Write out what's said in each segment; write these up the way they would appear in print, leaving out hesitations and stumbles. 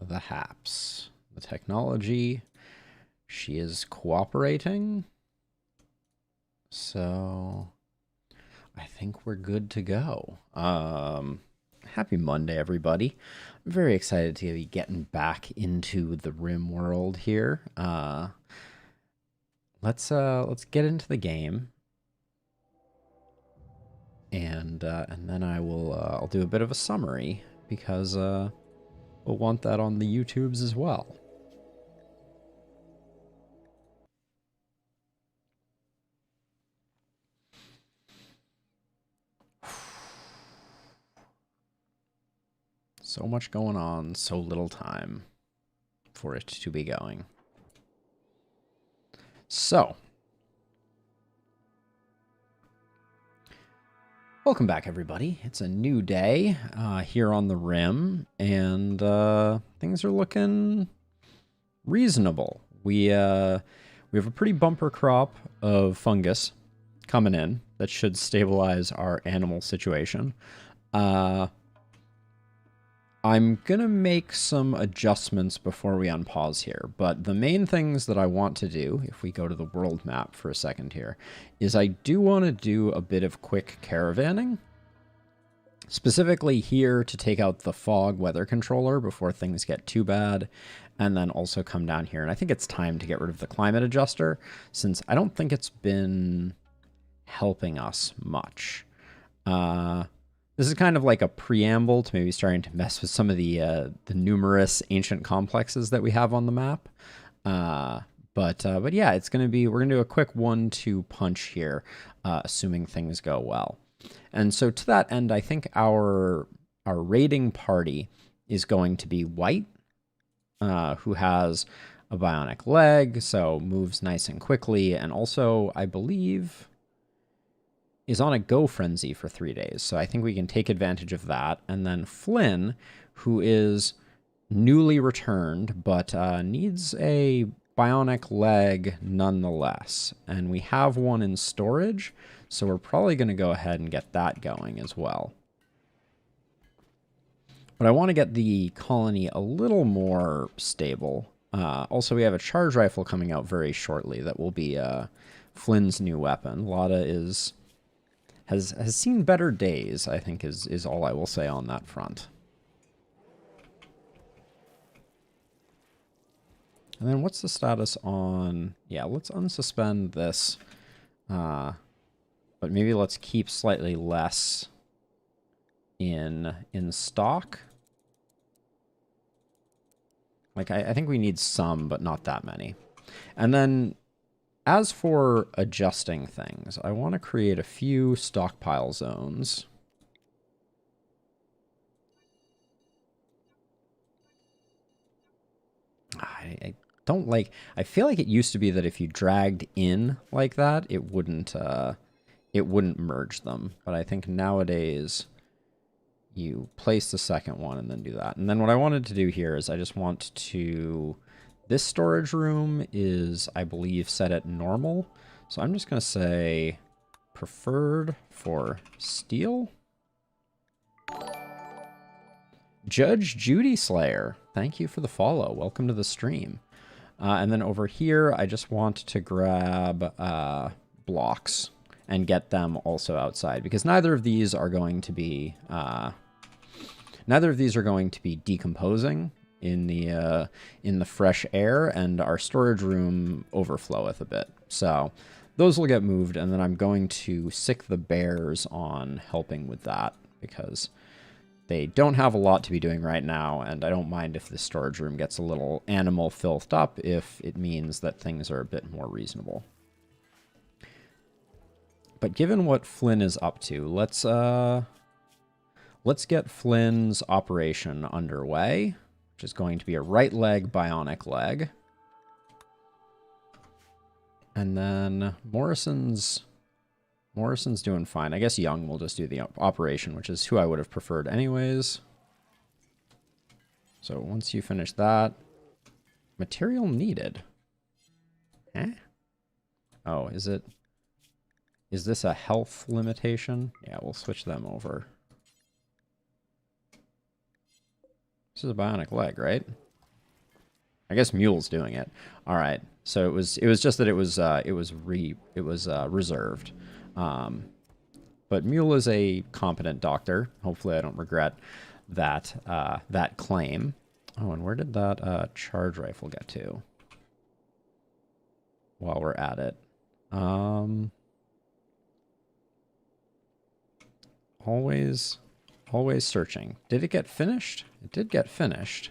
the haps. The technology, she is cooperating. So I think we're good to go. Happy Monday, everybody. I'm very excited to be getting back into the RimWorld here. Let's get into the game. And then I'll do a bit of a summary because we'll want that on the YouTubes as well. So much going on, so little time for it to be going. So, welcome back, everybody. It's a new day here on the Rim, and things are looking reasonable. We have a pretty bumper crop of fungus coming in that should stabilize our animal situation. I'm going to make some adjustments before we unpause here, but the main things that I want to do, if we go to the world map for a second here, is I do want to do a bit of quick caravanning, specifically here to take out the fog weather controller before things get too bad, and then also come down here. And I think it's time to get rid of the climate adjuster, since I don't think it's been helping us much. This is kind of like a preamble to maybe starting to mess with some of the numerous ancient complexes that we have on the map. But yeah, it's going to be, we're going to do a quick 1-2 punch here, assuming things go well. And so to that end, I think our raiding party is going to be White, who has a bionic leg, so moves nice and quickly, and also, I believe, is on a go frenzy for 3 days. So I think we can take advantage of that. And then Flynn, who is newly returned, but needs a bionic leg nonetheless. And we have one in storage, so we're probably going to go ahead and get that going as well. But I want to get the colony a little more stable. Also, we have a charge rifle coming out very shortly that will be Flynn's new weapon. Lotta has seen better days, I think is all I will say on that front. And then what's the status on... Yeah, let's unsuspend this. But maybe let's keep slightly less in stock. Like, I think we need some, but not that many. And then, as for adjusting things, I want to create a few stockpile zones. I don't like... I feel like it used to be that if you dragged in like that, it wouldn't merge them. But I think nowadays you place the second one and then do that. And then what I wanted to do here is I just want to... This storage room is, I believe, set at normal. So I'm just going to say preferred for steel. Judge Judy Slayer, thank you for the follow. Welcome to the stream. And then over here, I just want to grab blocks and get them also outside, because neither of these are going to be decomposing in the fresh air, and our storage room overfloweth a bit. So those will get moved, and then I'm going to sick the bears on helping with that, because they don't have a lot to be doing right now, and I don't mind if the storage room gets a little animal filthed up if it means that things are a bit more reasonable. But given what Flynn is up to, let's get Flynn's operation underway, which is going to be a right leg bionic leg. And then Morrison's doing fine. I guess Young will just do the operation, which is who I would have preferred anyways. So once you finish that, material needed. Eh? Oh, is this a health limitation? Yeah, we'll switch them over. This is a bionic leg, right? I guess Mule's doing it. All right. So it was just that it was reserved. But Mule is a competent doctor. Hopefully I don't regret that that claim. Oh, and where did that charge rifle get to? While we're at it. Always searching. Did it get finished? It did get finished.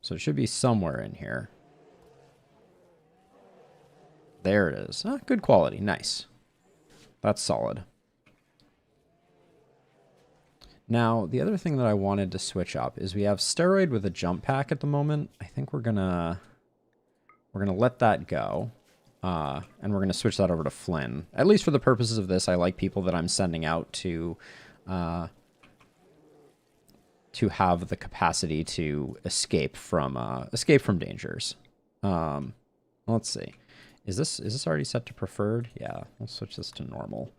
So it should be somewhere in here. There it is. Ah, good quality. Nice. That's solid. Now, the other thing that I wanted to switch up is we have steroid with a jump pack at the moment. I think we're gonna let that go. And we're gonna switch that over to Flynn. At least for the purposes of this, I like people that I'm sending out to have the capacity to escape from dangers. Let's see. Is this already set to preferred? Yeah, we'll switch this to normal,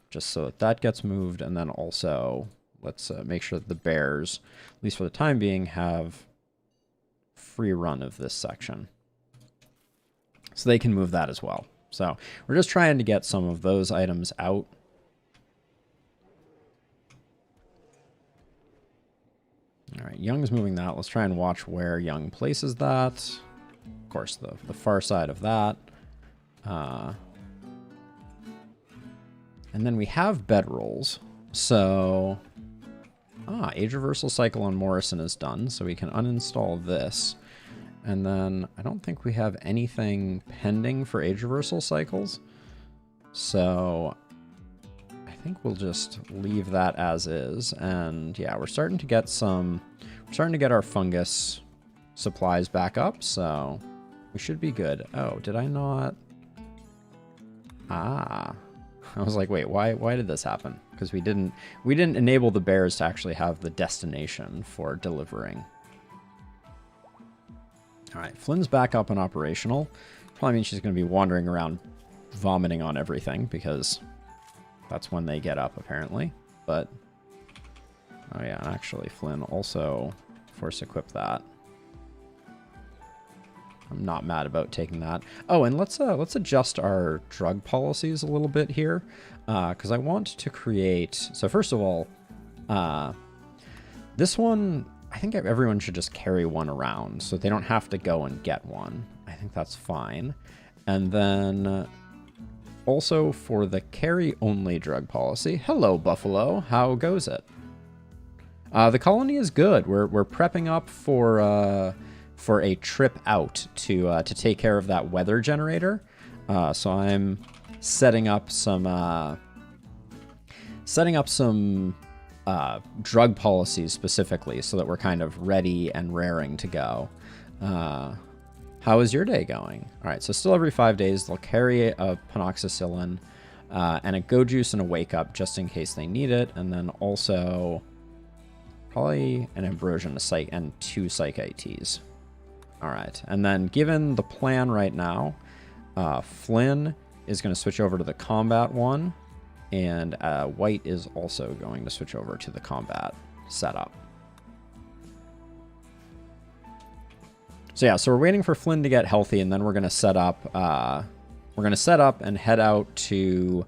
just so that gets moved. And then also, let's make sure that the bears, at least for the time being, have free run of this section. So they can move that as well. So we're just trying to get some of those items out. All right, Young's moving that. Let's try and watch where Young places that. Of course, the far side of that. And then we have bedrolls. So, age reversal cycle on Morrison is done, so we can uninstall this. And then I don't think we have anything pending for age reversal cycles. So I think we'll just leave that as is. And yeah, we're starting to get our fungus supplies back up, so we should be good. Oh, did I not? I was like, wait, why did this happen? Because we didn't enable the bears to actually have the destination for delivering. All right, Flynn's back up and operational. Probably means she's going to be wandering around vomiting on everything, because that's when they get up, apparently. But, oh yeah, actually, Flynn also force equip that. I'm not mad about taking that. Oh, and let's adjust our drug policies a little bit here, because I want to create. So first of all, this one, I think everyone should just carry one around, so they don't have to go and get one. I think that's fine. And then also for the carry-only drug policy, hello Buffalo, how goes it? The colony is good. We're prepping up for a trip out to take care of that weather generator. So I'm setting up some drug policies specifically, so that we're kind of ready and raring to go. How is your day going? All right, so still every 5 days they'll carry a panoxicillin and a go juice and a wake up just in case they need it, and then also probably an ambrosia and 2 psych ITs. All right, and then given the plan right now, Flynn is going to switch over to the combat one, and White is also going to switch over to the combat setup. So yeah, so we're waiting for Flynn to get healthy, and then we're going to set up. We're going to set up and head out to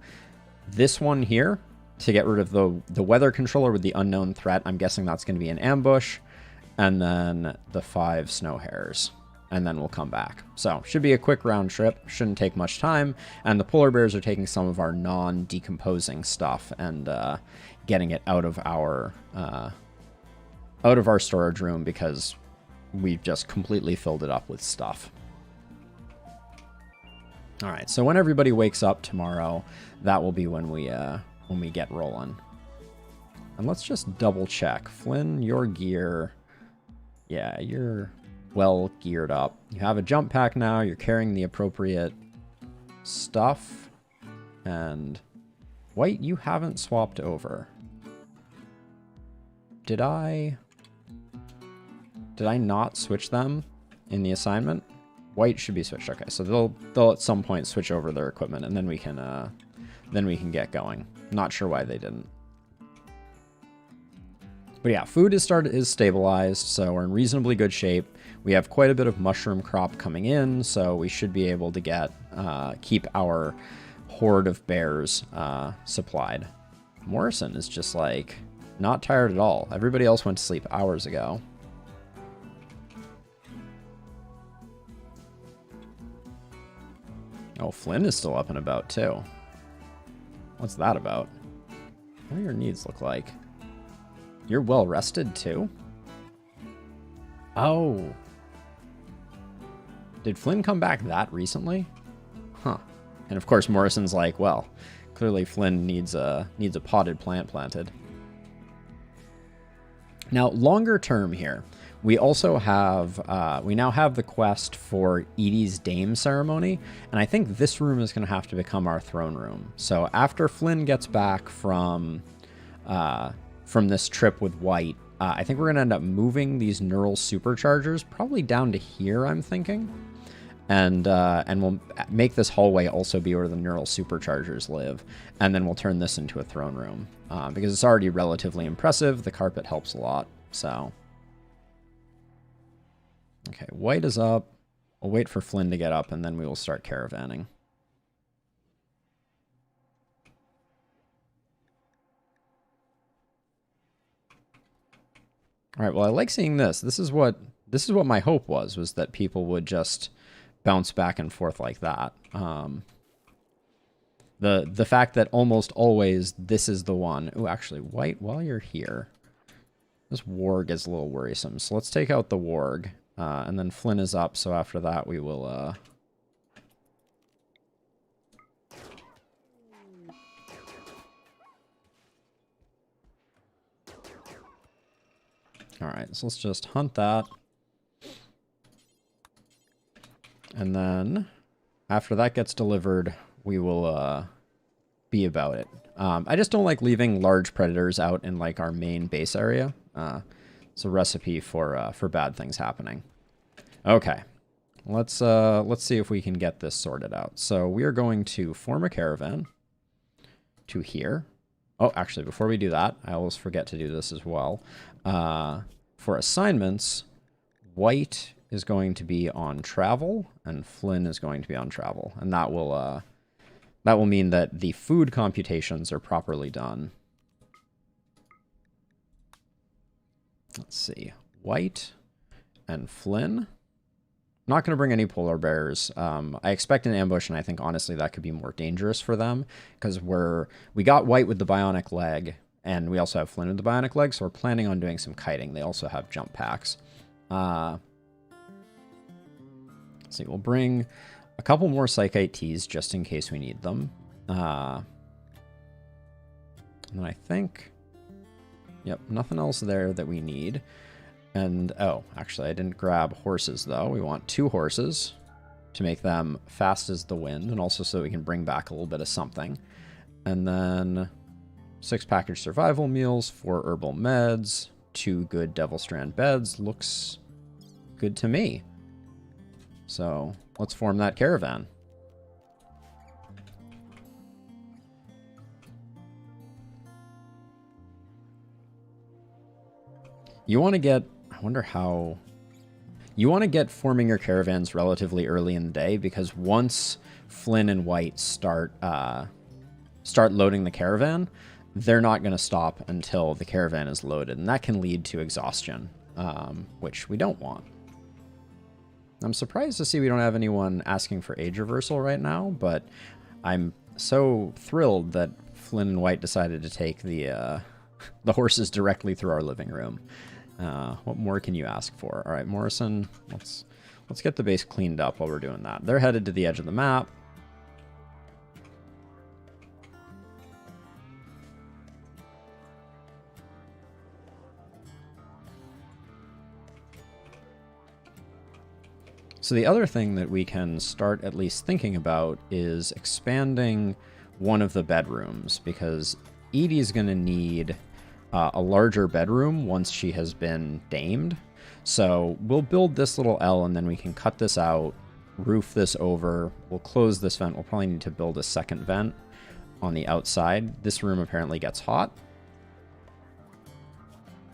this one here to get rid of the weather controller with the unknown threat. I'm guessing that's going to be an ambush. And then the 5 snow hares, and then we'll come back. So should be a quick round trip, shouldn't take much time, and the polar bears are taking some of our non-decomposing stuff and getting it out of our storage room, because we've just completely filled it up with stuff. All right, so when everybody wakes up tomorrow, that will be when we get rolling. And let's just double check. Flynn, your gear. Yeah, you're well geared up. You have a jump pack now. You're carrying the appropriate stuff. And White, you haven't swapped over. Did I not switch them in the assignment? White should be switched. Okay, so they'll at some point switch over their equipment, and then we can get going. Not sure why they didn't. But yeah, food is stabilized, so we're in reasonably good shape. We have quite a bit of mushroom crop coming in, so we should be able to get keep our horde of bears supplied. Morrison is just like not tired at all. Everybody else went to sleep hours ago. Oh, Flynn is still up and about too. What's that about? What do your needs look like? You're well rested too? Oh. Did Flynn come back that recently? Huh. And of course Morrison's like, well, clearly Flynn needs a potted plant planted. Now, longer term here, we also have, we now have the quest for Edie's Dame ceremony, and I think this room is going to have to become our throne room. So after Flynn gets back from this trip with White, I think we're going to end up moving these neural superchargers probably down to here, I'm thinking. And we'll make this hallway also be where the neural superchargers live. And then we'll turn this into a throne room. Because it's already relatively impressive. The carpet helps a lot. So. Okay, White is up. We'll wait for Flynn to get up, and then we will start caravanning. All right, well, I like seeing this. This is what my hope was that people would just bounce back and forth like that. The fact that almost always this is the one. Oh, actually, White, while you're here, this warg is a little worrisome. So let's take out the warg, and then Flynn is up. So after that, we will. All right, so let's just hunt that. And then after that gets delivered, we will be about it. I just don't like leaving large predators out in like our main base area. It's a recipe for bad things happening. Okay, let's see if we can get this sorted out. So we are going to form a caravan to here. Oh, actually, before we do that, I always forget to do this as well. For assignments, White is going to be on travel, and Flynn is going to be on travel, and that will mean that the food computations are properly done. Let's see, White and Flynn. Not going to bring any polar bears. I expect an ambush, and I think honestly that could be more dangerous for them because we got White with the bionic leg, and we also have Flynn with the bionic leg, so we're planning on doing some kiting. They also have jump packs. Let's see, we'll bring a couple more Psychite Teas just in case we need them. And then I think, yep, nothing else there that we need. And, oh, actually, I didn't grab horses, though. We want 2 horses to make them fast as the wind, and also so we can bring back a little bit of something. And then 6 packaged survival meals, 4 herbal meds, 2 good Devil Strand beds. Looks good to me. So let's form that caravan. You want to get, I wonder how, you want to get forming your caravans relatively early in the day, because once Flynn and White start loading the caravan, they're not going to stop until the caravan is loaded, and that can lead to exhaustion, which we don't want. I'm surprised to see we don't have anyone asking for age reversal right now, but I'm so thrilled that Flynn and White decided to take the horses directly through our living room. What more can you ask for? All right, Morrison, let's get the base cleaned up while we're doing that. They're headed to the edge of the map. So the other thing that we can start at least thinking about is expanding one of the bedrooms, because Edie's going to need a larger bedroom once she has been damed. So we'll build this little L, and then we can cut this out, roof this over. We'll close this vent. We'll probably need to build a second vent on the outside. This room apparently gets hot.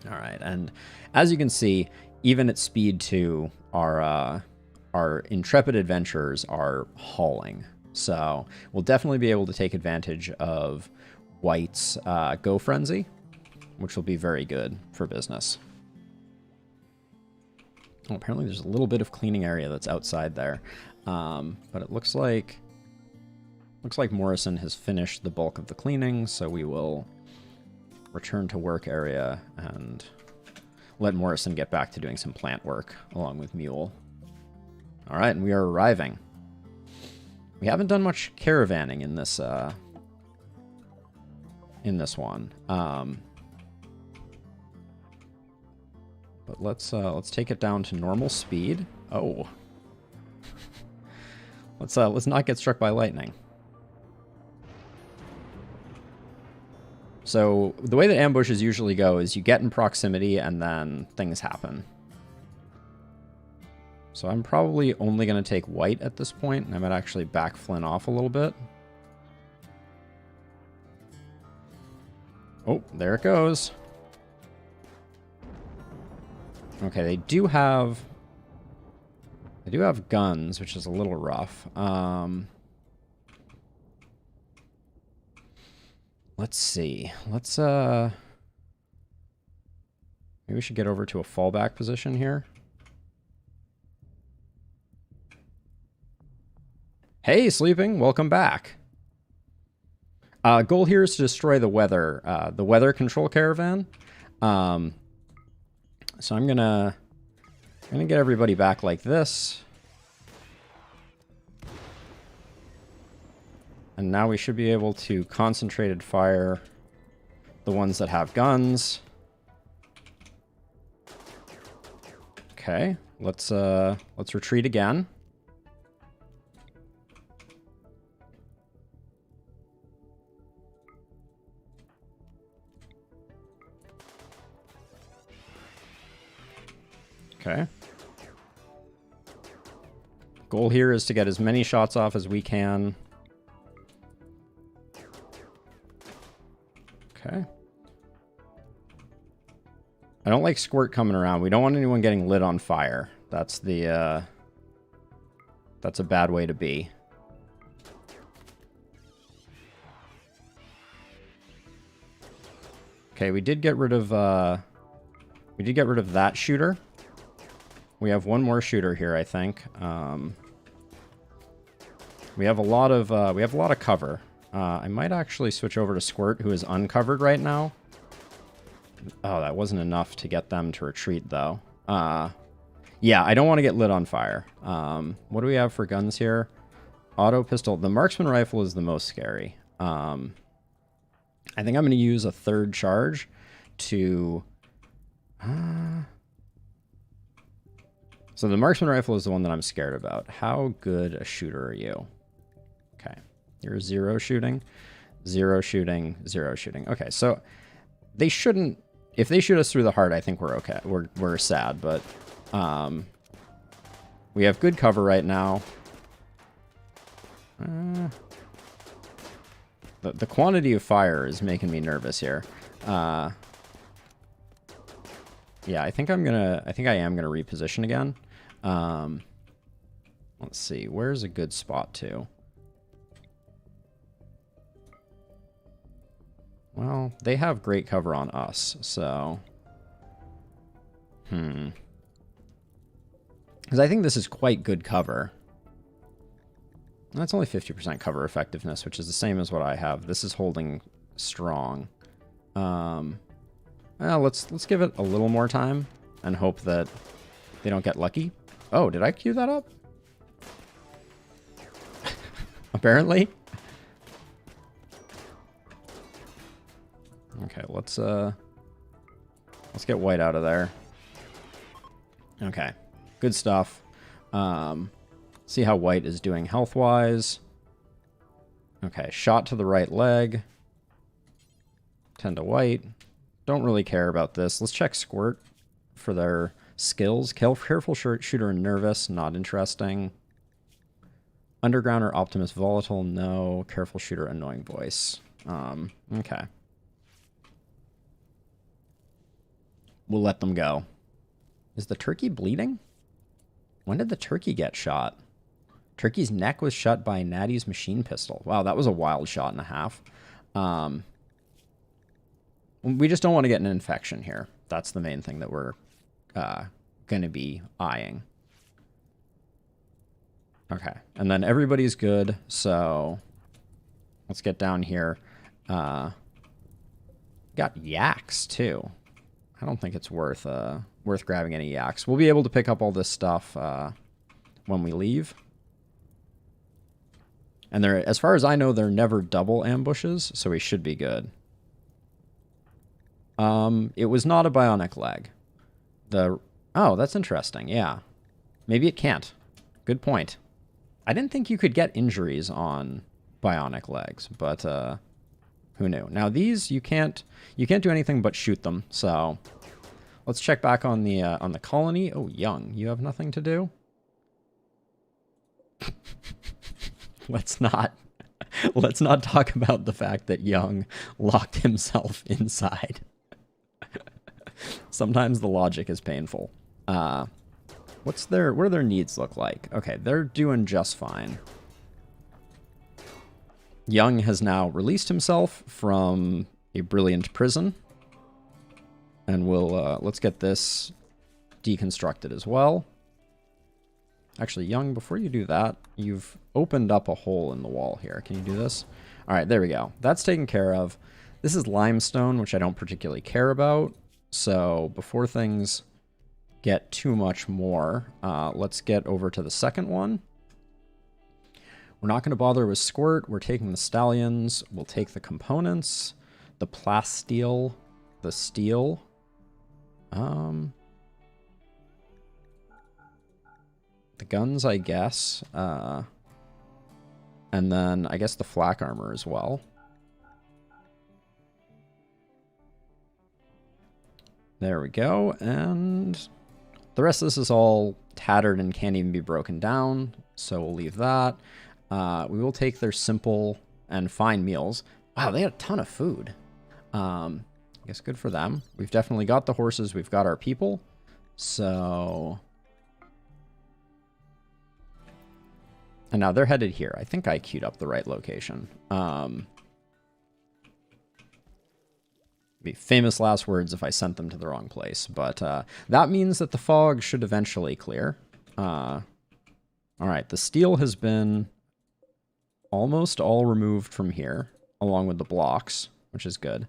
All right, and as you can see, even at speed 2, our intrepid adventurers are hauling. So we'll definitely be able to take advantage of White's Go Frenzy, which will be very good for business. Oh, apparently there's a little bit of cleaning area that's outside there, but it looks like Morrison has finished the bulk of the cleaning, so we will return to work area and let Morrison get back to doing some plant work along with Mule. All right, and we are arriving. We haven't done much caravanning in this one. But let's take it down to normal speed. Oh. Let's not get struck by lightning. So the way that ambushes usually go is you get in proximity and then things happen. So I'm probably only going to take White at this point, and I might actually back Flynn off a little bit. Oh, there it goes. Okay, they do have guns, which is a little rough. Let's see. Maybe we should get over to a fallback position here. Hey, Sleeping, welcome back. Goal here is to destroy the weather control caravan. So I'm gonna get everybody back like this. And now we should be able to concentrated fire the ones that have guns. Okay, let's retreat again. Okay. Goal here is to get as many shots off as we can. Okay. I don't like squirt coming around. We don't want anyone getting lit on fire. That's a bad way to be. Okay, we did get rid of that shooter. We have one more shooter here, I think. We have a lot of cover. I might actually switch over to Squirt, who is uncovered right now. Oh, that wasn't enough to get them to retreat, though. Yeah, I don't want to get lit on fire. What do we have for guns here? Auto pistol. The marksman rifle is the most scary. I think I'm going to use a third charge to... So the marksman rifle is the one that I'm scared about. How good a shooter are you? Okay. You're 0 shooting, 0 shooting, 0 shooting. Okay, so they shouldn't... If they shoot us through the heart, I think we're okay. We're sad, but we have good cover right now. The quantity of fire is making me nervous here. Yeah, I think I am gonna reposition again. Let's see, where's a good spot to? Well, they have great cover on us, so... Because I think this is quite good cover. That's only 50% cover effectiveness, which is the same as what I have. This is holding strong. Well, let's give it a little more time and hope that they don't get lucky. Oh, did I queue that up? Apparently. Okay, let's get White out of there. Okay, good stuff. See how White is doing health-wise. Okay, shot to the right leg. 10 to White. Don't really care about this. Let's check Squirt for their skills. Careful shooter and nervous, not interesting. Underground or Optimus volatile, no. Careful shooter, annoying voice. Okay. We'll let them go. Is the turkey bleeding? When did the turkey get shot? Turkey's neck was shut by Natty's machine pistol. Wow, that was a wild shot and a half. We just don't want to get an infection here. That's the main thing that we're going to be eyeing. Okay, and then everybody's good, so let's get down here. Got yaks, too. I don't think it's worth grabbing any yaks. We'll be able to pick up all this stuff when we leave. And there, as far as I know, they're never double ambushes, so we should be good. It was not a bionic leg. Oh, that's interesting. Yeah. Maybe it can't. Good point. I didn't think you could get injuries on bionic legs, but who knew? Now these you can't do anything but shoot them. So let's check back on the colony. Oh, Young, you have nothing to do? Let's not talk about the fact that Young locked himself inside. Sometimes the logic is painful. What do their needs look like? Okay, they're doing just fine. Young has now released himself from a brilliant prison. And let's get this deconstructed as well. Actually, Young, before you do that, you've opened up a hole in the wall here. Can you do this? All right, there we go. That's taken care of. This is limestone, which I don't particularly care about. So before things get too much more, let's get over to the second one. We're not going to bother with Squirt. We're taking the Stallions. We'll take the components, the plasteel, the steel. The guns, I guess. And then I guess the flak armor as well. There we go. And the rest of this is all tattered and can't even be broken down. So we'll leave that. We will take their simple and fine meals. Wow, they had a ton of food. I guess good for them. We've definitely got the horses. We've got our people. So... And now they're headed here. I think I queued up the right location. Be famous last words if I sent them to the wrong place. But that means that the fog should eventually clear. All right, the steel has been almost all removed from here, along with the blocks, which is good.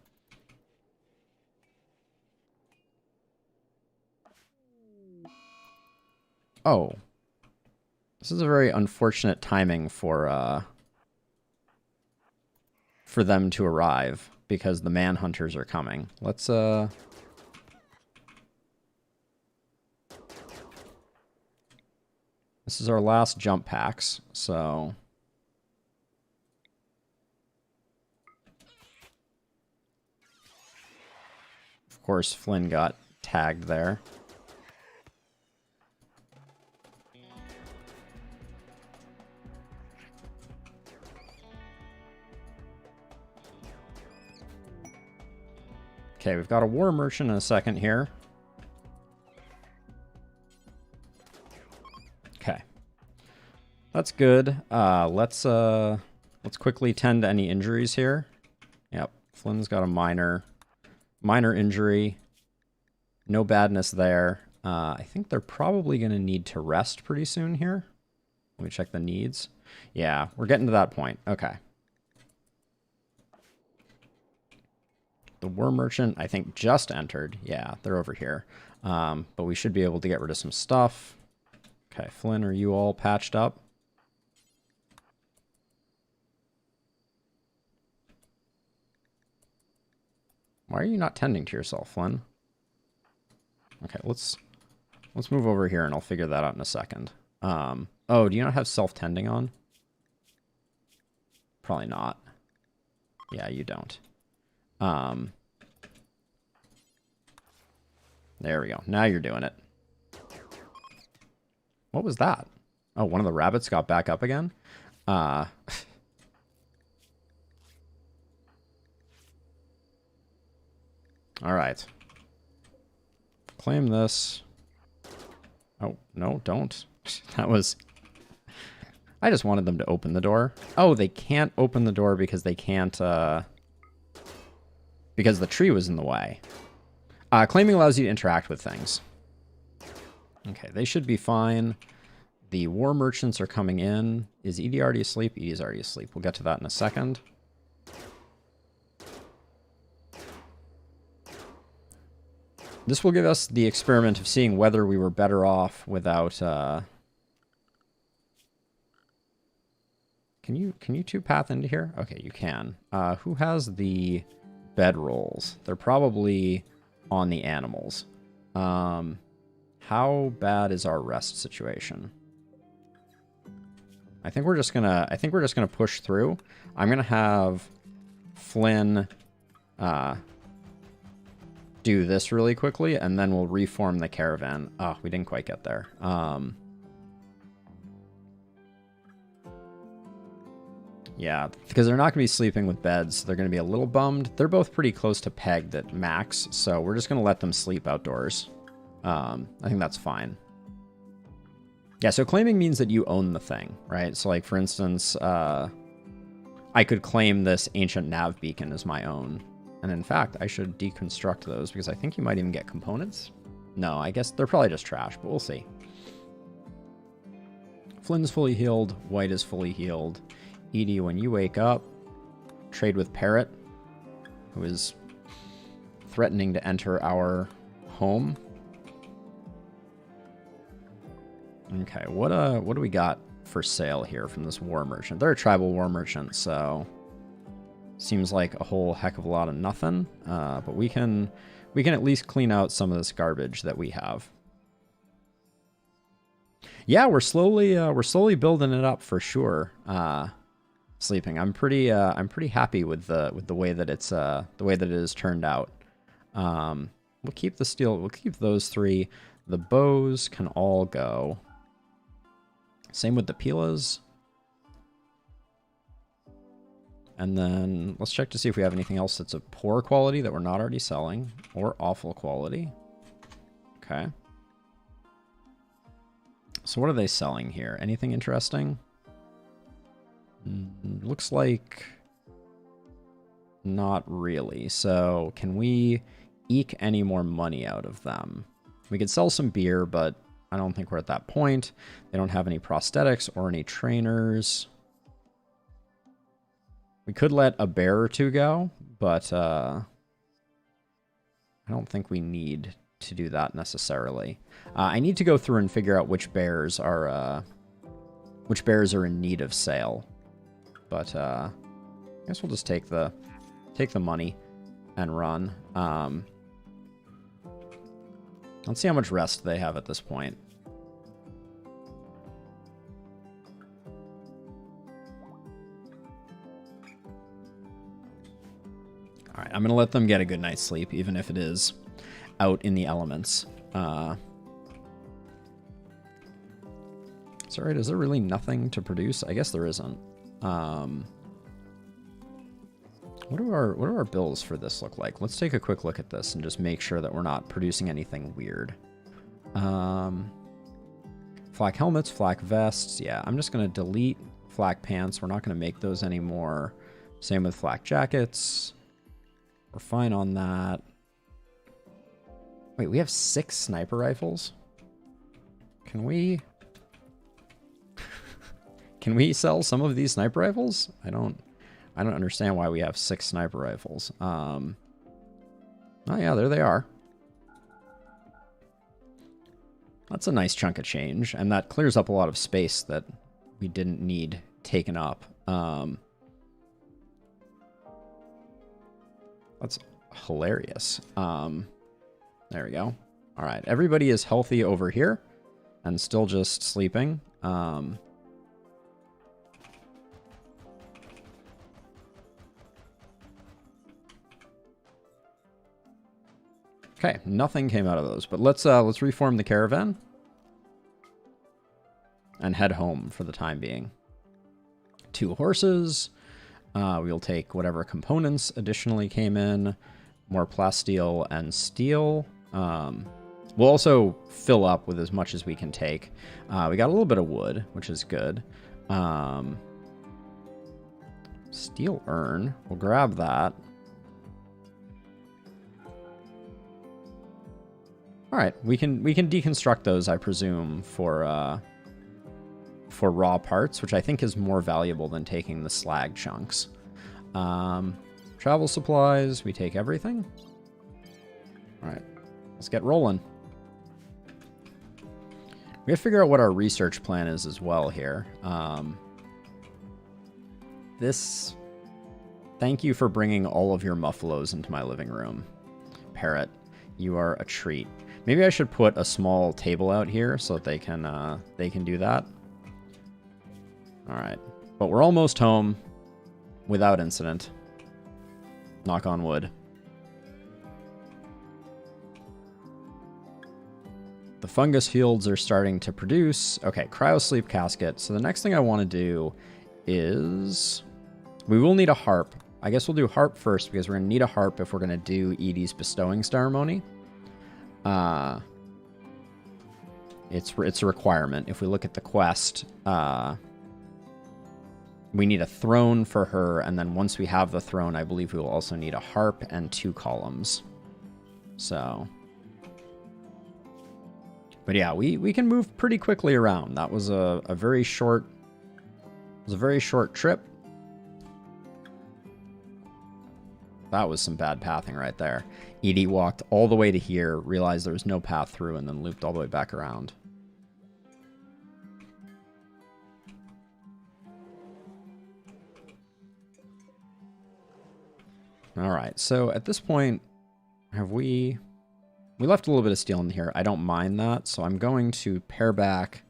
Oh. This is a very unfortunate timing for them to arrive, because the manhunters are coming. Let's, This is our last jump packs, so... Of course, Flynn got tagged there. Okay, we've got a war merchant in a second here. Okay. That's good. Let's quickly tend to any injuries here. Yep, Flynn's got a minor injury. No badness there. I think they're probably going to need to rest pretty soon here. Let me check the needs. Yeah, we're getting to that point. Okay. The War Merchant, I think, just entered. Yeah, they're over here. But we should be able to get rid of some stuff. Okay, Flynn, are you all patched up? Why are you not tending to yourself, Flynn? Okay, let's move over here and I'll figure that out in a second. Oh, do you not have self-tending on? Probably not. Yeah, you don't. There we go. Now you're doing it. What was that? Oh, one of the rabbits got back up again? All right. claim this. Oh, no, don't. That was... I just wanted them to open the door. Oh, they can't open the door because they can't, because the tree was in the way. Claiming allows you to interact with things. Okay, they should be fine. The war merchants are coming in. Is Edie already asleep? Edie's already asleep. We'll get to that in a second. This will give us the experiment of seeing whether we were better off without... Can you two-path into here? Okay, you can. Who has the bedrolls? They're probably on the animals. How bad is our rest situation? I think we're just gonna push through. I'm gonna have Flynn do this really quickly, and then we'll reform the caravan. Oh, we didn't quite get there. Yeah, because they're not going to be sleeping with beds. They're going to be a little bummed. They're both pretty close to pegged at max, so we're just going to let them sleep outdoors. I think that's fine. Yeah, so claiming means that you own the thing, right? So, like, for instance, I could claim this ancient nav beacon as my own. And in fact, I should deconstruct those because I think you might even get components. No, I guess they're probably just trash, but we'll see. Flynn's fully healed. White is fully healed. Edie, when you wake up, trade with Parrot, who is threatening to enter our home. Okay, what do we got for sale here from this war merchant? They're a tribal war merchant, so seems like a whole heck of a lot of nothing. But we can at least clean out some of this garbage that we have. Yeah, we're slowly building it up for sure. Sleeping. I'm pretty happy with the way that it's the way that it has turned out. We'll keep the steel. We'll keep those three. The bows can all go. Same with the pilas. And then let's check to see if we have anything else that's of poor quality that we're not already selling, or awful quality. Okay. So what are they selling here? Anything interesting? Looks like not really. So can we eke any more money out of them? We could sell some beer, but I don't think we're at that point. They don't have any prosthetics or any trainers. We could let a bear or two go, but I don't think we need to do that necessarily. I need to go through and figure out which bears are in need of sale. But I guess we'll just take the money and run. Let's see how much rest they have at this point. All right, I'm going to let them get a good night's sleep, even if it is out in the elements. Sorry, is there really nothing to produce? I guess there isn't. What do our bills for this look like? Let's take a quick look at this and just make sure that we're not producing anything weird. Flak helmets, flak vests. Yeah, I'm just going to delete flak pants. We're not going to make those anymore. Same with flak jackets. We're fine on that. Wait, we have 6 sniper rifles? Can we... Can we sell some of these sniper rifles? I don't understand why we have 6 sniper rifles. Oh yeah, there they are. That's a nice chunk of change, and that clears up a lot of space that we didn't need taken up. That's hilarious. There we go. All right, everybody is healthy over here and still just sleeping. Okay, nothing came out of those, but let's reform the caravan and head home for the time being. 2 horses. We'll take whatever components additionally came in, more plasteel and steel. We'll also fill up with as much as we can take. We got a little bit of wood, which is good. Steel urn. We'll grab that. All right, we can deconstruct those, I presume, for raw parts, which I think is more valuable than taking the slag chunks. Travel supplies, we take everything. All right, let's get rolling. We have to figure out what our research plan is as well here. Thank you for bringing all of your muffalos into my living room. Parrot, you are a treat. Maybe I should put a small table out here so that they can do that. All right, but we're almost home without incident. Knock on wood. The fungus fields are starting to produce. Okay, cryosleep casket. So the next thing I want to do is we will need a harp. I guess we'll do harp first because we're going to need a harp if we're going to do Edie's bestowing ceremony. It's a requirement. If we look at the quest, we need a throne for her, and then once we have the throne, I believe we will also need a harp and 2 columns. So, but yeah, we can move pretty quickly around. That was a very short trip. That was some bad pathing right there. Edie walked all the way to here, realized there was no path through, and then looped all the way back around. All right, so at this point, have we left a little bit of steel in here. I don't mind that, so I'm going to pare back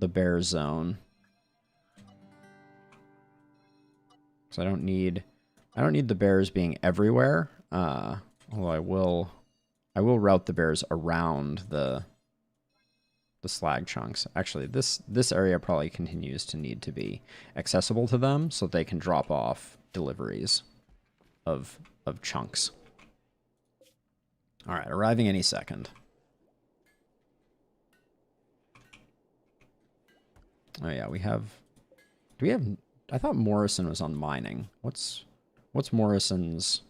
the bear zone. So I don't need the bears being everywhere. Although I will route the bears around the slag chunks. Actually, this area probably continues to need to be accessible to them so they can drop off deliveries of chunks. All right, arriving any second. Oh yeah, we have. Do we have? I thought Morrison was on mining. What's Morrison's?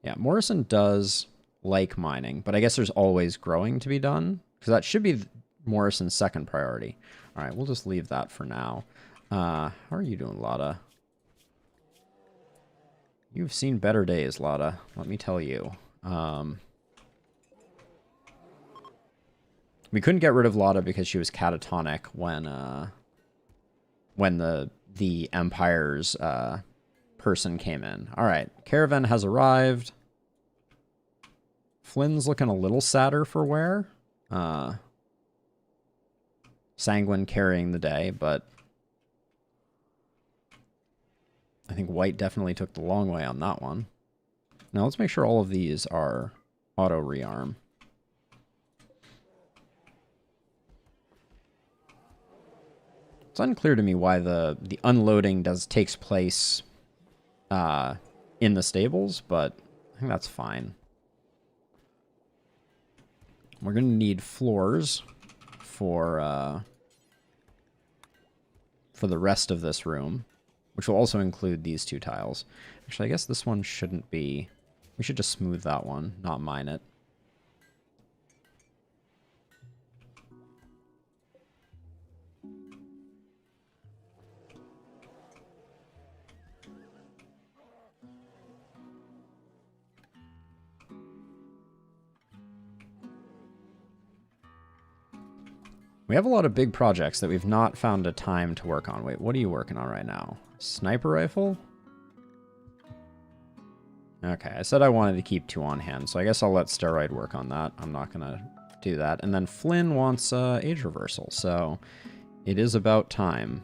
Yeah, Morrison does like mining, but I guess there's always growing to be done because that should be Morrison's second priority. All right, we'll just leave that for now. How are you doing, Lotta? You've seen better days, Lotta. Let me tell you. We couldn't get rid of Lotta because she was catatonic when the Empire's person came in. All right, caravan has arrived. Flynn's looking a little sadder for wear. Sanguine carrying the day, but I think White definitely took the long way on that one. Now let's make sure all of these are auto rearm. It's unclear to me why the unloading takes place in the stables, but I think that's fine. We're going to need floors for the rest of this room, which will also include these 2 tiles. Actually, I guess this one shouldn't be. We should just smooth that one, not mine it. We have a lot of big projects that we've not found a time to work on. Wait, what are you working on right now? Sniper rifle? Okay, I said I wanted to keep 2 on hand, so I guess I'll let Steroid work on that. I'm not going to do that. And then Flynn wants age reversal, so it is about time.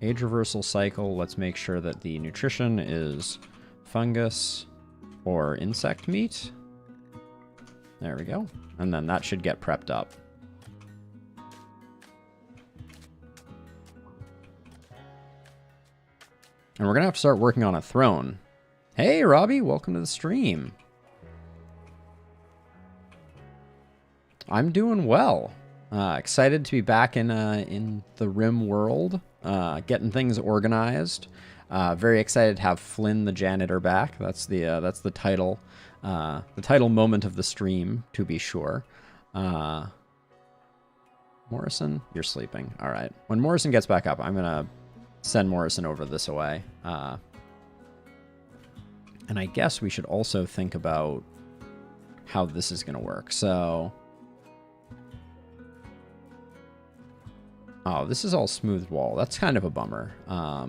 Age reversal cycle, let's make sure that the nutrition is fungus or insect meat. There we go. And then that should get prepped up. And we're going to have to start working on a throne. Hey, Robbie, welcome to the stream. I'm doing well. Excited to be back in the RimWorld, getting things organized. Very excited to have Flynn the Janitor back. That's the title moment of the stream, to be sure. Morrison, you're sleeping. All right. When Morrison gets back up, I'm gonna send Morrison over this way. And I guess we should also think about how this is gonna work. So. Oh, this is all smooth wall. That's kind of a bummer. I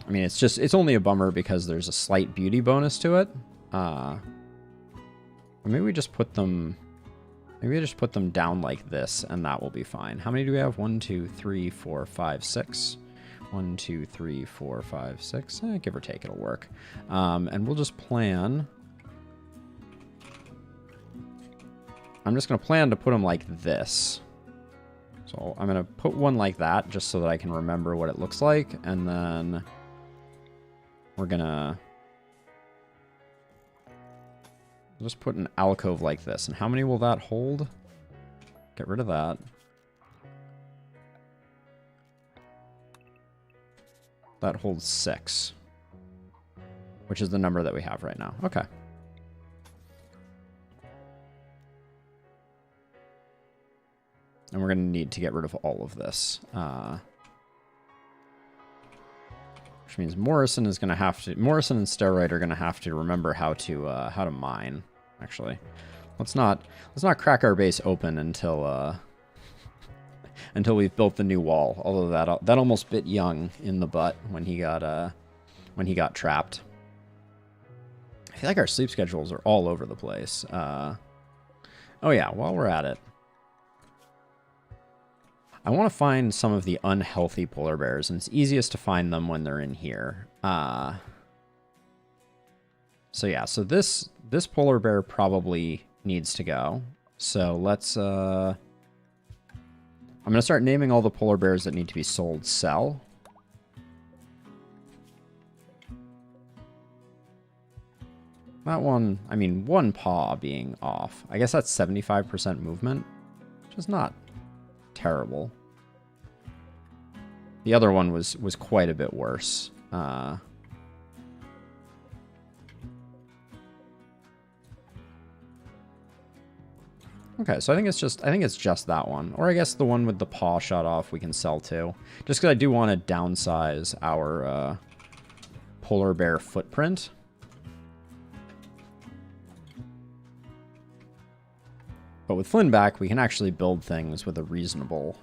mean, it's only a bummer because there's a slight beauty bonus to it. Maybe we just put them down like this, and that will be fine. How many do we have? 1, 2, 3, 4, 5, 6. 1, 2, 3, 4, 5, 6. Give or take, it'll work. And we'll just plan. I'm just going to plan to put them like this. So I'm going to put one like that just so that I can remember what it looks like. And then we're going to just put an alcove like this. And how many will that hold? Get rid of that. That holds 6, which is the number that we have right now. Okay. And we're going to need to get rid of all of this. Which means Morrison is going to have to... Morrison and Steroid are going to have to remember how to mine, actually. Let's not crack our base open until until we've built the new wall. Although that almost bit Young in the butt when he got trapped. I feel like our sleep schedules are all over the place. Oh yeah, while we're at it. I want to find some of the unhealthy polar bears, and it's easiest to find them when they're in here. So yeah, so this polar bear probably needs to go. So let's... I'm going to start naming all the polar bears that need to be sold, sell. That one, I mean, one paw being off. I guess that's 75% movement, which is not terrible. The other one was quite a bit worse. Okay, so I think it's just that one, or I guess the one with the paw shot off we can sell too. Just because I do want to downsize our polar bear footprint. But with Flynn back, we can actually build things with a reasonable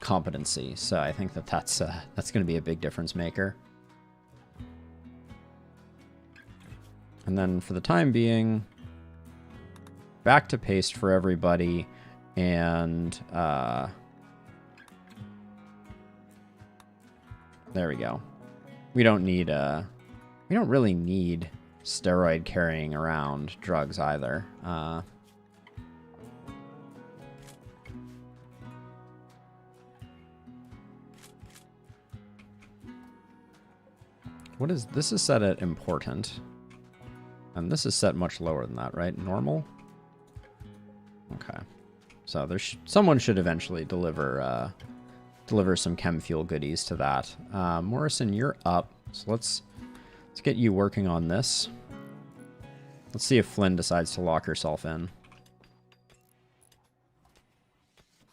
competency. So I think that's going to be a big difference maker. And then for the time being, back to paste for everybody, and there we go. We don't really need steroid carrying around drugs either. This is set at important, and this is set much lower than that, right? Normal. Okay, so someone should eventually deliver some chem fuel goodies to that. Morrison, you're up, so let's get you working on this. Let's see if Flynn decides to lock herself in.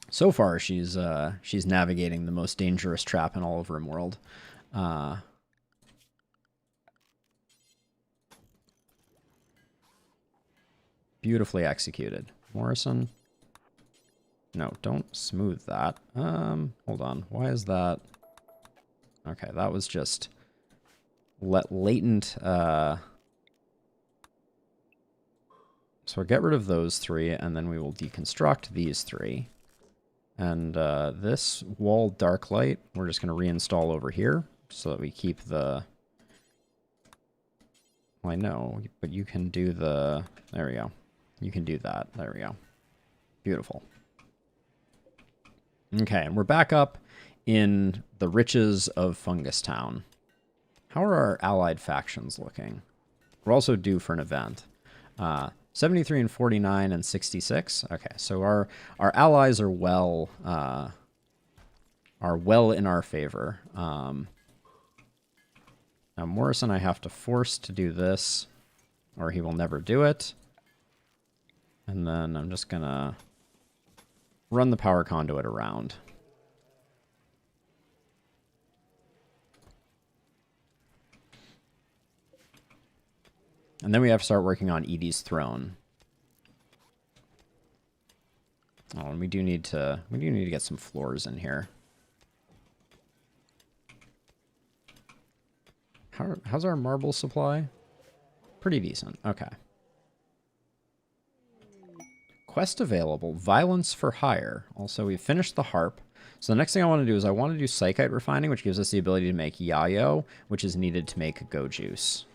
So far, she's navigating the most dangerous trap in all of RimWorld. Beautifully executed. Morrison. No, don't smooth that. Hold on. Why is that? Okay, that was just latent. So we'll get rid of those 3, and then we will deconstruct these 3. And this wall dark light, we're just going to reinstall over here so that we keep the... Well, I know, but you can do the... There we go. You can do that. There we go. Beautiful. Okay, and we're back up in the riches of Fungus Town. How are our allied factions looking? We're also due for an event. 73 and 49 and 66. Okay, so our allies are well in our favor. Now Morrison I have to force to do this, or he will never do it. And then I'm just gonna run the power conduit around. And then we have to start working on Edie's throne. Oh, and we do need to get some floors in here. How's our marble supply? Pretty decent. Okay. Quest available. Violence for hire. Also, we've finished the harp. So the next thing I want to do is I want to do psychite refining, which gives us the ability to make yayo, which is needed to make go juice.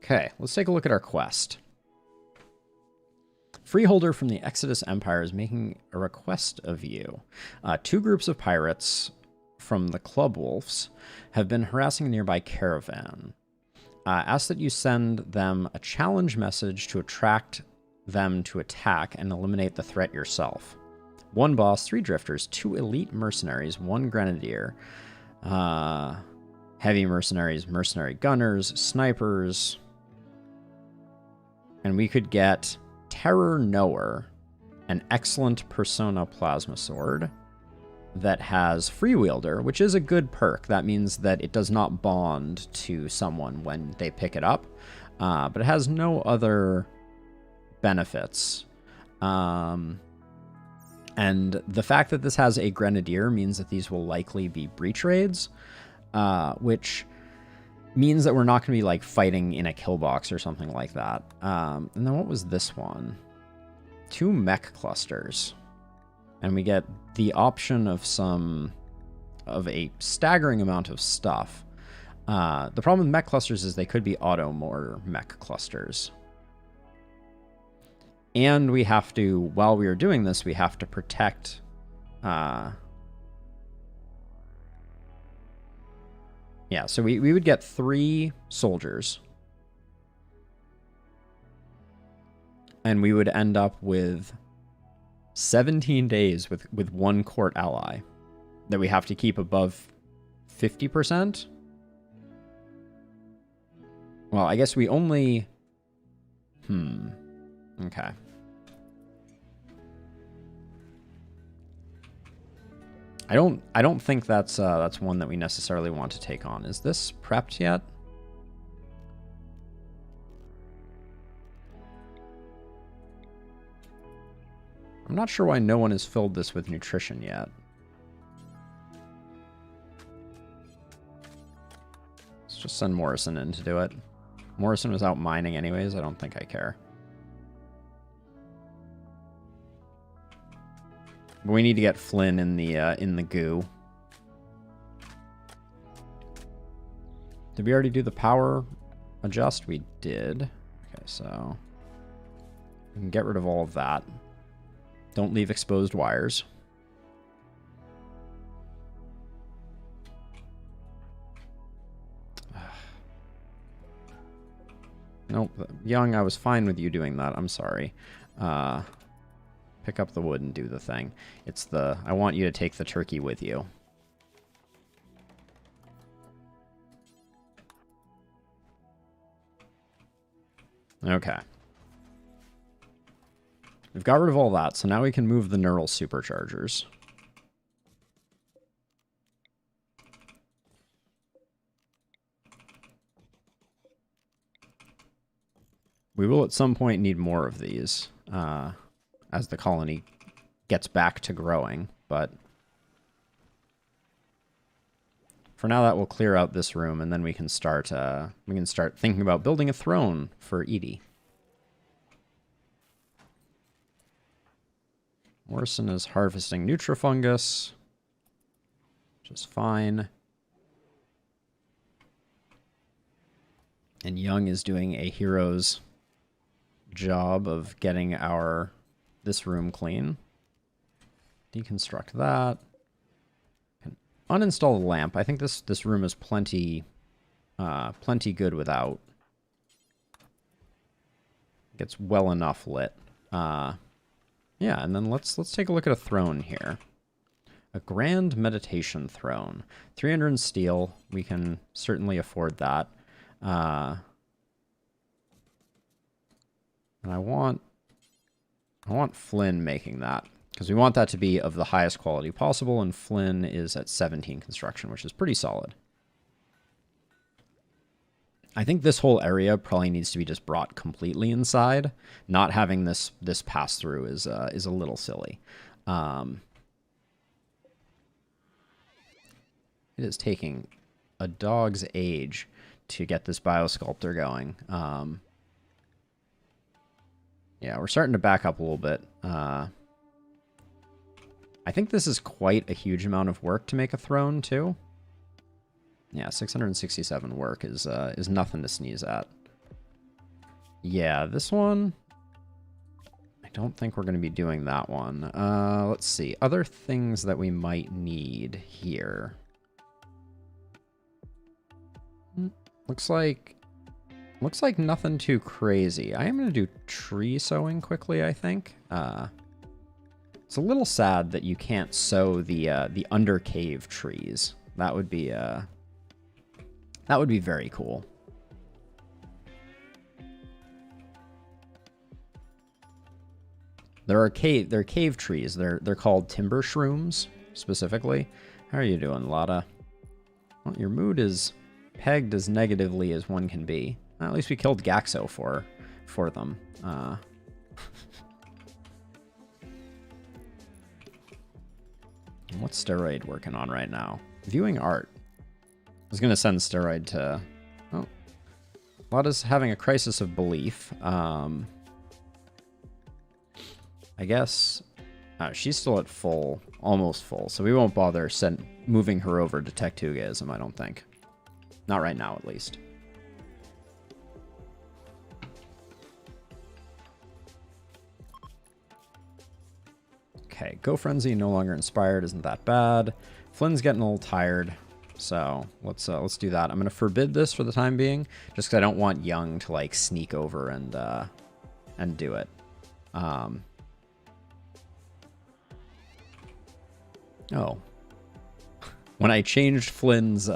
Okay, let's take a look at our quest. Freeholder from the Exodus Empire is making a request of you. 2 groups of pirates from the Club Wolves have been harassing a nearby caravan. Ask that you send them a challenge message to attract them to attack and eliminate the threat yourself. 1 boss, 3 drifters, 2 elite mercenaries, 1 grenadier, heavy mercenaries, mercenary gunners, snipers, and we could get Terror Knower, an excellent persona plasma sword that has Freewielder, which is a good perk. That means that it does not bond to someone when they pick it up, but it has no other benefits. And the fact that this has a Grenadier means that these will likely be breach raids, which means that we're not going to be like fighting in a kill box or something like that. And then what was this one? 2 mech clusters. And we get the option of a staggering amount of stuff. The problem with mech clusters is they could be auto mortar mech clusters. And we have to, while we are doing this, we have to protect yeah, so we would get 3 soldiers. And we would end up with 17 days with 1 court ally that we have to keep above 50%. Well, I guess we only... Okay. I don't think that's one that we necessarily want to take on. Is this prepped yet? I'm not sure why no one has filled this with nutrition yet. Let's just send Morrison in to do it. Morrison was out mining anyways. I don't think I care. But we need to get Flynn in the goo. Did we already do the power adjust? We did. Okay, so we can get rid of all of that. Don't leave exposed wires. Nope. Young, I was fine with you doing that. I'm sorry. Pick up the wood and do the thing. It's the... I want you to take the turkey with you. Okay. We've got rid of all that, so now we can move the neural superchargers. We will at some point need more of these as the colony gets back to growing, but for now that will clear out this room, and then we can start thinking about building a throne for Edie. Morrison is harvesting Nutrifungus, which is fine. And Young is doing a hero's job of getting this room clean. Deconstruct that. Can uninstall the lamp. I think this room is plenty plenty good without. Gets well enough lit. Yeah, and then let's take a look at a throne here. A grand meditation throne. 300 in steel. We can certainly afford that. And I want Flynn making that, because we want that to be of the highest quality possible, and Flynn is at 17 construction, which is pretty solid. I think this whole area probably needs to be just brought completely inside. Not having this pass through is a little silly. It is taking a dog's age to get this biosculptor going. Yeah, we're starting to back up a little bit. I think this is quite a huge amount of work to make a throne, too. Yeah, 667 work is nothing to sneeze at. Yeah, this one, I don't think we're going to be doing that one. Let's see. Other things that we might need here. Looks like nothing too crazy. I am going to do tree sowing quickly, I think. It's a little sad that you can't sow the undercave trees. That would be very cool. There are cave trees. They're called timber shrooms specifically. How are you doing, Lotta? Well, your mood is pegged as negatively as one can be. At least we killed Gaxo for them. What's Steroid working on right now? Viewing art. I was going to send Steroid to... Oh. Lotta's having a crisis of belief. I guess... she's still at full. Almost full. So we won't bother moving her over to Tech-Tugism, I don't think. Not right now, at least. Okay, Go Frenzy no longer inspired isn't that bad. Flynn's getting a little tired, so let's do that. I'm gonna forbid this for the time being, just because I don't want Young to like sneak over and do it. Oh, when I changed Flynn's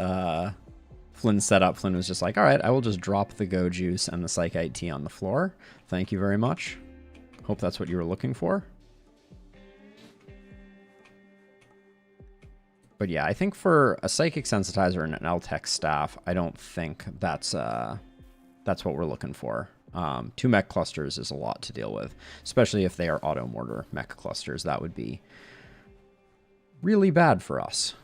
setup, Flynn was just like, "All right, I will just drop the Go Juice and the Psychite Tea on the floor. Thank you very much. Hope that's what you were looking for." But yeah, I think for a Psychic Sensitizer and an LTech staff, I don't think that's what we're looking for. 2 mech clusters is a lot to deal with, especially if they are auto mortar mech clusters. That would be really bad for us.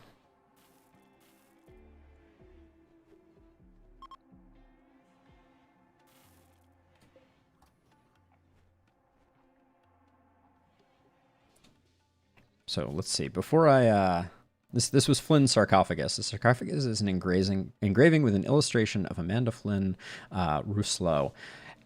So let's see. Before I This was Flynn's sarcophagus. The sarcophagus is an engraving with an illustration of Amanda Flynn Rousselot,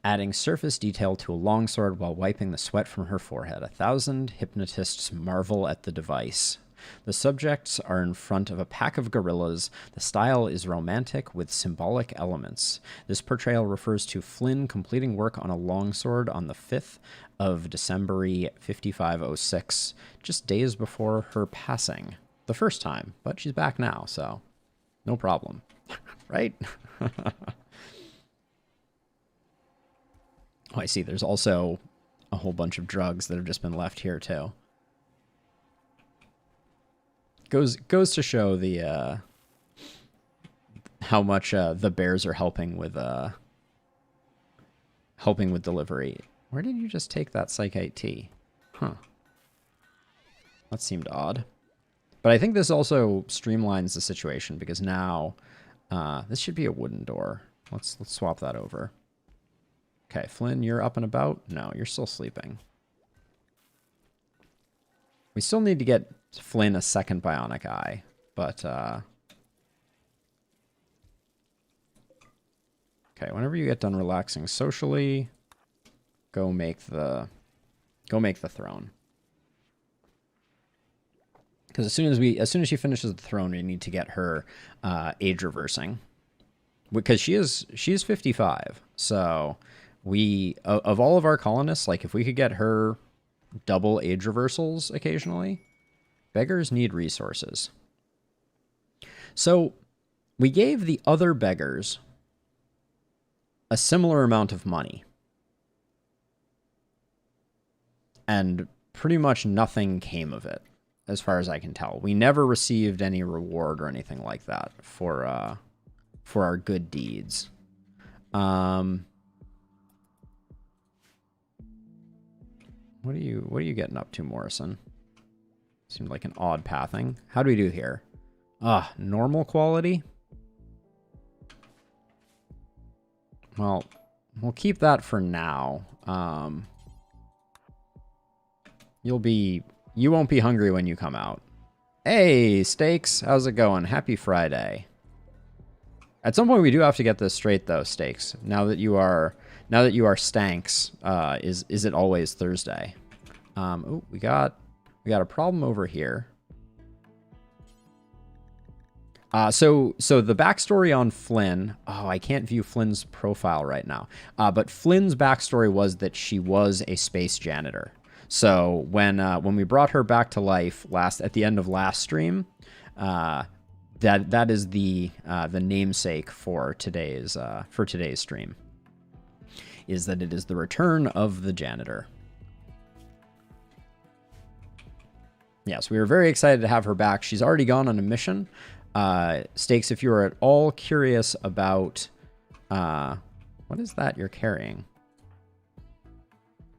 adding surface detail to a longsword while wiping the sweat from her forehead. 1,000 hypnotists marvel at the device. The subjects are in front of a pack of gorillas. The style is romantic with symbolic elements. This portrayal refers to Flynn completing work on a longsword on the 5th of December 5506, just days before her passing. The first time, but she's back now, so no problem, right? Oh, I see. There's also a whole bunch of drugs that have just been left here too. Goes to show the how much the bears are helping with delivery. Where did you just take that Psychite Tea? Huh. That seemed odd. But I think this also streamlines the situation, because now this should be a wooden door. Let's swap that over. Okay, Flynn, you're up and about? No, you're still sleeping. We still need to get Flynn a second bionic eye, but okay, whenever you get done relaxing socially, go make the throne. Because as soon as she finishes the throne, we need to get her age reversing, because she's 55. So we, of all of our colonists, like if we could get her double age reversals occasionally, beggars need resources. So we gave the other beggars a similar amount of money. And pretty much nothing came of it, as far as I can tell. We never received any reward or anything like that for our good deeds. What are you getting up to, Morrison? Seemed like an odd pathing. How do we do here? Normal quality. Well, we'll keep that for now. You won't be hungry when you come out. Hey, Steaks, how's it going? Happy Friday. At some point, we do have to get this straight, though, Steaks. Now that you are Stanks, is it always Thursday? Oh, we got a problem over here. So the backstory on Flynn. Oh, I can't view Flynn's profile right now. But Flynn's backstory was that she was a space janitor. So when we brought her back to life at the end of last stream, that is the namesake for today's stream, is that it is the return of the janitor. Yes, we were very excited to have her back. She's already gone on a mission. Steaks, if you are at all curious about what is that you're carrying?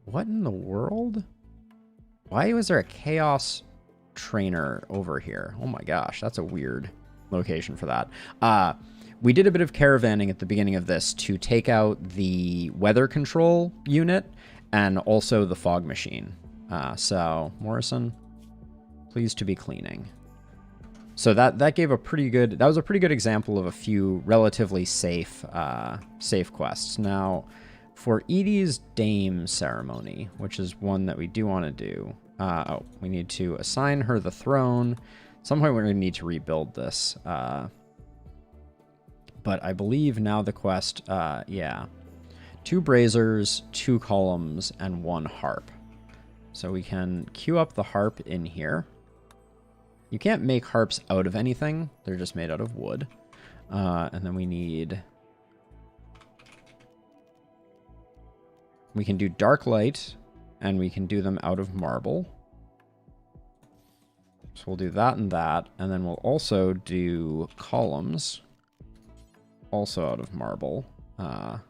What in the world? Why was there a chaos trainer over here? Oh my gosh, that's a weird location for that. We did a bit of caravanning at the beginning of this to take out the weather control unit and also the fog machine. So Morrison, pleased to be cleaning. So that was a pretty good example of a few relatively safe quests. Now, for Edie's Dame ceremony, which is one that we do want to do, we need to assign her the throne. At some point, we're going to need to rebuild this. But I believe now the quest, 2 braziers, 2 columns, and 1 harp. So we can queue up the harp in here. You can't make harps out of anything. They're just made out of wood. And then we can do dark light, and we can do them out of marble. So we'll do that and that. And then we'll also do columns, also out of marble. There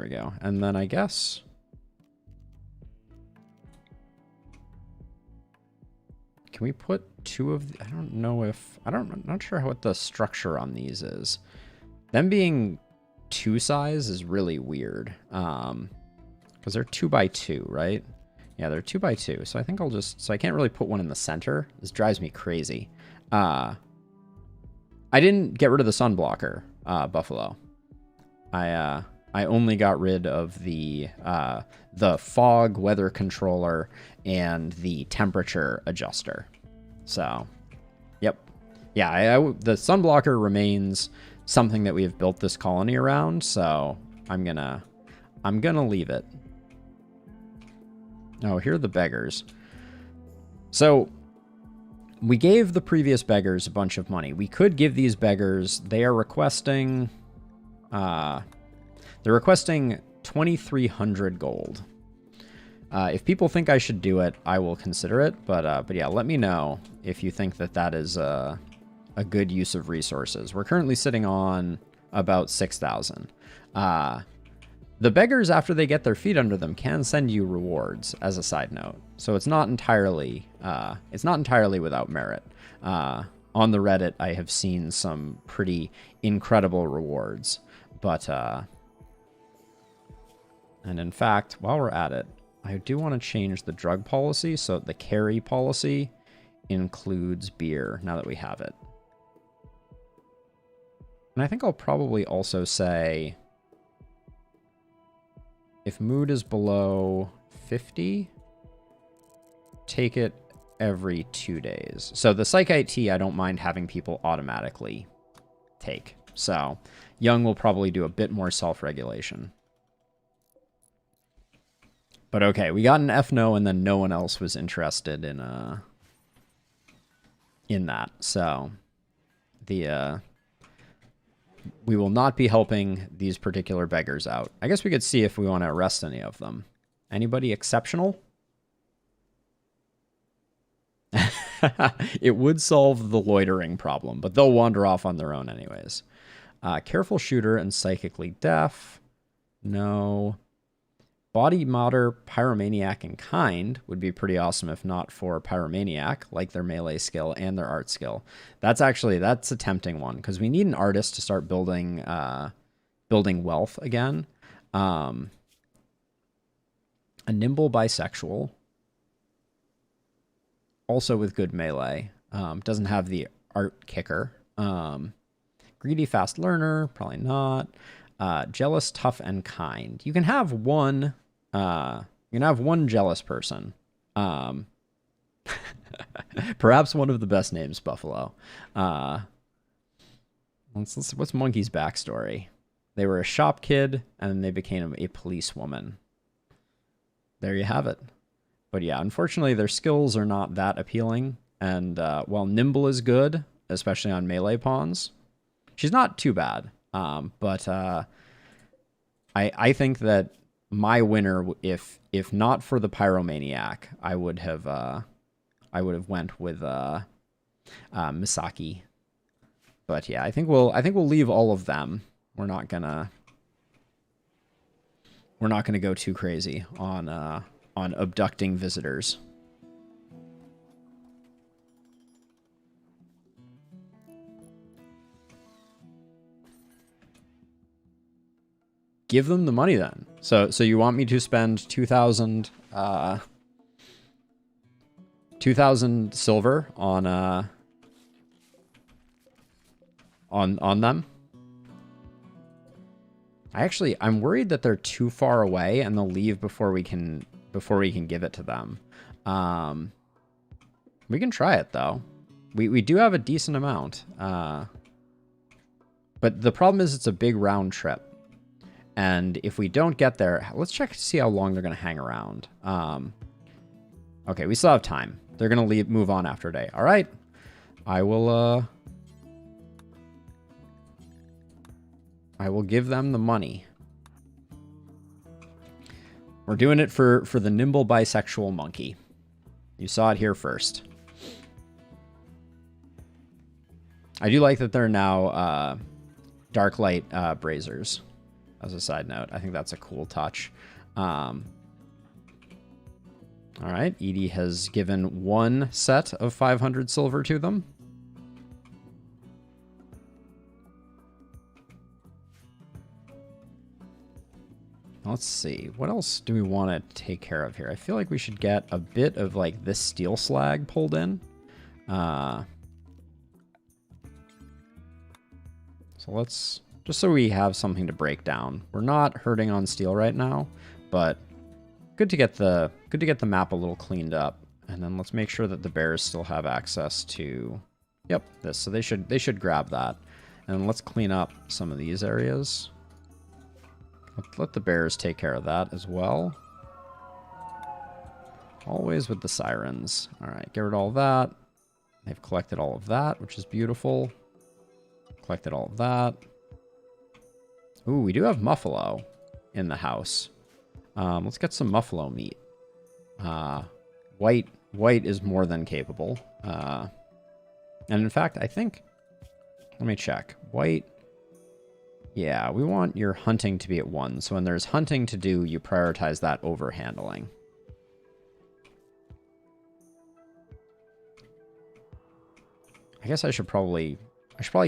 we go. And then I guess... Can we put 2 of the... I'm not sure what the structure on these is. Them being 2 size is really weird. Because they're 2 by 2, right? Yeah, they're 2 by 2. So I think so I can't really put one in the center. This drives me crazy. I didn't get rid of the sun blocker, Buffalo. I only got rid of the fog weather controller and the temperature adjuster. So, yep. Yeah, the sun blocker remains something that we have built this colony around, so I'm gonna leave it. Oh, here are the beggars. So we gave the previous beggars a bunch of money. We could give these beggars, they are requesting 2,300 gold. If people think I should do it, I will consider it. But yeah, let me know if you think that is a good use of resources. We're currently sitting on about 6,000. The beggars, after they get their feet under them, can send you rewards as a side note. So it's not entirely without merit. On the Reddit, I have seen some pretty incredible rewards. But and in fact, while we're at it, I do want to change the drug policy so the carry policy includes beer now that we have it. And I think I'll probably also say if mood is below 50, take it every 2 days. So the Psych IT, I don't mind having people automatically take. So Young will probably do a bit more self-regulation. But okay, we got an F no, and then no one else was interested in that. So the we will not be helping these particular beggars out. I guess we could see if we want to arrest any of them. Anybody exceptional? It would solve the loitering problem, but they'll wander off on their own anyways. Careful shooter and psychically deaf. No. Body modder, pyromaniac, and kind would be pretty awesome if not for pyromaniac, like their melee skill and their art skill. That's a tempting one because we need an artist to start building wealth again. A nimble bisexual, also with good melee. Doesn't have the art kicker. Greedy fast learner, probably not. Jealous, tough, and kind. You can have one. You can have one jealous person. Perhaps one of the best names, Buffalo. What's Monkey's backstory? They were a shop kid, and then they became a policewoman. There you have it. But yeah, unfortunately, their skills are not that appealing. And while nimble is good, especially on melee pawns, she's not too bad. But I think that my winner, if not for the pyromaniac, I would have went with Misaki. But yeah, I think we'll leave all of them. We're not gonna go too crazy on abducting visitors. Give them the money then. So you want me to spend 2,000 silver on them? I'm worried that they're too far away and they'll leave before we can give it to them. We can try it though. We do have a decent amount. But the problem is it's a big round trip. And if we don't get there, let's check to see how long they're going to hang around. Okay, we still have time. They're going to move on after a day. All right. I will give them the money. We're doing it for the nimble bisexual monkey. You saw it here first. I do like that they're now dark light brazers. As a side note, I think that's a cool touch. All right, Edie has given one set of 500 silver to them. Let's see, what else do we want to take care of here? I feel like we should get a bit of like this steel slag pulled in. So let's... just so we have something to break down. We're not hurting on steel right now, but good to get the map a little cleaned up. And then let's make sure that the bears still have access to, yep, this. So they should grab that. And let's clean up some of these areas. Let the bears take care of that as well. Always with the sirens. All right, get rid of all of that. They've collected all of that, which is beautiful. Collected all of that. Ooh, we do have muffalo in the house. Let's get some muffalo meat. White is more than capable. And in fact, I think... let me check. White... yeah, we want your hunting to be at 1. So when there's hunting to do, you prioritize that over handling. I guess I should probably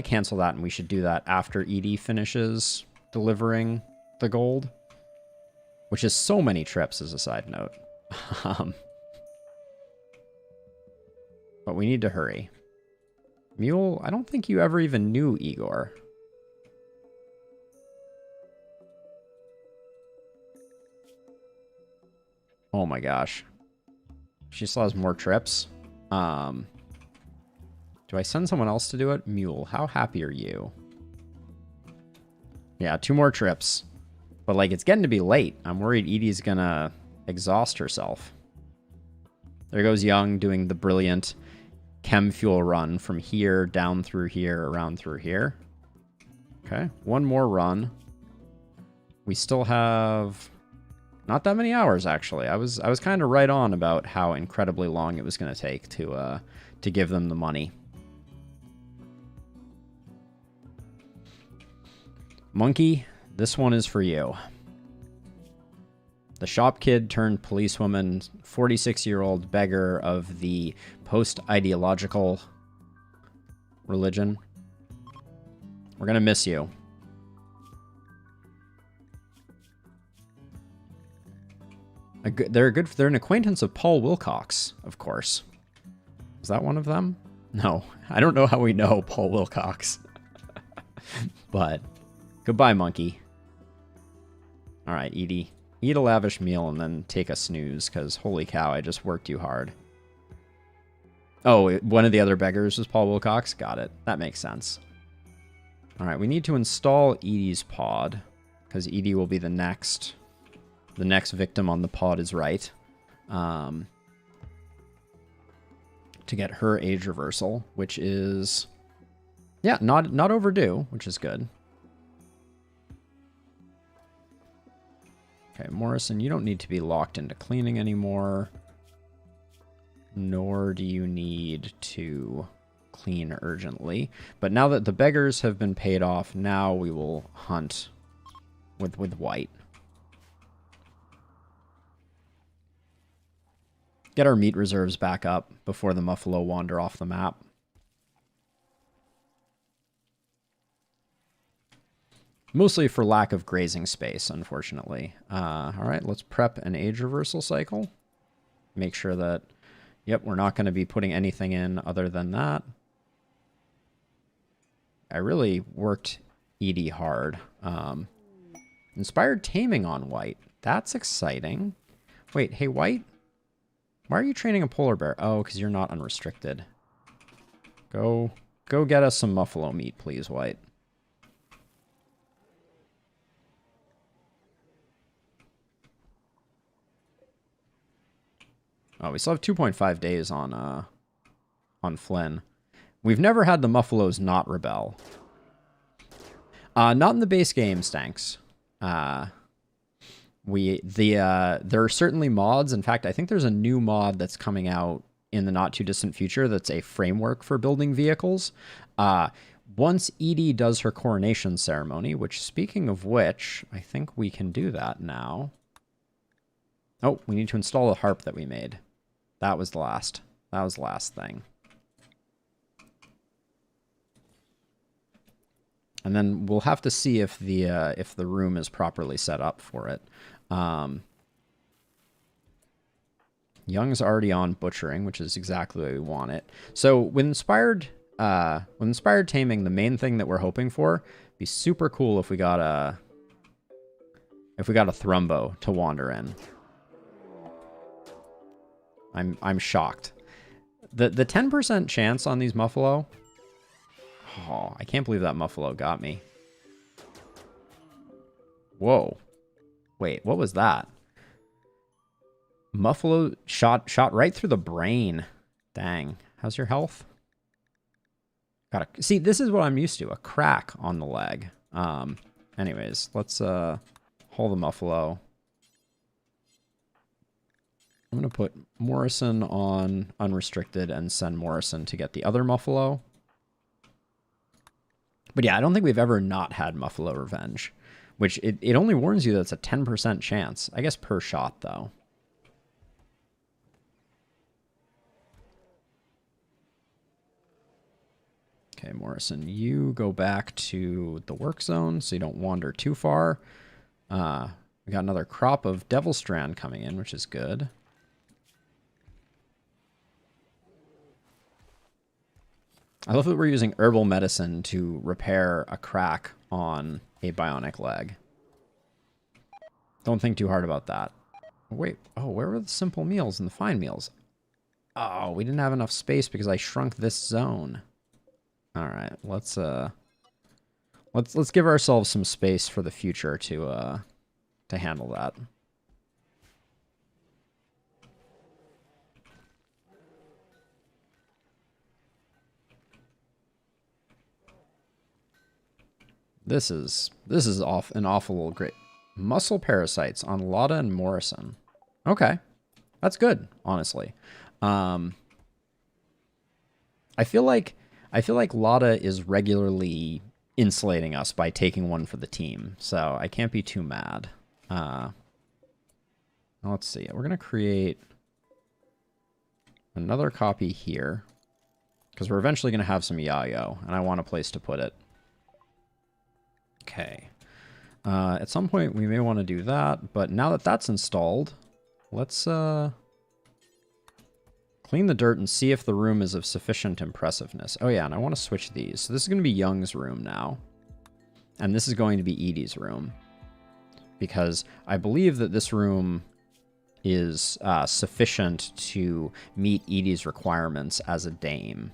cancel that, and we should do that after Edie finishes delivering the gold, which is so many trips as a side note. But we need to hurry. Mule, I don't think you ever even knew Igor. Oh my gosh. She still has more trips. Do I send someone else to do it? Mule, how happy are you? Yeah, 2 more trips. But, like, it's getting to be late. I'm worried Edie's gonna exhaust herself. There goes Young doing the brilliant chem fuel run from here, down through here, around through here. Okay, 1 more run. We still have not that many hours, actually. I was kind of right on about how incredibly long it was going to take to give them the money. Monkey, this one is for you. The shop kid turned policewoman, 46-year-old beggar of the post-ideological religion. We're going to miss you. They're an acquaintance of Paul Wilcox, of course. Is that one of them? No. I don't know how we know Paul Wilcox. But goodbye, monkey. All right, Edie. Eat a lavish meal and then take a snooze, because holy cow, I just worked you hard. Oh, one of the other beggars was Paul Wilcox? Got it. That makes sense. All right, we need to install Edie's pod, because Edie will be the next victim on the pod is right. To get her age reversal, which is, yeah, not overdue, which is good. Okay, Morrison, you don't need to be locked into cleaning anymore. Nor do you need to clean urgently. But now that the beggars have been paid off, now we will hunt with White. Get our meat reserves back up before the Muffalo wander off the map. Mostly for lack of grazing space, unfortunately. All right, let's prep an age reversal cycle. Make sure that, yep, we're not going to be putting anything in other than that. I really worked Edie hard. Inspired taming on White. That's exciting. Wait, hey, White? Why are you training a polar bear? Oh, because you're not unrestricted. Go get us some Muffalo meat, please, White. Oh, we still have 2.5 days on Flynn. We've never had the Muffalos not rebel. Not in the base game, Stanks. There are certainly mods. In fact, I think there's a new mod that's coming out in the not too distant future that's a framework for building vehicles. Once Edie does her coronation ceremony, which, speaking of which, I think we can do that now. Oh, we need to install the harp that we made. That was the last thing. And then we'll have to see if the room is properly set up for it. Young's already on butchering, which is exactly the way we want it. So with inspired taming, the main thing that we're hoping for, be super cool if we got a Thrumbo to wander in. I'm shocked. The 10% chance on these Muffalo. Oh, I can't believe that Muffalo got me. Whoa. Wait, what was that? Muffalo shot right through the brain. Dang. How's your health? See, this is what I'm used to. A crack on the leg. Anyways, let's haul the Muffalo. I'm going to put Morrison on unrestricted and send Morrison to get the other Muffalo. But yeah, I don't think we've ever not had Muffalo Revenge, which it only warns you that it's a 10% chance. I guess per shot, though. Okay, Morrison, you go back to the work zone so you don't wander too far. We got another crop of Devil Strand coming in, which is good. I love that we're using herbal medicine to repair a crack on a bionic leg. Don't think too hard about that. Wait, oh, where were the simple meals and the fine meals? Oh, we didn't have enough space because I shrunk this zone. All right, let's Let's give ourselves some space for the future to handle that. This is an awful great muscle parasites on Lotta and Morrison. Okay, that's good, honestly. I feel like Lotta is regularly insulating us by taking one for the team, so I can't be too mad. Let's see. We're gonna create another copy here because we're eventually gonna have some Yayo, and I want a place to put it. Okay. At some point, we may want to do that, but now that that's installed, let's clean the dirt and see if the room is of sufficient impressiveness. Oh yeah, and I want to switch these. So this is going to be Young's room now, and this is going to be Edie's room, because I believe that this room is sufficient to meet Edie's requirements as a dame.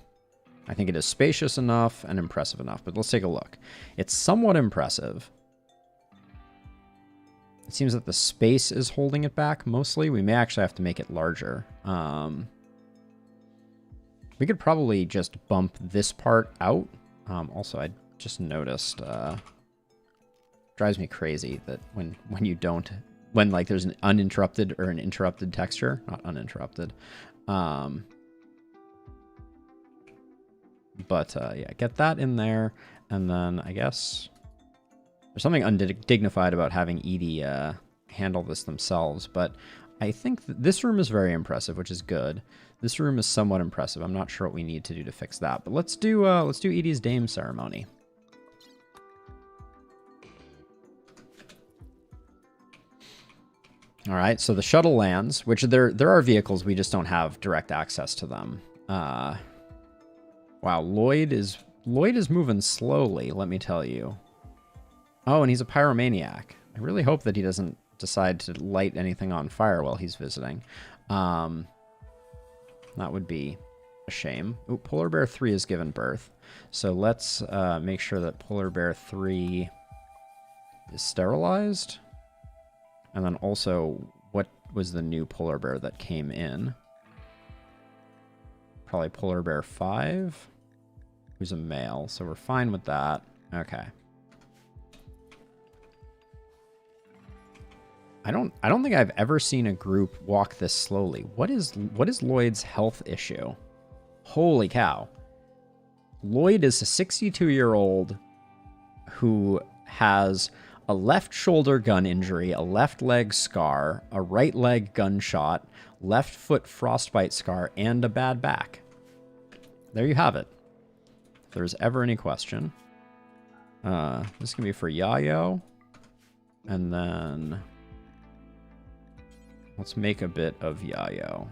I think it is spacious enough and impressive enough, but let's take a look. It's somewhat impressive. It seems that the space is holding it back mostly. We may actually have to make it larger. We could probably just bump this part out. Also, I just noticed, drives me crazy that when like there's an uninterrupted or an interrupted texture, not uninterrupted. But yeah, get that in there, and then I guess there's something undignified about having Edie handle this themselves, but I think this room is very impressive, which is good. This room is somewhat impressive. I'm not sure what we need to do to fix that, but let's do Edie's Dame ceremony. All right, so the shuttle lands, which there are vehicles, we just don't have direct access to them. Wow, Lloyd is moving slowly, let me tell you. Oh, and he's a pyromaniac. I really hope that he doesn't decide to light anything on fire while he's visiting. That would be a shame. Ooh, Polar Bear 3 has given birth. So let's make sure that Polar Bear 3 is sterilized. And then also, what was the new Polar Bear that came in? Probably Polar Bear 5. Who's a male, so we're fine with that. Okay. I don't think I've ever seen a group walk this slowly. What is Lloyd's health issue? Holy cow. Lloyd is a 62-year-old who has a left shoulder gun injury, a left leg scar, a right leg gunshot, left foot frostbite scar, and a bad back. There you have it. If there's ever any question. This can be for Yayo. And then let's make a bit of Yayo.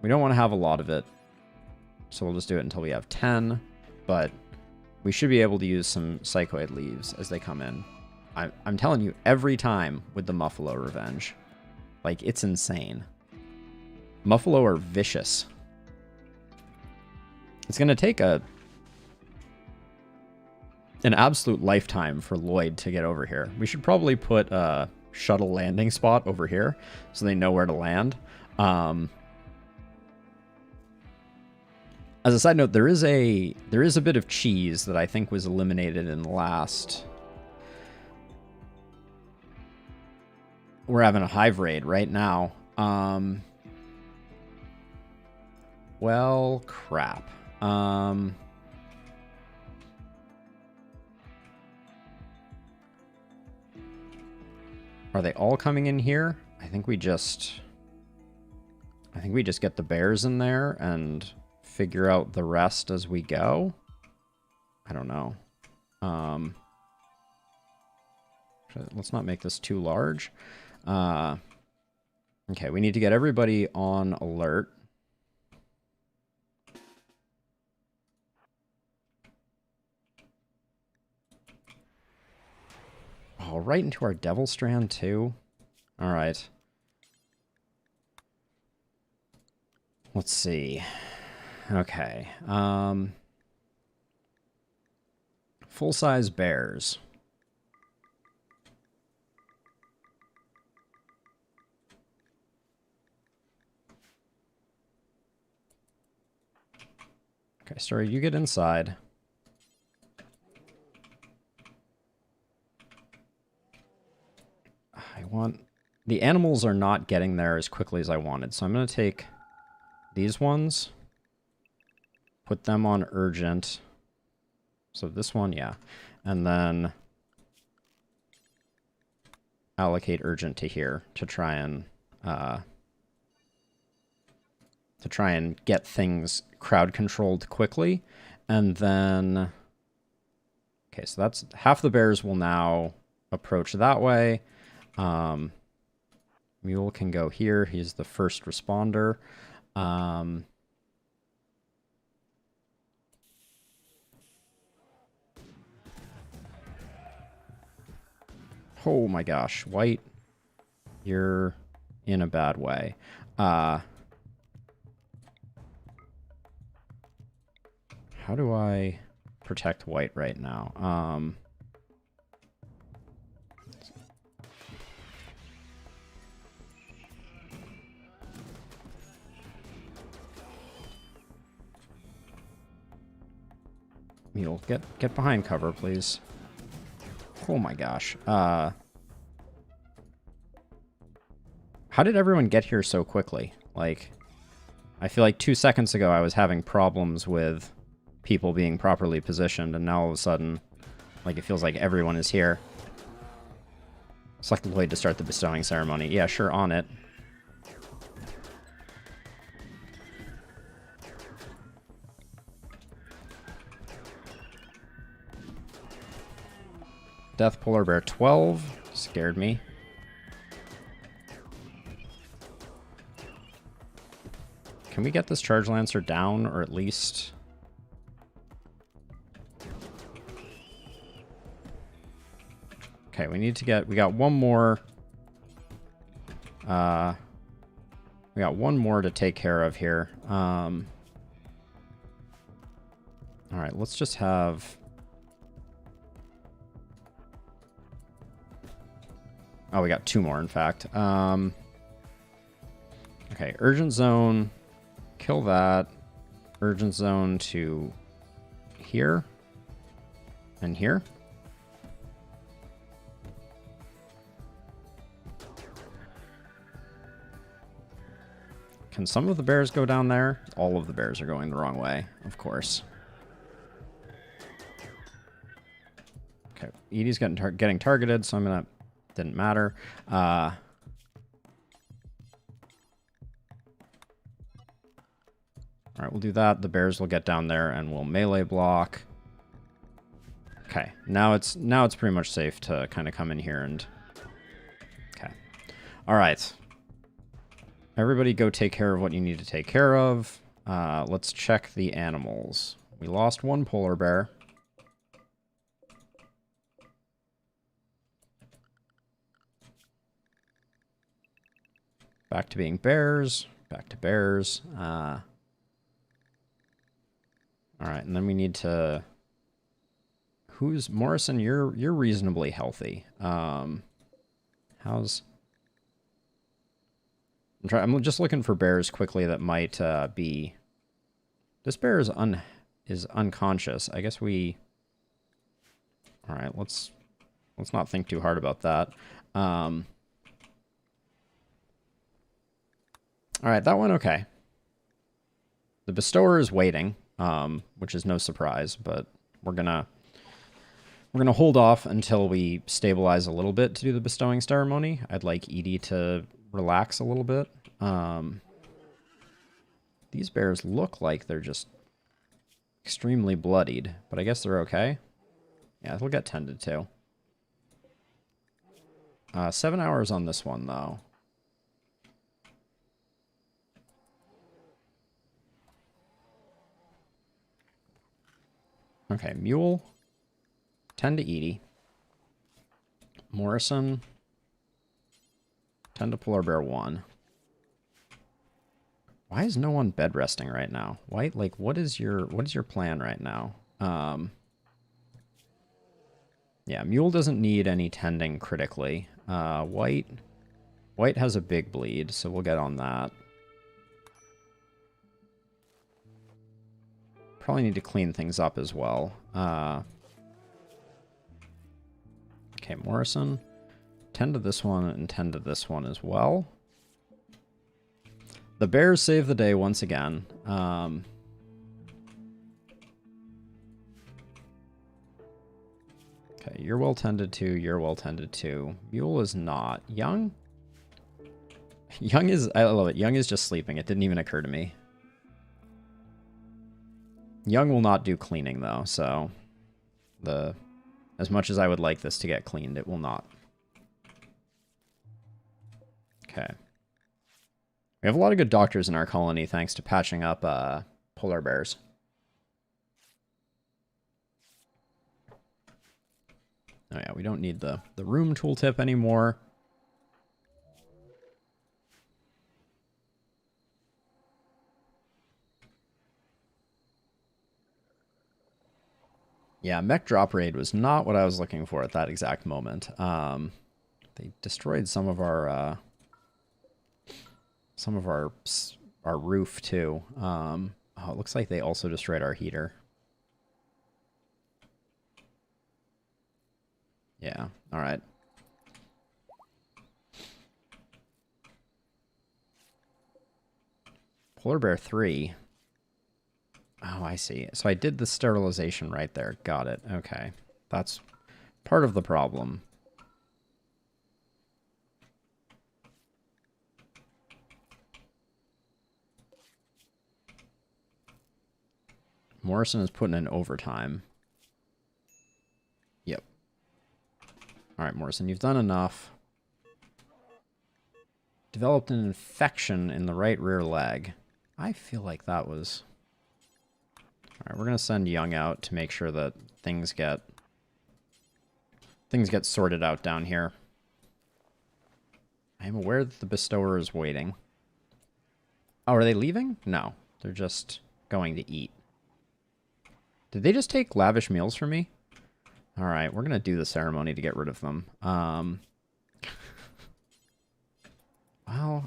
We don't want to have a lot of it, so we'll just do it until we have 10. But we should be able to use some psychoid leaves as they come in. I'm telling you, every time with the Muffalo Revenge. Like, it's insane. Muffalo are vicious. It's going to take an absolute lifetime for Lloyd to get over here. We should probably put a shuttle landing spot over here so they know where to land. As a side note, there is a bit of cheese that I think was eliminated in the last. We're having a hive raid right now. Well, crap. Are they all coming in here? I think we just get the bears in there and figure out the rest as we go. I don't know. Let's not make this too large. Okay, we need to get everybody on alert. Oh, right into our Devil Strand, too? Alright. Let's see. Okay. Full-size bears. Okay, Story, you get inside. I want... The animals are not getting there as quickly as I wanted, so I'm going to take these ones, put them on urgent. So this one, yeah. And then allocate urgent to here to try and get things crowd controlled quickly. And then, okay, so that's half the bears will now approach that way. Mule can go here. He's the first responder. Oh my gosh, White, you're in a bad way. How do I protect White right now? Mule, get behind cover, please. Oh my gosh. How did everyone get here so quickly? Like, I feel like 2 seconds ago I was having problems with people being properly positioned, and now all of a sudden, like, it feels like everyone is here. Select Lloyd to start the bestowing ceremony. Yeah, sure, on it. Death Polar Bear 12 scared me. Can we get this Charge Lancer down, or at least... Okay, we need to get... We got one more... we got one more to take care of here. Alright, let's just have... Oh, we got two more, in fact. Okay, Urgent Zone. Kill that. Urgent Zone to here. And here. Can some of the bears go down there? All of the bears are going the wrong way, of course. Okay, Edie's getting targeted, so I'm gonna... Didn't matter. All right, we'll do that. The bears will get down there and we'll melee block. Okay, now it's pretty much safe to kind of come in here and... Okay. All right. Everybody go take care of what you need to take care of. Let's check the animals. We lost one polar bear. Back to being bears. Back to bears. All right, and then we need to... Who's... Morrison, you're reasonably healthy. How's... I'm just looking for bears quickly that might be... This bear is unconscious. I guess we... All right, let's not think too hard about that. All right, that went okay. The bestower is waiting, which is no surprise, but we're gonna hold off until we stabilize a little bit to do the bestowing ceremony. I'd like Edie to relax a little bit. These bears look like they're just extremely bloodied, but I guess they're okay. Yeah, they'll get tended to. 7 hours on this one, though. Okay, Mule, 10 to Edie. Morrison, 10 to Polar Bear 1. Why is no one bed resting right now? White, like, what is your plan right now? Yeah, Mule doesn't need any tending critically. White has a big bleed, so we'll get on that. Probably need to clean things up as well. Okay, Morrison. Tend to this one and tend to this one as well. The Bears save the day once again. Okay, you're well tended to, you're well tended to. Mule is not. Young? Young is, I love it. Young is just sleeping. It didn't even occur to me. Young will not do cleaning though, so as much as I would like this to get cleaned, it will not. Okay. We have a lot of good doctors in our colony thanks to patching up polar bears. Oh yeah, we don't need the room tooltip anymore. Yeah, mech drop raid was not what I was looking for at that exact moment. They destroyed some of our roof too. Oh, it looks like they also destroyed our heater. Yeah, all right. Polar Bear 3. Oh, I see. So I did the sterilization right there. Got it. Okay. That's part of the problem. Morrison is putting in overtime. Yep. All right, Morrison, you've done enough. Developed an infection in the right rear leg. I feel like that was... All right, we're going to send Young out to make sure that things get sorted out down here. I am aware that the bestower is waiting. Oh, are they leaving? No, they're just going to eat. Did they just take lavish meals from me? All right, we're going to do the ceremony to get rid of them. Well,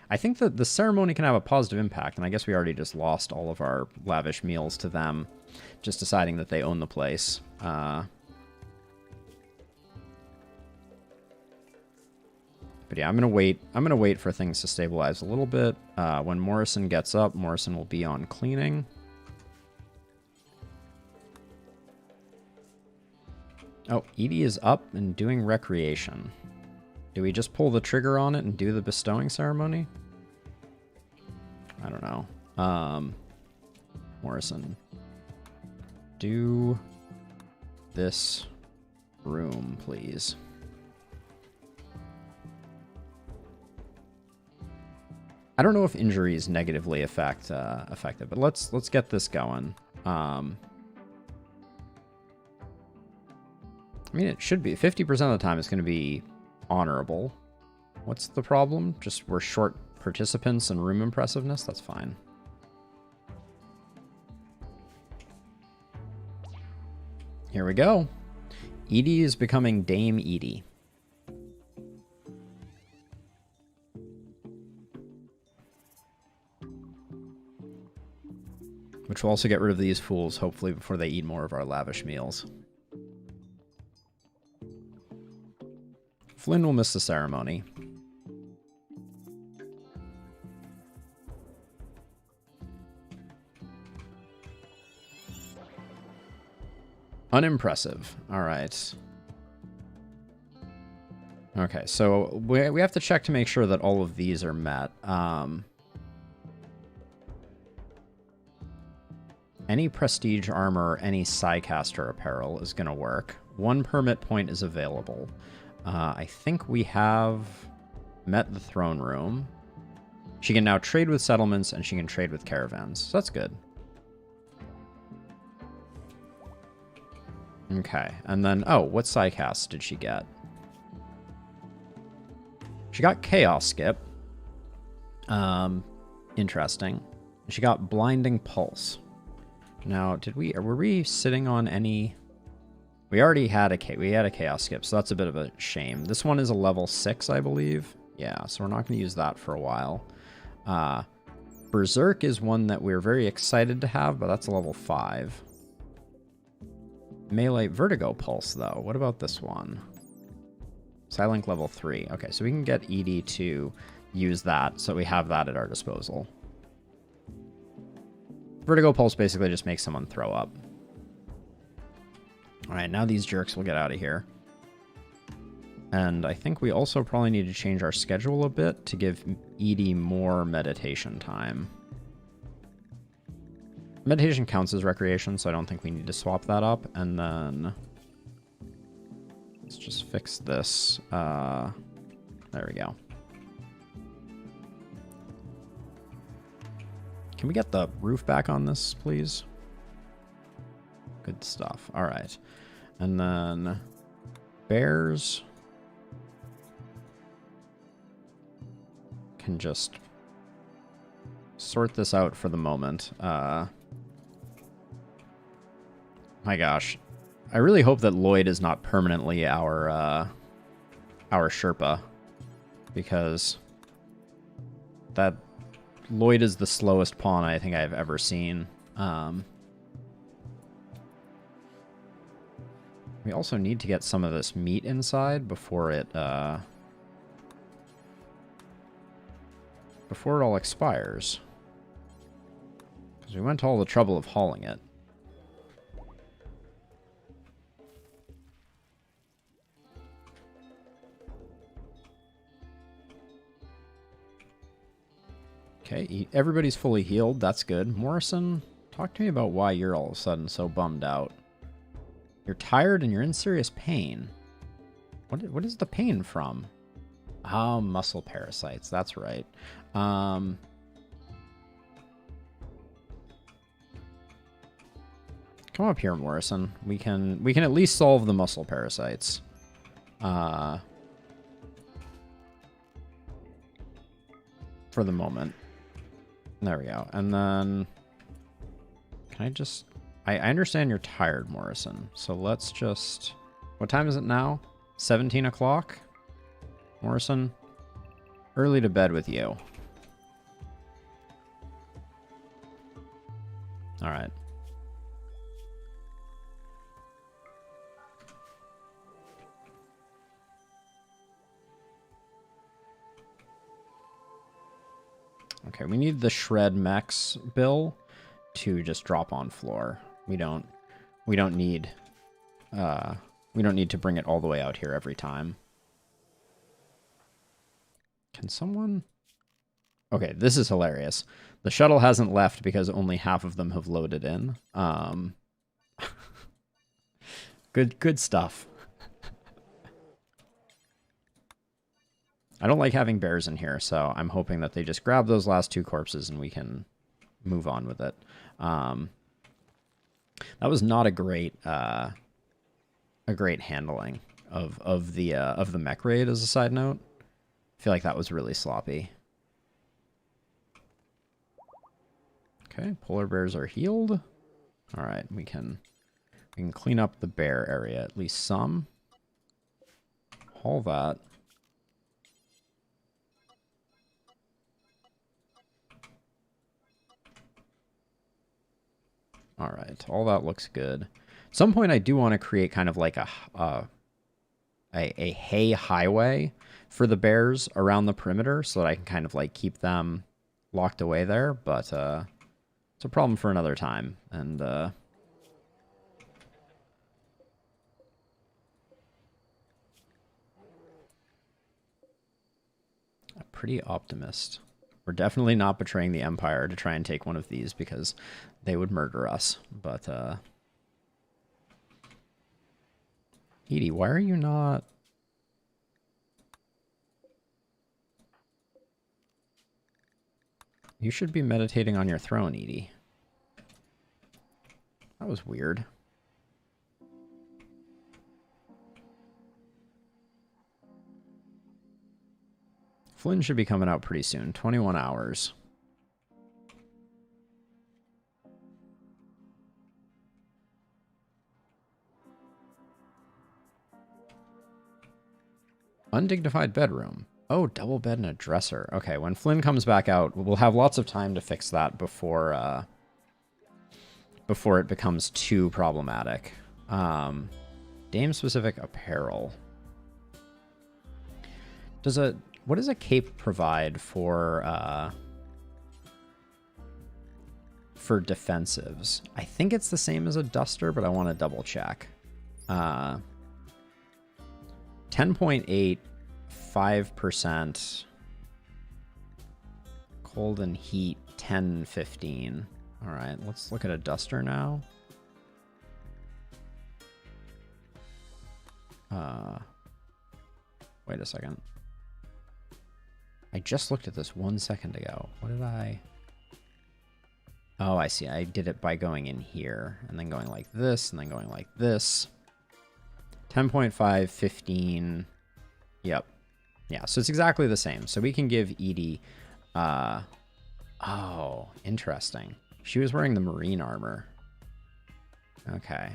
I think that the ceremony can have a positive impact, and I guess we already just lost all of our lavish meals to them, just deciding that they own the place. But yeah, I'm gonna wait. I'm gonna wait for things to stabilize a little bit. When Morrison gets up, Morrison will be on cleaning. Oh, Edie is up and doing recreation. Do we just pull the trigger on it and do the bestowing ceremony? I don't know. Morrison. Do this room, please. I don't know if injuries negatively affect it, but let's get this going. I mean, it should be 50% of the time it's going to be honorable. What's the problem? Just we're short participants and room impressiveness? That's fine. Here we go. Edie is becoming Dame Edie. Which will also get rid of these fools, hopefully, before they eat more of our lavish meals. Flynn will miss the ceremony. Unimpressive. All right. Okay, so we have to check to make sure that all of these are met. Any prestige armor, any Psycaster apparel is going to work. 1 permit point is available. I think we have met the throne room. She can now trade with settlements, and she can trade with caravans. So that's good. Okay, and then, oh, what Psycast did she get? She got Chaos Skip. Interesting. She got Blinding Pulse. Now, were we sitting on any... We already had a chaos skip, so that's a bit of a shame. This one is a level 6, I believe. Yeah, so we're not going to use that for a while. Berserk is one that we're very excited to have, but that's a level 5. Melee Vertigo Pulse, though. What about this one? Silent level 3. Okay, so we can get Edie to use that, so we have that at our disposal. Vertigo Pulse basically just makes someone throw up. Alright, now these jerks will get out of here. And I think we also probably need to change our schedule a bit to give Edie more meditation time. Meditation counts as recreation, so I don't think we need to swap that up. And then let's just fix this. There we go. Can we get the roof back on this, please? Good stuff. All right. And then bears can just sort this out for the moment. My gosh. I really hope that Lloyd is not permanently our Sherpa, because that Lloyd is the slowest pawn I think I've ever seen. We also need to get some of this meat inside before it all expires. Because we went to all the trouble of hauling it. Okay, everybody's fully healed. That's good. Morrison, talk to me about why you're all of a sudden so bummed out. You're tired and you're in serious pain. What is the pain from? Oh, muscle parasites. That's right. Come up here, Morrison. We can at least solve the muscle parasites. For the moment. There we go. And then can I just... I understand you're tired, Morrison. So let's just... What time is it now? 17 o'clock? Morrison, early to bed with you. All right. Okay, we need the shred mechs bill to just drop on floor. We don't need to bring it all the way out here every time. Can someone... Okay, this is hilarious. The shuttle hasn't left because only half of them have loaded in. Good stuff. I don't like having bears in here, so I'm hoping that they just grab those last 2 corpses and we can move on with it. That was not a great handling of the mech raid, as a side note. I feel like that was really sloppy. Okay, polar bears are healed. All right, we can clean up the bear area, at least some. Haul that. All right, all that looks good. At some point, I do want to create kind of like a hay highway for the bears around the perimeter so that I can kind of like keep them locked away there, but it's a problem for another time. And a pretty optimist. We're definitely not betraying the Empire to try and take one of these because they would murder us. But Edie, why are you not... You should be meditating on your throne, Edie. That was weird. Flynn should be coming out pretty soon. 21 hours. Undignified bedroom. Oh, double bed and a dresser. Okay, when Flynn comes back out, we'll have lots of time to fix that before before it becomes too problematic. Dame-specific apparel. What does a cape provide for defensives? I think it's the same as a duster, but I want to double check. 10.8, 5%. Cold and heat, 10, 15. All right, let's look at a duster now. Wait a second. I just looked at this 1 second ago. What did I... Oh, I see. I did it by going in here and then going like this and then going like this. 10.5, 15. Yep. Yeah, so it's exactly the same. So we can give Edie... Oh, interesting. She was wearing the marine armor. Okay.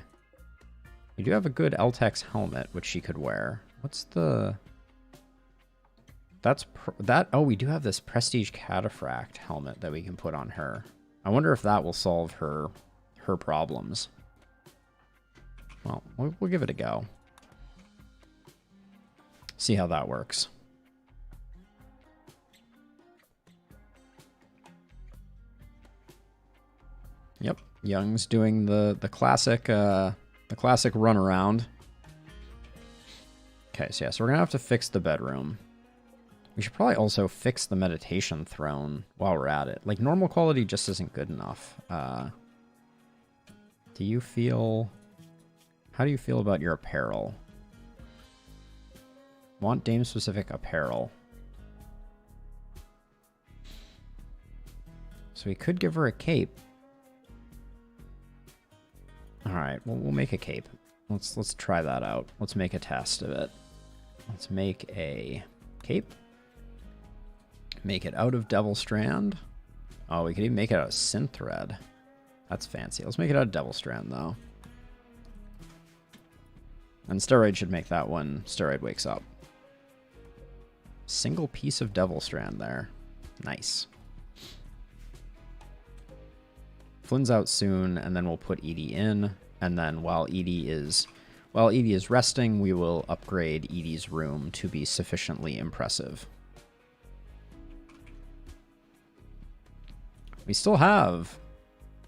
We do have a good Eltex helmet, which she could wear. What's the... Oh, we do have this Prestige Cataphract helmet that we can put on her. I wonder if that will solve her problems. Well, we'll give it a go. See how that works. Yep, Young's doing the classic runaround. Okay, so yeah, so we're gonna have to fix the bedroom. We should probably also fix the meditation throne while we're at it. Like, normal quality just isn't good enough. Do you feel... How do you feel about your apparel? Want Dame-specific apparel. So we could give her a cape. Alright, well, we'll make a cape. Let's try that out. Let's make a test of it. Let's make a cape. Make it out of Devil Strand. Oh, we could even make it out of Synth Thread. That's fancy. Let's make it out of Devil Strand, though. And Steroid should make that when Steroid wakes up. Single piece of Devil Strand there. Nice. Flynn's out soon, and then we'll put Edie in. And then while Edie is resting, we will upgrade Edie's room to be sufficiently impressive. We still have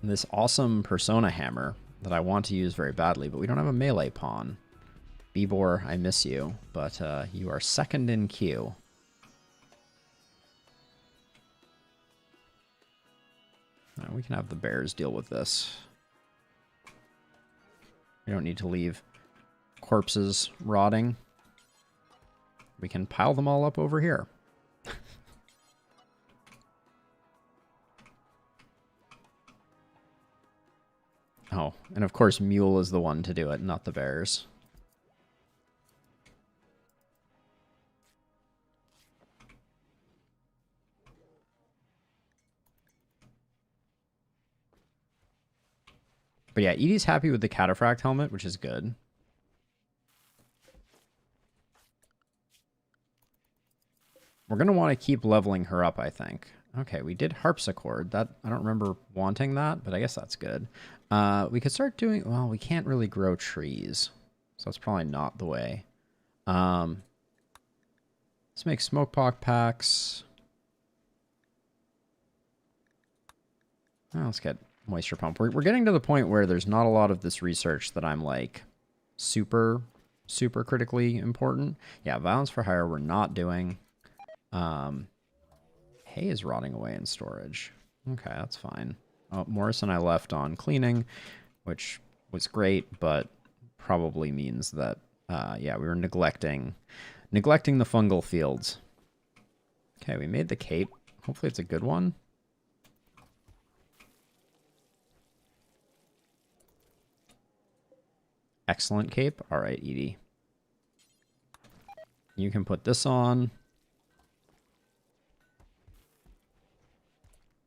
this awesome Persona Hammer that I want to use very badly, but we don't have a melee pawn. Bibor, I miss you, but you are second in queue. We can have the bears deal with this. We don't need to leave corpses rotting. We can pile them all up over here. Oh, and of course Mule is the one to do it, not the bears. But yeah, Edie's happy with the Cataphract helmet, which is good. We're going to want to keep leveling her up, I think. Okay, we did Harpsichord. That I don't remember wanting that, but I guess that's good. We could start doing... Well, we can't really grow trees, so that's probably not the way. Let's make smoke pot packs. Oh, let's get moisture pump. We're getting to the point where there's not a lot of this research that I'm like super critically important. Yeah, Violence for Hire we're not doing. Hay is rotting away in storage. Okay, that's fine. Oh, Morris and I left on cleaning, which was great, but probably means that yeah, we were neglecting the fungal fields. Okay, we made the cape. Hopefully it's a good one. Excellent cape. All right, Edie. You can put this on.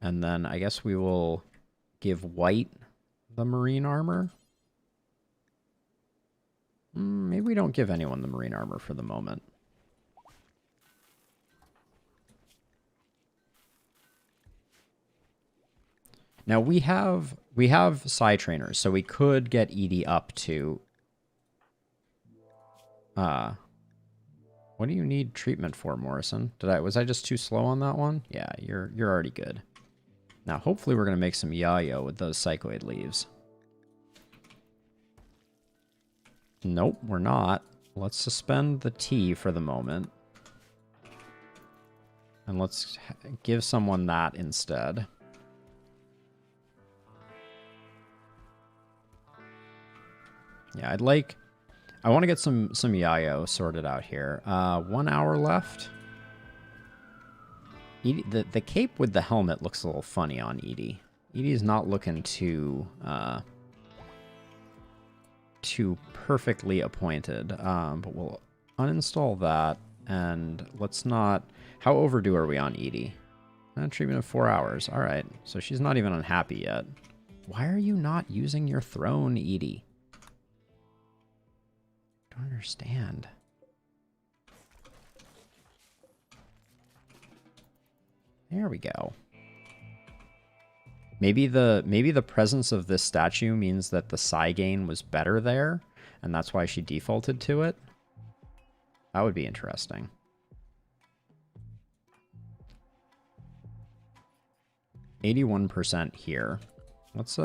And then I guess we will give White the marine armor. Maybe we don't give anyone the marine armor for the moment. Now we have Psy trainers, so we could get Edie up to what do you need treatment for, Morrison? Was I just too slow on that one? Yeah, you're already good. Now hopefully we're gonna make some yayo with those psychoid leaves. Nope, we're not. Let's suspend the tea for the moment. And let's give someone that instead. Yeah, I want to get some yayo sorted out here. 1 hour left. Edie, the cape with the helmet looks a little funny on Edie. Edie's not looking too perfectly appointed. But we'll uninstall that, and let's not... How overdue are we on Edie? Treatment of 4 hours. All right, so she's not even unhappy yet. Why are you not using your throne, Edie? Don't understand. There we go. Maybe the presence of this statue means that the psi gain was better there, and that's why she defaulted to it. That would be interesting. %, here. Let's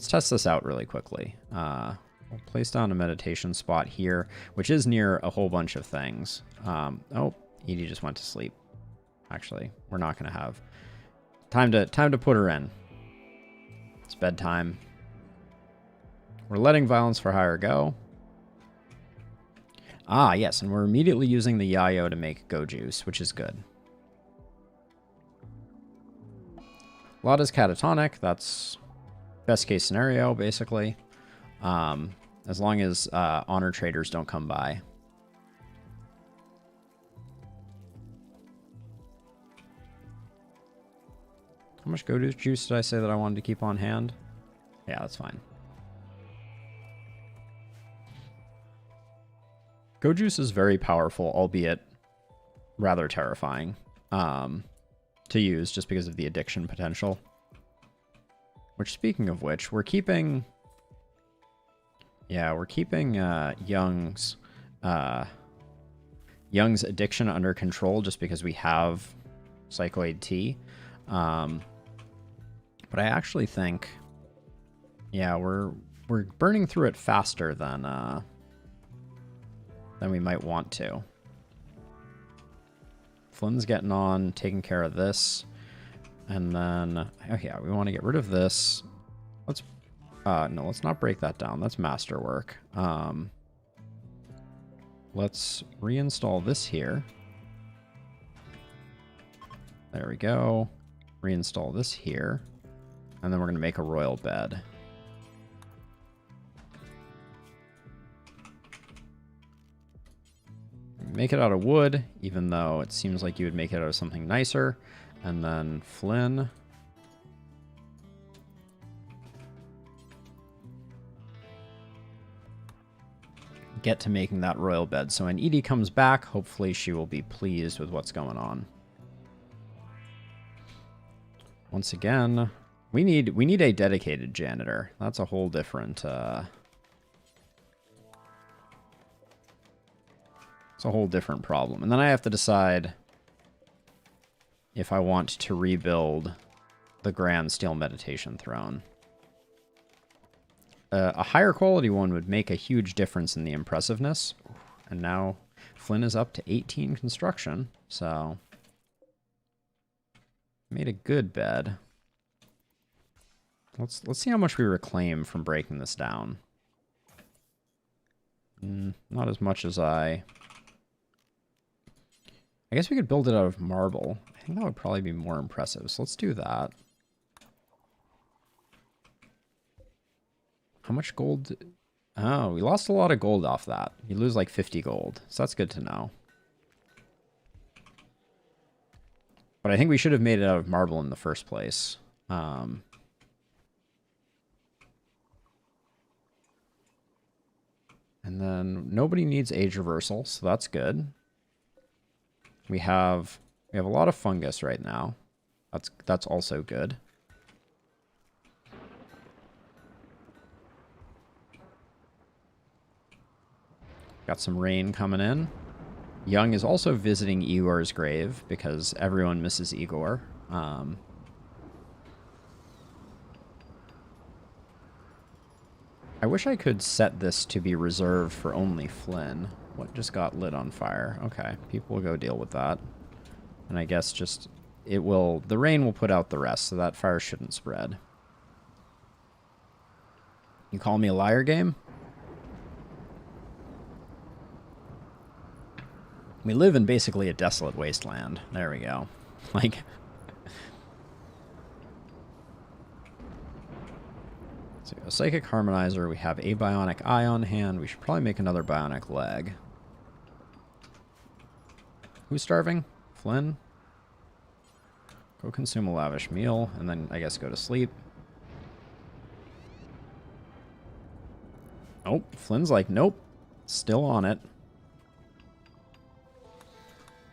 test this out really quickly. We'll place down a meditation spot here, which is near a whole bunch of things. Oh, Edie just went to sleep. Actually, we're not going to have time to put her in. It's bedtime. We're letting Violence for Hire go. Ah, yes, and we're immediately using the yayo to make go juice, which is good. Lada's catatonic. That's best case scenario, basically. As long as honor traders don't come by. How much go juice did I say that I wanted to keep on hand? Yeah, that's fine. Go juice is very powerful, albeit rather terrifying to use just because of the addiction potential. Which, speaking of which, we're keeping... Yeah, we're keeping Young's addiction under control just because we have Psychoid T. But I actually think, yeah, we're burning through it faster than we might want to. Flynn's getting on, taking care of this, and then oh yeah, we want to get rid of this. Let's no, let's not break that down. That's masterwork. Let's reinstall this here. There we go. Reinstall this here. And then we're going to make a royal bed. Make it out of wood, even though it seems like you would make it out of something nicer. And then Flynn. Get to making that royal bed. So when Edie comes back, hopefully she will be pleased with what's going on. Once again, we need a dedicated janitor. That's a whole different it's a whole different problem. And then I have to decide if I want to rebuild the Grand Steel Meditation Throne. A higher quality one would make a huge difference in the impressiveness. And now Flynn is up to 18 construction, so made a good bed. Let's see how much we reclaim from breaking this down. Not as much as I guess we could build it out of marble. I think that would probably be more impressive. So let's do that. How much gold? Oh, we lost a lot of gold off that. You lose like 50 gold. So that's good to know. But I think we should have made it out of marble in the first place. And then nobody needs age reversal, so that's good. We have a lot of fungus right now. That's also good. Got some rain coming in. Young is also visiting Igor's grave because everyone misses Igor. I wish I could set this to be reserved for only Flynn. What just got lit on fire? Okay, people will go deal with that. And I guess just, the rain will put out the rest, so that fire shouldn't spread. You call me a liar, game? We live in basically a desolate wasteland. There we go. Like... So a Psychic Harmonizer, we have a Bionic Eye on hand. We should probably make another Bionic Leg. Who's starving? Flynn? Go consume a lavish meal, and then I guess go to sleep. Oh, Flynn's like, nope. Still on it.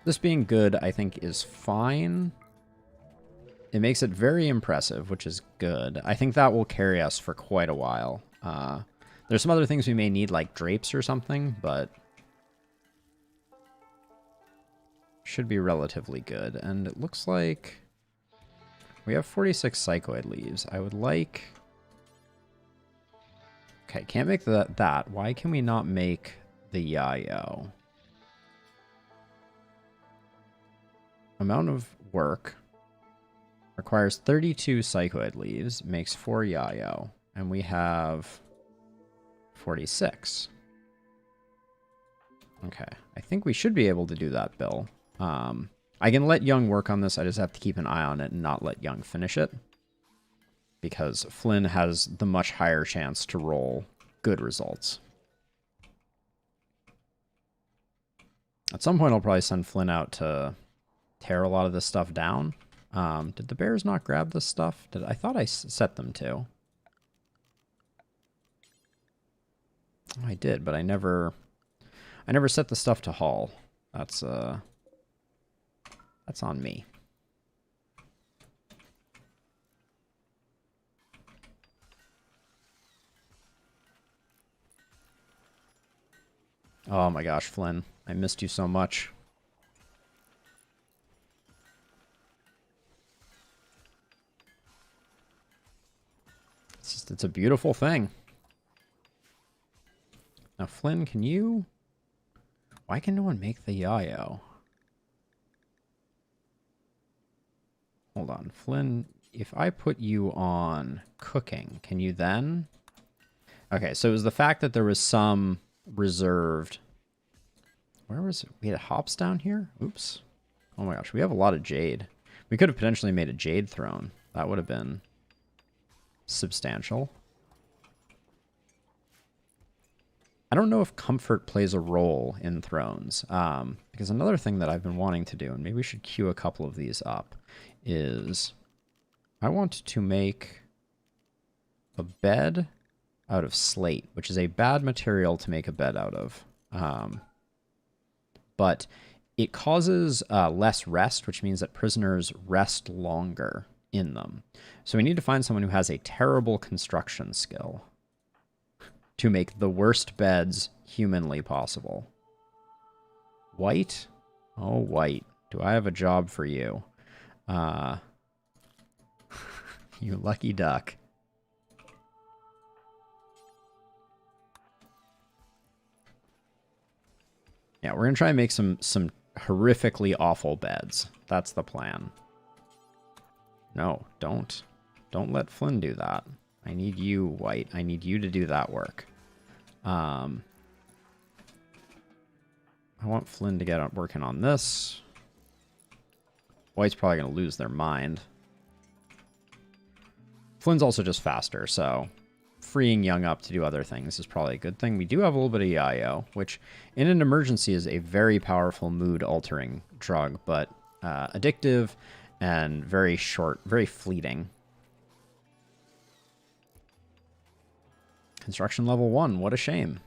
This being good, I think, is fine. It makes it very impressive, which is good. I think that will carry us for quite a while. There's some other things we may need, like drapes or something, but should be relatively good. And it looks like we have 46 psychoid leaves. I would like... Okay, can't make that. Why can we not make the Yayo? Amount of work. Requires 32 psychoid leaves, makes 4 Yayo, and we have 46. Okay, I think we should be able to do that, Bill. I can let Young work on this, I just have to keep an eye on it and not let Young finish it. Because Flynn has the much higher chance to roll good results. At some point I'll probably send Flynn out to tear a lot of this stuff down. Did the bears not grab this stuff? I thought I set them to. Oh, I did, but I never set the stuff to haul. That's on me. Oh my gosh, Flynn. I missed you so much. It's a beautiful thing. Now, Flynn, can you... Why can no one make the Yayo? Hold on. Flynn, if I put you on cooking, can you then... Okay, so it was the fact that there was some reserved... Where was it? We had hops down here? Oops. Oh my gosh, we have a lot of jade. We could have potentially made a jade throne. That would have been substantial. I don't know if comfort plays a role in thrones, because another thing that I've been wanting to do, and maybe we should queue a couple of these up, is I want to make a bed out of slate, which is a bad material to make a bed out of. But it causes less rest, which means that prisoners rest longer in them. So we need to find someone who has a terrible construction skill to make the worst beds humanly possible. White? Oh, White. Do I have a job for you? You lucky duck. Yeah, we're going to try and make some horrifically awful beds. That's the plan. No, don't let Flynn do that. I need you, White. I need you to do that work. I want Flynn to get working on this. White's probably going to lose their mind. Flynn's also just faster, so freeing Young up to do other things is probably a good thing. We do have a little bit of Yayo, which in an emergency is a very powerful mood-altering drug, but addictive and very short, very fleeting. Construction level 1, what a shame.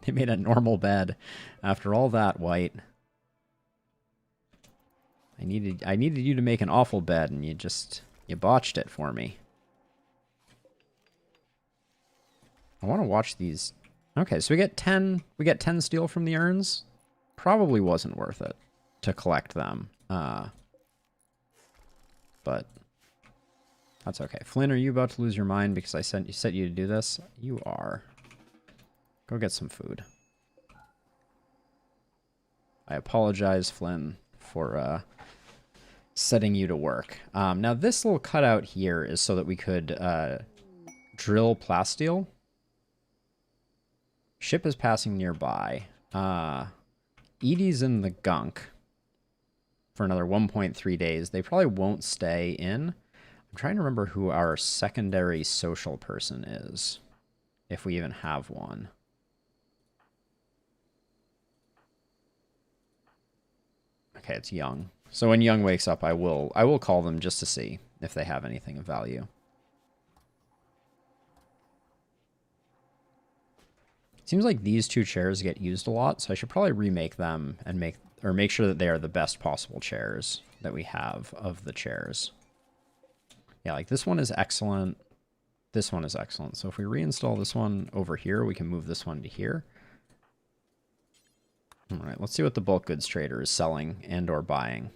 They made a normal bed. After all that, White. I needed you to make an awful bed, and you botched it for me. I want to watch these. Okay, so we get 10 steel from the urns. Probably wasn't worth it to collect them. But that's okay. Flynn, are you about to lose your mind because I set you to do this? You are. Go get some food. I apologize, Flynn, for setting you to work. Now, this little cutout here is so that we could drill plasteel. Ship is passing nearby. Edie's in the gunk for another 1.3 days. They probably won't stay in. I'm trying to remember who our secondary social person is, if we even have one. Okay, it's Young. So when Young wakes up, I will call them just to see if they have anything of value. Seems like these two chairs get used a lot, so I should probably remake them and make sure that they are the best possible chairs that we have of the chairs. Yeah, like this one is excellent. This one is excellent. So if we reinstall this one over here, we can move this one to here. All right, let's see what the bulk goods trader is selling and or buying.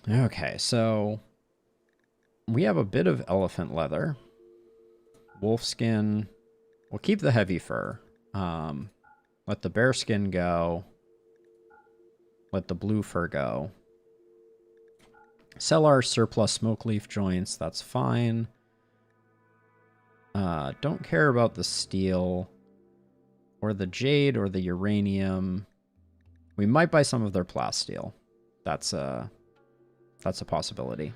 Okay, so we have a bit of elephant leather. Wolf skin. We'll keep the heavy fur. Let the bear skin go. Let the blue fur go. Sell our surplus smoke leaf joints. That's fine. Don't care about the steel or the jade or the uranium. We might buy some of their plasteel. That's a possibility.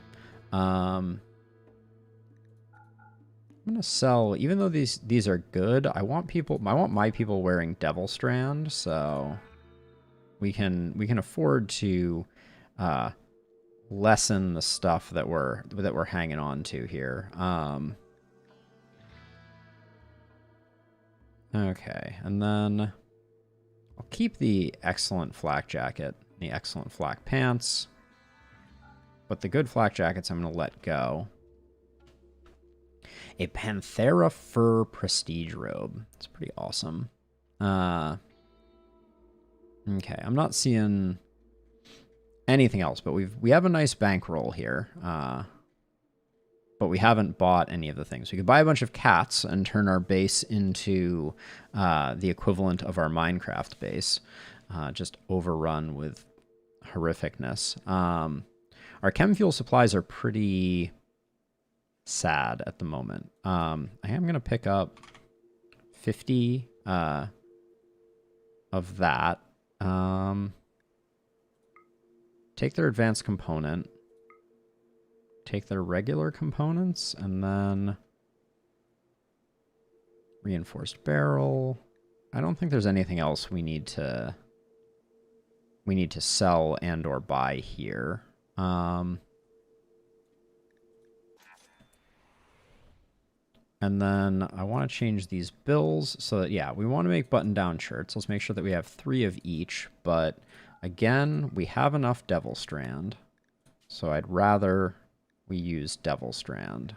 I'm gonna sell, even though these are good, I want my people wearing Devil Strand, so we can afford to lessen the stuff that we're hanging on to here. Okay, and then I'll keep the excellent flak jacket, the excellent flak pants, but the good flak jackets I'm gonna let go. A Panthera fur prestige robe. It's pretty awesome. Okay, I'm not seeing anything else, but we have a nice bankroll here. But we haven't bought any of the things. We could buy a bunch of cats and turn our base into the equivalent of our Minecraft base. Just overrun with horrificness. Our chem fuel supplies are pretty sad at the moment. I am going to pick up 50 of that. Take their advanced component. Take their regular components, and then reinforced barrel. I don't think there's anything else we need to sell and or buy here. And then I want to change these bills so that, yeah, we want to make button-down shirts. Let's make sure that we have 3 of each, but again, we have enough Devil Strand, so I'd rather we use Devil Strand.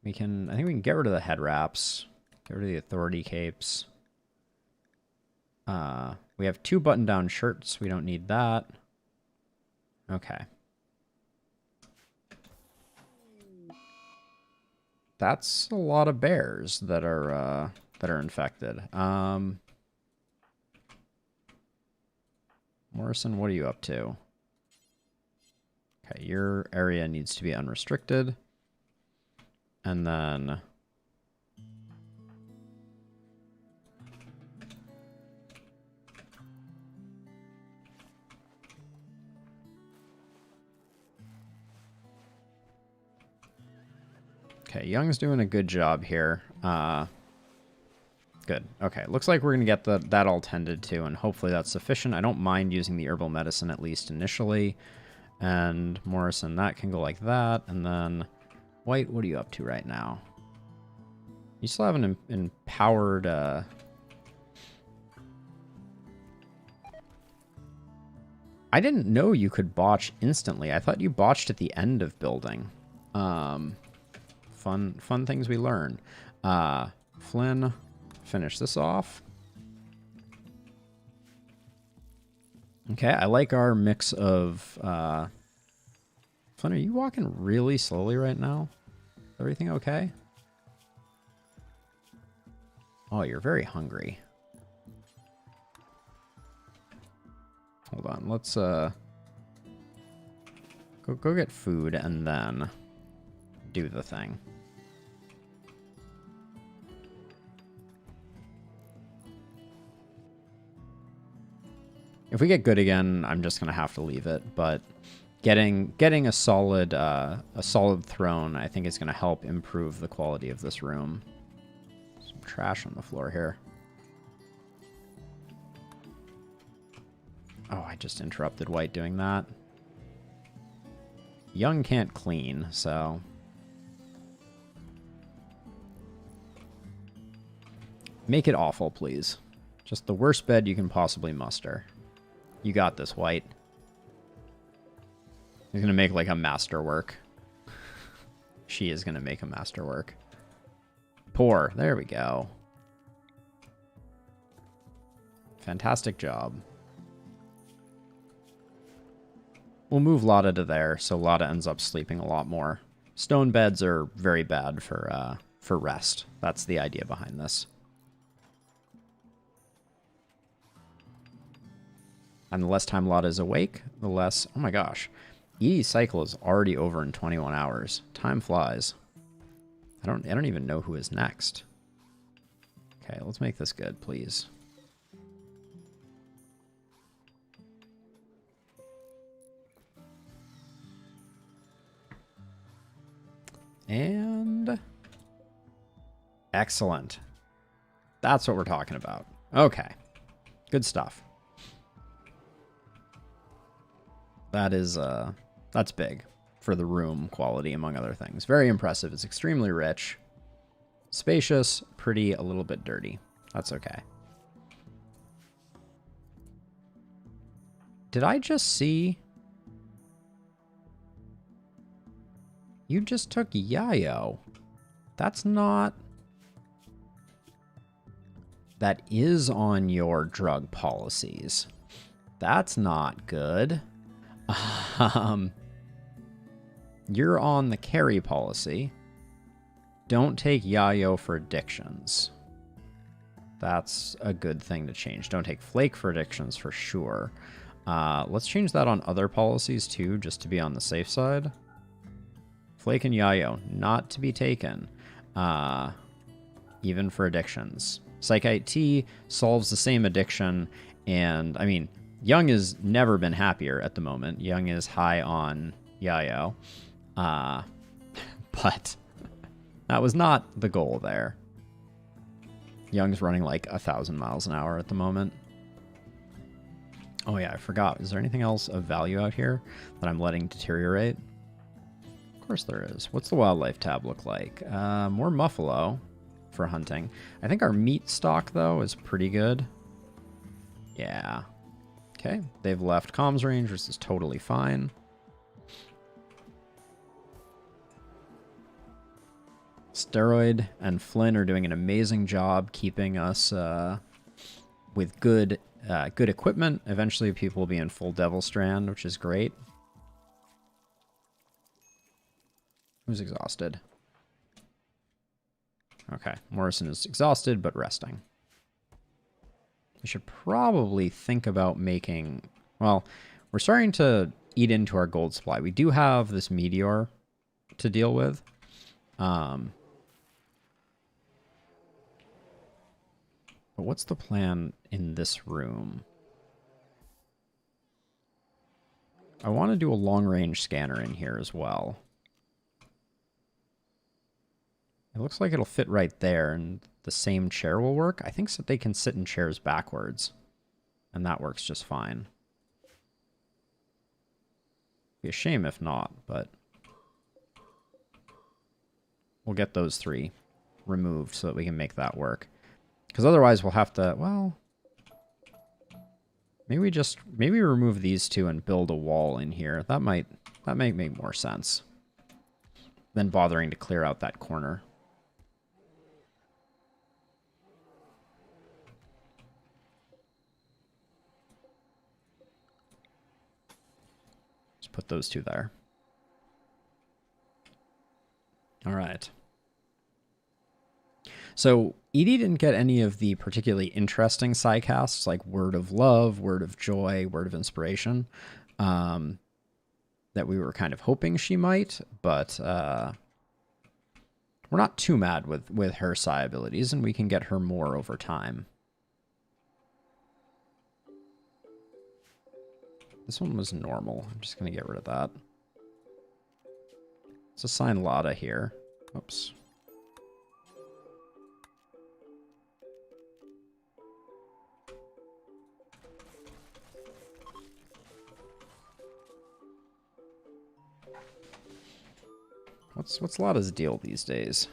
I think we can get rid of the head wraps, get rid of the authority capes. We have 2 button-down shirts. We don't need that. Okay. That's a lot of bears that are infected. Morrison, what are you up to? Okay, your area needs to be unrestricted. And then okay, Young's doing a good job here. Good. Okay, looks like we're going to get that all tended to, and hopefully that's sufficient. I don't mind using the herbal medicine, at least initially. And Morrison, that can go like that. And then White, what are you up to right now? You still have an empowered I didn't know you could botch instantly. I thought you botched at the end of building. Fun things we learn. Flynn, finish this off. Okay, I like our mix of... Flynn, are you walking really slowly right now? Everything okay? Oh, you're very hungry. Hold on, let's go get food and then do the thing. If we get good again, I'm just gonna have to leave it, but getting a solid throne, I think, is gonna help improve the quality of this room. Some trash on the floor here. Oh, I just interrupted White doing that. Young can't clean, so... Make it awful, please. Just the worst bed you can possibly muster. You got this, White. He's gonna make, like, a masterwork. She is gonna make a masterwork. Pour. There we go. Fantastic job. We'll move Lotta to there, so Lotta ends up sleeping a lot more. Stone beds are very bad for rest. That's the idea behind this. And the less time Lotta is awake, the less... Oh my gosh. Edie's cycle is already over in 21 hours. Time flies. I don't even know who is next. Okay, let's make this good, please. And... Excellent. That's what we're talking about. Okay. Good stuff. That is, that's big for the room quality, among other things. Very impressive. It's extremely rich. Spacious, pretty, a little bit dirty. That's okay. Did I just see... You just took Yayo. That's not... That is on your drug policies. That's not good. You're on the carry policy. Don't take Yayo for addictions. That's a good thing to change. Don't take Flake for addictions for sure. Let's change that on other policies too, just to be on the safe side. Flake and Yayo, not to be taken, even for addictions. Psychite T solves the same addiction, and, I mean, Young has never been happier at the moment. Young is high on Yayo, but that was not the goal there. Young's running like 1,000 miles an hour at the moment. Oh yeah, I forgot. Is there anything else of value out here that I'm letting deteriorate? Of course there is. What's the wildlife tab look like? More Muffalo for hunting. I think our meat stock, though, is pretty good. Yeah. Okay, they've left comms range, which is totally fine. Steroid and Flynn are doing an amazing job keeping us with good equipment. Eventually people will be in full Devil Strand, which is great. Who's exhausted? Okay, Morrison is exhausted, but resting. We should probably think about making... Well, we're starting to eat into our gold supply. We do have this meteor to deal with. But what's the plan in this room? I want to do a long-range scanner in here as well. It looks like it'll fit right there, and the same chair will work. I think so they can sit in chairs backwards, and that works just fine. Be a shame if not, but we'll get those 3 removed so that we can make that work. Because otherwise we'll have to, well, maybe we remove these two and build a wall in here. That might make more sense than bothering to clear out that corner. Just put those two there. All right. So Edie didn't get any of the particularly interesting psycasts like Word of Love, Word of Joy, Word of Inspiration that we were kind of hoping she might, but we're not too mad with her psi abilities, and we can get her more over time. This one was normal. I'm just going to get rid of that. Let's assign Lada here. Oops. What's Lada's deal these days?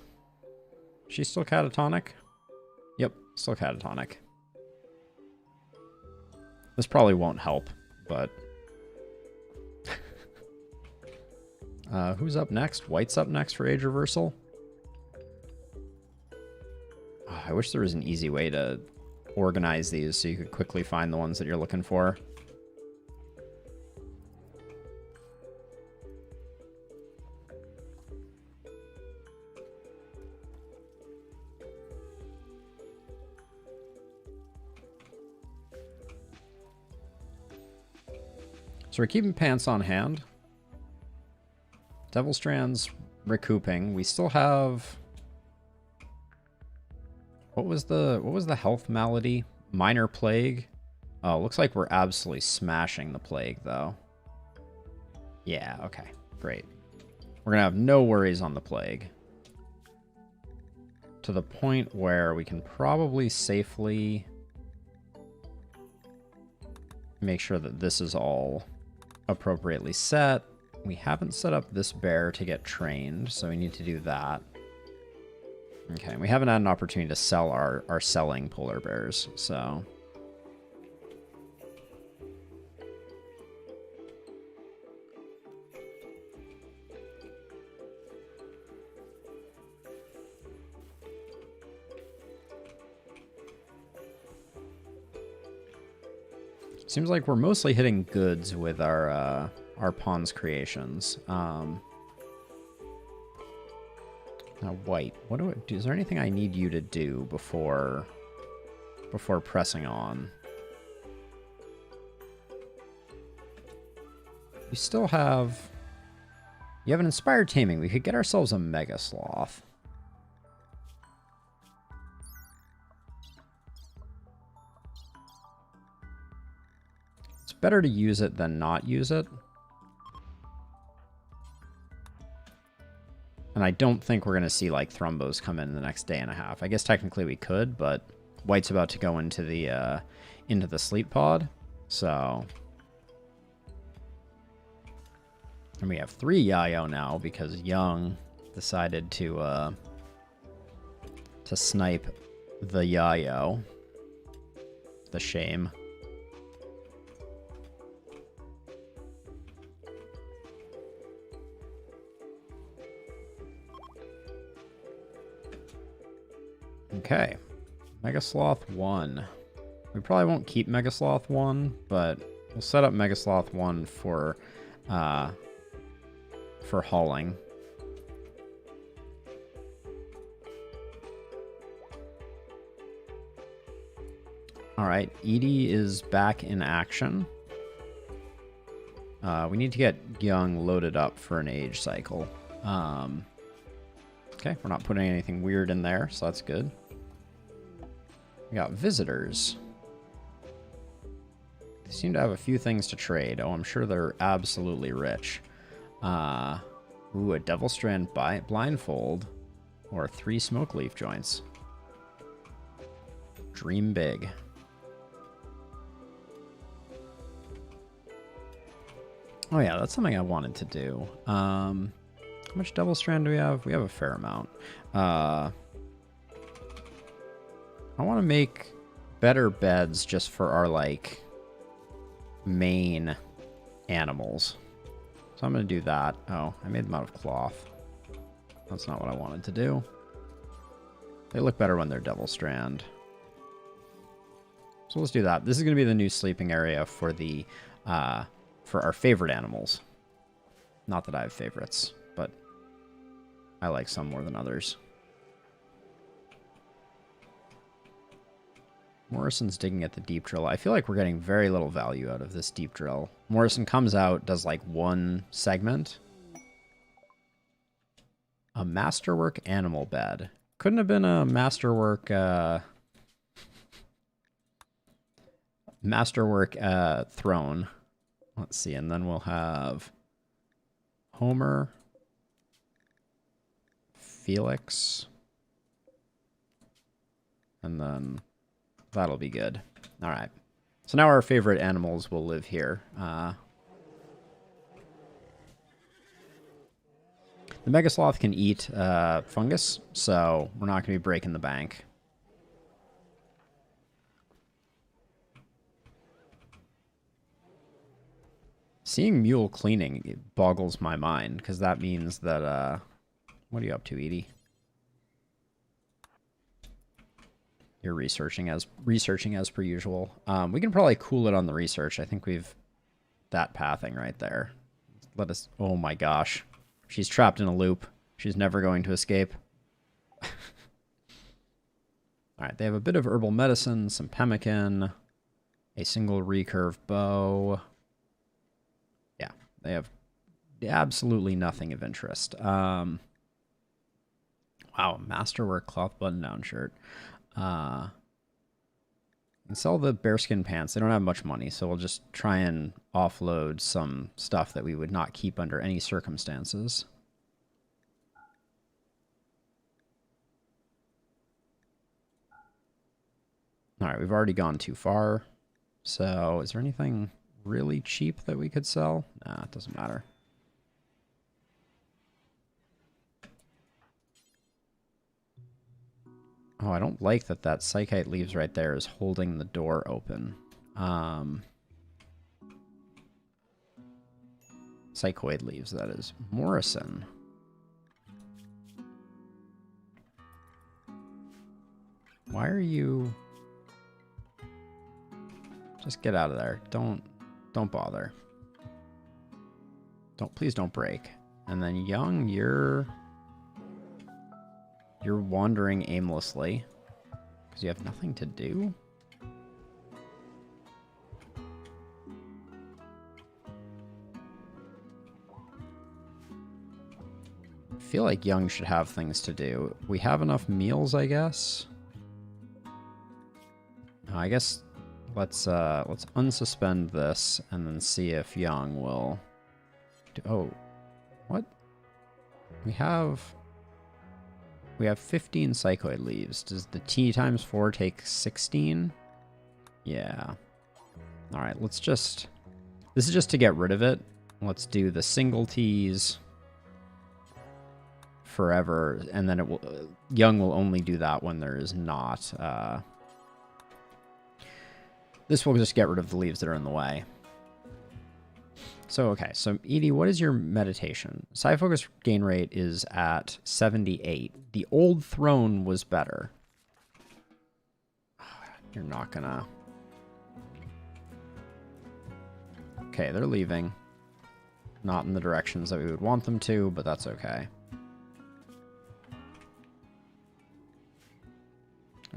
She's still catatonic? Yep, still catatonic. This probably won't help, but... who's up next? White's up next for age reversal? Oh, I wish there was an easy way to organize these so you could quickly find the ones that you're looking for. So we're keeping Pants on hand. Devil Strand's recouping. We still have... What was the health malady? Minor Plague? Oh, looks like we're absolutely smashing the Plague, though. Yeah, okay. Great. We're going to have no worries on the Plague. To the point where we can probably safely make sure that this is all appropriately set. We haven't set up this bear to get trained, so we need to do that. Okay, we haven't had an opportunity to sell our selling polar bears, so... Seems like we're mostly hitting goods with our pawns creations. Now, White, what do I do? Is there anything I need you to do before pressing on? You still have... You have an Inspired Taming. We could get ourselves a Mega Sloth. It's better to use it than not use it. And I don't think we're going to see, like, Thrumbos come in the next day and a half. I guess technically we could, but White's about to go into the sleep pod, so... And we have 3 Yayo now, because Young decided to snipe the Yayo. The shame. Okay, Mega Sloth 1. We probably won't keep Mega Sloth 1, but we'll set up Mega Sloth 1 for hauling. All right, Edie is back in action. We need to get Young loaded up for an age cycle. Okay, we're not putting anything weird in there, so that's good. We got visitors. They seem to have a few things to trade. Oh, I'm sure they're absolutely rich. Ooh, a Devil Strand blindfold or 3 smoke leaf joints. Dream big. Oh yeah, that's something I wanted to do. How much Devil Strand do we have? We have a fair amount. I want to make better beds just for our, like, main animals. So I'm going to do that. Oh, I made them out of cloth. That's not what I wanted to do. They look better when they're Devil Strand. So let's do that. This is going to be the new sleeping area for the for our favorite animals. Not that I have favorites, but I like some more than others. Morrison's digging at the deep drill. I feel like we're getting very little value out of this deep drill. Morrison comes out, does like one segment. A masterwork animal bed. Couldn't have been a masterwork throne. Let's see, and then we'll have Homer, Felix, and then that'll be good. All right. So now our favorite animals will live here. The Megasloth can eat fungus, so we're not going to be breaking the bank. Seeing Mule cleaning, it boggles my mind, because that means that... what are you up to, Edie? You're researching as per usual. We can probably cool it on the research. I think we've... that pathing right there. Let us... oh my gosh. She's trapped in a loop. She's never going to escape. Alright, they have a bit of herbal medicine, some pemmican, a single recurve bow. Yeah, they have absolutely nothing of interest. Wow, masterwork cloth button-down shirt. And sell the bearskin pants. They don't have much money, so we'll just try and offload some stuff that we would not keep under any circumstances. All right, we've already gone too far. So is there anything really cheap that we could sell? Nah, it doesn't matter. Oh, I don't like that Psychite Leaves right there is holding the door open. Psychoid Leaves, that is. Morrison. Why are you... just get out of there. Don't bother. Please don't break. And then Young, you're wandering aimlessly because you have nothing to do. I feel like Young should have things to do. We have enough meals, I guess. I guess let's unsuspend this and then see if Young will do... oh, what? We have 15 Psychoid Leaves. Does the T times 4 take 16? Yeah. All right, let's just... this is just to get rid of it. Let's do the single T's forever, and then it will... Young will only do that when there is not... this will just get rid of the leaves that are in the way. So, okay. So, Edie, what is your meditation? Psi focus gain rate is at 78. The old throne was better. You're not gonna... okay, they're leaving. Not in the directions that we would want them to, but that's okay.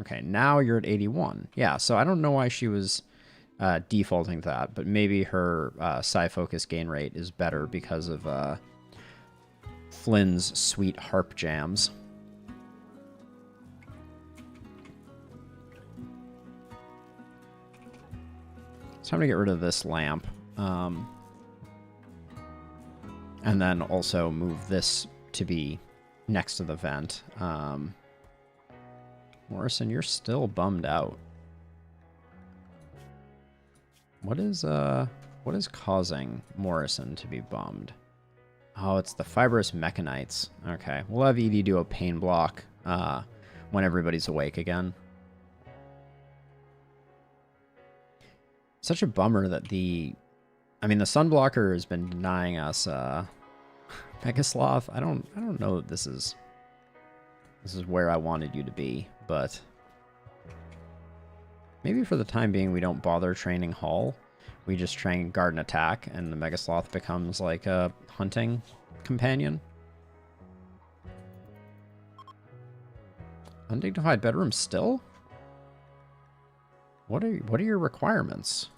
Okay, now you're at 81. Yeah, so I don't know why she was defaulting to that, but maybe her Psi Focus gain rate is better because of Flynn's sweet harp jams. It's time to get rid of this lamp. And then also move this to be next to the vent. Morrison, you're still bummed out. What is causing Morrison to be bummed? Oh, it's the fibrous mechanites. Okay, we'll have Edie do a pain block when everybody's awake again. Such a bummer that the sunblocker has been denying us Megasloth. I don't know that this is where I wanted you to be, but maybe for the time being we don't bother training Hull. We just train Garden Attack, and the Megasloth becomes like a hunting companion. Undignified bedroom still? What are your requirements?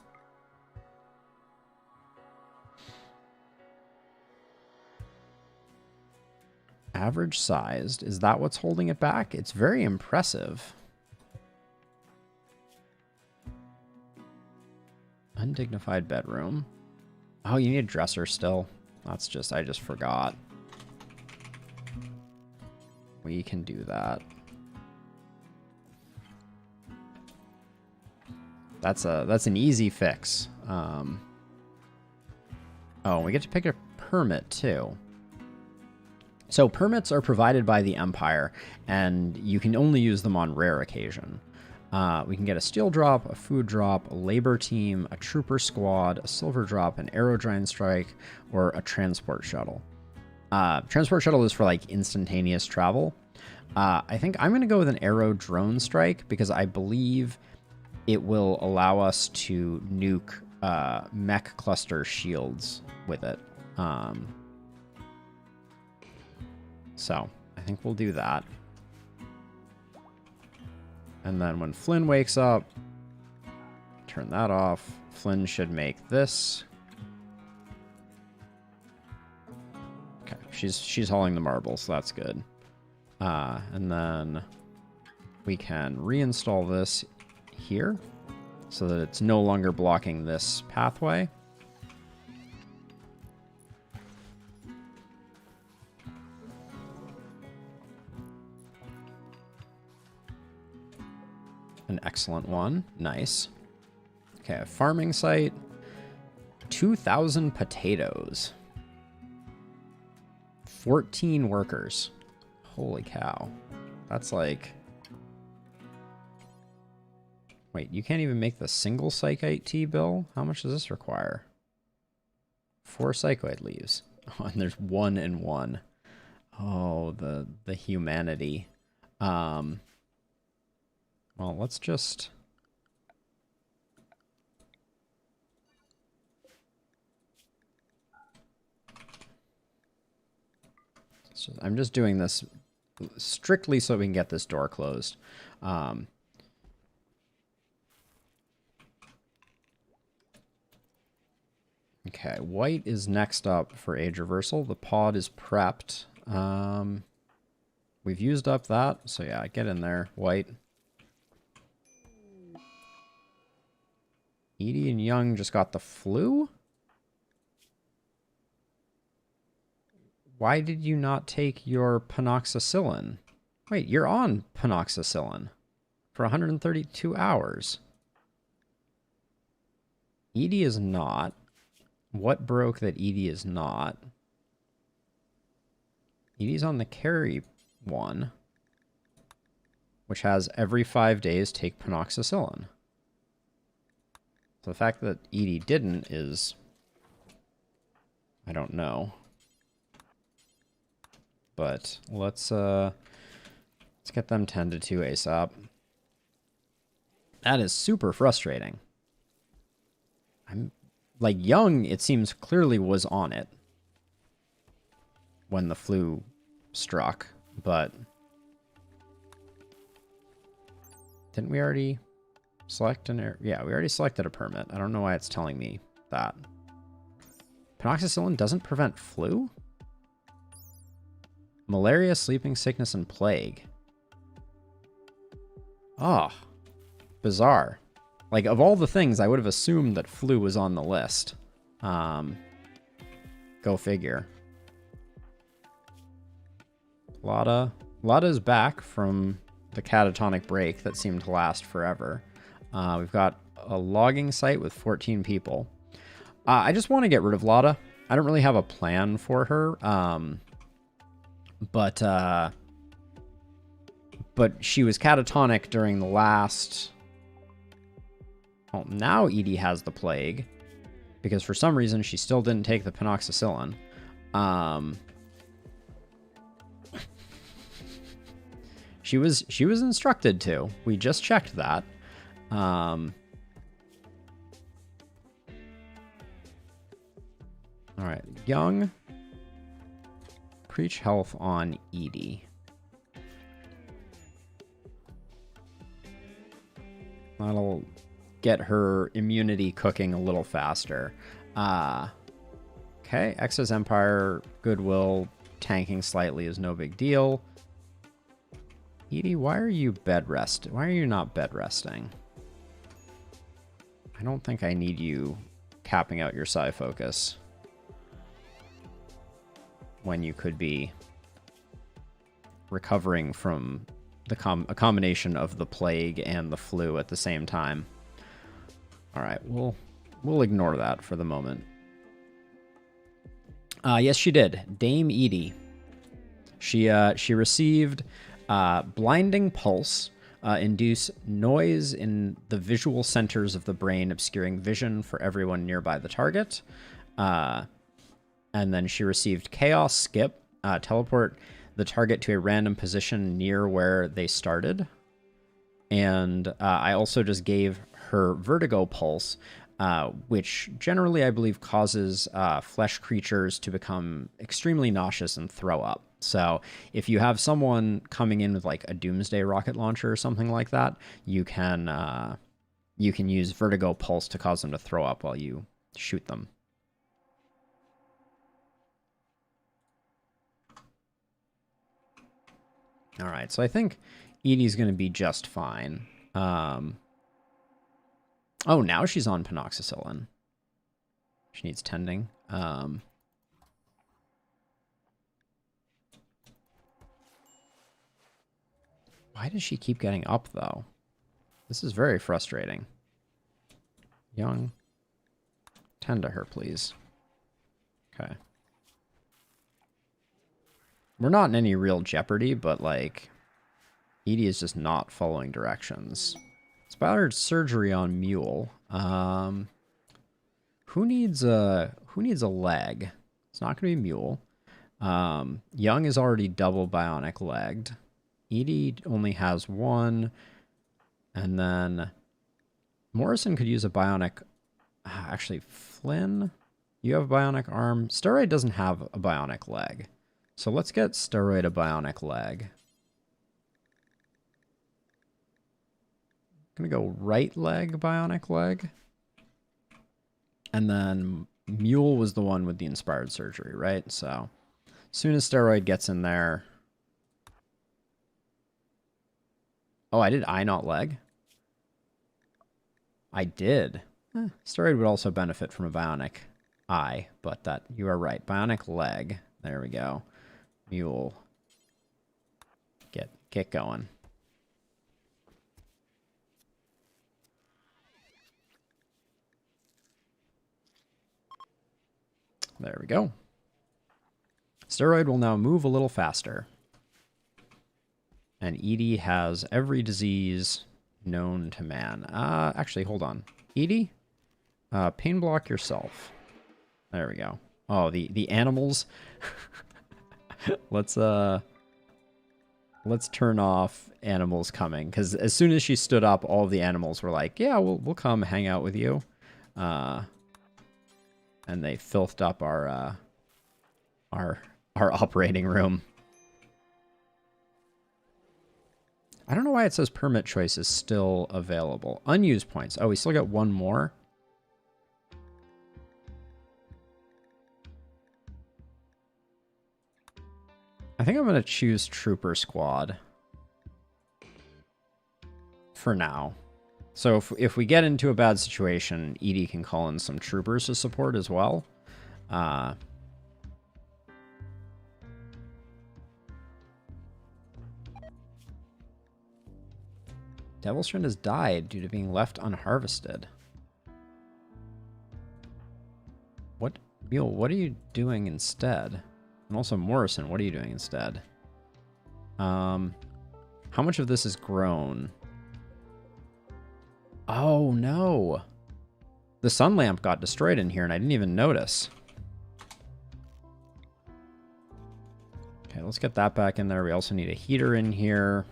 Average sized. Is that what's holding it back? It's very impressive. Undignified bedroom. Oh, you need a dresser still. That's just, I just forgot. We can do that. That's an easy fix. Oh, we get to pick a permit too. So permits are provided by the Empire, and you can only use them on rare occasion. We can get a steel drop, a food drop, a labor team, a trooper squad, a silver drop, an aerodrone strike, or a transport shuttle. Transport shuttle is for like instantaneous travel. I think I'm going to go with an aerodrone strike because I believe it will allow us to nuke mech cluster shields with it. So I think we'll do that. And then when Flynn wakes up, turn that off. Flynn should make this. Okay, she's hauling the marbles, so that's good. And then we can reinstall this here so that it's no longer blocking this pathway. An excellent one. Nice. Okay, a farming site. 2,000 potatoes. 14 workers. Holy cow. That's like... Wait, you can't even make the single psychite tea bill? How much does this require? 4 psychoid leaves. Oh, and there's 1 and 1. Oh, the humanity. Well, let's just... So I'm just doing this strictly so we can get this door closed. Okay, white is next up for age reversal. The pod is prepped. We've used up that, so yeah, get in there, white. Edie and Young just got the flu? Why did you not take your panoxicillin? Wait, you're on panoxicillin for 132 hours. Edie is not. What broke that Edie is not? Edie's on the carry one, which has every 5 days take panoxicillin. So the fact that Edie didn't is... I don't know. But let's get them 10 to 2 ASAP. That is super frustrating. I'm like Young, it seems clearly was on it when the flu struck, but didn't we already select an yeah, we already selected a permit. I don't know why it's telling me that. Panoxicillin doesn't prevent flu? Malaria, sleeping sickness, and plague. Oh, bizarre. Like, of all the things, I would have assumed that flu was on the list. Go figure. Lada's back from the catatonic break that seemed to last forever. We've got a logging site with 14 people. I just want to get rid of Lada. I don't really have a plan for her. But she was catatonic during the last Well, now Edie has the plague, because for some reason she still didn't take the penoxycyllin. She was instructed to. We just checked that. All right, Young. Preach health on Edie. That'll get her immunity cooking a little faster. Okay, Excess Empire, Goodwill, tanking slightly is no big deal. Edie, why are you bed rest? Why are you not bed resting? I don't think I need you capping out your psi focus when you could be recovering from a combination of the plague and the flu at the same time. All right, we'll ignore that for the moment. Yes, she did. Dame Edie. She received blinding pulse, induce noise in the visual centers of the brain, obscuring vision for everyone nearby the target. And then she received chaos skip, teleport the target to a random position near where they started. And I also just gave her vertigo pulse, which generally I believe causes flesh creatures to become extremely nauseous and throw up. So if you have someone coming in with like a doomsday rocket launcher or something like that, you can use vertigo pulse to cause them to throw up while you shoot them. All right, so I think Edie's going to be just fine. Oh, now she's on penoxycyllin. She needs tending. Why does she keep getting up, though? This is very frustrating. Young, tend to her, please. Okay. We're not in any real jeopardy, but, like, Edie is just not following directions. Spattered surgery on Mule. Who needs a leg? It's not going to be Mule. Young is already double bionic legged. Edie only has one. And then Morrison could use a bionic... Actually, Flynn, you have a bionic arm. Steroid doesn't have a bionic leg. So let's get Steroid a bionic leg. I'm going to go right leg, bionic leg. And then Mule was the one with the inspired surgery, right? So as soon as Steroid gets in there... Oh, I did eye not leg? I did. Steroid would also benefit from a bionic eye, but that you are right. Bionic leg. There we go. Mule. Get going. There we go. Steroid will now move a little faster. And Edie has every disease known to man. Actually, hold on. Edie, pain block yourself. There we go. Oh, the animals. Let's turn off animals coming, because as soon as she stood up, all of the animals were like, "Yeah, we'll come hang out with you," and they filthed up our operating room. I don't know why it says permit choice is still available. Unused points. Oh, we still got one more. I think I'm going to choose Trooper Squad for now. So if we get into a bad situation, Edie can call in some troopers to support as well. Devilstrand has died due to being left unharvested. What, Mule, what are you doing instead? And also Morrison, what are you doing instead? How much of this is grown? Oh, Oh, no. The sun lamp got destroyed in here, and I didn't even notice. Okay, let's get that back in there. We also need a heater in here.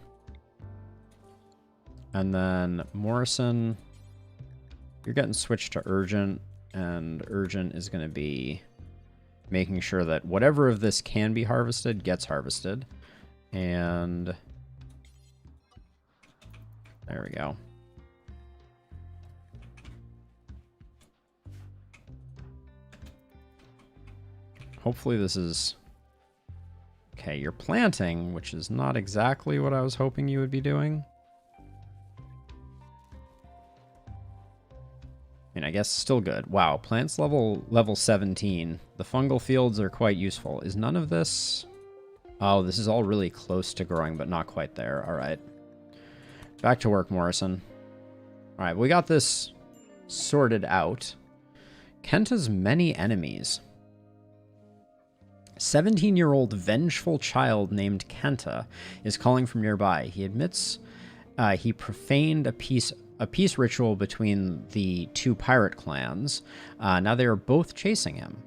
And then Morrison, you're getting switched to urgent, and urgent is going to be making sure that whatever of this can be harvested gets harvested. And there we go. Hopefully this is... Okay, you're planting, which is not exactly what I was hoping you would be doing. I mean, I guess still good. Wow, plants level 17. The fungal fields are quite useful. Is none of this... Oh, this is all really close to growing, but not quite there. All right. Back to work, Morrison. All right, we got this sorted out. Kenta's many enemies. 17-year-old vengeful child named Kenta is calling from nearby. He admits he profaned a peace ritual between the two pirate clans. Now they are both chasing him.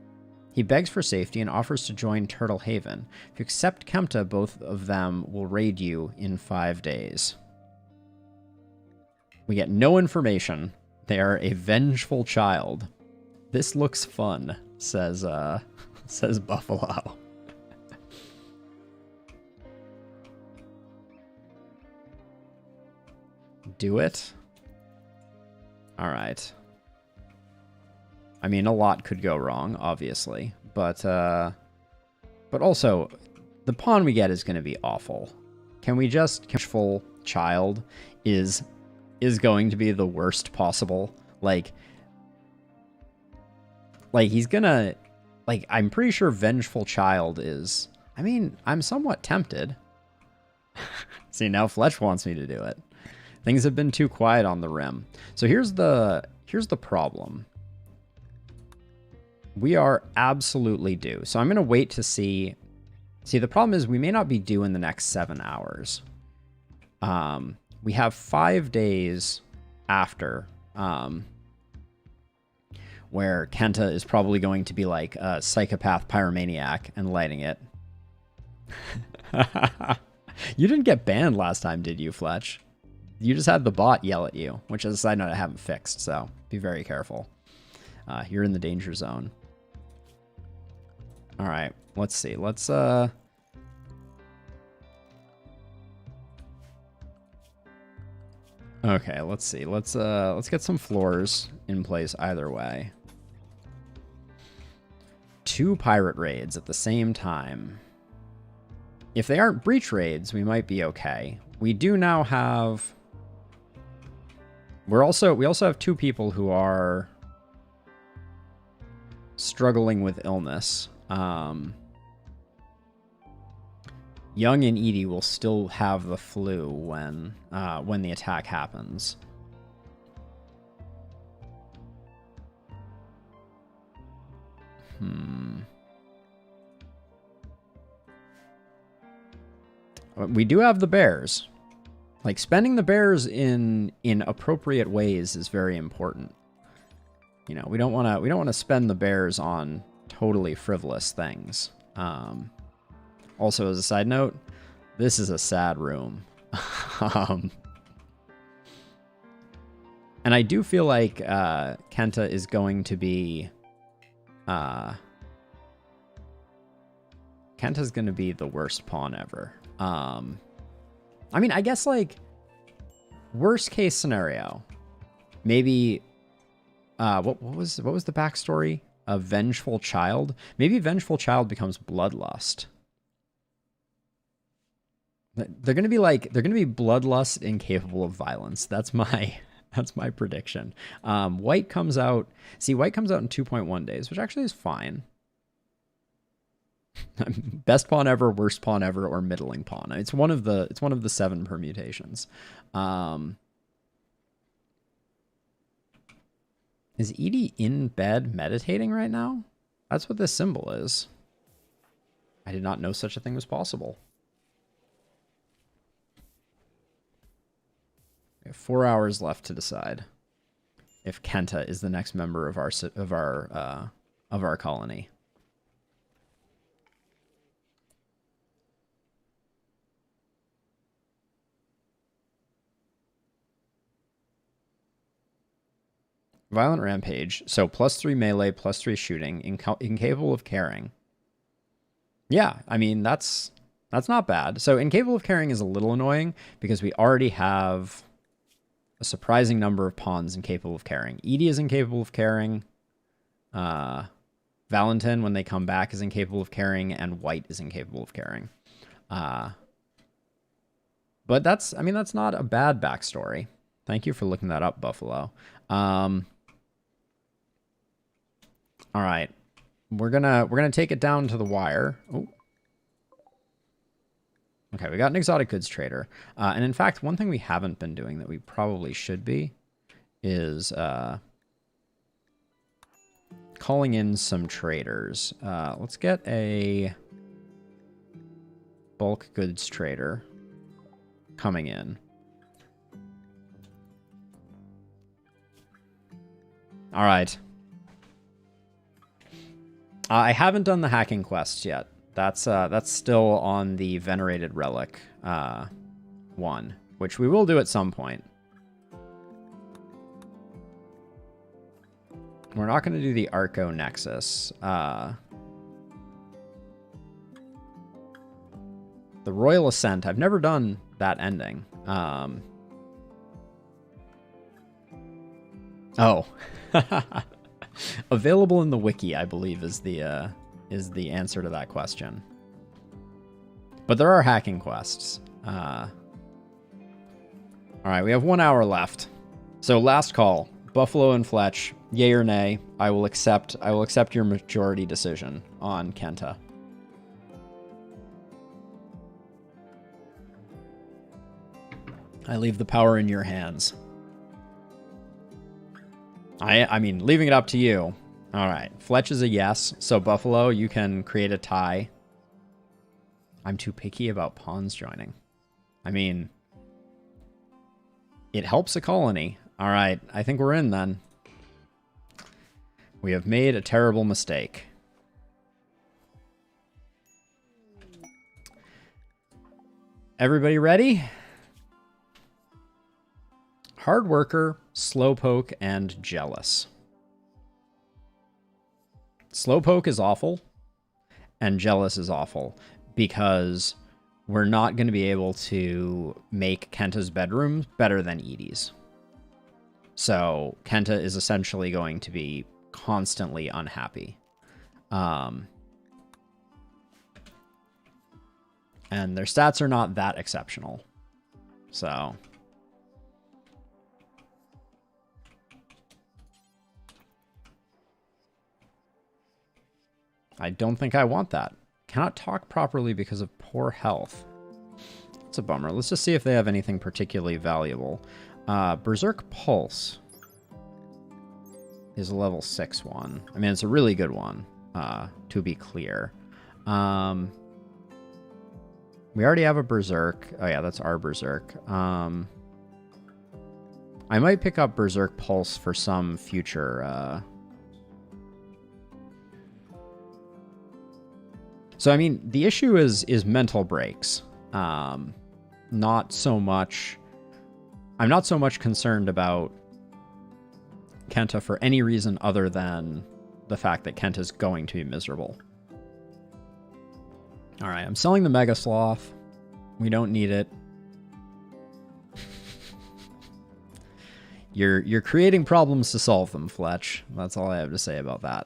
He begs for safety and offers to join Turtle Haven. If you accept Kenta, both of them will raid you in 5 days. We get no information. They are a vengeful child. This looks fun, says Buffalo. Do it? All right. I mean, a lot could go wrong, obviously, but also, the pawn we get is going to be awful. Can we just... Vengeful child is going to be the worst possible. Like he's gonna... Like, I'm pretty sure Vengeful Child is... I mean, I'm somewhat tempted. See, now Fletch wants me to do it. Things have been too quiet on the Rim. So here's the problem. We are absolutely due. So I'm going to wait to see... See, the problem is we may not be due in the next 7 hours. We have 5 days after... where Kenta is probably going to be like a psychopath pyromaniac and lighting it. You didn't get banned last time, did you, Fletch? You just had the bot yell at you, which as a side note I haven't fixed, so be very careful. You're in the danger zone. All right, let's see. Let's Okay, let's see. Let's get some floors in place either way. 2 pirate raids at the same time. If they aren't breach raids, we might be okay. We do now have... We also have 2 people who are struggling with illness. Young and Edie will still have the flu when the attack happens. We do have the bears. Like, spending the bears in appropriate ways is very important. You know, we don't want to spend the bears on totally frivolous things. Also, as a side note, this is a sad room. And I do feel like Kenta is going to be... Kenta's going to be the worst pawn ever. I mean, I guess, like, worst case scenario, maybe... what was the backstory? A vengeful child? Maybe Vengeful Child becomes Bloodlust. They're gonna be bloodlust incapable of violence. That's my prediction. White comes out. See, White comes out in 2.1 days, which actually is fine. Best pawn ever, worst pawn ever, or middling pawn. It's one of the 7 permutations. Is Edie in bed meditating right now? That's what this symbol is. I did not know such a thing was possible. We have 4 hours left to decide. if Kenta is the next member of our colony. Violent Rampage. So +3 melee, +3 shooting, incapable of carrying. Yeah, I mean, that's not bad. So incapable of carrying is a little annoying because we already have a surprising number of pawns incapable of carrying. Edie is incapable of carrying. Valentin, when they come back, is incapable of carrying, and White is incapable of carrying. But that's not a bad backstory. Thank you for looking that up, Buffalo. All right, we're gonna take it down to the wire. Oh. Okay, we got an exotic goods trader, and in fact, one thing we haven't been doing that we probably should be is calling in some traders. Let's get a bulk goods trader coming in. All right. I haven't done the hacking quests yet. That's still on the venerated relic one, which we will do at some point. We're not going to do the Arco Nexus. The Royal Ascent. I've never done that ending. Oh. Available in the wiki, I believe, is the answer to that question. But there are hacking quests. All right, we have 1 hour left. So last call, Buffalo and Fletch, yay or nay? I will accept your majority decision on Kenta. I leave the power in your hands. I mean, leaving it up to you. All right. Fletch is a yes. So, Buffalo, you can create a tie. I'm too picky about pawns joining. I mean, it helps a colony. All right. I think we're in then. We have made a terrible mistake. Everybody ready? Hard worker, slowpoke, and jealous. Slowpoke is awful, and jealous is awful, because we're not going to be able to make Kenta's bedroom better than Edie's. So Kenta is essentially going to be constantly unhappy. And their stats are not that exceptional. So... I don't think I want that. Cannot talk properly because of poor health. It's a bummer. Let's just see if they have anything particularly valuable. Berserk Pulse is a level 6 one. I mean, it's a really good one, to be clear. We already have a Berserk. Oh yeah, that's our Berserk. I might pick up Berserk Pulse for some future... So, I mean, the issue is mental breaks. Not so much... I'm not so much concerned about Kenta for any reason other than the fact that Kenta's going to be miserable. All right, I'm selling the Mega Sloth. We don't need it. You're creating problems to solve them, Fletch. That's all I have to say about that.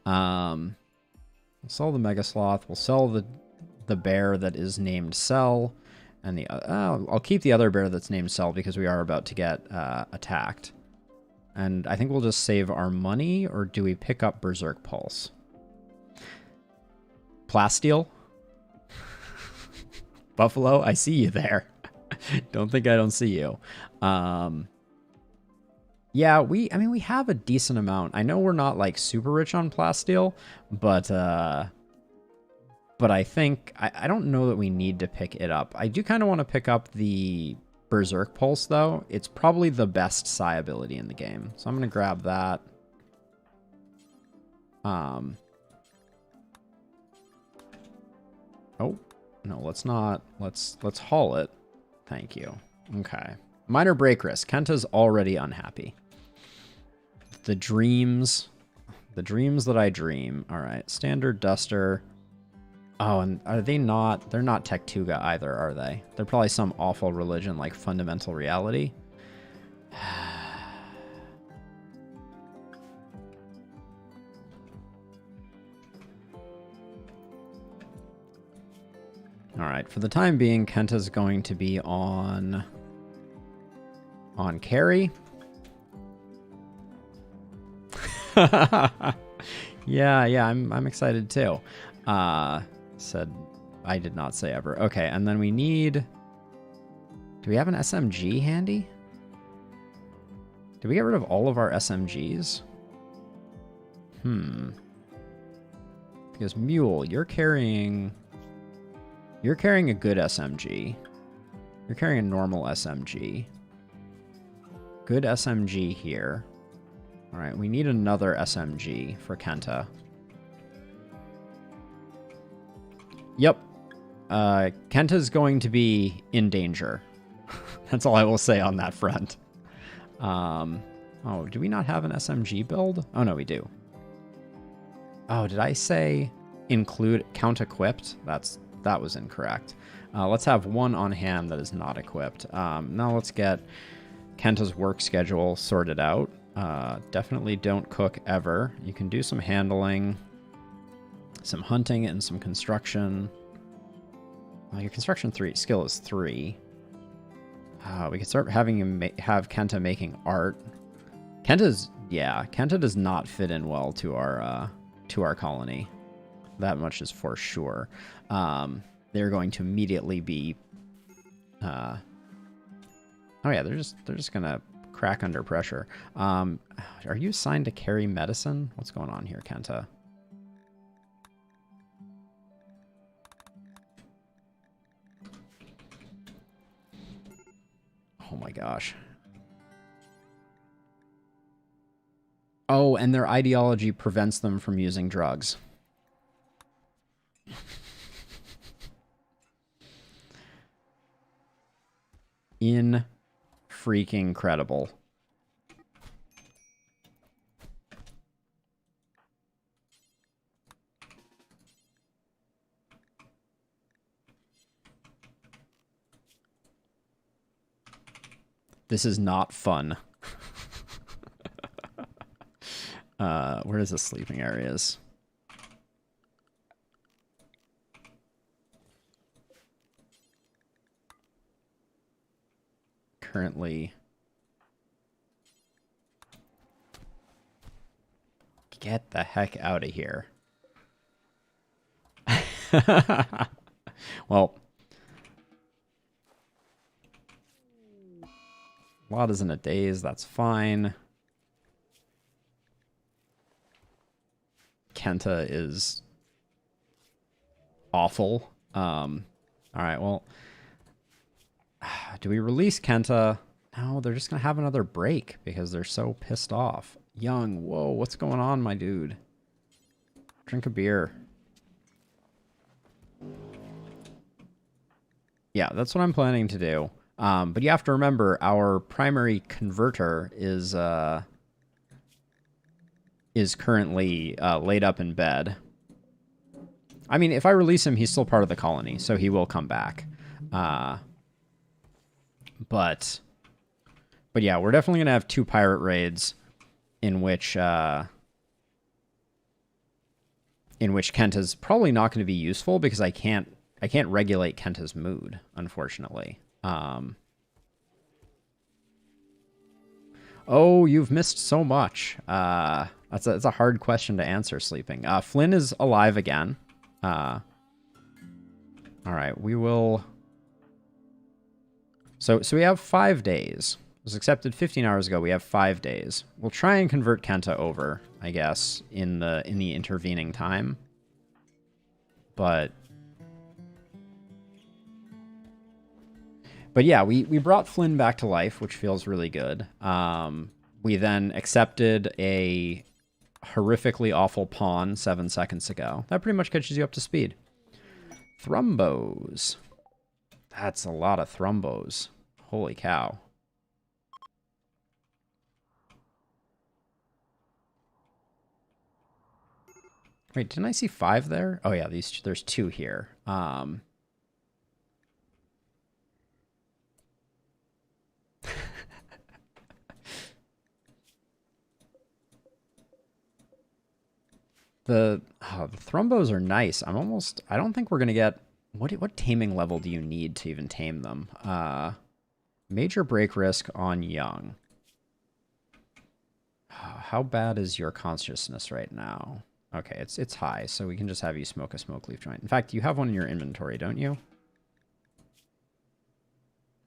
We'll sell the Mega Sloth. We'll sell the bear that is named Cell. And the I'll keep the other bear that's named Cell because we are about to get attacked. And I think we'll just save our money, or do we pick up Berserk Pulse? Plasteel? Buffalo, I see you there. Don't think I don't see you. Yeah, we have a decent amount. I know we're not like super rich on plasteel, but I think I don't know that we need to pick it up. I do kind of want to pick up the Berserk Pulse, though. It's probably the best Psi ability in the game. So I'm going to grab that. Oh, no, let's not. Let's haul it. Thank you. Okay. Minor break risk. Kenta's already unhappy. The dreams that I dream. All right. Standard Duster. Oh, and are they not? They're not Tektuga either, are they? They're probably some awful religion like Fundamental Reality. All right, for the time being, Kenta's going to be on carry. yeah, I'm excited too. Said I did not say ever. Okay, and then we need. Do we have an SMG handy? Did we get rid of all of our SMGs? Because Mule, you're carrying a good SMG. You're carrying a normal SMG. Good SMG here. All right, we need another SMG for Kenta. Yep. Kenta's going to be in danger. That's all I will say on that front. Oh, do we not have an SMG build? Oh, no, we do. Oh, did I say include count equipped? That was incorrect. Let's have one on hand that is not equipped. Now let's get Kenta's work schedule sorted out. Definitely don't cook ever. You can do some handling, some hunting, and some construction. Your construction skill is 3. We can start having him have Kenta making art. Kenta does not fit in well to our colony. That much is for sure. They're going to immediately be. Oh yeah, they're just gonna crack under pressure. Are you assigned to carry medicine? What's going on here, Kenta? Oh my gosh. Oh, and their ideology prevents them from using drugs. In freaking credible. This is not fun. Where is the sleeping areas? Currently. Get the heck out of here. Well, a lot isn't a daze, that's fine. Kenta is awful. All right, well, do we release Kenta? No, they're just going to have another break because they're so pissed off. Young, whoa, what's going on, my dude? Drink a beer. Yeah, that's what I'm planning to do. But you have to remember, our primary converter is currently laid up in bed. I mean, if I release him, he's still part of the colony, so he will come back. But yeah, we're definitely gonna have 2 pirate raids in which Kenta's probably not going to be useful because I can't regulate Kenta's mood, unfortunately. Oh, you've missed so much. That's a hard question to answer, Sleeping. Flynn is alive again. All right, we will. So we have 5 days. It was accepted 15 hours ago. We have 5 days. We'll try and convert Kenta over, I guess, in the intervening time. But But yeah, we brought Flynn back to life, which feels really good. We then accepted a horrifically awful pawn 7 seconds ago. That pretty much catches you up to speed. Thrumbos. That's a lot of thrumbos. Holy cow. Wait, didn't I see 5 there? Oh yeah, there's 2 here. The thrumbos are nice. I don't think we're gonna get what taming level do you need to even tame them? Major break risk on young. How bad is your consciousness right now? Okay, it's high, so we can just have you smoke a smoke leaf joint. In fact, you have one in your inventory, don't you?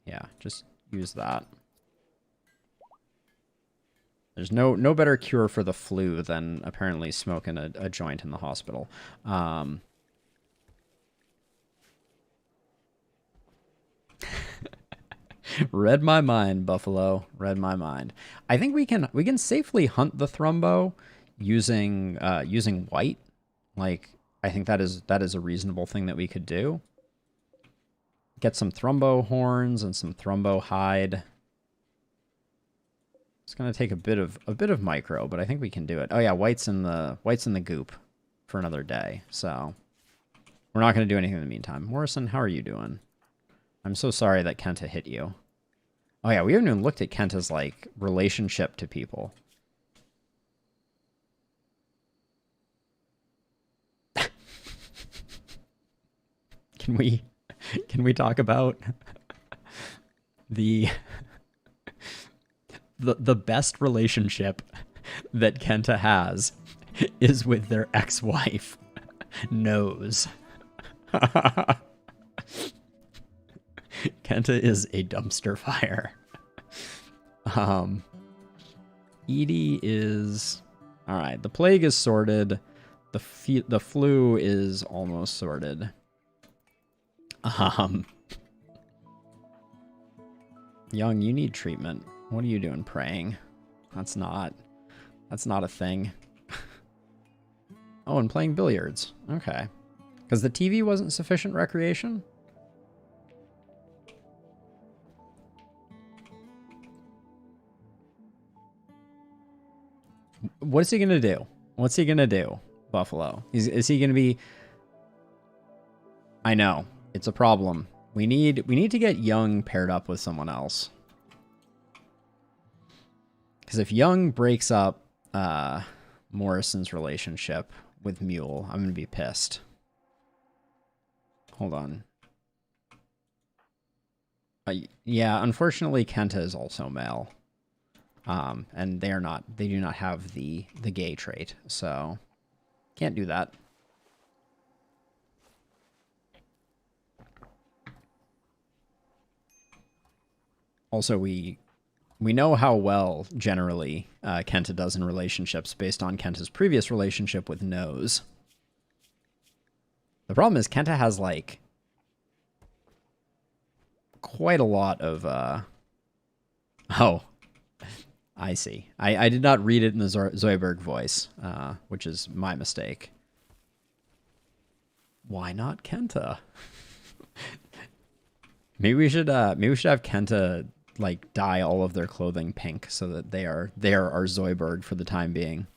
Yeah, just use that. There's no better cure for the flu than apparently smoking a joint in the hospital. Read my mind, Buffalo. Read my mind. I think we can safely hunt the thrumbo using white. Like, I think that is a reasonable thing that we could do. Get some thrumbo horns and some thrumbo hide. It's gonna take a bit of micro, but I think we can do it. Oh yeah, white's in the goop for another day, so we're not gonna do anything in the meantime. Morrison, how are you doing? I'm so sorry that Kenta hit you. Oh yeah, we haven't even looked at Kenta's like relationship to people. Can we talk about the best relationship that Kenta has is with their ex-wife, Nose. Kenta is a dumpster fire. Edie is... Alright, the plague is sorted. The flu is almost sorted. Young, you need treatment. What are you doing praying? That's not a thing. Oh, and playing billiards. Okay. Because the TV wasn't sufficient recreation? What's he gonna do? What's he gonna do, Buffalo? Is he gonna be... I know. It's a problem. We need to get Young paired up with someone else. Because if Young breaks up Morrison's relationship with Mule, I'm going to be pissed. Hold on. Yeah, unfortunately, Kenta is also male. And they do not have the gay trait, so can't do that. Also, we know how well, generally, Kenta does in relationships based on Kenta's previous relationship with Nose. The problem is Kenta has, like, quite a lot of... Oh, I see. I did not read it in the Zoidberg voice, which is my mistake. Why not Kenta? Maybe we should have Kenta like dye all of their clothing pink so that they are our Zoidberg for the time being.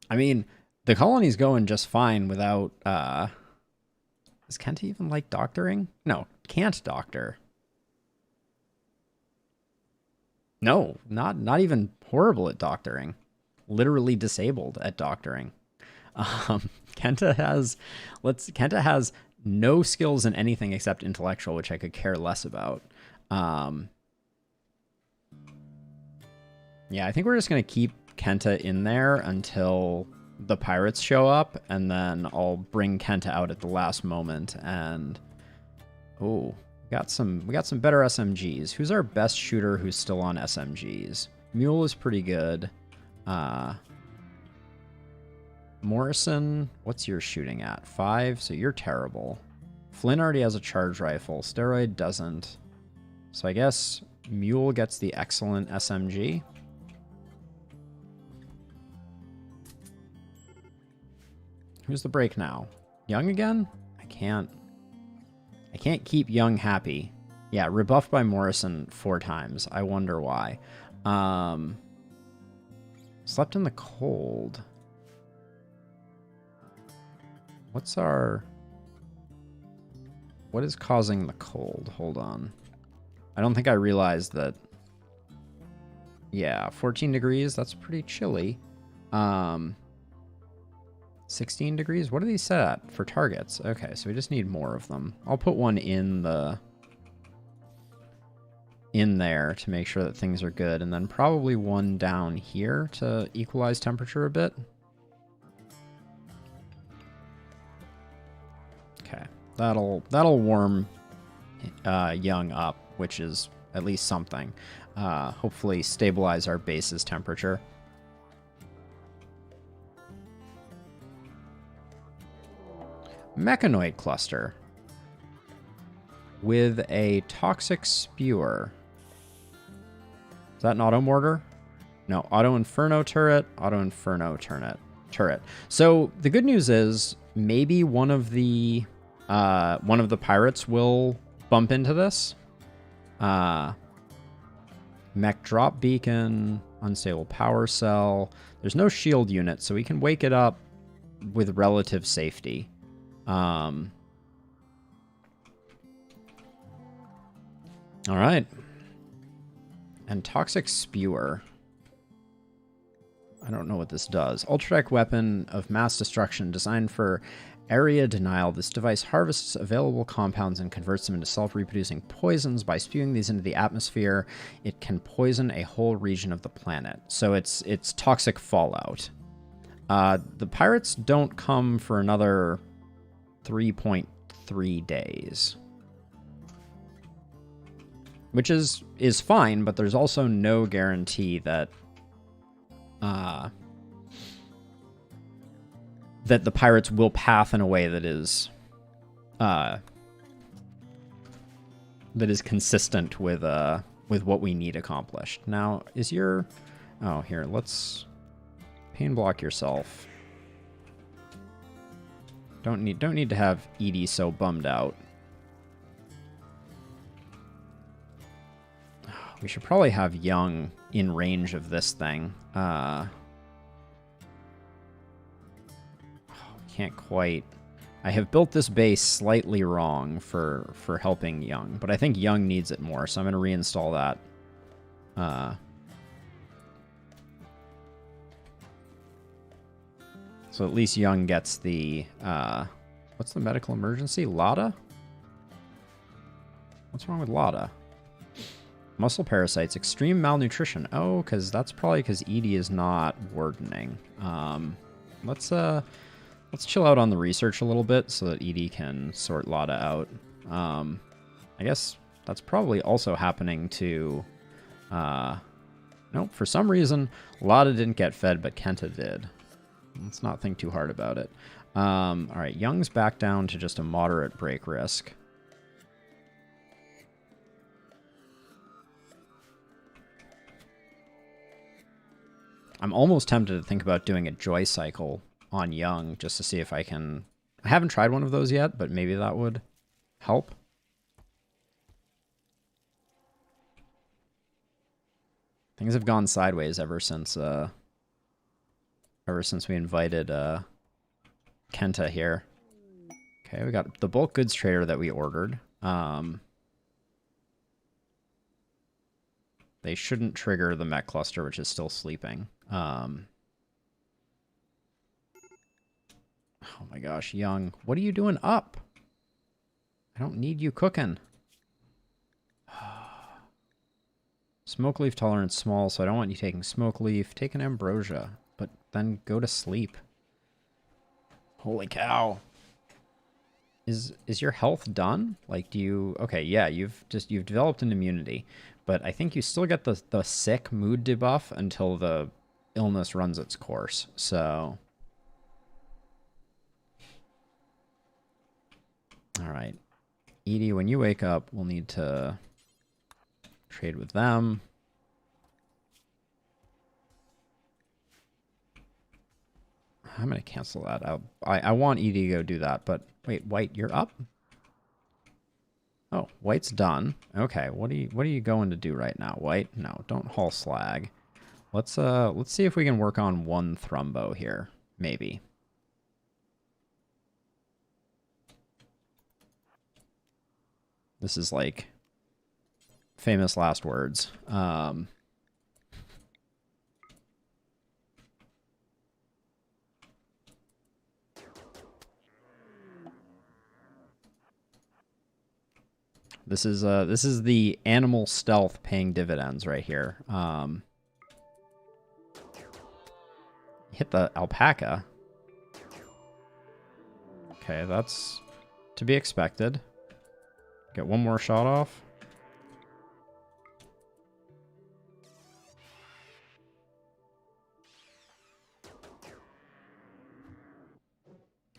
I mean, the colony's going just fine without does Kenta even like doctoring? No, can't doctor. No, not even horrible at doctoring. Literally disabled at doctoring. Kenta has no skills in anything except intellectual, which I could care less about. Yeah, I think we're just gonna keep Kenta in there until the pirates show up, and then I'll bring Kenta out at the last moment. And oh, we got some better SMGs. Who's our best shooter who's still on SMGs? Mule is pretty good. Morrison, what's your shooting at? 5, so you're terrible. Flynn already has a charge rifle. Steroid doesn't. So I guess Mule gets the excellent SMG. Who's the break now? Young again? I can't keep Young happy. Yeah, rebuffed by Morrison 4 times. I wonder why. Slept in the cold. What is causing the cold? Hold on. I don't think I realized that. Yeah, 14 degrees. That's pretty chilly. 16 degrees. What are these set at for targets? Okay, so we just need more of them. I'll put one in there to make sure that things are good, and then probably one down here to equalize temperature a bit. Okay, that'll warm Young up, which is at least something. Hopefully stabilize our base's temperature. Mechanoid cluster with a toxic spewer. Is that an auto mortar? No, auto inferno turret, auto inferno turret. So the good news is maybe one of the pirates will bump into this. Mech drop beacon, unstable power cell. There's no shield unit, so we can wake it up with relative safety. All right. And toxic spewer. I don't know what this does. Ultratech weapon of mass destruction designed for area denial. This device harvests available compounds and converts them into self-reproducing poisons. By spewing these into the atmosphere, it can poison a whole region of the planet. So it's toxic fallout. The pirates don't come for another 3.3 days. Which is fine, but there's also no guarantee that that the pirates will path in a way that is consistent with what we need accomplished. Now, is your... Oh, here, let's pain block yourself. Don't need to have Edie so bummed out. We should probably have Young in range of this thing. Can't quite... I have built this base slightly wrong for helping Young, but I think Young needs it more, so I'm going to reinstall that. So at least Young gets the... what's the medical emergency? Lada? What's wrong with Lada? Muscle parasites, extreme malnutrition. Oh, because that's probably because Edie is not wardening. Let's chill out on the research a little bit so that Edie can sort Lada out. I guess that's probably also happening to... Nope, for some reason, Lada didn't get fed, but Kenta did. Let's not think too hard about it. All right, Young's back down to just a moderate break risk. I'm almost tempted to think about doing a joy cycle on Young just to see if I can... I haven't tried one of those yet, but maybe that would help. Things have gone sideways ever since we invited Kenta here. Okay, we got the bulk goods trader that we ordered. They shouldn't trigger the mech cluster, which is still sleeping. Oh my gosh, Young, what are you doing up? I don't need you cooking. Smoke leaf tolerance small, so I don't want you taking smoke leaf. Take an ambrosia, but then go to sleep. Holy cow. Is your health done? Like, do you... Okay, yeah, you've developed an immunity, but I think you still get the sick mood debuff until the illness runs its course, so... All right. Edie, when you wake up, we'll need to trade with them. I'm going to cancel that out. I want Edie to go do that, but wait, White, you're up? Oh, White's done. Okay, what are you going to do right now, White? No, don't haul slag. Let's see if we can work on one Thrumbo here, maybe. This is like famous last words. This is the animal stealth paying dividends right here. Hit the alpaca. Okay, that's to be expected. Get one more shot off.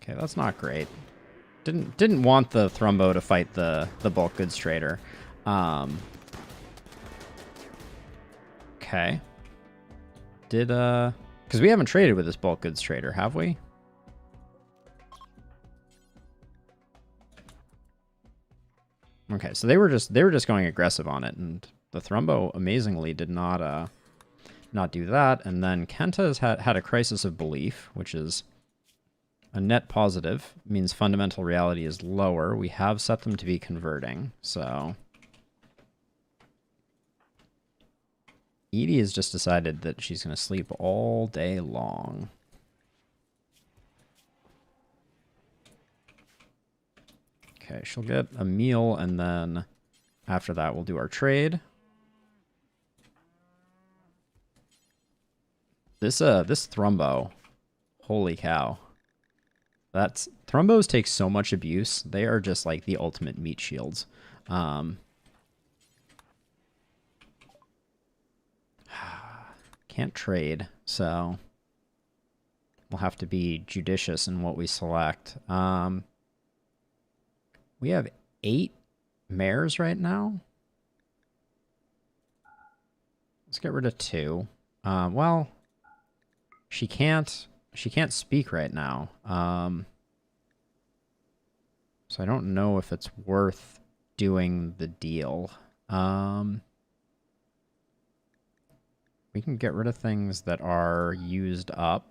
Okay, that's not great. Didn't want the Thrumbo to fight the bulk goods trader. Okay. Because we haven't traded with this bulk goods trader, have we? Okay, so they were just going aggressive on it, and the Thrumbo amazingly did not do that. And then Kenta has had a crisis of belief, which is a net positive, means fundamental reality is lower. We have set them to be converting, so Edie has just decided that she's going to sleep all day long. Okay, she'll get a meal, and then after that, we'll do our trade. This Thrumbo, holy cow. Thrumbos take so much abuse. They are just like the ultimate meat shields. Can't trade, so we'll have to be judicious in what we select. We have 8 mares right now. Let's get rid of 2. Well, she can't speak right now. So I don't know if it's worth doing the deal. We can get rid of things that are used up.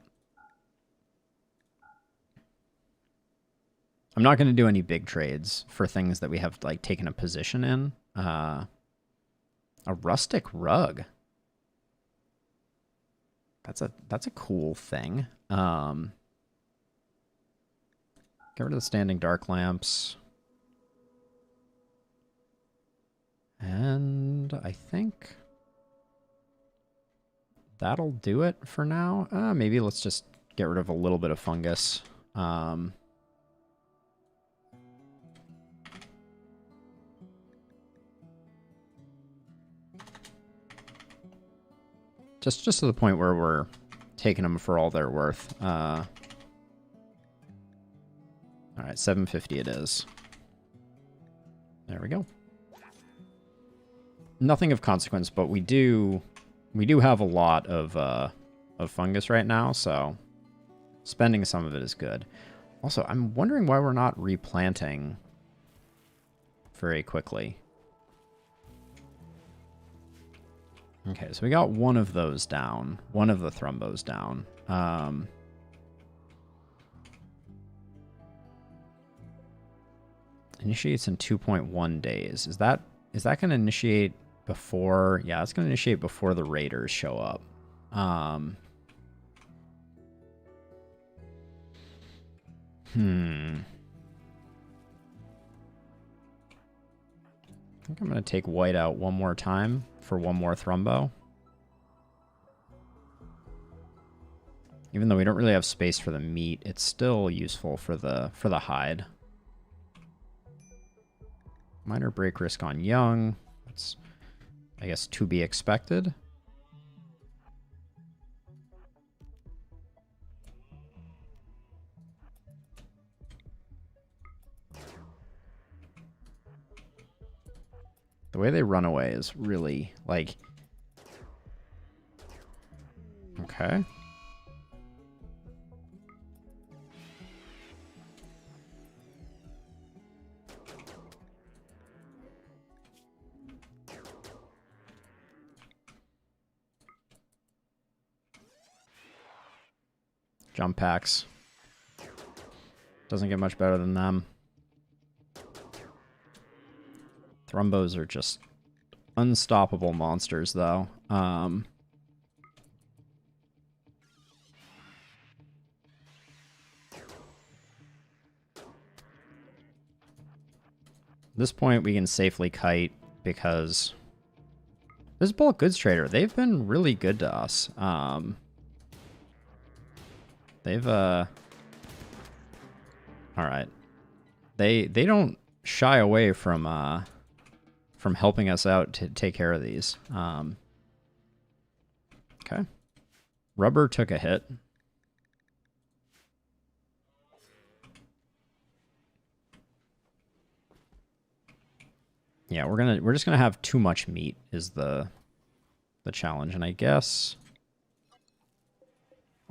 I'm not going to do any big trades for things that we have like taken a position in. A rustic rug. That's a cool thing. Get rid of the standing dark lamps. And I think that'll do it for now. Maybe let's just get rid of a little bit of fungus. Just to the point where we're taking them for all they're worth. All right, 750 it is. There we go. Nothing of consequence, but we do have a lot of fungus right now, so spending some of it is good. Also, I'm wondering why we're not replanting very quickly. Okay, so we got one of those down. One of the Thrumbos down. Initiates in 2.1 days. Is that going to initiate before? Yeah, it's going to initiate before the raiders show up. I think I'm going to take white out one more time for one more Thrumbo. Even though we don't really have space for the meat, it's still useful for the hide. Minor break risk on young. That's, I guess, to be expected. The way they run away is really, like... Okay. Jump packs. Doesn't get much better than them. Thrumbos are just unstoppable monsters, though. At this point, we can safely kite because this bulk goods trader, they've been really good to us. They've all right. They don't shy away from helping us out to take care of these. Okay. Rubber took a hit. Yeah, we're just gonna have too much meat is the challenge, and I guess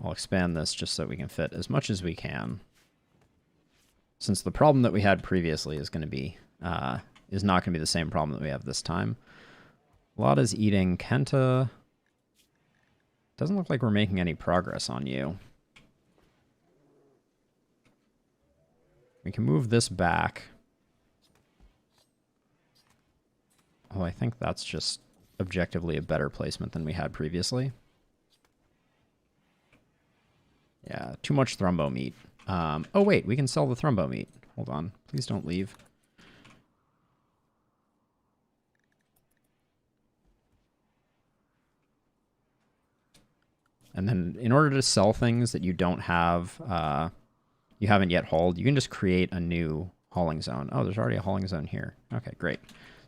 I'll expand this just so we can fit as much as we can. Since the problem that we had previously is gonna be is not gonna be the same problem that we have this time. Lada's eating. Kenta doesn't look like we're making any progress on you. We can move this back. Oh, I think that's just objectively a better placement than we had previously. Yeah, too much thrumbo meat. Oh, wait, we can sell the thrumbo meat. Hold on. Please don't leave. And then in order to sell things that you don't have, you haven't yet hauled, you can just create a new hauling zone. Oh, there's already a hauling zone here. Okay, great.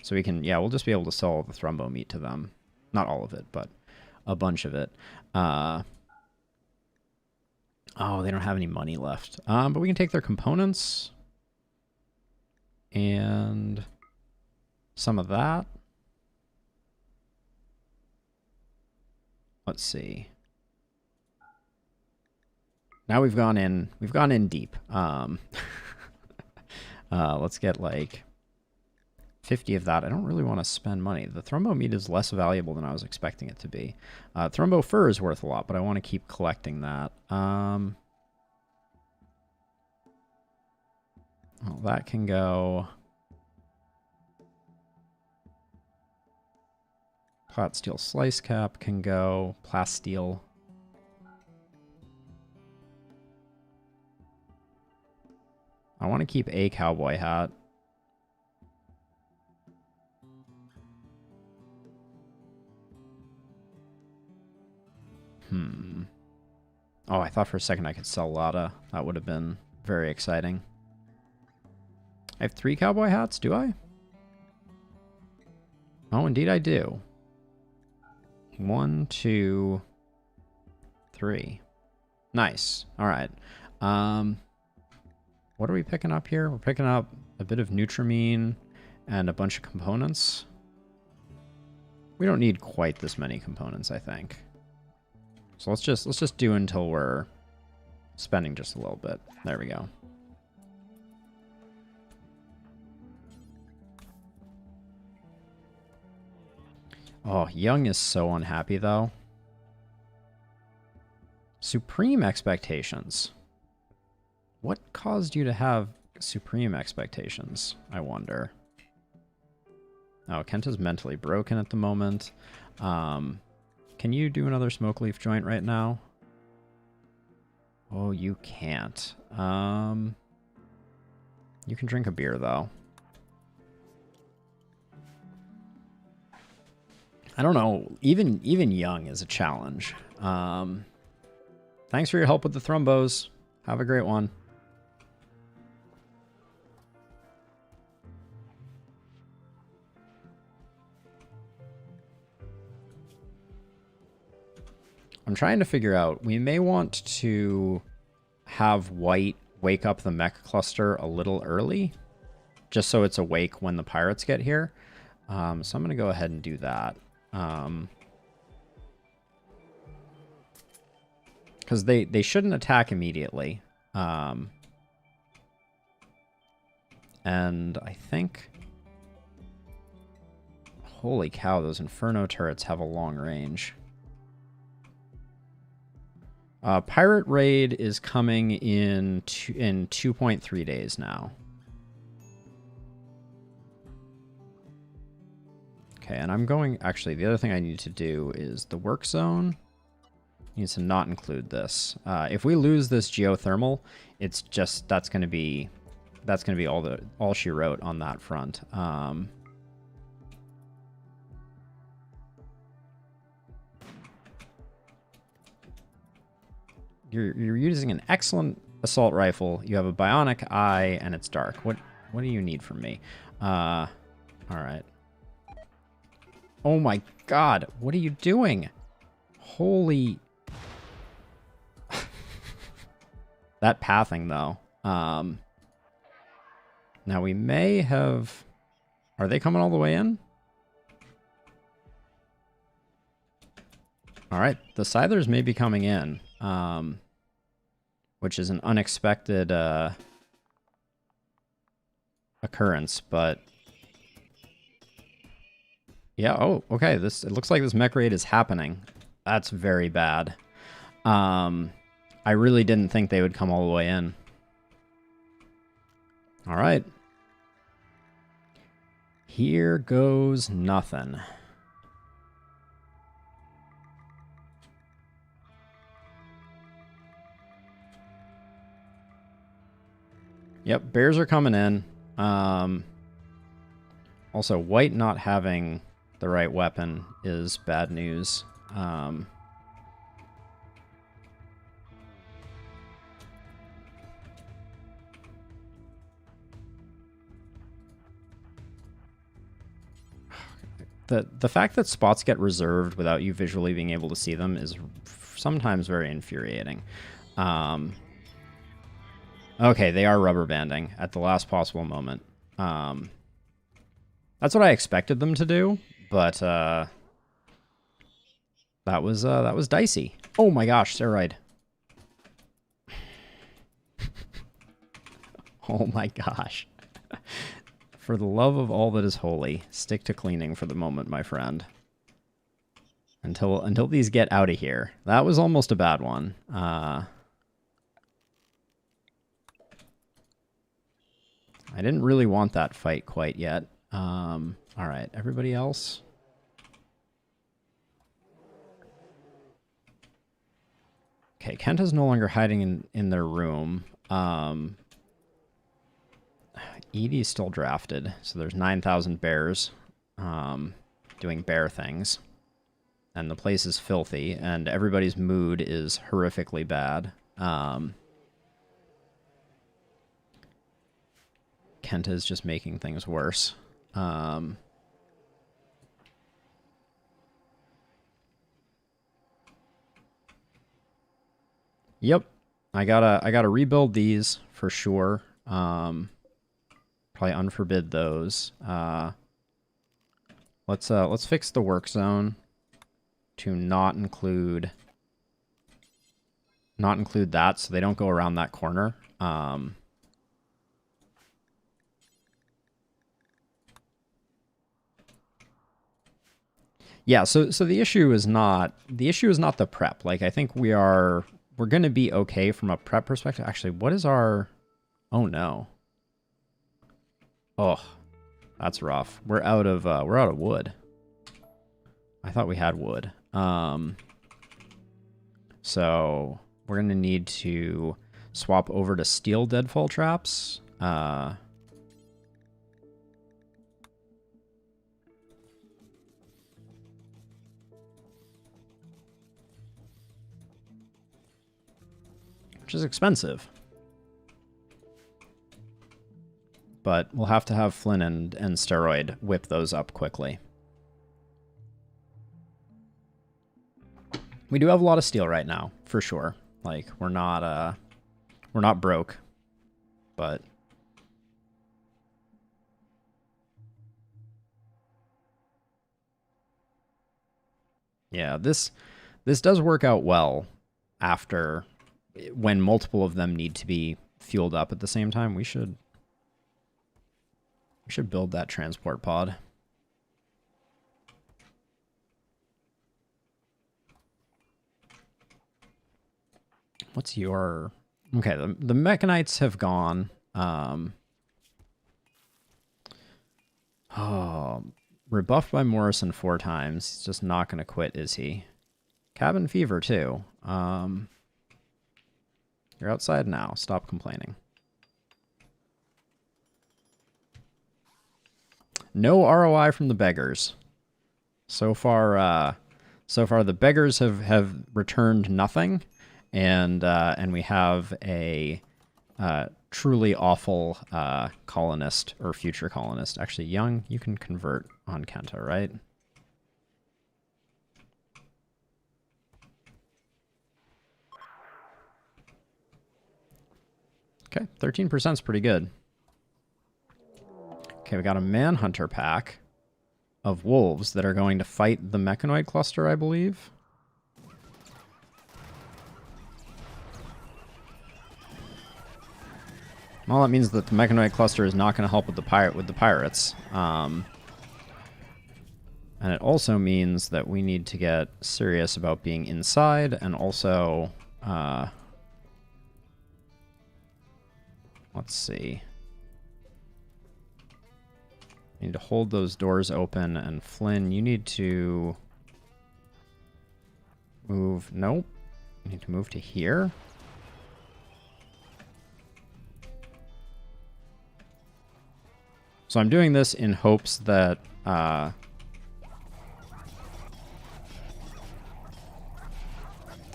So we can, yeah, we'll just be able to sell the thrumbo meat to them. Not all of it, but a bunch of it. Oh, they don't have any money left. But we can take their components. And some of that. Let's see. Now we've gone in deep. Let's get like 50 of that. I don't really want to spend money. The thrumbo meat is less valuable than I was expecting it to be. Thrumbo fur is worth a lot, but I want to keep collecting that. Well, that can go. Plat steel slice cap can go. Plasteel. I want to keep a cowboy hat. Oh, I thought for a second I could sell Lada. That would have been very exciting. I have 3 cowboy hats, do I? Oh, indeed I do. 1, 2, 3. Nice. All right. What are we picking up here? We're picking up a bit of Nutramine and a bunch of components. We don't need quite this many components, I think. So let's just do until we're spending just a little bit. There we go. Oh, Young is so unhappy though. Supreme expectations. What caused you to have supreme expectations, I wonder? Oh, Kenta's mentally broken at the moment. Can you do another smoke leaf joint right now? Oh, you can't. You can drink a beer, though. I don't know. Even Young is a challenge. Thanks for your help with the thrumbos. Have a great one. I'm trying to figure out, we may want to have White wake up the mech cluster a little early, just so it's awake when the pirates get here. So I'm going to go ahead and do that. Because they shouldn't attack immediately. And I think... Holy cow, those Inferno turrets have a long range. Pirate Raid is coming in 2.3 days now. Okay, and I'm going... Actually, the other thing I need to do is the work zone needs to not include this. If we lose this geothermal, it's just... That's going to be all she wrote on that front. You're using an excellent assault rifle. You have a bionic eye, and it's dark. What do you need from me? All right. Oh my god, what are you doing? Holy... That pathing, though. Now, we may have... Are they coming all the way in? All right, the Scythers may be coming in. Which is an unexpected occurrence, but yeah. Oh, okay. It looks like this mech raid is happening. That's very bad. I really didn't think they would come all the way in. All right. Here goes nothing. Yep, bears are coming in. Also, white not having the right weapon is bad news. The fact that spots get reserved without you visually being able to see them is sometimes very infuriating. Okay, they are rubber banding at the last possible moment. That's what I expected them to do, but that was dicey. Oh my gosh, they're right. Oh my gosh. For the love of all that is holy, stick to cleaning for the moment, my friend. Until these get out of here. That was almost a bad one. I didn't really want that fight quite yet. All right, everybody else? Okay, Kenta's no longer hiding in their room. Edie's still drafted, so there's 9,000 bears doing bear things. And the place is filthy, and everybody's mood is horrifically bad. Kenta is just making things worse. Yep, I gotta rebuild these for sure. Probably unforbid those. Let's fix the work zone to not include that, so they don't go around that corner. Yeah, so the issue is not the prep. Like, I think we're going to be okay from a prep perspective. Actually, what is our... Oh no. Oh, that's rough. We're out of wood. I thought we had wood. So we're going to need to swap over to steel deadfall traps. Which is expensive. But we'll have to have Flynn and Steroid whip those up quickly. We do have a lot of steel right now, for sure. Like, we're not broke, but Yeah, this does work out well after when multiple of them need to be fueled up at the same time. We should build that transport pod. What's your... Okay, the Mechanites have gone. Oh, rebuffed by Morrison 4 times. He's just not going to quit, is he? Cabin fever, too. You're outside now. Stop complaining. No ROI from the beggars. So far the beggars have returned nothing, and we have a truly awful colonist or future colonist. Actually, Young, you can convert on Kenta, right? Okay, 13% is pretty good. Okay, we got a Manhunter pack of wolves that are going to fight the Mechanoid cluster, I believe. Well, that means that the Mechanoid cluster is not going to help with the pirates. And it also means that we need to get serious about being inside, and also, let's see. I need to hold those doors open, and Flynn, you need to move. Nope. You need to move to here. So I'm doing this in hopes that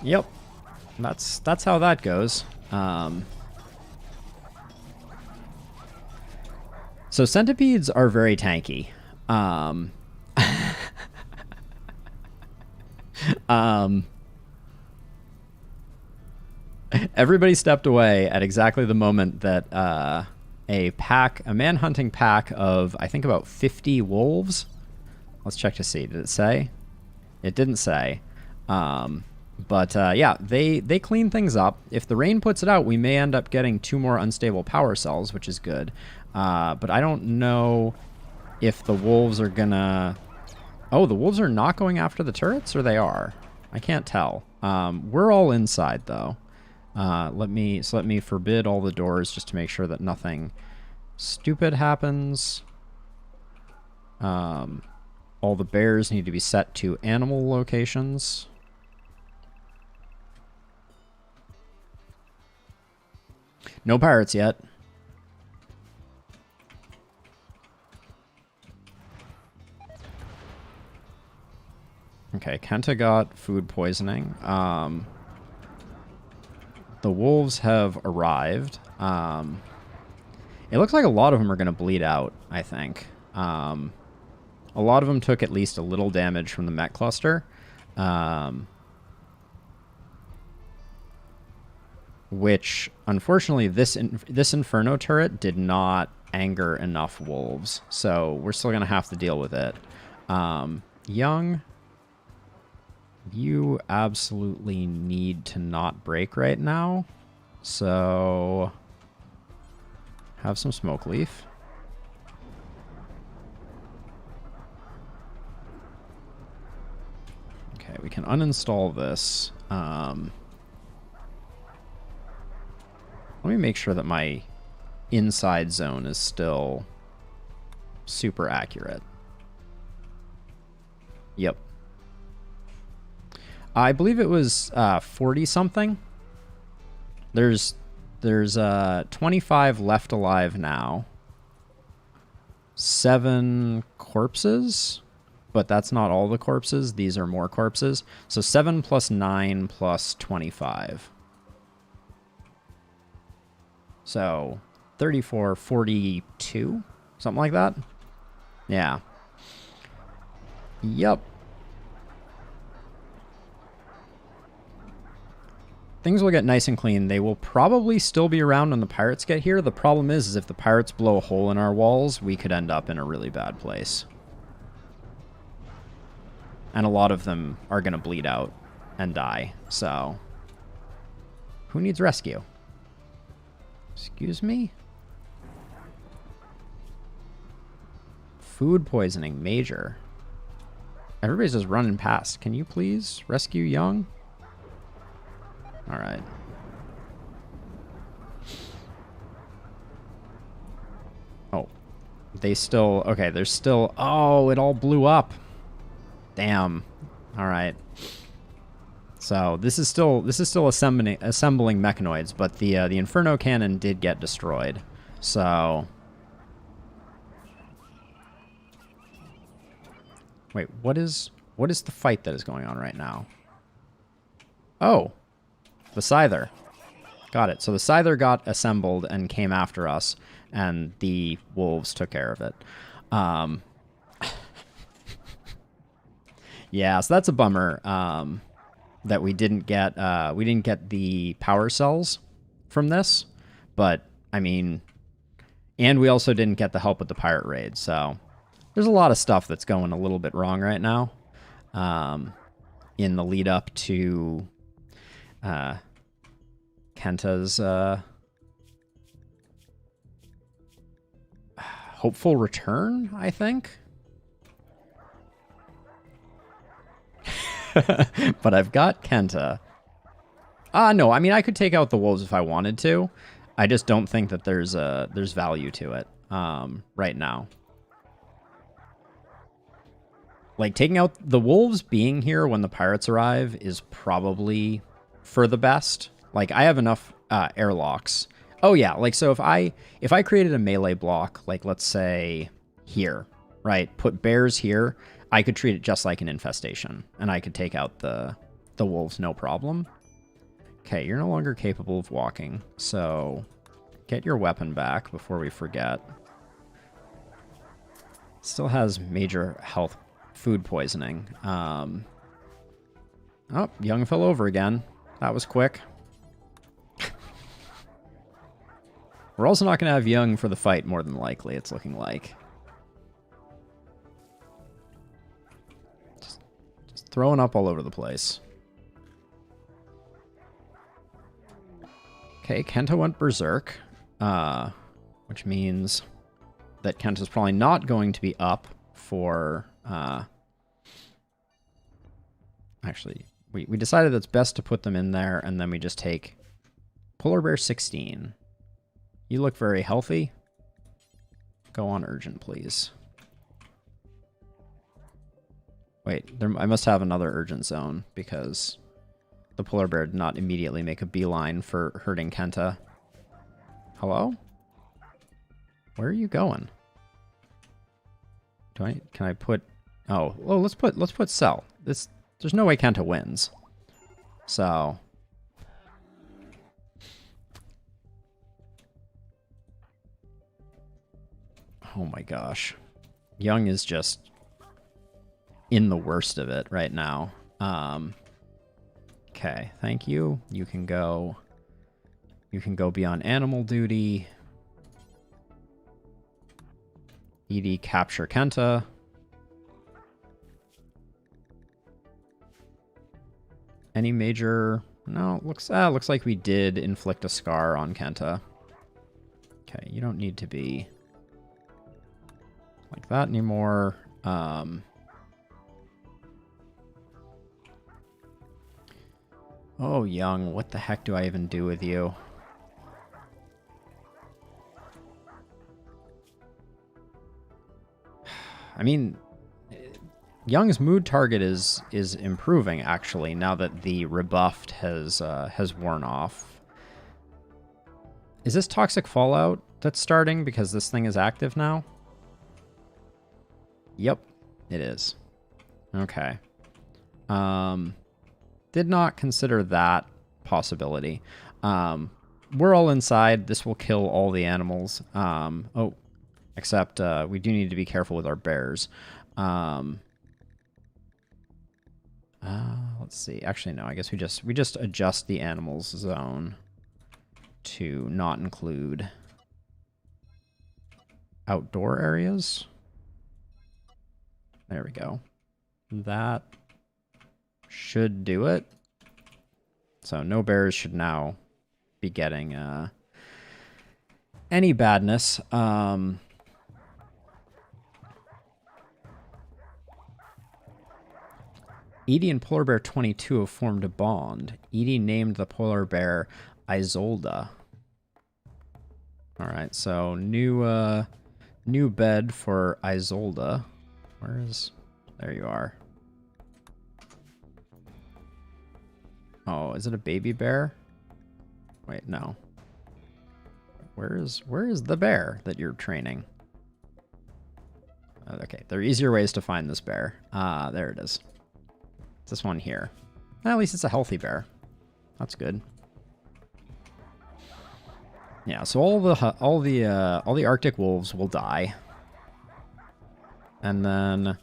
yep, that's how that goes. So centipedes are very tanky. Everybody stepped away at exactly the moment that a man-hunting pack of, I think, about 50 wolves. Let's check to see. Did it say? It didn't say. Yeah, they clean things up. If the rain puts it out, we may end up getting 2 more unstable power cells, which is good. But I don't know if the wolves are gonna... Oh, the wolves are not going after the turrets, or they are? I can't tell. We're all inside, though. Let me forbid all the doors just to make sure that nothing stupid happens. All the bears need to be set to animal locations. No pirates yet. Okay, Kenta got food poisoning. The wolves have arrived. It looks like a lot of them are going to bleed out, I think. A lot of them took at least a little damage from the mech cluster. Which, unfortunately, this Inferno turret did not anger enough wolves. So we're still going to have to deal with it. Young... You absolutely need to not break right now. So have some smoke leaf. Okay, we can uninstall this. Let me make sure that my inside zone is still super accurate. Yep. I believe it was 40 something. There's 25 left alive now. 7 corpses, but that's not all the corpses. These are more corpses. So 7 plus 9 plus 25. So 34, 42, something like that. Yeah. Yep. Things will get nice and clean. They will probably still be around when the pirates get here. The problem is if the pirates blow a hole in our walls, we could end up in a really bad place. And a lot of them are going to bleed out and die. So, who needs rescue? Excuse me? Food poisoning, major. Everybody's just running past. Can you please rescue Young? All right. Oh, they still, okay, there's still, oh, it all blew up. Damn. All right. So this is still assembling mechanoids, but the Inferno cannon did get destroyed. So wait, what is the fight that is going on right now? Oh, the Scyther. Got it. So the Scyther got assembled and came after us, and the wolves took care of it. Yeah, so that's a bummer. That we didn't get the power cells from this, but I mean, and we also didn't get the help with the pirate raid. So there's a lot of stuff that's going a little bit wrong right now, in the lead up to Kenta's hopeful return, I think. But I've got Kenta. No, I mean, I could take out the wolves if I wanted to. I just don't think that there's value to it right now. Like, taking out the wolves being here when the pirates arrive is probably for the best. Like, I have enough airlocks. Oh yeah, like, so if I created a melee block, like, let's say here, right? Put bears here, I could treat it just like an infestation, and I could take out the wolves no problem. Okay, you're no longer capable of walking, so get your weapon back before we forget. Still has major health food poisoning. Oh, Young fell over again. That was quick. We're also not going to have Young for the fight, more than likely, it's looking like. Just throwing up all over the place. Okay, Kenta went berserk, which means that Kenta's probably not going to be up for... Actually, we decided it's best to put them in there, and then we just take Polar Bear 16. You look very healthy. Go on urgent, please. Wait, I must have another urgent zone, because the polar bear did not immediately make a beeline for hurting Kenta. Hello? Where are you going? Can I put... Oh, well, let's put Cell. There's no way Kenta wins. So... Oh my gosh. Young is just in the worst of it right now. Okay, thank you. You can go be on animal duty. ED capture Kenta. Any major... No, looks like we did inflict a scar on Kenta. Okay, you don't need to be like that anymore. Oh, Young, what the heck do I even do with you? I mean, Young's mood target is improving, actually, now that the rebuffed has worn off. Is this Toxic Fallout that's starting because this thing is active now? Yep, it is. Okay. Did not consider that possibility. We're all inside. This will kill all the animals. Oh, except we do need to be careful with our bears. Let's see. Actually, no. I guess we just adjust the animals zone to not include outdoor areas. There we go. That should do it. So no bears should now be getting any badness. Edie and Polar Bear 22 have formed a bond. Edie named the polar bear Isolda. All right, so new bed for Isolda. There you are. Oh, is it a baby bear? Wait, no. Where is the bear that you're training? Okay, there are easier ways to find this bear. There it is. It's this one here. At least it's a healthy bear. That's good. Yeah, so all the Arctic wolves will die. And then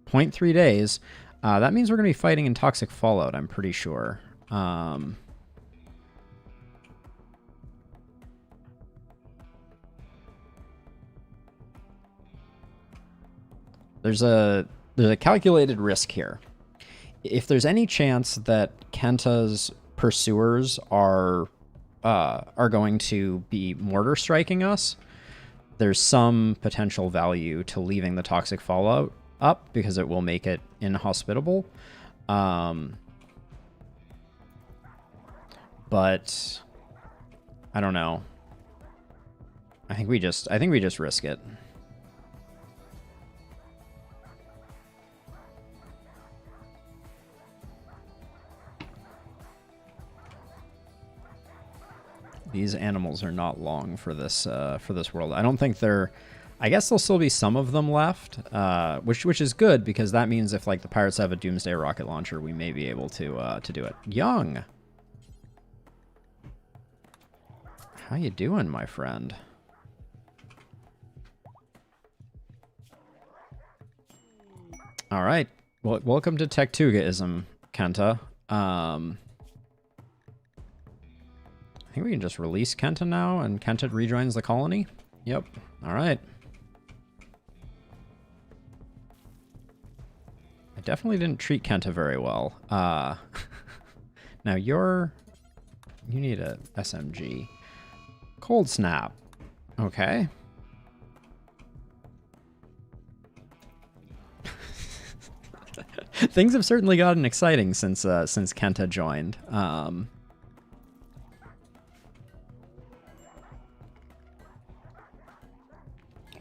0.3 days. That means we're going to be fighting in toxic fallout, I'm pretty sure. There's a calculated risk here. If there's any chance that Kenta's pursuers are going to be mortar striking us, there's some potential value to leaving the toxic fallout up because it will make it inhospitable. But I don't know. I think we just risk it. These animals are not long for this world. I don't think they're. I guess there'll still be some of them left, which is good because that means if like the pirates have a doomsday rocket launcher, we may be able to do it. Young, how you doing, my friend? All right. Well, welcome to Tektugaism, Kenta. I think we can just release Kenta now, and Kenta rejoins the colony. Yep. All right. I definitely didn't treat Kenta very well. Now you need a SMG. Cold Snap. Okay. Things have certainly gotten exciting since Kenta joined.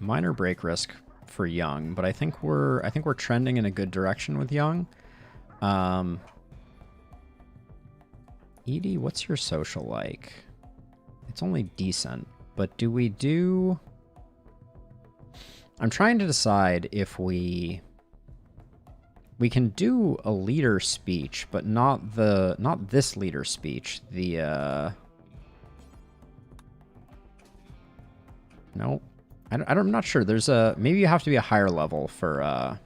Minor break risk for Young, but I think we're trending in a good direction with Young. Edie, what's your social like? It's only decent, but do we do... I'm trying to decide if we can do a leader speech, but not this leader speech. Nope. I'm not sure. There's maybe you have to be a higher level for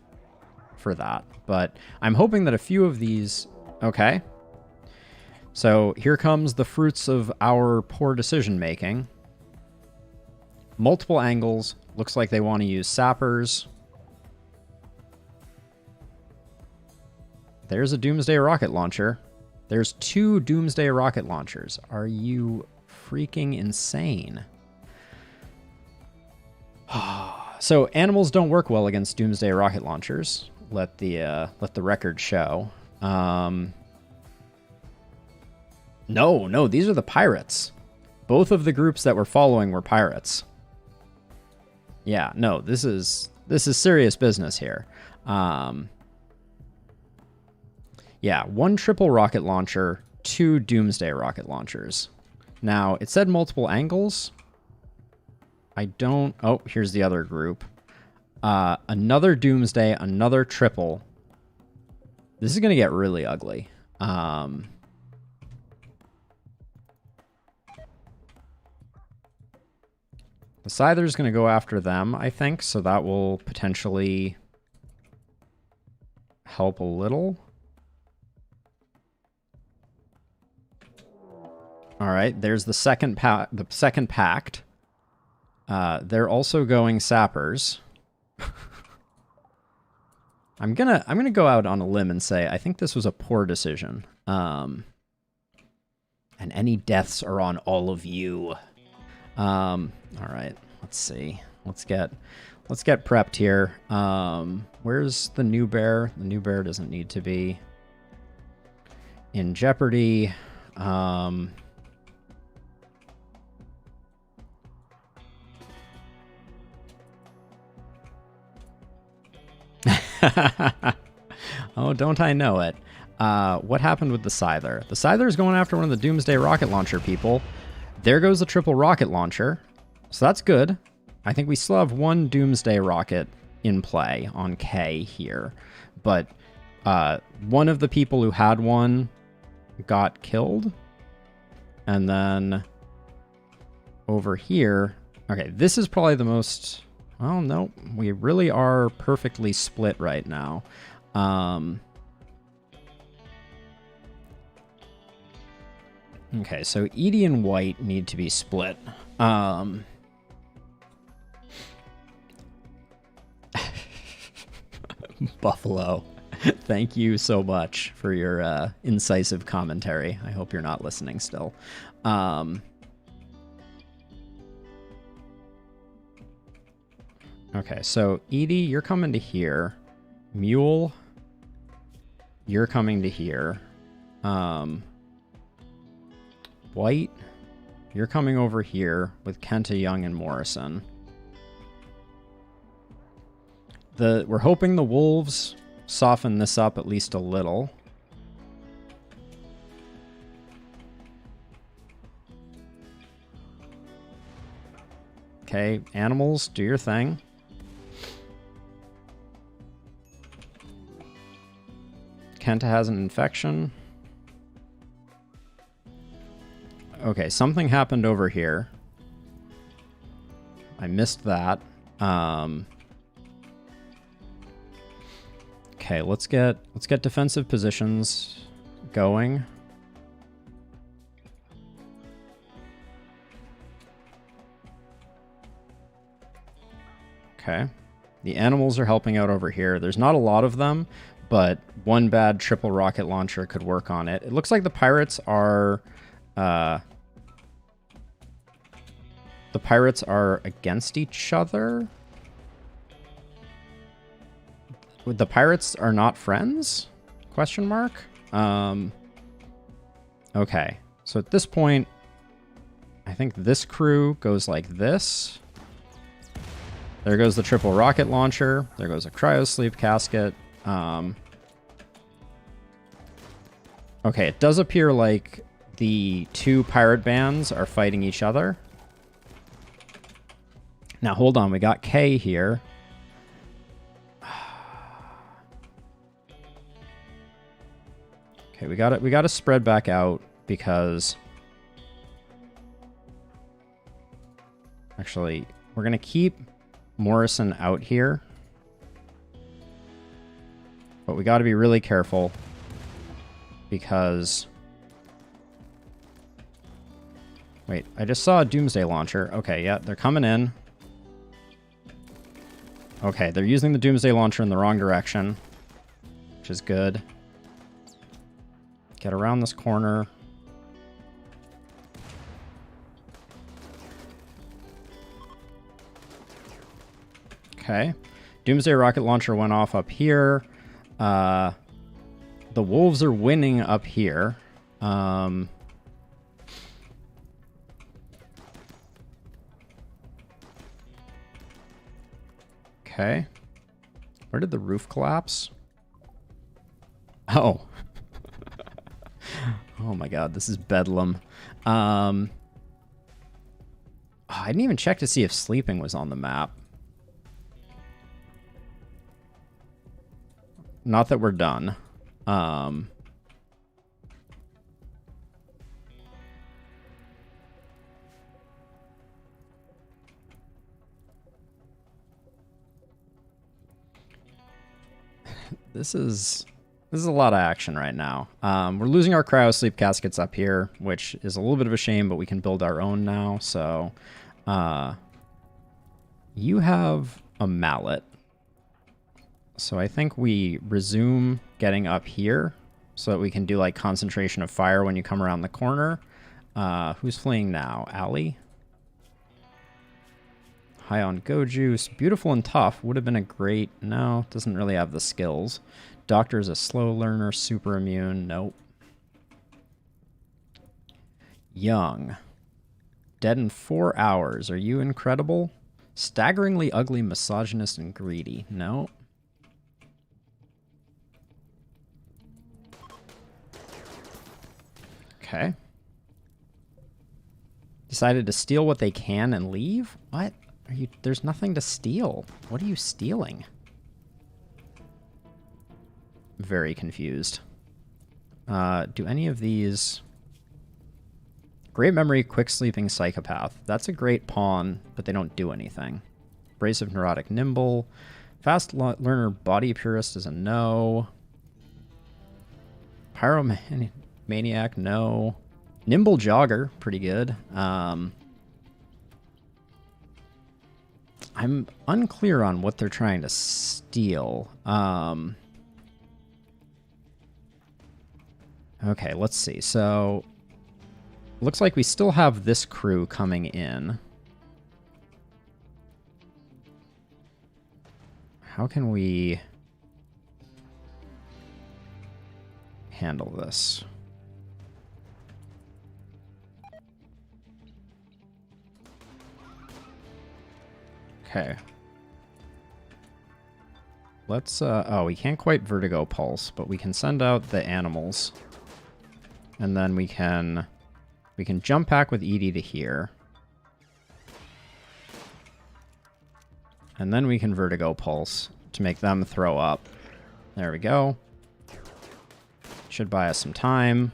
that, but I'm hoping that a few of these. Okay. So here comes the fruits of our poor decision making. Multiple angles. Looks like they want to use sappers. There's a doomsday rocket launcher. There's 2 doomsday rocket launchers. Are you freaking insane? So animals don't work well against doomsday rocket launchers. Let the record show. No, these are the pirates. Both of the groups that we're following were pirates. Yeah, no, this is serious business here. Yeah, 1 triple rocket launcher, 2 doomsday rocket launchers. Now, it said multiple angles. I don't... Oh, here's the other group. Another doomsday, another triple. This is going to get really ugly. The Scyther's going to go after them, I think, so that will potentially help a little. All right, there's the second pact. They're also going sappers. I'm gonna go out on a limb and say I think this was a poor decision. And any deaths are on all of you. All right, let's see. Let's get prepped here. Where's the new bear? The new bear doesn't need to be in jeopardy. Oh, don't I know it? What happened with the Scyther? The Scyther is going after one of the Doomsday rocket launcher people. There goes the triple rocket launcher. So that's good. I think we still have one Doomsday rocket in play on K here. But one of the people who had one got killed. And then over here... Okay, this is probably the most... Well, no, we really are perfectly split right now. Okay, so Edie and White need to be split. Buffalo, thank you so much for your incisive commentary. I hope you're not listening still. Okay, so Edie, you're coming to here. Mule, you're coming to here. White, you're coming over here with Kenta, Young, and Morrison. We're hoping the wolves soften this up at least a little. Okay, animals, do your thing. Kenta has an infection. Okay, something happened over here. I missed that. Okay, let's get defensive positions going. Okay. The animals are helping out over here. There's not a lot of them, but one bad triple rocket launcher could work on it. It looks like the pirates are against each other. The pirates are not friends? Question mark? Okay. So at this point, I think this crew goes like this. There goes the triple rocket launcher. There goes a cryo sleep casket. Okay, it does appear like the two pirate bands are fighting each other. Now, hold on. We got K here. Okay, we got to spread back out because actually, we're going to keep Morrison out here. But we got to be really careful because wait, I just saw a Doomsday launcher. Okay, yeah, they're coming in. Okay, they're using the Doomsday launcher in the wrong direction, which is good. Get around this corner. Okay. Doomsday rocket launcher went off up here. The wolves are winning up here. Okay. Where did the roof collapse? Oh. Oh my god, this is bedlam. I didn't even check to see if sleeping was on the map. Not that we're done. This is a lot of action right now. We're losing our cryo sleep caskets up here, which is a little bit of a shame, but we can build our own now. So, you have a mallet. So I think we resume getting up here so that we can do like concentration of fire when you come around the corner. Who's fleeing now? Allie? High on go juice. Beautiful and tough. Would have been a great... No, doesn't really have the skills. Doctor's a slow learner. Super immune. Nope. Young. Dead in 4 hours. Are you incredible? Staggeringly ugly, misogynist, and greedy. No. Okay. Decided to steal what they can and leave? What? Are you? There's nothing to steal. What are you stealing? Very confused. Do any of these... Great memory, quick sleeping psychopath. That's a great pawn, but they don't do anything. Abrasive, neurotic, nimble. Fast learner, body purist is a no. Pyromaniac, no. Nimble jogger, pretty good. I'm unclear on what they're trying to steal. Okay, let's see. So, looks like we still have this crew coming in. How can we handle this? Okay. Let's, oh, we can't quite vertigo pulse, but we can send out the animals. And then we can jump back with Edie to here. And then we can vertigo pulse to make them throw up. There we go. Should buy us some time.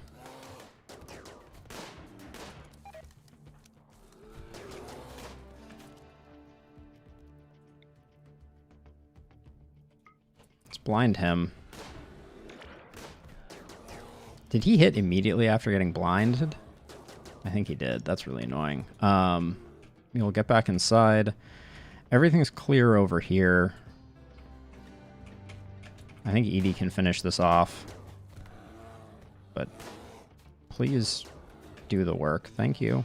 Let's blind him. Did he hit immediately after getting blinded? I think he did. That's really annoying. We'll get back inside. Everything's clear over here. I think Edie can finish this off. But please do the work. Thank you.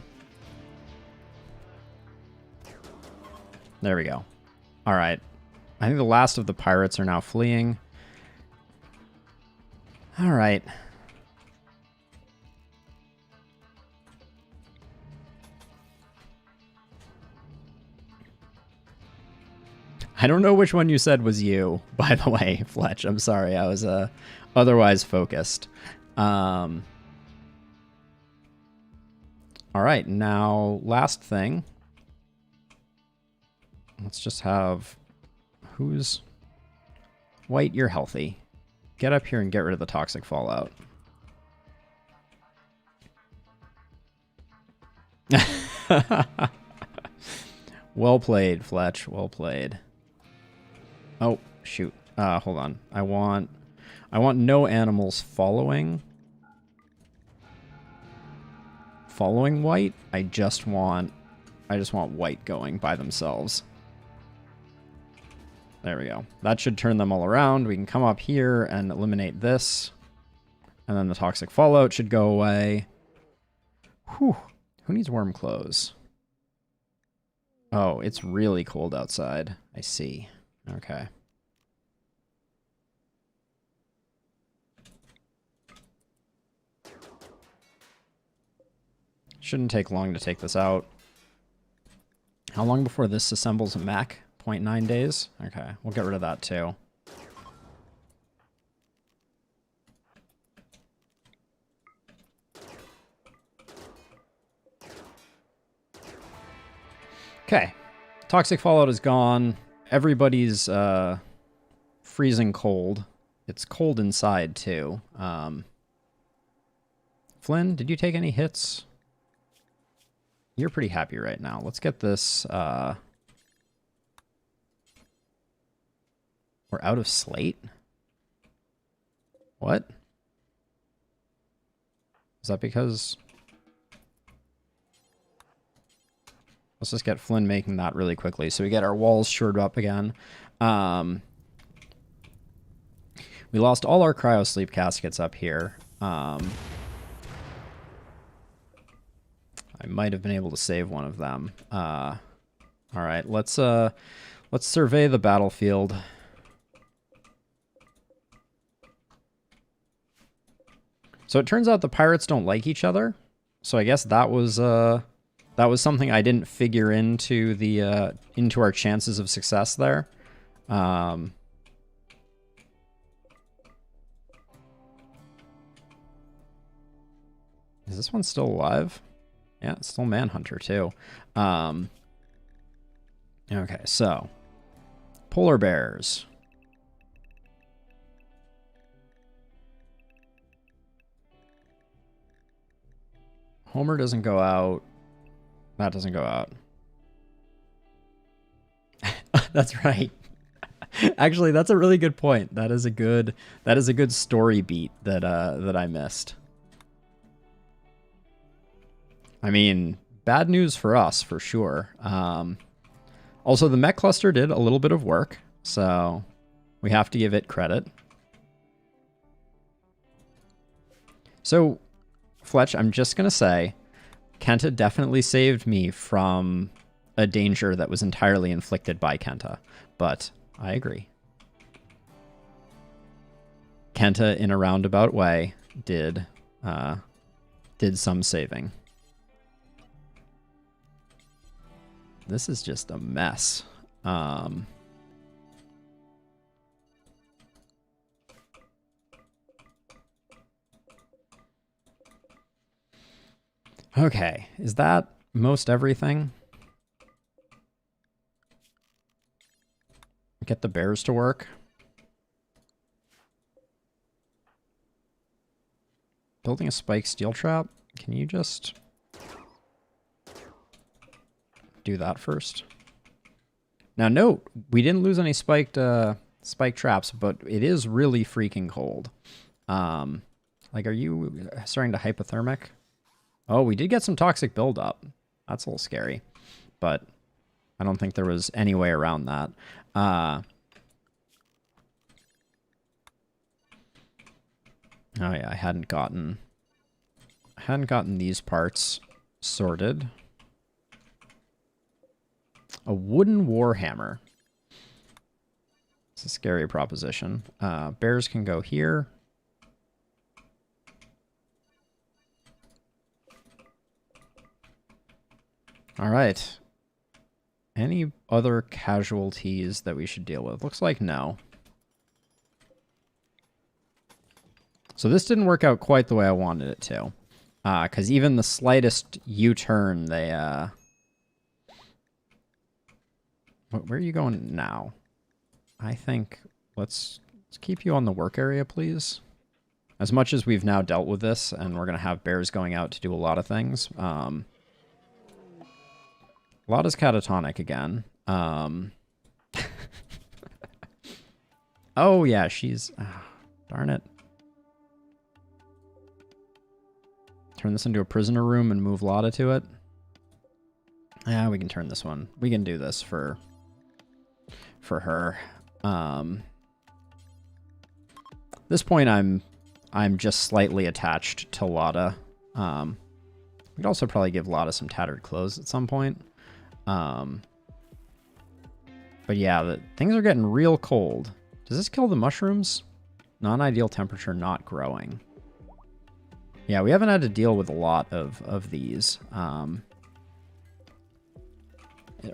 There we go. All right. I think the last of the pirates are now fleeing. All right. I don't know which one you said was you, by the way, Fletch. I'm sorry. I was otherwise focused. All right. Now, last thing. Let's just have... Who's... White, you're healthy. Get up here and get rid of the toxic fallout. Well played, Fletch. Well played. Oh, shoot. Hold on. I want no animals following White. I just want White going by themselves. There we go. That should turn them all around. We can come up here and eliminate this. And then the toxic fallout should go away. Whew. Who needs warm clothes? Oh, it's really cold outside. I see. Okay. Shouldn't take long to take this out. How long before this assembles a mech? 0.9 days? Okay, we'll get rid of that too. Okay. Toxic fallout is gone. Everybody's freezing cold. It's cold inside too. Flynn, did you take any hits? You're pretty happy right now. Let's get this... We're out of slate? What? Is that because... Let's just get Flynn making that really quickly so we get our walls shored up again. We lost all our cryo sleep caskets up here. I might have been able to save one of them. All right, let's survey the battlefield. So it turns out the pirates don't like each other. So I guess that was something I didn't figure into the into our chances of success there. Is this one still alive? Yeah, it's still Manhunter too. Okay, so polar bears. Homer doesn't go out. That doesn't go out. That's right. Actually, that's a really good point. That is a good story beat that I missed. I mean, bad news for us for sure. Also, the mech cluster did a little bit of work, so we have to give it credit. So, Fletch, I'm just gonna say, Kenta definitely saved me from a danger that was entirely inflicted by Kenta, but I agree. Kenta, in a roundabout way, did some saving. This is just a mess. Okay, is that most everything? Get the bears to work. Building a spike steel trap? Can you just do that first? Now note, we didn't lose any spike traps, but it is really freaking cold. Like, are you starting to hypothermic? Oh, we did get some toxic buildup. That's a little scary, but I don't think there was any way around that. Oh yeah, I hadn't gotten these parts sorted. A wooden warhammer. It's a scary proposition. Bears can go here. All right. Any other casualties that we should deal with? Looks like no. So this didn't work out quite the way I wanted it to. Because even the slightest U-turn, they... Where are you going now? I think let's keep you on the work area, please. As much as we've now dealt with this, and we're going to have bears going out to do a lot of things. Lotta's catatonic again. Oh, yeah, she's... darn it. Turn this into a prisoner room and move Lotta to it. Yeah, we can turn this one. We can do this for her. At this point, I'm just slightly attached to Lotta. We could also probably give Lotta some tattered clothes at some point. But yeah, things are getting real cold. Does this kill the mushrooms? Non-ideal temperature, not growing. Yeah, we haven't had to deal with a lot of these. Are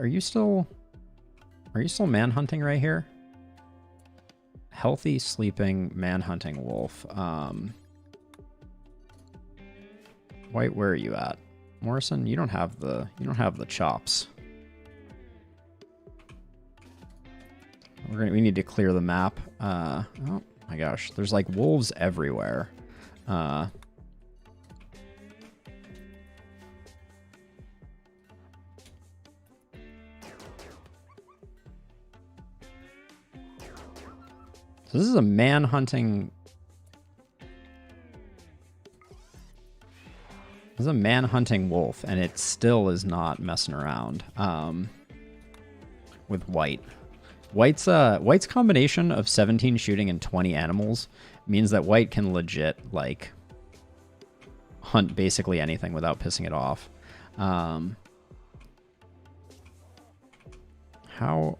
you still man-hunting right here? Healthy, sleeping, man-hunting wolf. White, where are you at? Morrison, you don't have the chops. We need to clear the map. Oh my gosh, there's like wolves everywhere. So this is a man-hunting... This is a man-hunting wolf, and it still is not messing around with white. White's combination of 17 shooting and 20 animals means that white can legit, like, hunt basically anything without pissing it off. How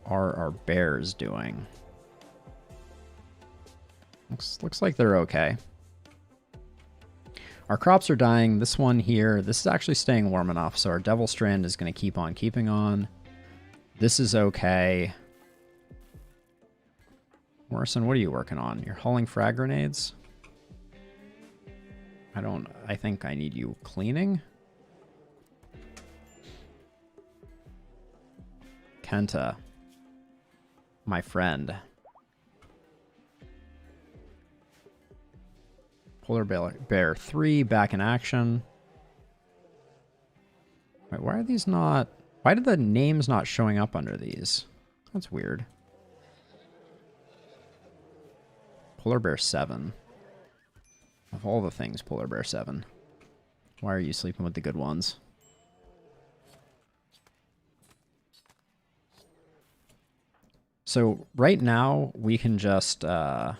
are our bears doing? Looks like they're okay. Our crops are dying. This one here, this is actually staying warm enough, so our Devil Strand is going to keep on keeping on. This is okay. Morrison, what are you working on? You're hauling frag grenades? I think I need you cleaning. Kenta, my friend. Polar Bear 3 back in action. Wait, why are these not... Why did the names not showing up under these? That's weird. Polar Bear 7. Of all the things, Polar Bear 7. Why are you sleeping with the good ones? So right now, we can just have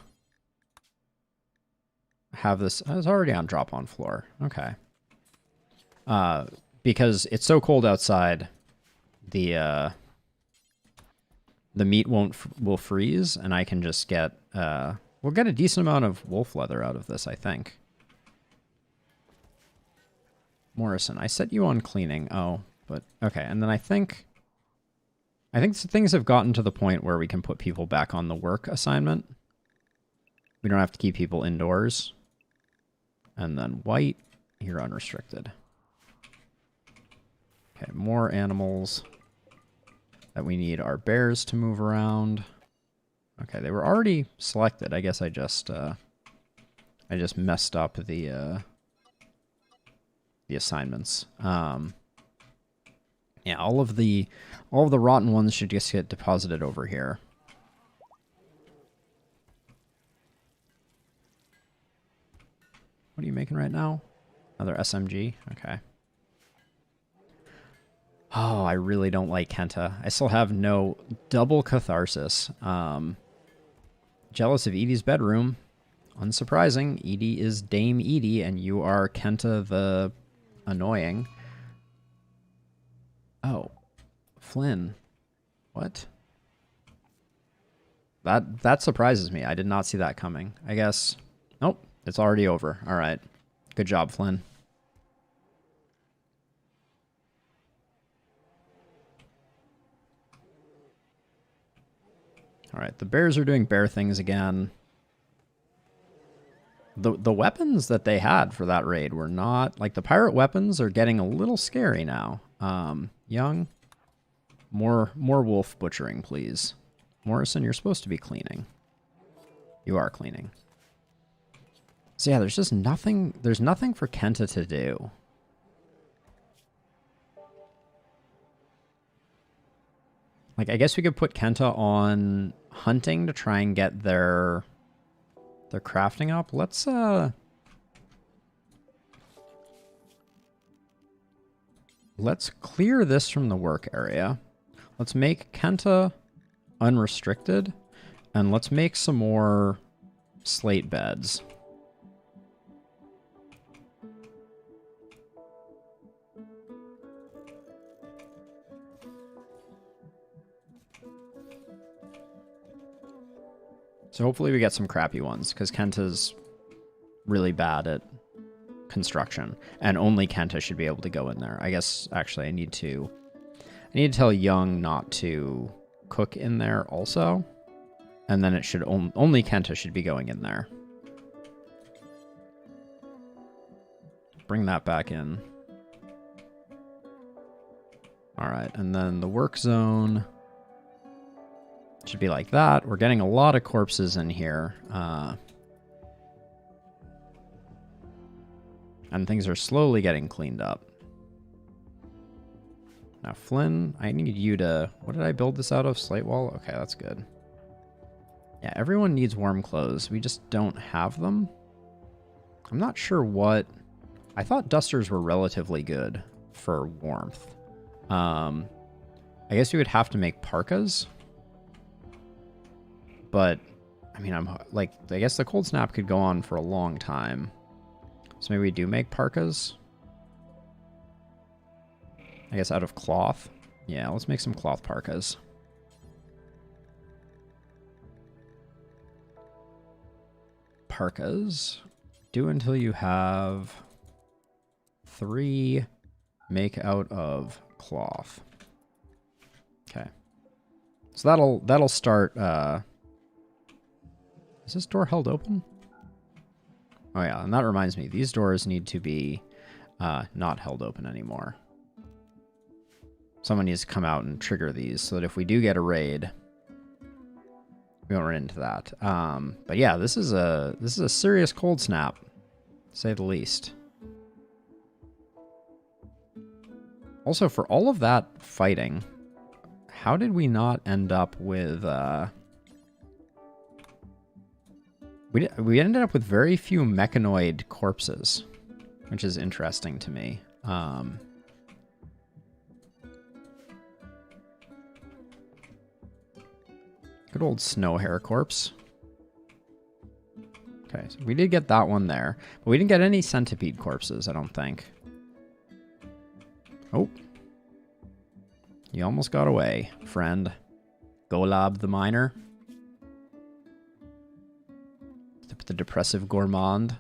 this... Oh, it's already on drop on floor. Okay. Because it's so cold outside, the meat will freeze, and I can just get... we'll get a decent amount of wolf leather out of this, I think. Morrison, I set you on cleaning. Oh, but... Okay, and then I think things have gotten to the point where we can put people back on the work assignment. We don't have to keep people indoors. And then white, you're unrestricted. Okay, more animals that we need our bears to move around. Okay, they were already selected. I guess I just messed up the assignments. Yeah, all of the rotten ones should just get deposited over here. What are you making right now? Another SMG? Okay. Oh, I really don't like Kenta. I still have no double catharsis. Jealous of Edie's bedroom. Unsurprising. Edie is Dame Edie, and you are Kenta the annoying. Oh. Flynn. What? That surprises me. I did not see that coming. I guess... Nope. It's already over. All right. Good job, Flynn. All right. The bears are doing bear things again. The weapons that they had for that raid were not... Like, the pirate weapons are getting a little scary now. Young, more wolf butchering, please. Morrison, you're supposed to be cleaning. You are cleaning. So yeah, there's just nothing... There's nothing for Kenta to do. Like, I guess we could put Kenta on hunting to try and get their crafting up. Let's clear this from the work area. Let's make Kenta unrestricted, and let's make some more slate beds. So hopefully we get some crappy ones, because Kenta's really bad at construction, and only Kenta should be able to go in there. I guess, actually, I need to tell Young not to cook in there also, and then it should only Kenta should be going in there. Bring that back in. All right, and then the work zone... should be like that. We're getting a lot of corpses in here. And things are slowly getting cleaned up. Now, Flynn, I need you to... What did I build this out of? Slate wall? Okay, that's good. Yeah, everyone needs warm clothes. We just don't have them. I'm not sure what... I thought dusters were relatively good for warmth. I guess we would have to make parkas. But, I mean, I guess the cold snap could go on for a long time. So maybe we do make parkas? I guess out of cloth? Yeah, let's make some cloth parkas. Parkas. Do until you have 3 make out of cloth. Okay. So that'll start, is this door held open? Oh yeah, and that reminds me, these doors need to be not held open anymore. Someone needs to come out and trigger these so that if we do get a raid, we won't run into that. But yeah, this is a serious cold snap, to say the least. Also, for all of that fighting, how did we not end up with... We ended up with very few mechanoid corpses, which is interesting to me. Good old snow hair corpse. Okay, so we did get that one there, but we didn't get any centipede corpses, I don't think. Oh. You almost got away, friend. Golab the Miner. The depressive gourmand.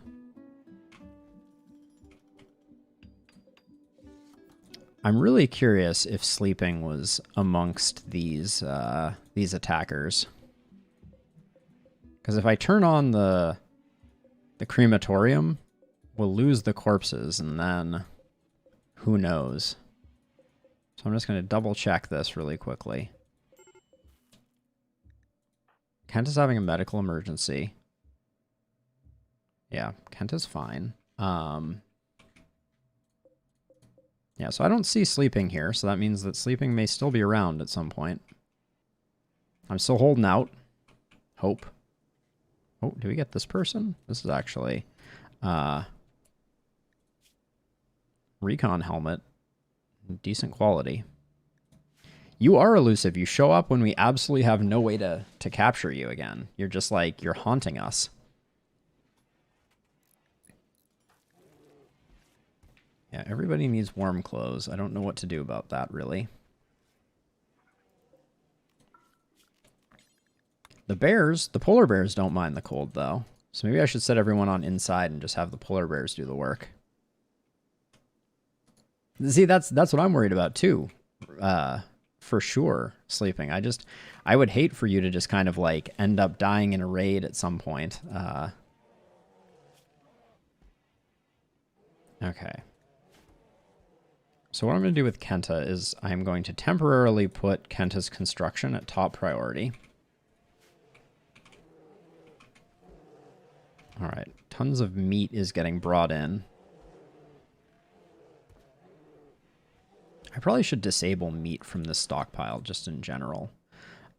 I'm really curious if sleeping was amongst these attackers. Because if I turn on the crematorium, we'll lose the corpses, and then who knows? So I'm just going to double check this really quickly. Kent is having a medical emergency. Yeah, Kent is fine. Yeah, so I don't see sleeping here, so that means that sleeping may still be around at some point. I'm still holding out. Hope. Oh, do we get this person? This is actually recon helmet. Decent quality. You are elusive. You show up when we absolutely have no way to capture you again. You're just like, you're haunting us. Yeah, everybody needs warm clothes. I don't know what to do about that, really. The polar bears don't mind the cold, though. So maybe I should set everyone on inside and just have the polar bears do the work. See, that's what I'm worried about, too. For sure, sleeping. I would hate for you to just kind of, like, end up dying in a raid at some point. Okay. So what I'm going to do with Kenta is I'm going to temporarily put Kenta's construction at top priority. All right, tons of meat is getting brought in. I probably should disable meat from this stockpile just in general.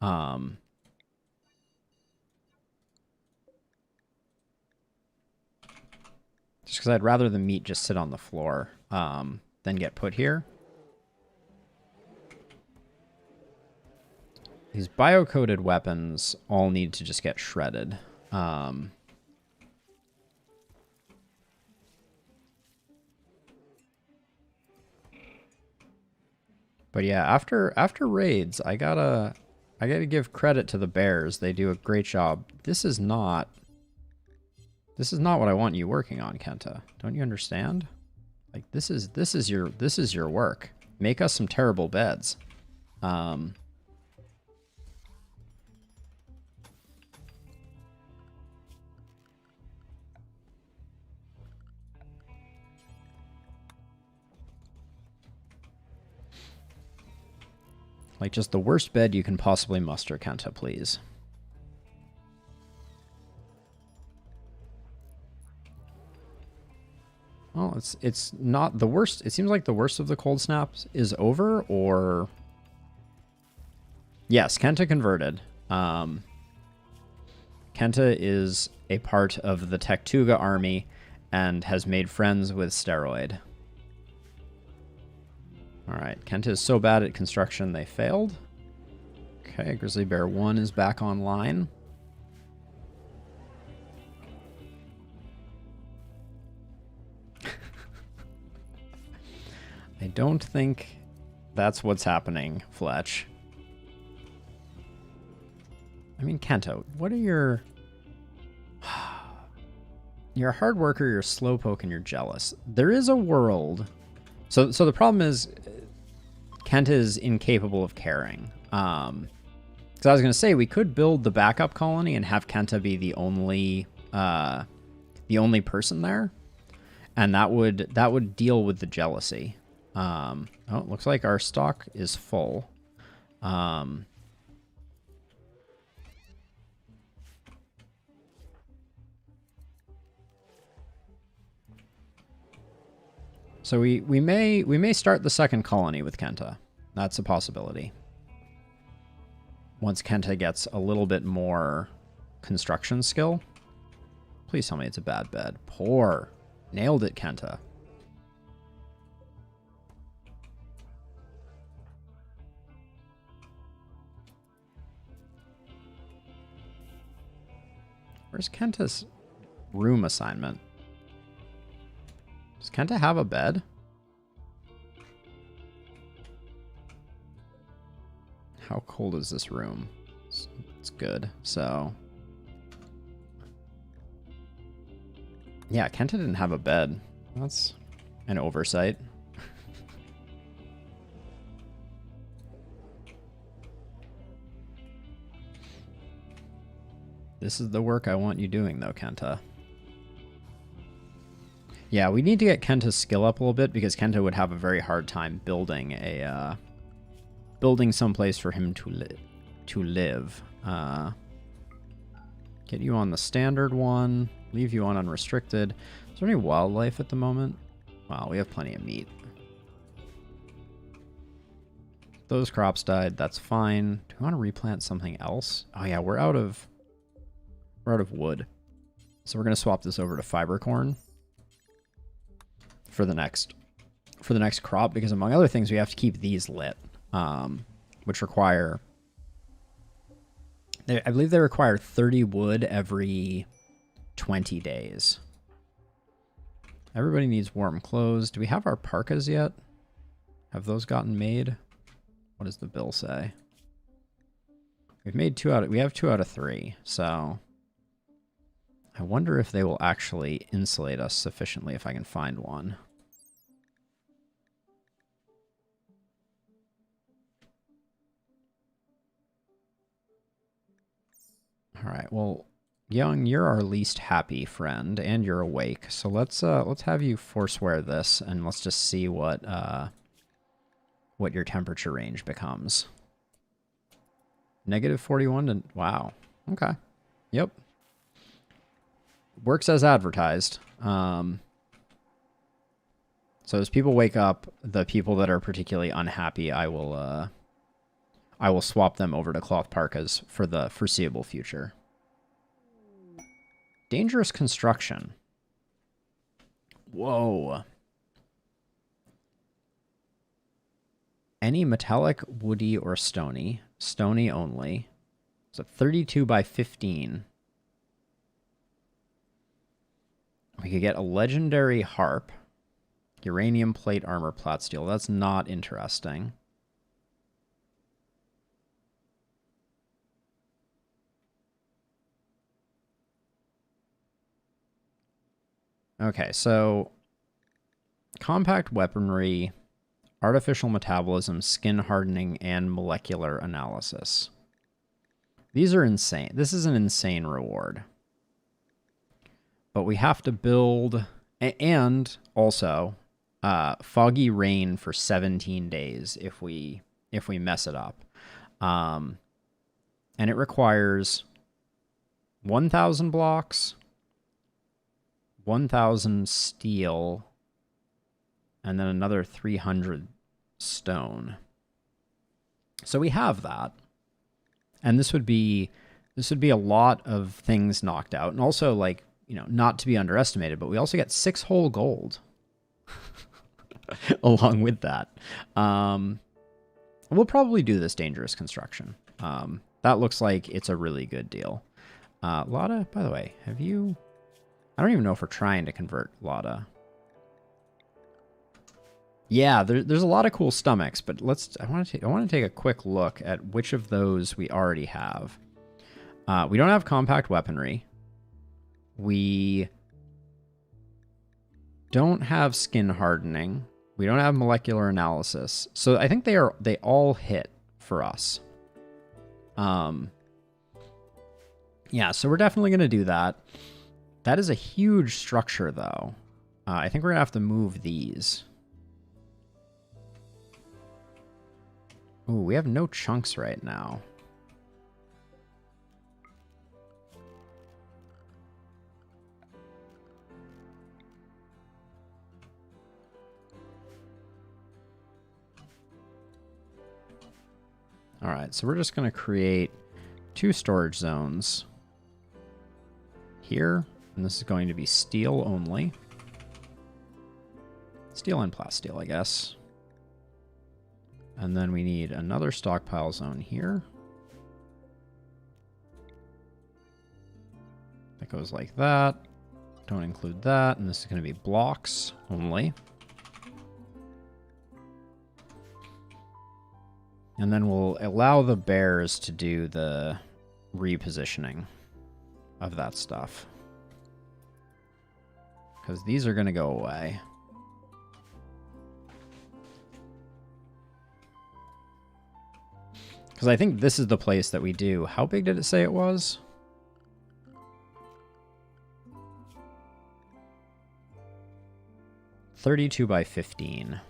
Just because I'd rather the meat just sit on the floor. Then get put here. These bio-coded weapons all need to just get shredded. But yeah, after raids, I gotta give credit to the bears. They do a great job. This is not what I want you working on, Kenta. Don't you understand? Like this is your work. Make us some terrible beds. Like just the worst bed you can possibly muster, Kenta, please. Well, it's not the worst. It seems like the worst of the cold snaps is over, or... Yes, Kenta converted. Kenta is a part of the Tektuga army and has made friends with Steroid. Alright, Kenta is so bad at construction they failed. Okay, Grizzly Bear 1 is back online. don't think that's what's happening, Fletch. I mean, Kento, what are your... You're a hard worker, you're a slowpoke, and you're jealous. There is a world... So the problem is, Kenta is incapable of caring. Because I was going to say, we could build the backup colony and have Kenta be the only person there. And that would deal with the jealousy. Oh, it looks like our stock is full. So we may start the second colony with Kenta. That's a possibility. Once Kenta gets a little bit more construction skill. Please tell me it's a bad bed. Poor. Nailed it, Kenta. Where's Kenta's room assignment? Does Kenta have a bed? How cold is this room? It's good, so... Yeah, Kenta didn't have a bed. That's an oversight. This is the work I want you doing, though, Kenta. Yeah, we need to get Kenta's skill up a little bit, because Kenta would have a very hard time building a building someplace for him to live. Get you on the standard one. Leave you on unrestricted. Is there any wildlife at the moment? Wow, we have plenty of meat. Those crops died. That's fine. Do we want to replant something else? Oh yeah, we're out of wood. So we're going to swap this over to fiber corn for the next crop, because among other things, we have to keep these lit, which require... I believe they require 30 wood every 20 days. Everybody needs warm clothes. Do we have our parkas yet? Have those gotten made? What does the bill say? We've made we have 2 out of 3, so I wonder if they will actually insulate us sufficiently if I can find one. All right, well, Young, you're our least happy friend, and you're awake. So let's have you forswear this, and let's just see what your temperature range becomes. -41 to... Wow. Okay. Yep. Works as advertised. So as people wake up, the people that are particularly unhappy, I will swap them over to cloth parkas for the foreseeable future. Dangerous construction. Whoa. Any metallic, woody, or stony. Stony only. So 32 by 15. We could get a legendary harp. Uranium plate, armor, plat steel. That's not interesting. Okay, so compact weaponry, artificial metabolism, skin hardening, and molecular analysis. These are insane. This is an insane reward. But we have to build, and also foggy rain for 17 days if we mess it up. And it requires 1,000 blocks, 1,000 steel, and then another 300 stone. So we have that. And this would be a lot of things knocked out. And also, like, you know, not to be underestimated, but we also get 6 whole gold along with that. We'll probably do this dangerous construction. That looks like it's a really good deal. Lada, by the way, have you... I don't even know if we're trying to convert Lada. Yeah, there's a lot of cool stomachs, but I want to take a quick look at which of those we already have. We don't have compact weaponry. We don't have skin hardening. We don't have molecular analysis. So I think they all hit for us. Yeah, so we're definitely going to do that. That is a huge structure, though. I think we're going to have to move these. Ooh, we have no chunks right now. All right, so we're just going to create 2 storage zones here, and this is going to be steel only. Steel and plasteel, I guess. And then we need another stockpile zone here. That goes like that. Don't include that, and this is going to be blocks only. And then we'll allow the bears to do the repositioning of that stuff. Because these are going to go away. Because I think this is the place that we do. How big did it say it was? "32 by 15.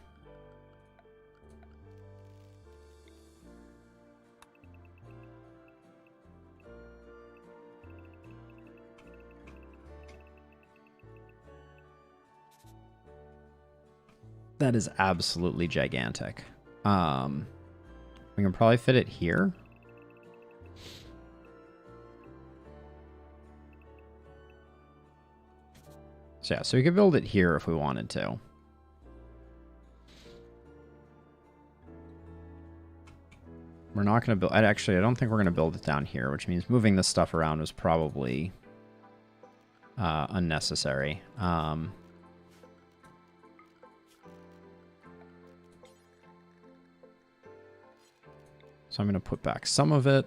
That is absolutely gigantic. We can probably fit it here. So yeah, so we could build it here if we wanted to. We're not going to build... Actually, I don't think we're going to build it down here, which means moving this stuff around was probably unnecessary. So I'm going to put back some of it.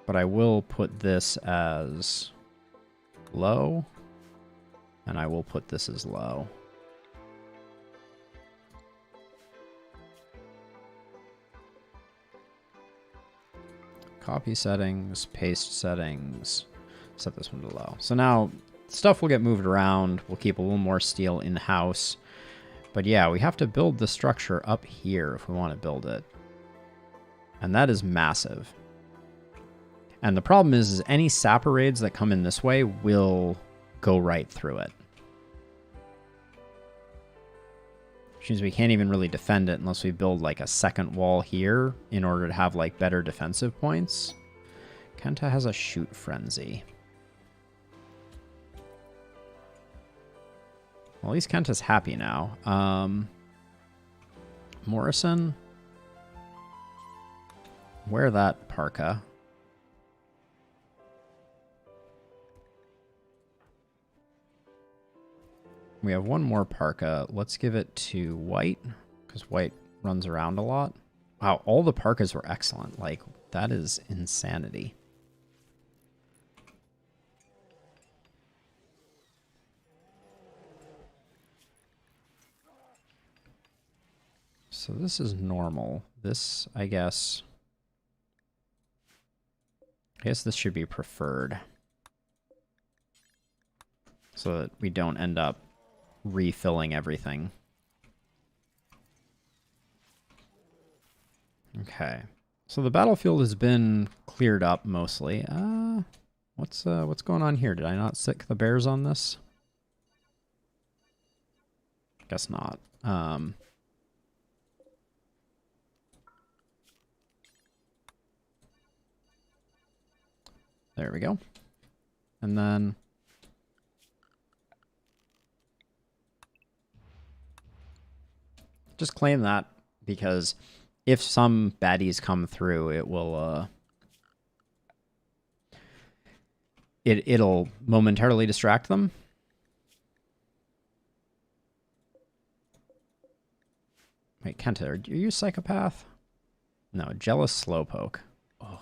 But I will put this as low. And I will put this as low. Copy settings, paste settings. Set this one to low. So now stuff will get moved around. We'll keep a little more steel in the house. But yeah, we have to build the structure up here if we want to build it. And that is massive. And the problem is any sapper raids that come in this way will go right through it. Which means we can't even really defend it unless we build like a second wall here in order to have like better defensive points. Kenta has a shoot frenzy. Well, at least Kenta's happy now. Morrison. Wear that parka. We have one more parka. Let's give it to White, because White runs around a lot. Wow, all the parkas were excellent. Like, that is insanity. So this is normal. This, I guess this should be preferred. So that we don't end up refilling everything. Okay. So the battlefield has been cleared up mostly. What's going on here? Did I not sick the bears on this? Guess not. There we go. And then just claim that, because if some baddies come through, it will it'll momentarily distract them. Wait, Kenta, are you a psychopath? No, jealous slowpoke. Oh.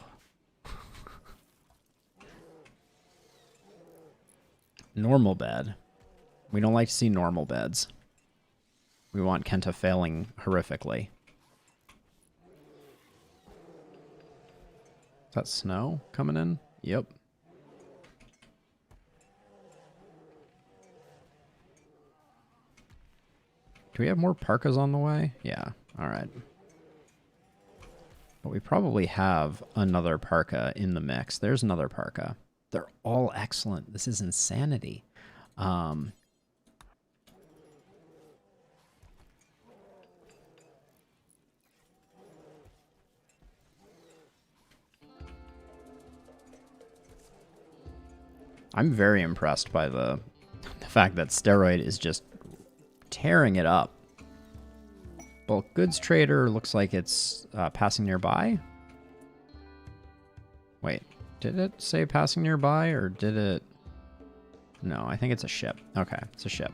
Normal bed. We don't like to see normal beds. We want Kenta failing horrifically. Is that snow coming in? Yep. Do we have more parkas on the way? Yeah. All right. But we probably have another parka in the mix. There's another parka. They're all excellent. This is insanity. I'm very impressed by the fact that Steroid is just tearing it up. Bulk goods trader looks like it's passing nearby. Wait, did it say passing nearby or did it? No, I think it's a ship. Okay, it's a ship.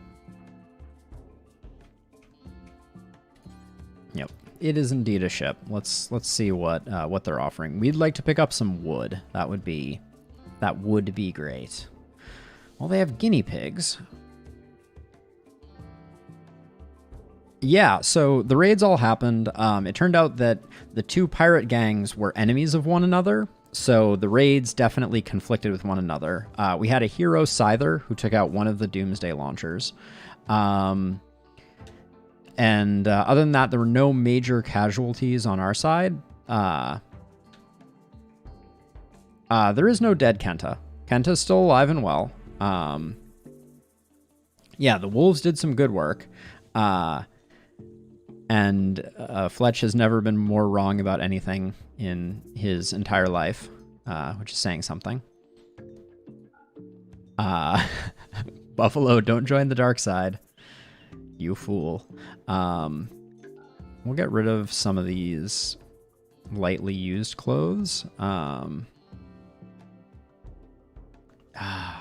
Yep, it is indeed a ship. Let's see what they're offering. We'd like to pick up some wood. That would be great. Well, they have guinea pigs. Yeah, so the raids all happened. It turned out that the two pirate gangs were enemies of one another, so the raids definitely conflicted with one another. We had a hero Scyther who took out one of the Doomsday launchers. And other than that, there were no major casualties on our side. There is no dead Kenta. Kenta's still alive and well. Yeah, the wolves did some good work. And Fletch has never been more wrong about anything in his entire life, which is saying something. Buffalo, don't join the dark side. You fool. We'll get rid of some of these lightly used clothes.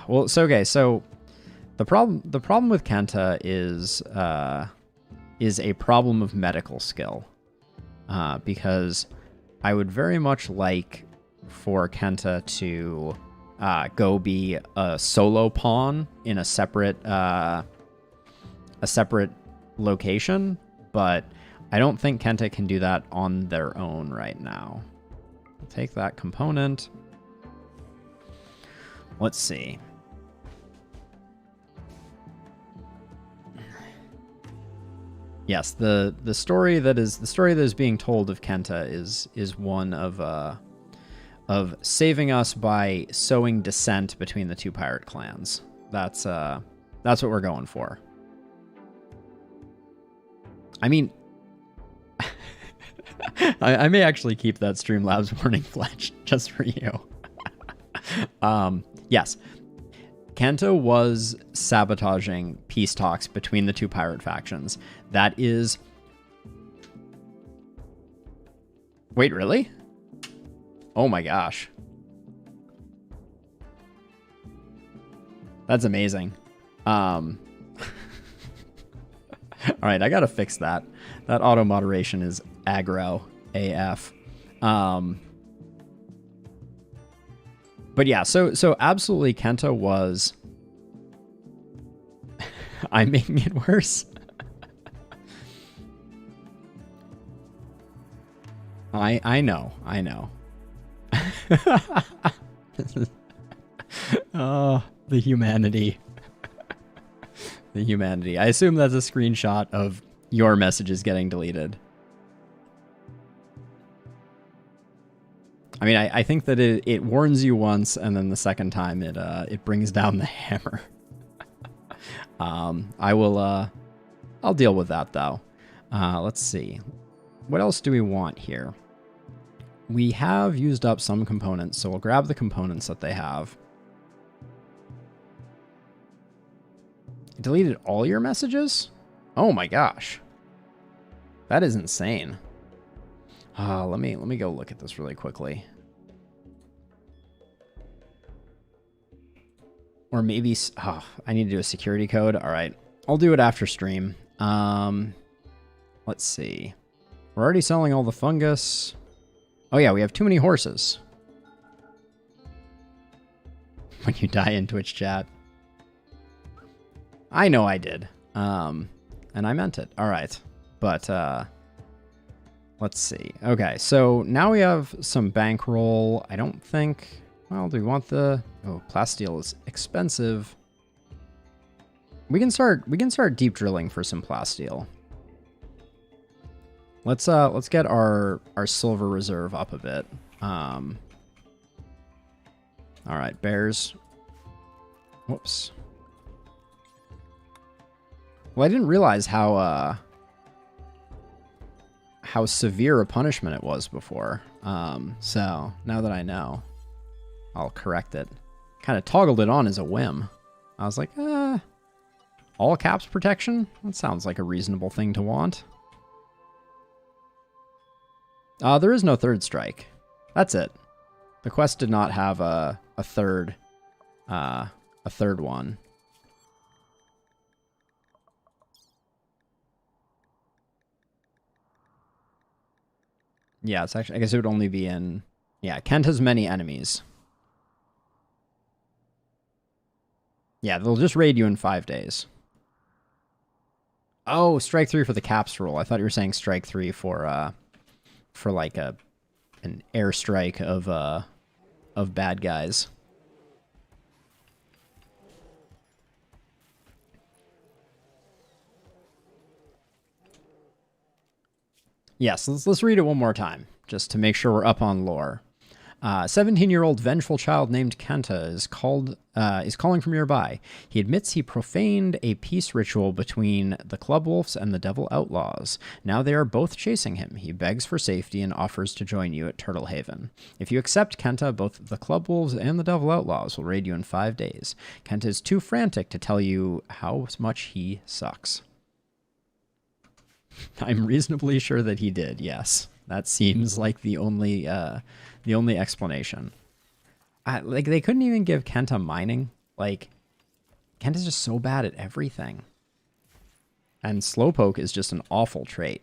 Well, so okay, so the problem with Kenta is a problem of medical skill, because I would very much like for Kenta to go be a solo pawn in a separate location, but I don't think Kenta can do that on their own right now. I'll take that component. Let's see. Yes, the story that is being told of Kenta is one of saving us by sowing dissent between the two pirate clans. That's what we're going for. I mean, I may actually keep that Streamlabs warning, Fletch, just for you. Yes, Kenta was sabotaging peace talks between the two pirate factions. That is... Wait, really? Oh my gosh. That's amazing. All right, I gotta fix that. That auto moderation is aggro AF. But yeah, so absolutely Kenta was... I'm making it worse. I know. Oh, the humanity. The humanity. I assume that's a screenshot of your messages getting deleted. I mean, I think that it warns you once, and then the second time it brings down the hammer. I'll deal with that though. Let's see. What else do we want here? We have used up some components, so we'll grab the components that they have. Deleted all your messages? Oh my gosh. That is insane. Let me go look at this really quickly. Or maybe, I need to do a security code. All right, I'll do it after stream. Let's see. We're already selling all the fungus. Oh yeah, we have too many horses. When you die in Twitch chat. I know I did. And I meant it. All right. But let's see. Okay, so now we have some bankroll. I don't think... Well, do we want the... Oh, plasteel is expensive. We can start deep drilling for some plasteel. Let's get our silver reserve up a bit. All right, bears. Whoops. Well, I didn't realize how severe a punishment it was before. So now that I know, I'll correct it. Kind of toggled it on as a whim. I was like, all caps protection? That sounds like a reasonable thing to want. There is no third strike. That's it. The quest did not have a third one. Yeah, it's actually, I guess it would only be in, yeah, Kent has many enemies. Yeah, they'll just raid you in 5 days. Oh, strike 3 for the caps rule. I thought you were saying strike 3 for like an airstrike of bad guys. Yes, let's read it one more time, just to make sure we're up on lore. 17-year-old vengeful child named Kenta is calling from nearby. He admits he profaned a peace ritual between the Club Wolves and the Devil Outlaws. Now they are both chasing him. He begs for safety and offers to join you at Turtle Haven. If you accept Kenta, both the Club Wolves and the Devil Outlaws will raid you in 5 days. Kenta is too frantic to tell you how much he sucks. I'm reasonably sure that he did, yes. That seems like the only explanation. Like, they couldn't even give Kenta mining. Like, Kenta's just so bad at everything. And Slowpoke is just an awful trait.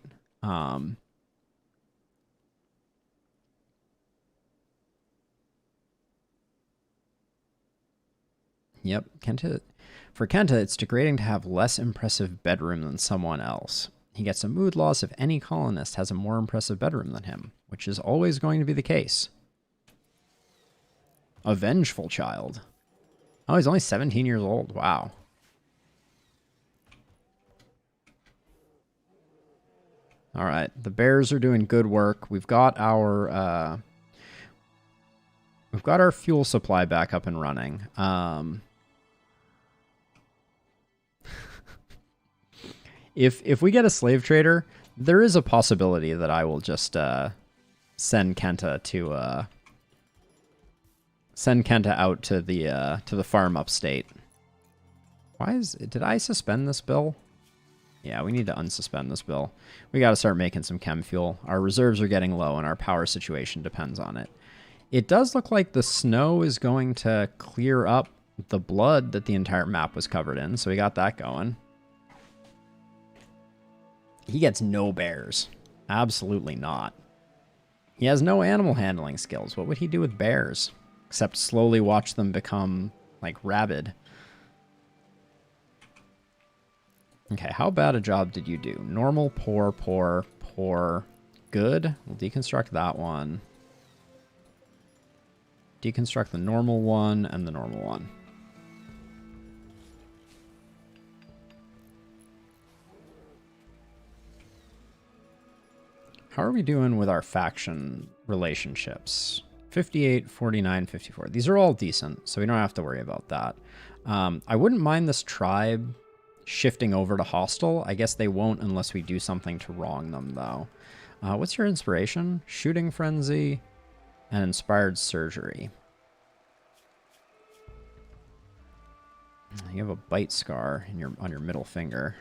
Yep, for Kenta, it's degrading to have less impressive bedroom than someone else. He gets a mood loss if any colonist has a more impressive bedroom than him, which is always going to be the case. A vengeful child. Oh, he's only 17 years old. Wow. All right, the bears are doing good work. We've got our fuel supply back up and running. If we get a slave trader, there is a possibility that I will just send Kenta out to the farm upstate. Did I suspend this bill? Yeah, we need to unsuspend this bill. We got to start making some chem fuel. Our reserves are getting low and our power situation depends on it. It does look like the snow is going to clear up the blood that the entire map was covered in, so we got that going. He gets no bears. Absolutely not. He has no animal handling skills. What would he do with bears? Except slowly watch them become, like, rabid. Okay, how bad a job did you do? Normal, poor, poor, poor, good. We'll deconstruct that one. Deconstruct the normal one and the normal one. How are we doing with our faction relationships? 58, 49, 54. These are all decent, so we don't have to worry about that. I wouldn't mind this tribe shifting over to hostile. I guess they won't unless we do something to wrong them, though. What's your inspiration? Shooting Frenzy and Inspired Surgery. You have a bite scar on your middle finger.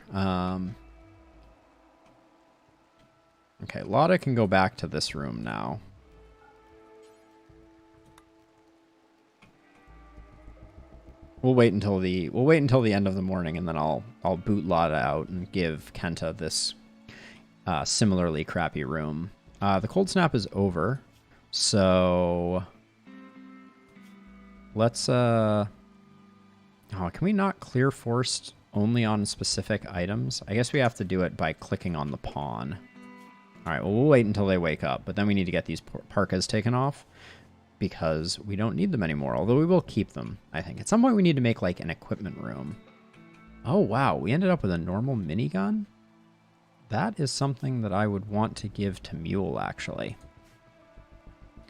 Okay, Lotta can go back to this room now. We'll wait until the end of the morning, and then I'll boot Lotta out and give Kenta this similarly crappy room. The cold snap is over, so let's oh, can we not clear forced only on specific items? I guess we have to do it by clicking on the pawn. All right, well, we'll wait until they wake up, but then we need to get these parkas taken off because we don't need them anymore, although we will keep them, I think. At some point, we need to make, like, an equipment room. Oh, wow, we ended up with a normal minigun? That is something that I would want to give to Mule, actually.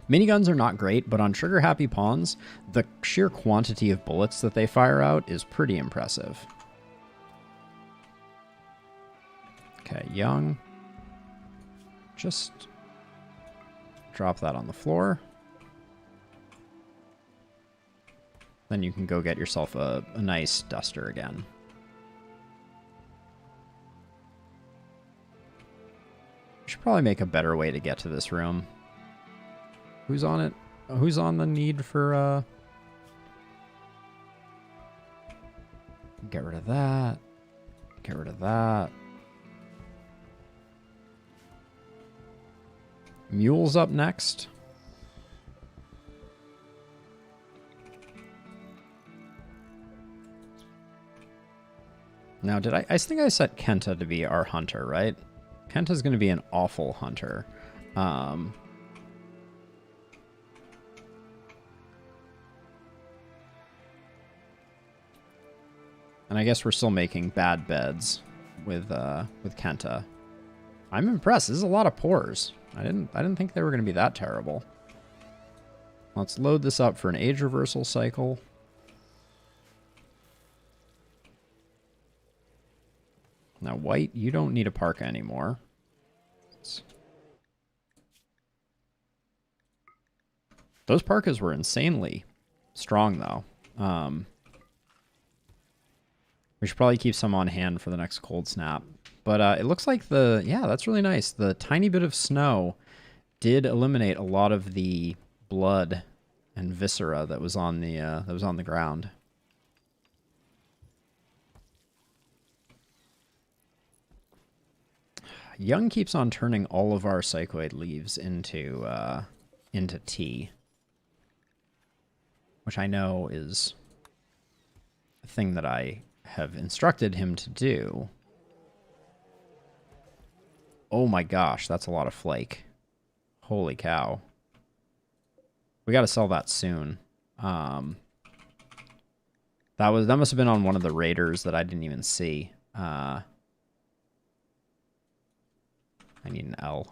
Miniguns are not great, but on trigger-happy pawns, the sheer quantity of bullets that they fire out is pretty impressive. Okay, Young. Just drop that on the floor. Then you can go get yourself a nice duster again. We should probably make a better way to get to this room. Who's on it? Who's on the need for, Get rid of that. Get rid of that. Mule's up next. Now, I think I set Kenta to be our hunter, right? Kenta's going to be an awful hunter. And I guess we're still making bad beds with Kenta. I'm impressed. This is a lot of pores. I didn't think they were going to be that terrible. Let's load this up for an age reversal cycle. Now, White, you don't need a parka anymore. Those parkas were insanely strong, though. We should probably keep some on hand for the next cold snap. But it looks like yeah, that's really nice. The tiny bit of snow did eliminate a lot of the blood and viscera that was on the ground. Young keeps on turning all of our psychoid leaves into tea, which I know is a thing that I have instructed him to do. Oh my gosh, that's a lot of flake. Holy cow. We got to sell that soon. That must have been on one of the raiders that I didn't even see. I need an L.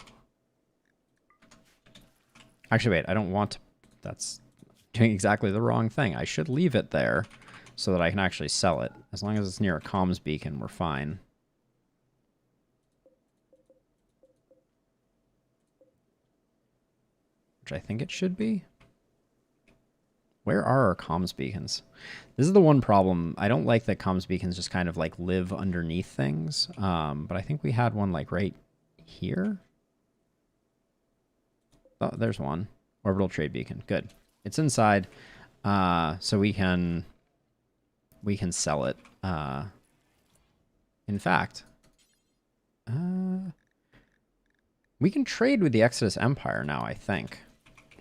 Actually, wait, I don't want to... That's doing exactly the wrong thing. I should leave it there so that I can actually sell it. As long as it's near a comms beacon, we're fine. Which I think it should be. Where are our comms beacons? This is the one problem. I don't like that comms beacons just kind of like live underneath things. But I think we had one like right here. Oh, there's one. Orbital trade beacon. Good. It's inside. So we can sell it. In fact, we can trade with the Exodus Empire now, I think.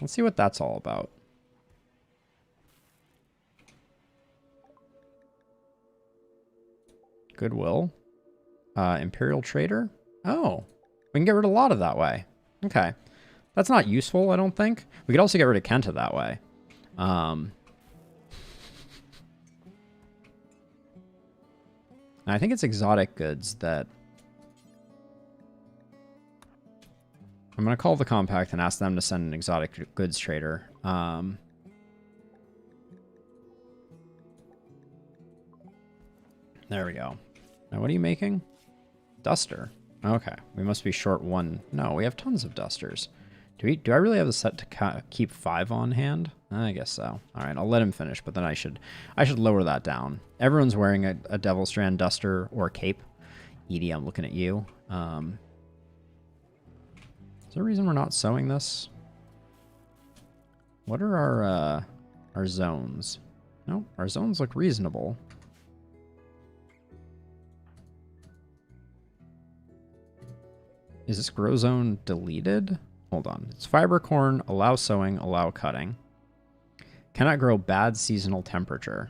Let's see what that's all about. Goodwill. Imperial Trader. Oh, we can get rid of a lot of that way. Okay. That's not useful, I don't think. We could also get rid of Kenta that way. And I think it's exotic goods that... I'm going to call the compact and ask them to send an exotic goods trader. There we go. Now, what are you making? Duster. Okay. We must be short one. No, we have tons of dusters. Do I really have the set to keep 5 on hand? I guess so. All right, I'll let him finish, but then I should lower that down. Everyone's wearing a Devil Strand duster or a cape. Edie, I'm looking at you. Is there a reason we're not sewing this? What are our zones? No, our zones look reasonable. Is this grow zone deleted? Hold on. It's fiber corn, allow sowing, allow cutting. Cannot grow bad seasonal temperature.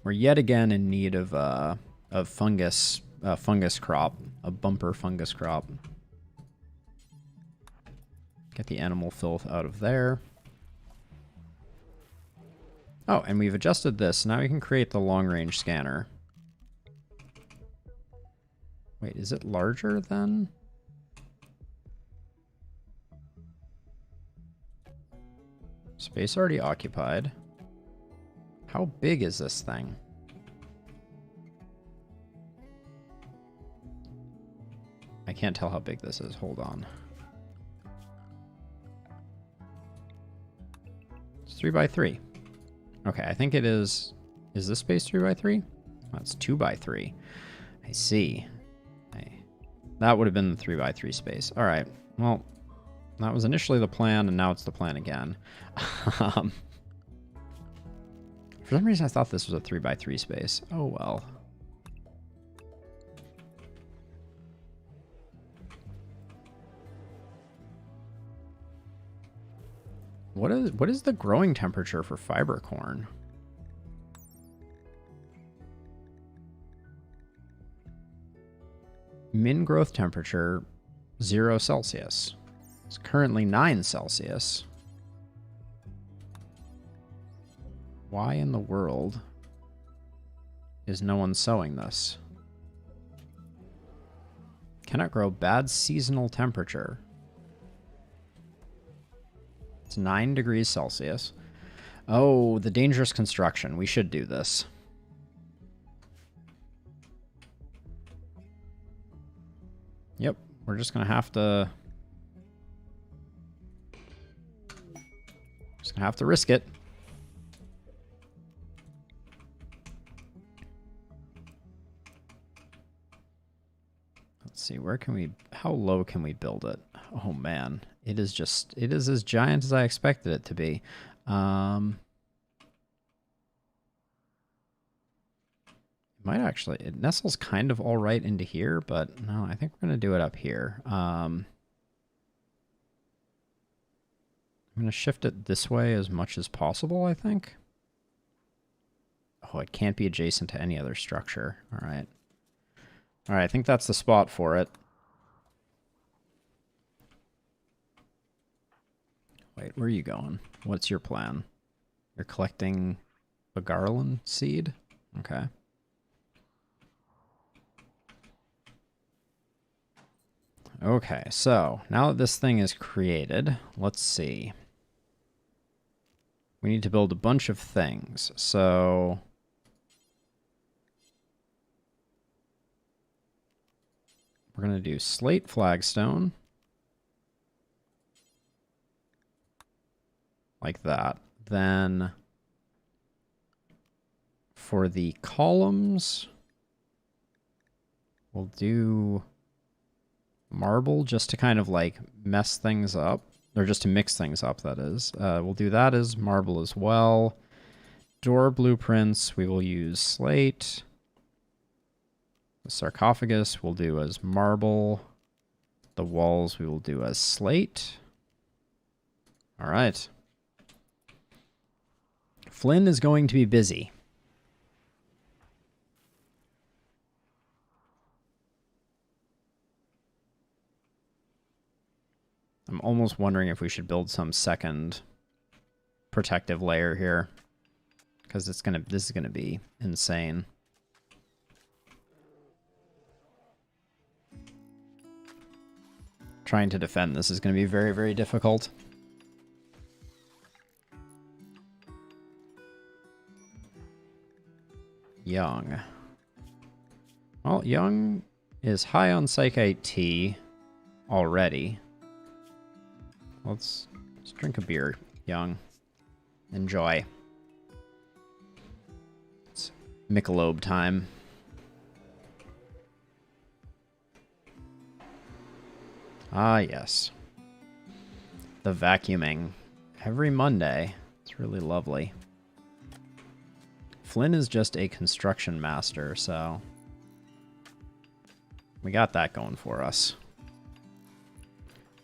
We're yet again in need of fungus crop, a bumper fungus crop. Get the animal filth out of there. Oh, and we've adjusted this. Now we can create the long-range scanner. Wait, is it larger then? Space already occupied. How big is this thing? I can't tell how big this is. Hold on. It's 3x3. Okay, I think it is. Is this space 3x3? Oh, it's 2x3. I see. That would have been the 3x3 space. All right. Well, that was initially the plan, and now it's the plan again. For some reason, I thought this was a 3x3 space. Oh, well. What is the growing temperature for fiber corn? Min growth temperature, 0 Celsius. It's currently 9 Celsius. Why in the world is no one sowing this? Cannot grow bad seasonal temperature. It's 9 degrees Celsius. Oh, the dangerous construction. We should do this. Yep, we're just gonna have to... Just gonna have to risk it. Let's see, where can we... How low can we build it? Oh, man. It is just... It is as giant as I expected it to be. Might actually... It nestles kind of all right into here, but no, I think we're going to do it up here. I'm going to shift it this way as much as possible, I think. Oh, it can't be adjacent to any other structure. All right. All right, I think that's the spot for it. Wait, where are you going? What's your plan? You're collecting a garland seed? Okay. Okay, so now that this thing is created, let's see. We need to build a bunch of things. So we're going to do slate flagstone. Like that. Then for the columns, we'll do marble just to kind of like mess things up, or just to mix things up, that is. We'll do that as marble as well. Door blueprints, we will use slate. The sarcophagus we'll do as marble. The walls we will do as slate. All right. Flynn is going to be busy. I'm almost wondering if we should build some second protective layer here, because this is gonna be insane. Trying to defend this is gonna be very, very difficult. Young. Well, Young is high on Psych IT already. Let's drink a beer, Young. Enjoy. It's Michelob time. Ah, yes. The vacuuming. Every Monday. It's It's really lovely. Flynn is just a construction master, so we got that going for us.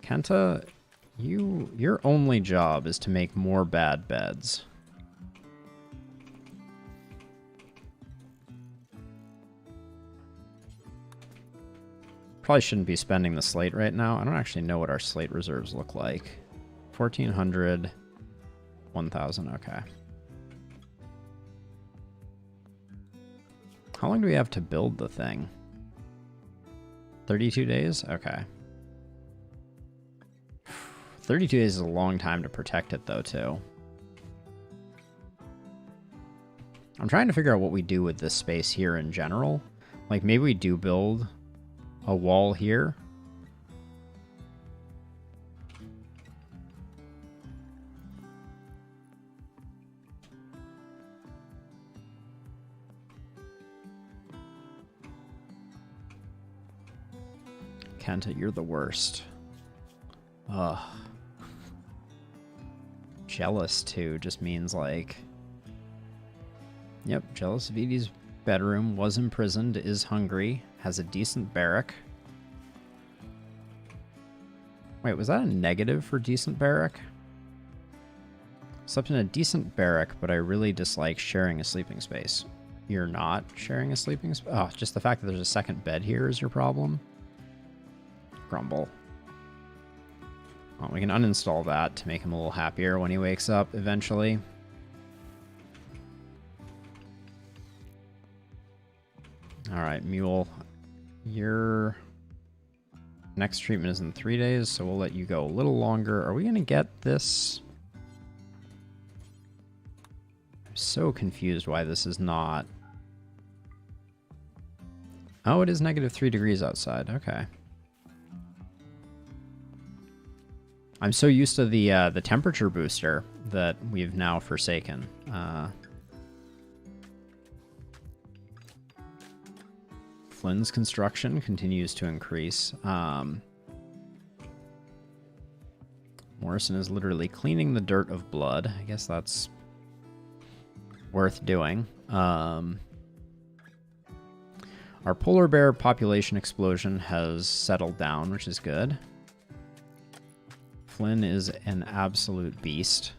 Kenta, your only job is to make more bad beds. Probably shouldn't be spending the slate right now. I don't actually know what our slate reserves look like. 1,400, 1,000, okay. How long do we have to build the thing? 32 days? Okay. 32 days is a long time to protect it, though, too. I'm trying to figure out what we do with this space here in general. Like, maybe we do build a wall here. Kenta, you're the worst. Ugh. Jealous, too, just means like... Yep, jealous of Edie's bedroom, was imprisoned, is hungry, has a decent barrack. Wait, was that a negative for decent barrack? Slept in a decent barrack, but I really dislike sharing a sleeping space. You're not sharing a sleeping space? Oh, just the fact that there's a second bed here is your problem? Grumble. Well, we can uninstall that to make him a little happier when he wakes up eventually. Alright, Mule. Your next treatment is in 3 days, so we'll let you go a little longer. Are we going to get this? I'm so confused why this is not... Oh, it is -3 degrees outside. Okay. I'm so used to the temperature booster that we've now forsaken. Flynn's construction continues to increase. Morrison is literally cleaning the dirt of blood. I guess that's worth doing. Our polar bear population explosion has settled down, which is good. Flynn is an absolute beast.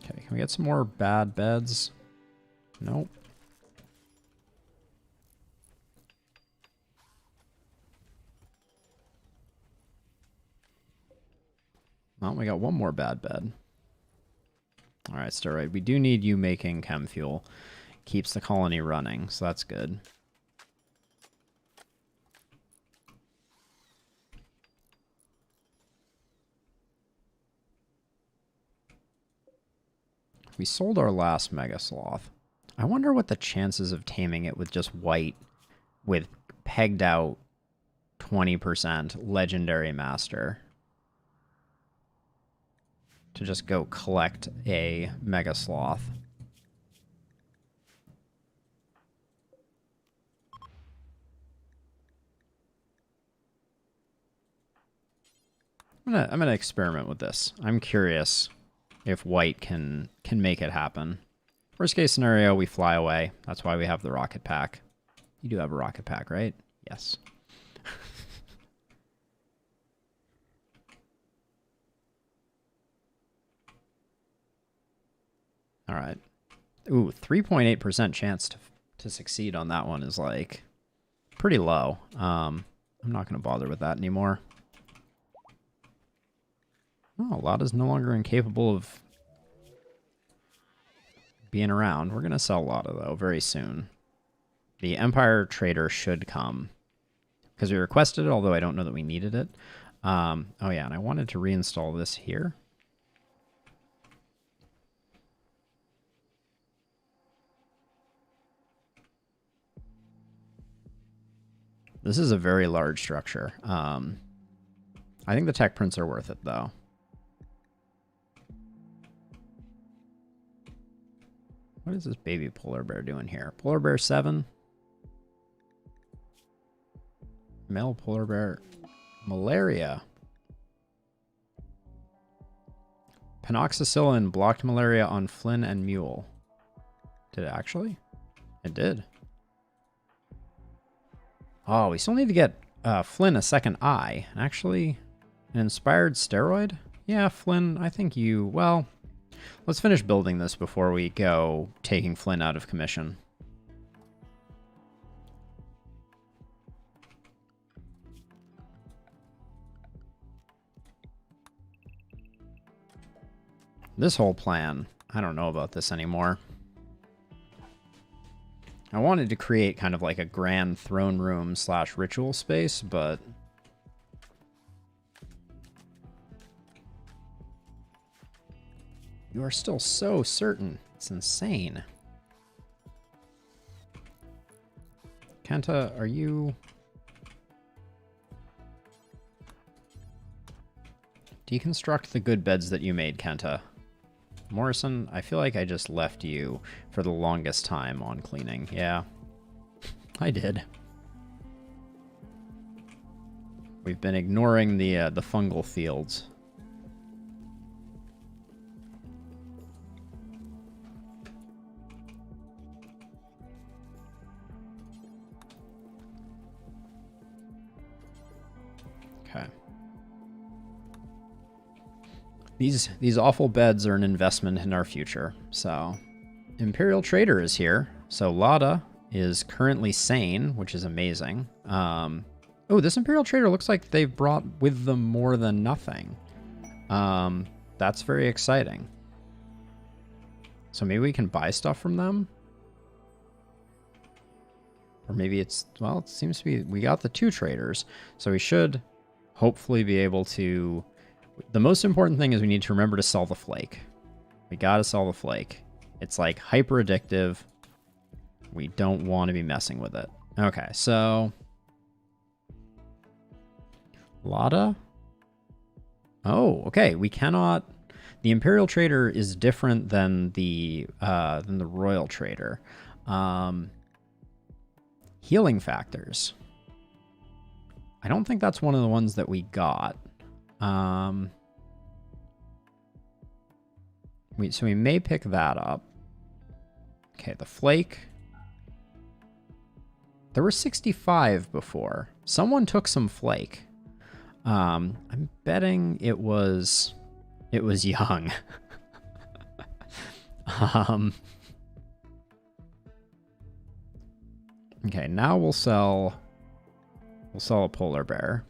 Okay, can we get some more bad beds? Nope. Well, we got one more bad bed. All right, steroid. We do need you making chem fuel. Keeps the colony running, so that's good. We sold our last Mega Sloth. I wonder what the chances of taming it with just white with pegged out 20% Legendary Master to just go collect a Mega Sloth. I'm gonna experiment with this. I'm curious if white can make it happen. Worst case scenario, we fly away. That's why we have the rocket pack. You do have a rocket pack, right? Yes. All right. Ooh, 3.8% chance to succeed on that one is like pretty low. I'm not gonna bother with that anymore. Oh, Lada's no longer incapable of being around. We're going to sell Lada, though, very soon. The Empire Trader should come. Because we requested it, although I don't know that we needed it. Oh, yeah, and I wanted to reinstall this here. This is a very large structure. I think the tech prints are worth it, though. What is this baby polar bear doing here? Polar bear 7? Male polar bear. Malaria. Penoxicillin blocked malaria on Flynn and Mule. Did it actually? It did. Oh, we still need to get Flynn a second eye. Actually, an inspired steroid? Yeah, Flynn, I think you... Well, let's finish building this before we go taking Flynn out of commission. This whole plan, I don't know about this anymore. I wanted to create kind of like a grand throne room / ritual space, but... You are still so certain. It's insane. Kenta, are you... Deconstruct the good beds that you made, Kenta. Morrison, I feel like I just left you for the longest time on cleaning. Yeah, I did. We've been ignoring the fungal fields. Okay. These awful beds are an investment in our future. So, Imperial Trader is here. So Lada is currently sane, which is amazing. Oh, this Imperial Trader looks like they've brought with them more than nothing. That's very exciting. So maybe we can buy stuff from them? Or maybe it's, well, it seems to be, we got the 2 traders. So we should hopefully be able to, the most important thing is we need to remember to sell the flake. We gotta sell the flake. It's like hyper addictive. We don't want to be messing with it. Okay, so Lada? Oh, okay. We cannot. The Imperial Trader is different than the Royal Trader. Healing factors. I don't think that's one of the ones that we got. So we may pick that up. Okay, the flake. There were 65 before. Someone took some flake. I'm betting it was young. Okay, now we'll sell a polar bear.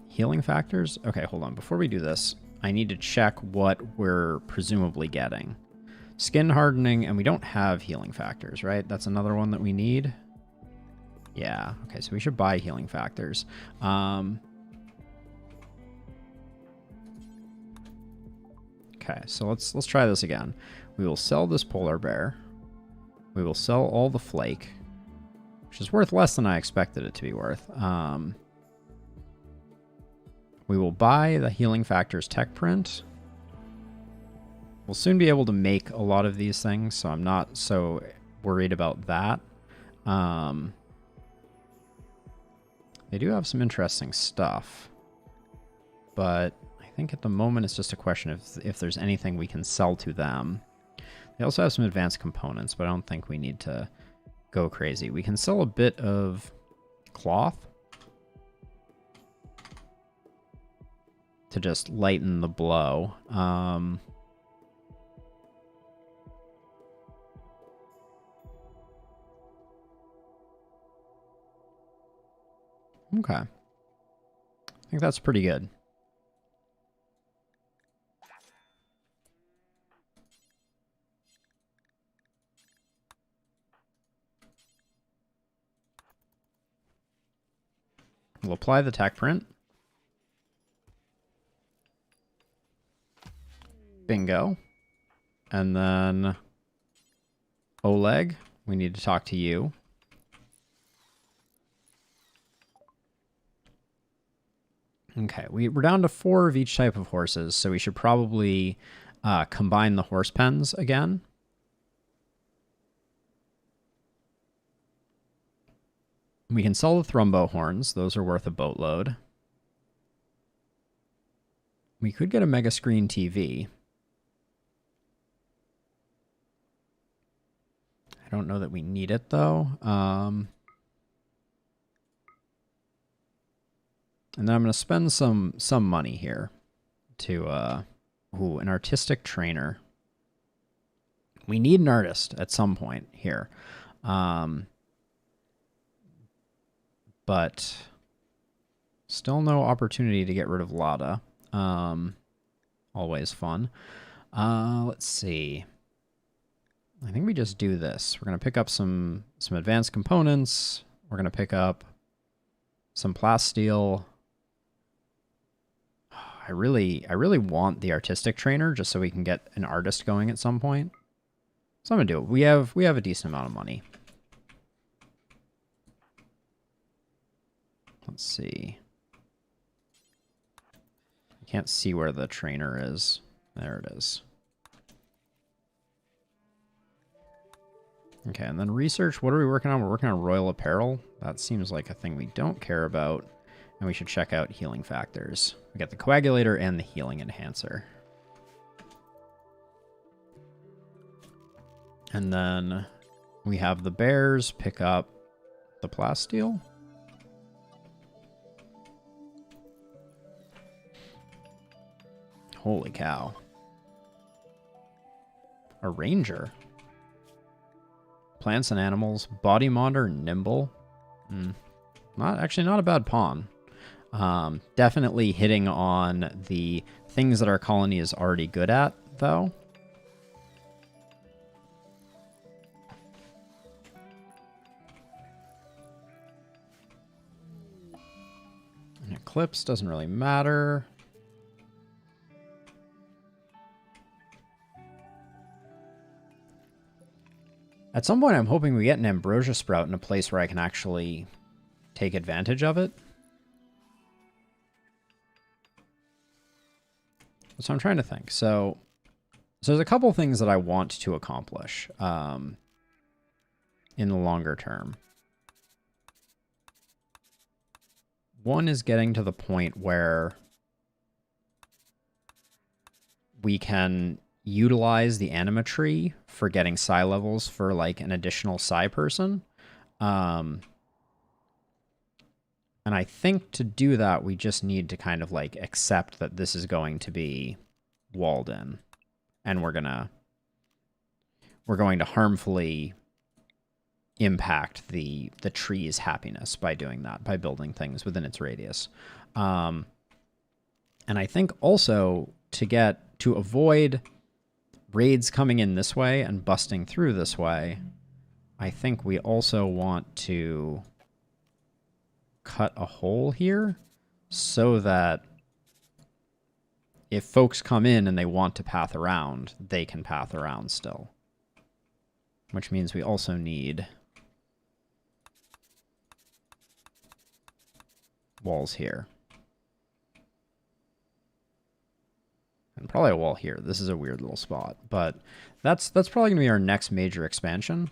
Healing factors? Okay, hold on. Before we do this, I need to check what we're presumably getting. Skin hardening, and we don't have healing factors, right? That's another one that we need. Yeah, okay, so we should buy healing factors. Okay, so let's try this again. We will sell this polar bear. We will sell all the flake, which is worth less than I expected it to be worth. We will buy the healing factors tech print. We'll soon be able to make a lot of these things, so I'm not so worried about that. They do have some interesting stuff, but I think at the moment it's just a question of if there's anything we can sell to them. They also have some advanced components, but I don't think we need to go crazy. We can sell a bit of cloth to just lighten the blow. Okay. I think that's pretty good. We'll apply the tech print. Bingo. And then Oleg, we need to talk to you. Okay, we're down to 4 of each type of horses, so we should probably combine the horse pens again. We can sell the Thrumbo horns. Those are worth a boatload. We could get a mega screen TV. I don't know that we need it, though. And then I'm going to spend some money here to... an artistic trainer. We need an artist at some point here. But still no opportunity to get rid of Lada. Always fun. Let's see. I think we just do this. We're going to pick up some advanced components. We're going to pick up some plasteel. I really want the artistic trainer just so we can get an artist going at some point. So I'm going to do it. We have a decent amount of money. Let's see. I can't see where the trainer is. There it is. Okay, and then research. What are we working on? We're working on royal apparel. That seems like a thing we don't care about. And we should check out healing factors. We got the coagulator and the healing enhancer. And then we have the bears pick up the plasteel. Holy cow. A ranger. Plants and animals. Body monitor, nimble. Not a bad pawn. Definitely hitting on the things that our colony is already good at, though. An eclipse doesn't really matter. At some point, I'm hoping we get an ambrosia sprout in a place where I can actually take advantage of it. So I'm trying to think. So there's a couple things that I want to accomplish in the longer term. One is getting to the point where we can utilize the anima tree for getting psi levels for like an additional psi person. And I think to do that, we just need to kind of like accept that this is going to be walled in, and we're going to harmfully impact the tree's happiness by doing that, by building things within its radius. And I think also to avoid raids coming in this way and busting through this way, I think we also want to cut a hole here so that if folks come in and they want to path around, they can path around still. Which means we also need walls here. And probably a wall here. This is a weird little spot, but that's probably going to be our next major expansion.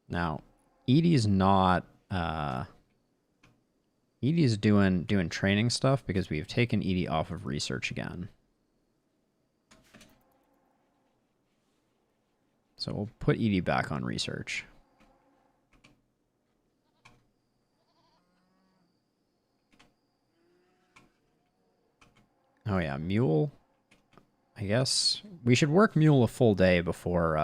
Now, Edie's not... Edie's doing training stuff because we've taken Edie off of research again. So we'll put Edie back on research. Oh yeah, Mule. I guess we should work Mule a full day before...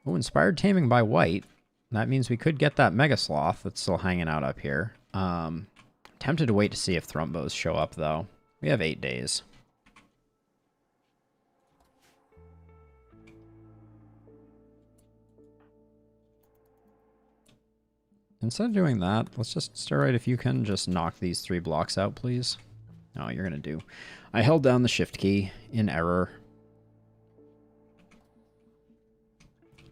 Oh, inspired taming by white. That means we could get that Mega Sloth that's still hanging out up here. Tempted to wait to see if Thrumbos show up, though. We have 8 days. Instead of doing that, let's just, Steroid, if you can just knock these 3 blocks out, please. Oh, you're going to do. I held down the shift key in error.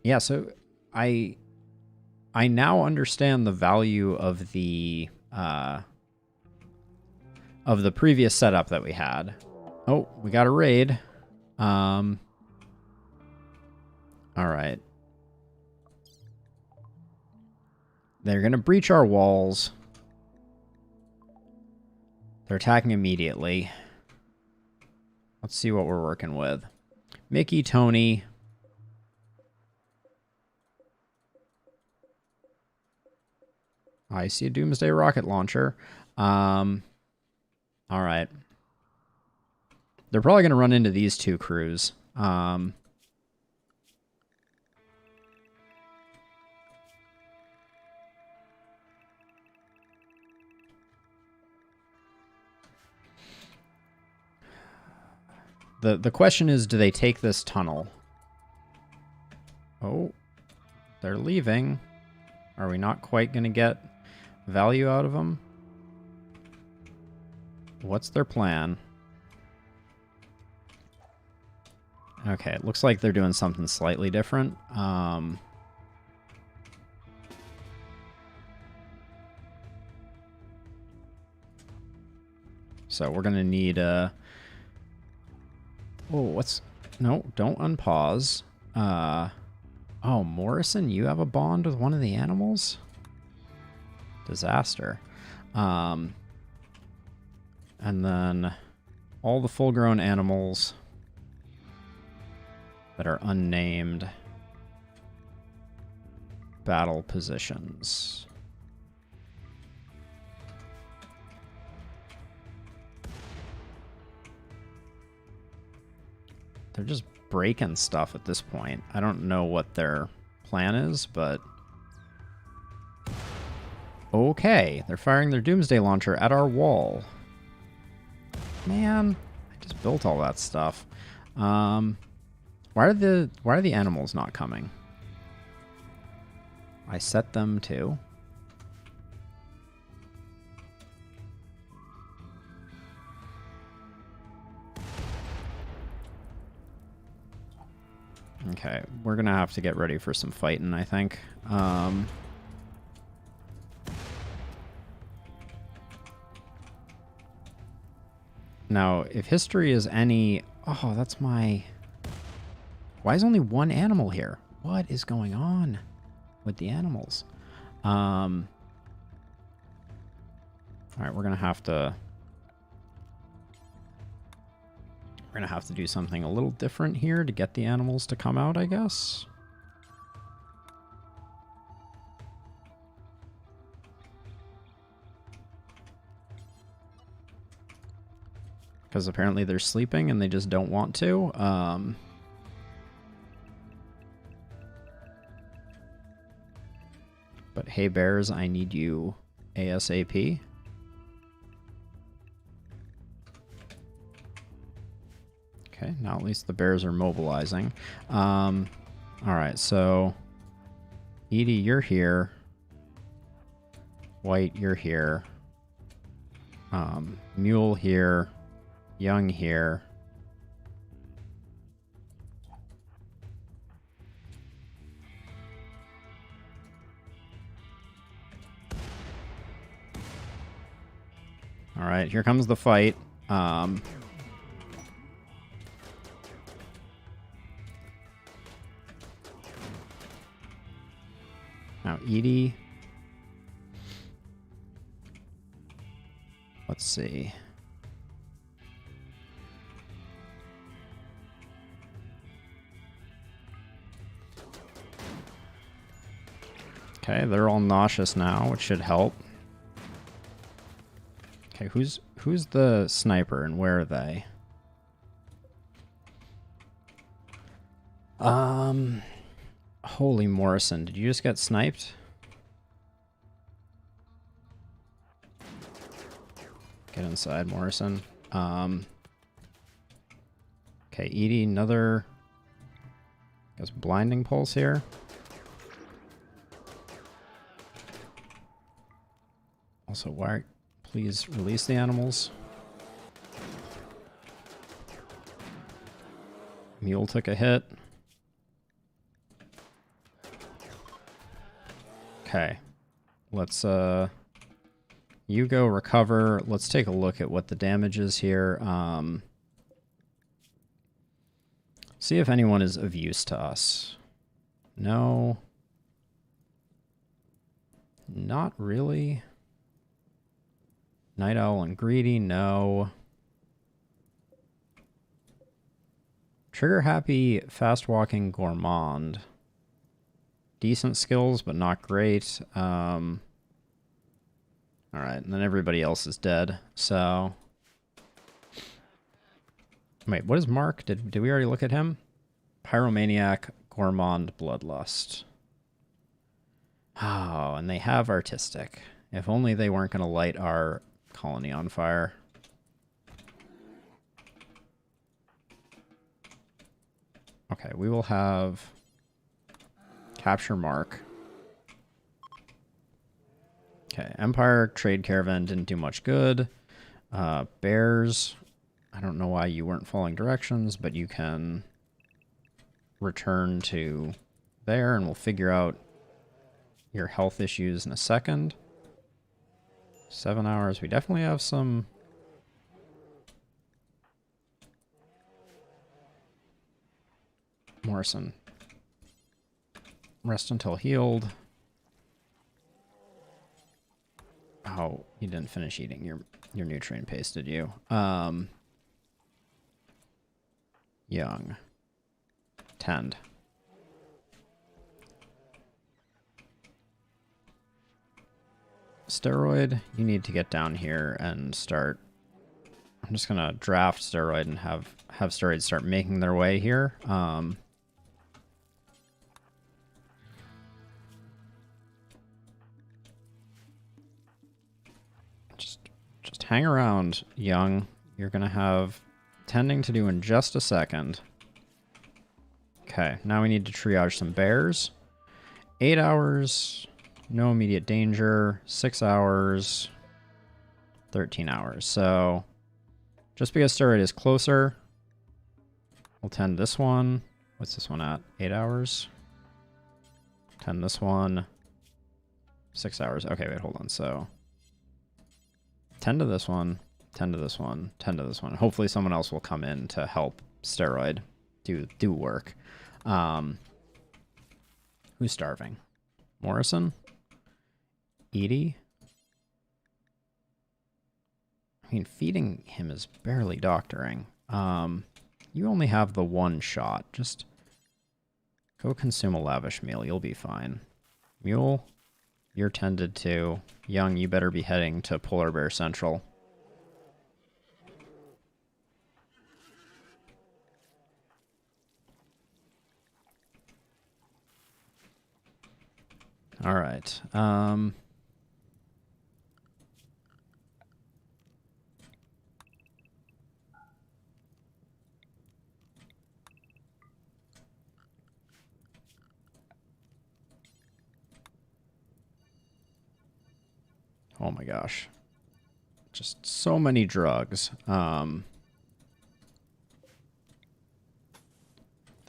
Yeah, so I now understand the value of the previous setup that we had. Oh, we got a raid. All right. They're going to breach our walls. They're attacking immediately. Let's see what we're working with. Mickey, Tony. I see a Doomsday rocket launcher. All right. They're probably going to run into these two crews. The question is, do they take this tunnel? Oh, they're leaving. Are we not quite going to get value out of them? What's their plan? Okay, it looks like they're doing something slightly different. So we're going to need a... Oh, what's... No, don't unpause. Oh, Morrison, you have a bond with one of the animals? Disaster. And then all the full-grown animals that are unnamed battle positions. They're just breaking stuff at this point. I don't know what their plan is, but... Okay, they're firing their Doomsday launcher at our wall. Man, I just built all that stuff. Why are the animals not coming? I set them to. Okay, we're gonna have to get ready for some fighting, I think. Now, if history is any... Oh, that's my... Why is only one animal here? What is going on with the animals? All right, we're gonna have to... We're going to have to do something a little different here to get the animals to come out, I guess. Because apparently they're sleeping and they just don't want to. But hey, bears, I need you ASAP. Okay, now at least the bears are mobilizing. All right, so Edie, you're here. White, you're here. Mule here. Young here. All right, here comes the fight. Now, Edie. Let's see. Okay, they're all nauseous now, which should help. Okay, who's the sniper and where are they? Holy Morrison, did you just get sniped? Get inside, Morrison. Okay, Edie, another... I guess blinding pulse here. Also, why... Please release the animals. Mule took a hit. Okay. Let's, you go recover. Let's take a look at what the damage is here. See if anyone is of use to us. No. Not really. Night Owl and Greedy, no. Trigger Happy, Fast Walking Gourmand. Decent skills, but not great. Alright, and then everybody else is dead, so... Wait, what is Mark? Did we already look at him? Pyromaniac, Gourmand, Bloodlust. Oh, and they have Artistic. If only they weren't going to light our colony on fire. Okay, we will have Capture Mark. Okay, Empire Trade Caravan didn't do much good. Bears, I don't know why you weren't following directions, but you can return to there and we'll figure out your health issues in a second. 7 hours. We definitely have some... Morrison. Rest until healed. Oh, you didn't finish eating your nutrient paste, did you? Young. Tend. Steroid, you need to get down here and start... I'm just going to draft Steroid and have Steroid start making their way here. Just hang around, Young. You're going to have tending to do in just a second. Okay, now we need to triage some bears. 8 hours... No immediate danger. 6 hours. 13 hours. So, just because Steroid is closer, we'll tend this one. What's this one at? 8 hours. Tend this one. 6 hours. Okay, wait, hold on. So, tend to this one. Tend to this one. Tend to this one. Hopefully someone else will come in to help Steroid do work. Who's starving? Morrison? Edie? I mean, feeding him is barely doctoring. You only have the one shot. Just go consume a lavish meal. You'll be fine. Mule, you're tended to. Young, you better be heading to Polar Bear Central. All right. Oh my gosh. Just so many drugs. The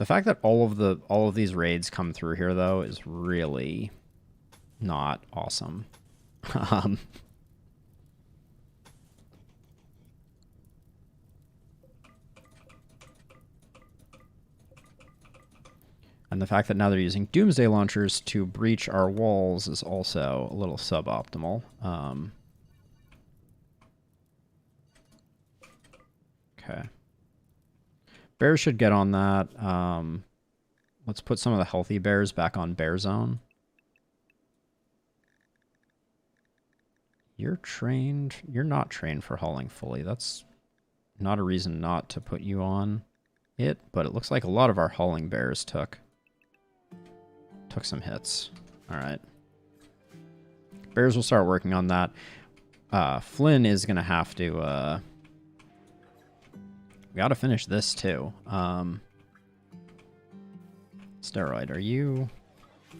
fact that all of these raids come through here though is really not awesome. And the fact that now they're using Doomsday Launchers to breach our walls is also a little suboptimal. Okay. Bears should get on that. Let's put some of the healthy bears back on Bear Zone. You're trained. You're not trained for hauling fully. That's not a reason not to put you on it, but it looks like a lot of our hauling bears took some hits. All right. Bears will start working on that. Flynn is going to have to... we got to finish this too. Steroid, are you...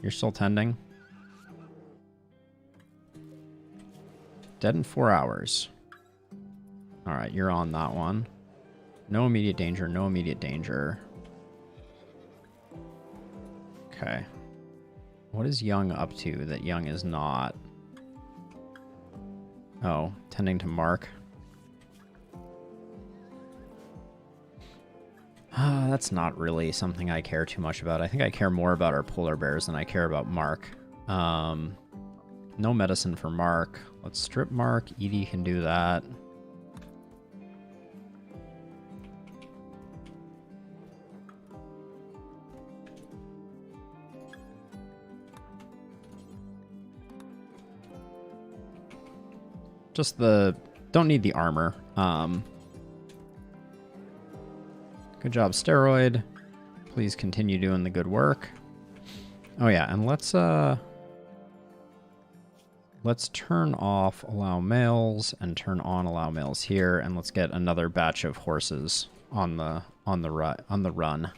You're still tending? Dead in 4 hours. All right, you're on that one. No immediate danger, no immediate danger. Okay. What is Young up to that Young is not? Oh, tending to Mark. That's not really something I care too much about. I think I care more about our polar bears than I care about Mark. No medicine for Mark. Let's strip Mark. Edie can do that. Just don't need the armor. Good job, Steroid. Please continue doing the good work. Oh yeah, and let's turn off allow males and turn on allow males here, and let's get another batch of horses on the run.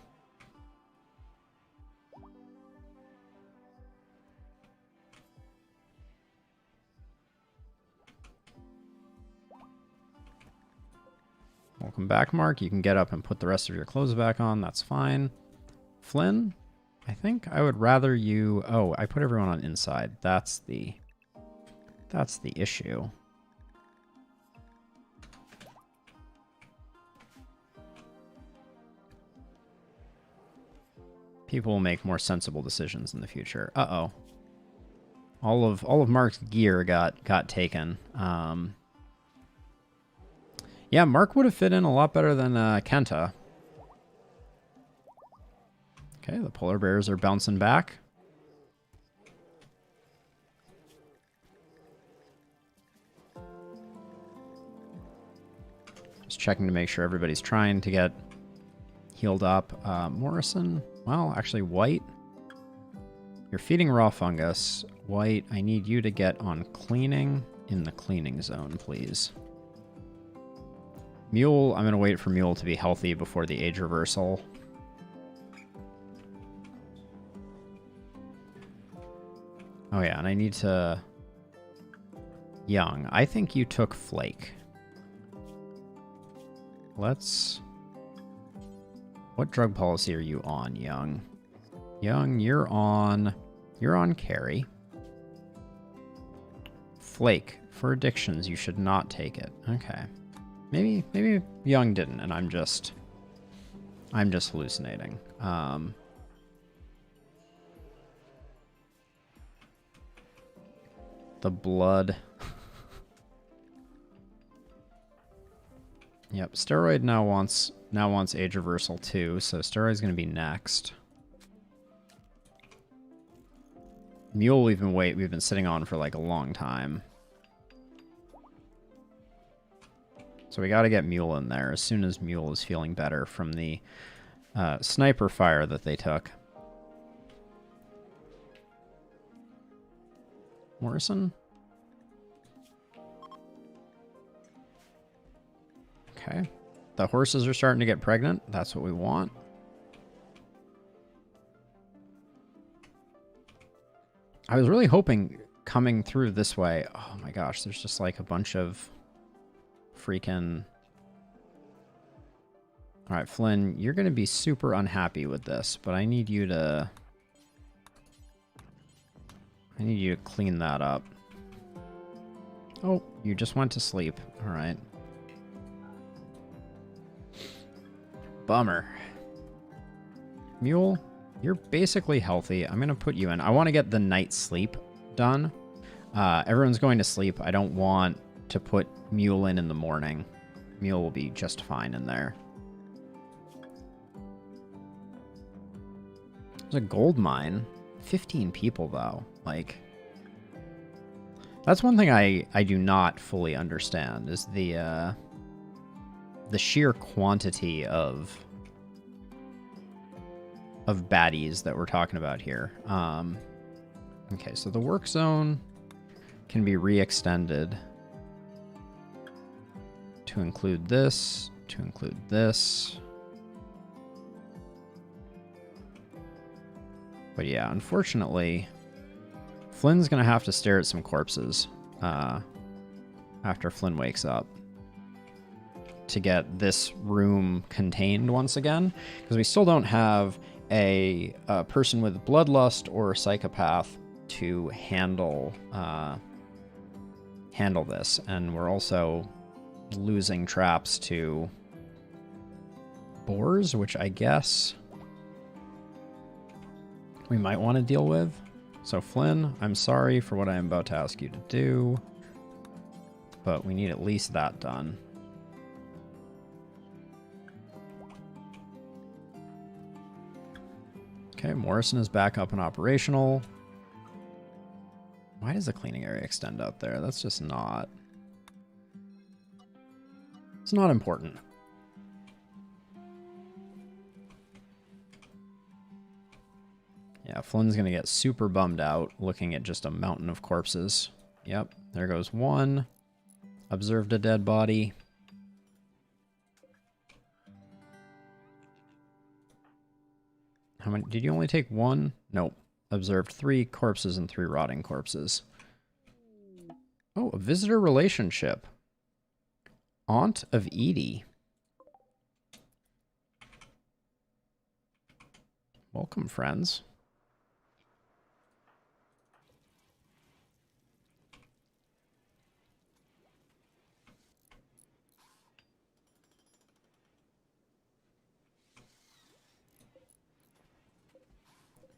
Welcome back, Mark. You can get up and put the rest of your clothes back on. That's fine. Flynn, I think I would rather you... Oh, I put everyone on inside. That's the issue. People will make more sensible decisions in the future. Uh-oh. All of Mark's gear got taken. Yeah, Mark would have fit in a lot better than Kenta. Okay, the polar bears are bouncing back. Just checking to make sure everybody's trying to get healed up. Morrison, well, actually, White. You're feeding raw fungus. White, I need you to get on cleaning in the cleaning zone, please. Mule, I'm going to wait for Mule to be healthy before the age reversal. Oh yeah, and I need to... Young, I think you took Flake. Let's... What drug policy are you on, Young? Young, you're on Carry. Flake, for addictions, you should not take it. Okay. Maybe Young didn't, and I'm just hallucinating. The blood. Yep, Steroid now wants age reversal too, so Steroid's gonna be next. Mule we've been sitting on for like a long time. So we got to get Mule in there as soon as Mule is feeling better from the sniper fire that they took. Morrison? Okay. The horses are starting to get pregnant. That's what we want. I was really hoping coming through this way... Oh my gosh, there's just like a bunch of... freaking... Alright, Flynn, you're going to be super unhappy with this, but I need you to clean that up. Oh, you just went to sleep. Alright. Bummer. Mule, you're basically healthy. I'm going to put you in. I want to get the night sleep done. Everyone's going to sleep. I don't want to put Mule in the morning. Mule will be just fine in there. There's a gold mine. 15 people, though. Like, that's one thing I do not fully understand, is the sheer quantity of baddies that we're talking about here. Okay, so the work zone can be re-extended to include this, to include this. But yeah, unfortunately, Flynn's going to have to stare at some corpses after Flynn wakes up to get this room contained once again, because we still don't have a person with bloodlust or a psychopath to handle this, and we're also losing traps to boars, which I guess we might want to deal with. So Flynn, I'm sorry for what I am about to ask you to do, but we need at least that done. Okay, Morrison is back up and operational. Why does the cleaning area extend out there? That's just not... It's not important. Yeah, Flynn's going to get super bummed out looking at just a mountain of corpses. Yep, there goes one. Observed a dead body. How many? Did you only take one? Nope. Observed 3 corpses and 3 rotting corpses. Oh, a visitor relationship. Aunt of Edie. Welcome, friends.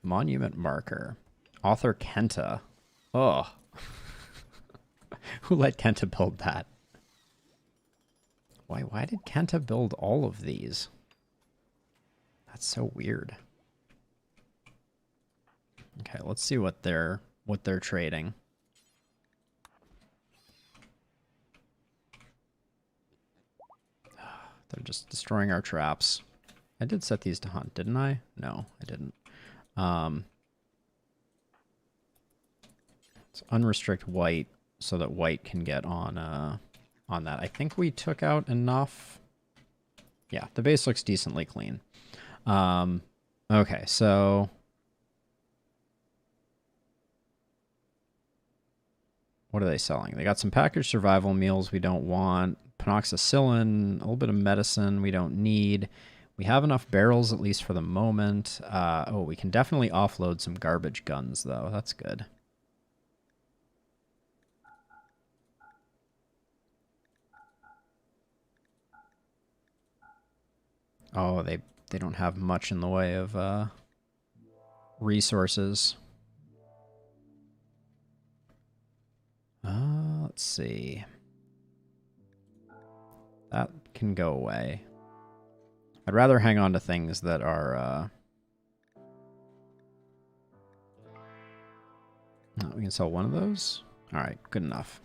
Monument marker. Author Kenta. Oh. Who let Kenta build that? Why did Kenta build all of these? That's so weird. Okay, let's see what they're trading. They're just destroying our traps. I did set these to hunt, didn't I? No, I didn't. Let's unrestrict white so that white can get on that. I think we took out enough. Yeah, the base looks decently clean. Okay, so what are they selling? They got some packaged survival meals we don't want. Panoxicillin, a little bit of medicine we don't need. We have enough barrels, at least for the moment. Oh, we can definitely offload some garbage guns, though. That's good. Oh, they don't have much in the way of resources. Let's see. That can go away. I'd rather hang on to things that are... Oh, we can sell one of those? Alright, good enough.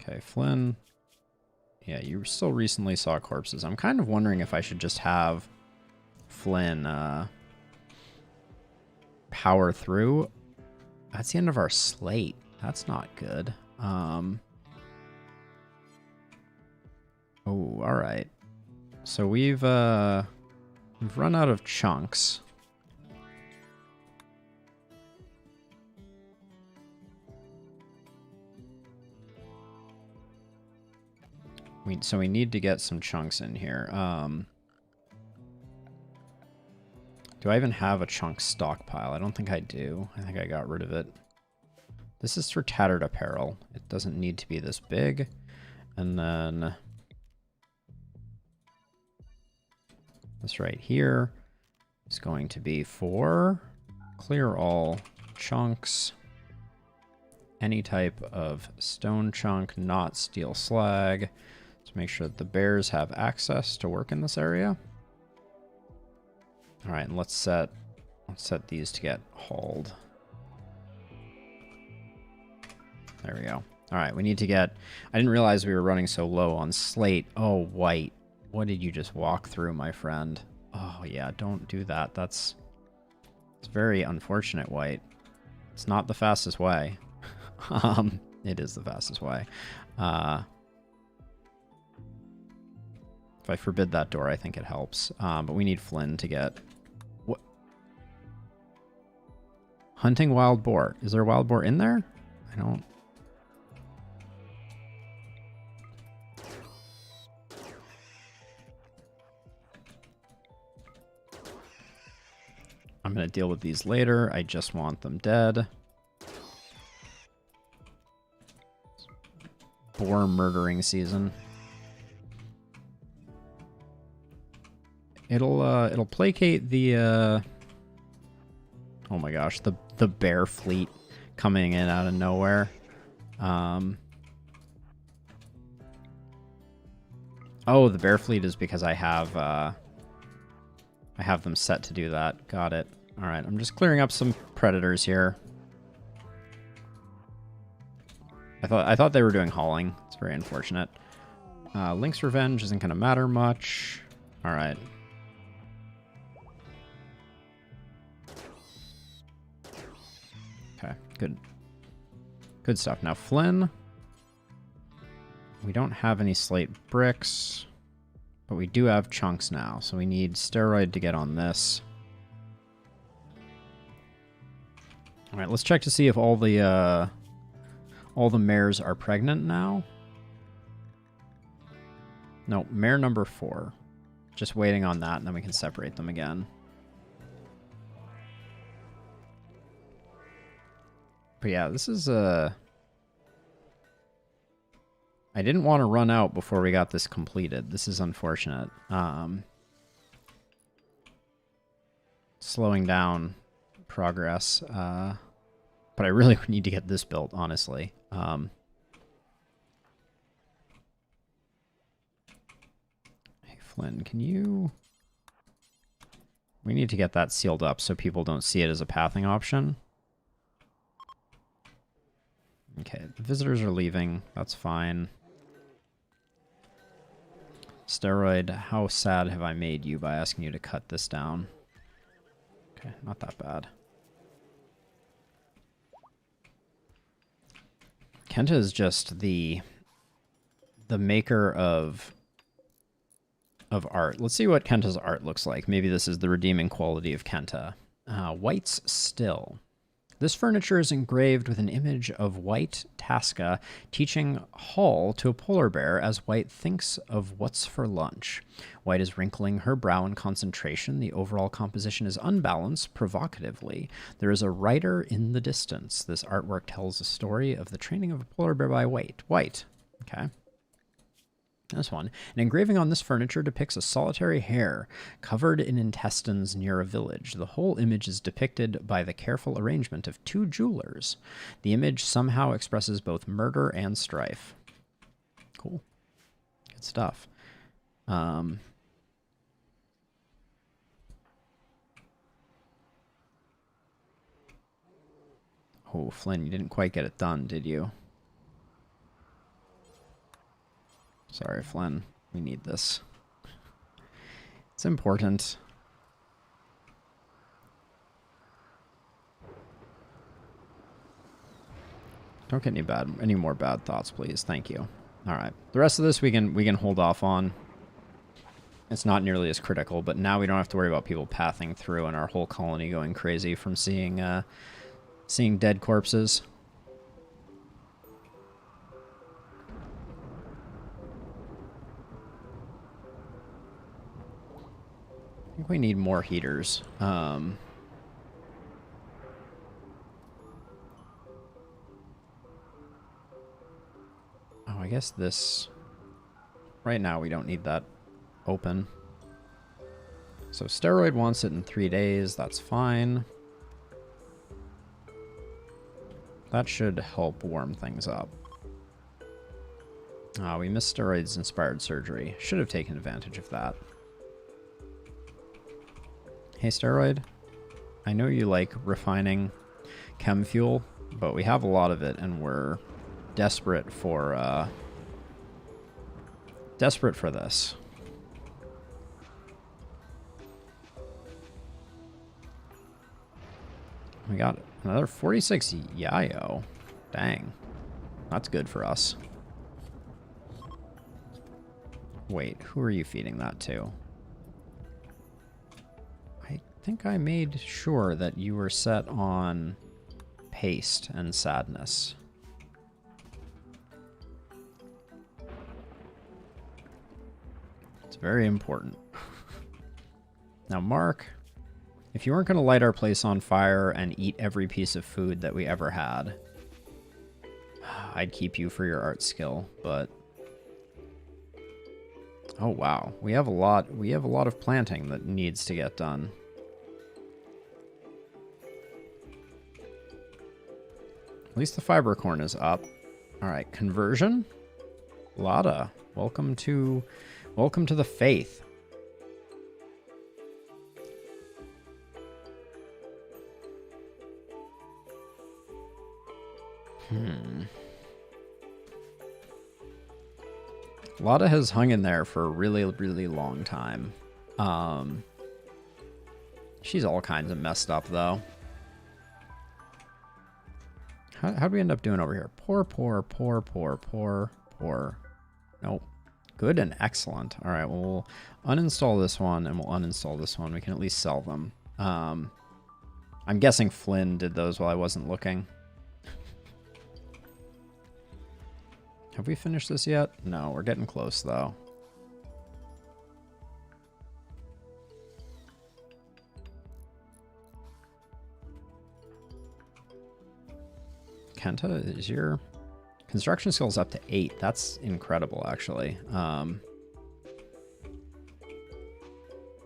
Okay, Flynn. Yeah, you still recently saw corpses. I'm kind of wondering if I should just have Flynn power through. That's the end of our slate. That's not good. Oh, all right. So we've run out of chunks. So we need to get some chunks in here. Do I even have a chunk stockpile? I don't think I do. I think I got rid of it. This is for tattered apparel. It doesn't need to be this big. And then this right here is going to be for clear all chunks. Any type of stone chunk, not steel slag. To make sure that the bears have access to work in this area. All right, and let's set these to get hauled. There we go. All right, we need to get... I didn't realize we were running so low on slate. Oh, white. What did you just walk through, my friend? Oh, yeah, don't do that. It's very unfortunate, white. It's not the fastest way. It is the fastest way. If I forbid that door, I think it helps. But we need Flynn to get... What? Hunting wild boar. Is there a wild boar in there? I don't... I'm going to deal with these later. I just want them dead. boar murdering season. It'll placate the oh my gosh, the bear fleet coming in out of nowhere. Oh, the bear fleet is because I have them set to do that. Got it. All right, I'm just clearing up some predators here. I thought they were doing hauling. It's very unfortunate. Lynx Revenge isn't going to matter much. All right. Okay, good. Good stuff. Now, Flynn. We don't have any slate bricks, but we do have chunks now, so we need steroid to get on this. All right, let's check to see if all the mares are pregnant now. No, mare number 4. Just waiting on that, and then we can separate them again. But yeah, this is I didn't want to run out before we got this completed. This is unfortunate. Slowing down progress. But I really need to get this built, honestly. Hey, Flynn, can you... We need to get that sealed up so people don't see it as a pathing option. Okay, the visitors are leaving. That's fine. Steroid, how sad have I made you by asking you to cut this down? Okay, not that bad. Kenta is just the maker of art. Let's see what Kenta's art looks like. Maybe this is the redeeming quality of Kenta. White's Still. This furniture is engraved with an image of White Tasca teaching Hall to a polar bear as White thinks of what's for lunch. White is wrinkling her brow in concentration. The overall composition is unbalanced, provocatively. There is a writer in the distance. This artwork tells a story of the training of a polar bear by White. White. Okay. This one. An engraving on this furniture depicts a solitary hare covered in intestines near a village. The whole image is depicted by the careful arrangement of 2 jewelers. The image somehow expresses both murder and strife. Cool. Good stuff. Oh, Flynn, you didn't quite get it done, did you? Sorry, Flynn. We need this. It's important. Don't get any more bad thoughts, please. Thank you. All right. The rest of this we can hold off on. It's not nearly as critical, but now we don't have to worry about people pathing through and our whole colony going crazy from seeing dead corpses. I think we need more heaters. Oh, I guess this... Right now, we don't need that open. So Steroid wants it in 3 days. That's fine. That should help warm things up. We missed Steroid's inspired surgery. Should have taken advantage of that. Hey, Steroid. I know you like refining chem fuel, but we have a lot of it, and we're desperate for this. We got another 46 Yayo. Dang. That's good for us. Wait, who are you feeding that to? I think I made sure that you were set on paste and sadness. It's very important. Now, Mark, if you weren't going to light our place on fire and eat every piece of food that we ever had, I'd keep you for your art skill, but... Oh, wow. We have a lot of planting that needs to get done. At least the fiber corn is up. All right, conversion. Lada, welcome to the faith. Lada has hung in there for a really, really long time. She's all kinds of messed up, though. How'd we end up doing over here? Poor. Nope. Good and excellent. All right, well, we'll uninstall this one, and we'll uninstall this one. We can at least sell them. I'm guessing Flynn did those while I wasn't looking. Have we finished this yet? No, we're getting close, though. Kenta, is your construction skills up to 8? That's incredible, actually.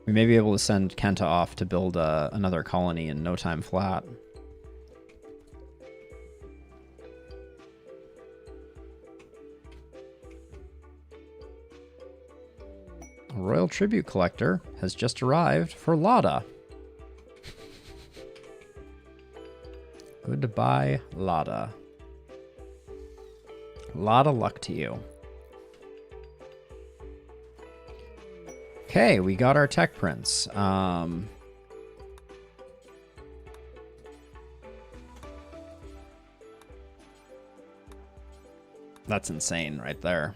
We may be able to send Kenta off to build another colony in no time flat. A royal tribute collector has just arrived for Lada. Goodbye, Lada. Lot of luck to you. Okay, we got our tech prints. That's insane right there.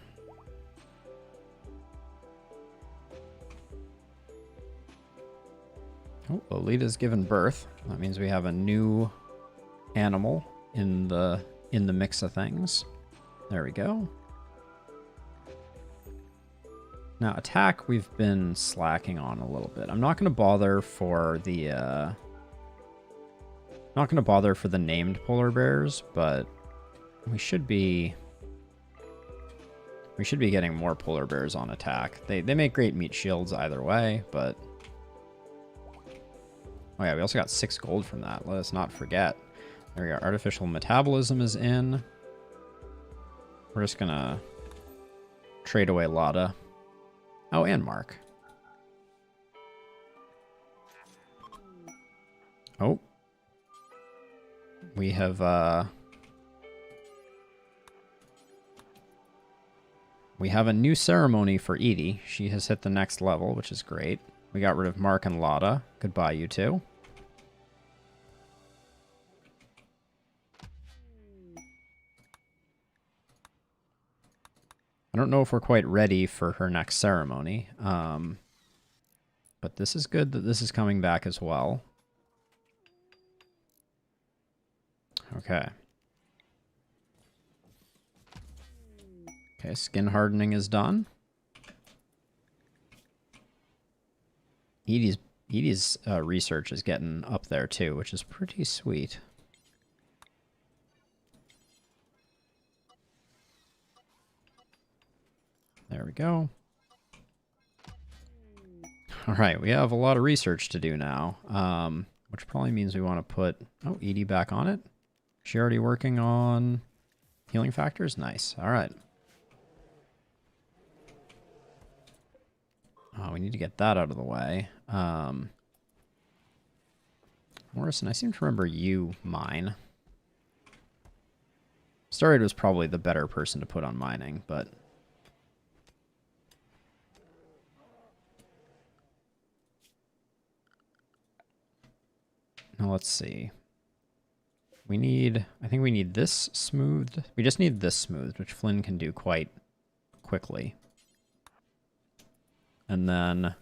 Oh, Lolita's given birth. That means we have a new animal in the mix of things. There we go. Now attack we've been slacking on a little bit. I'm not going to bother for the named polar bears, but we should be getting more polar bears on attack. They make great meat shields either way, but oh yeah, we also got 6 gold from that. Let us not forget. There we go. Artificial metabolism is in. We're just gonna trade away Lada. Oh, and Mark. Oh. We have a new ceremony for Edie. She has hit the next level, which is great. We got rid of Mark and Lada. Goodbye, you two. I don't know if we're quite ready for her next ceremony, but this is good that this is coming back as well. Okay. Okay, skin hardening is done. Edie's research is getting up there too, which is pretty sweet. There we go. All right, we have a lot of research to do now, which probably means we want to put Edie back on it. Is she already working on healing factors? Nice. All right. Oh, we need to get that out of the way. Morrison, I seem to remember you mine. Starred was probably the better person to put on mining, but... Now let's see. I think we need this smoothed. We just need this smoothed, which Flynn can do quite quickly. And then a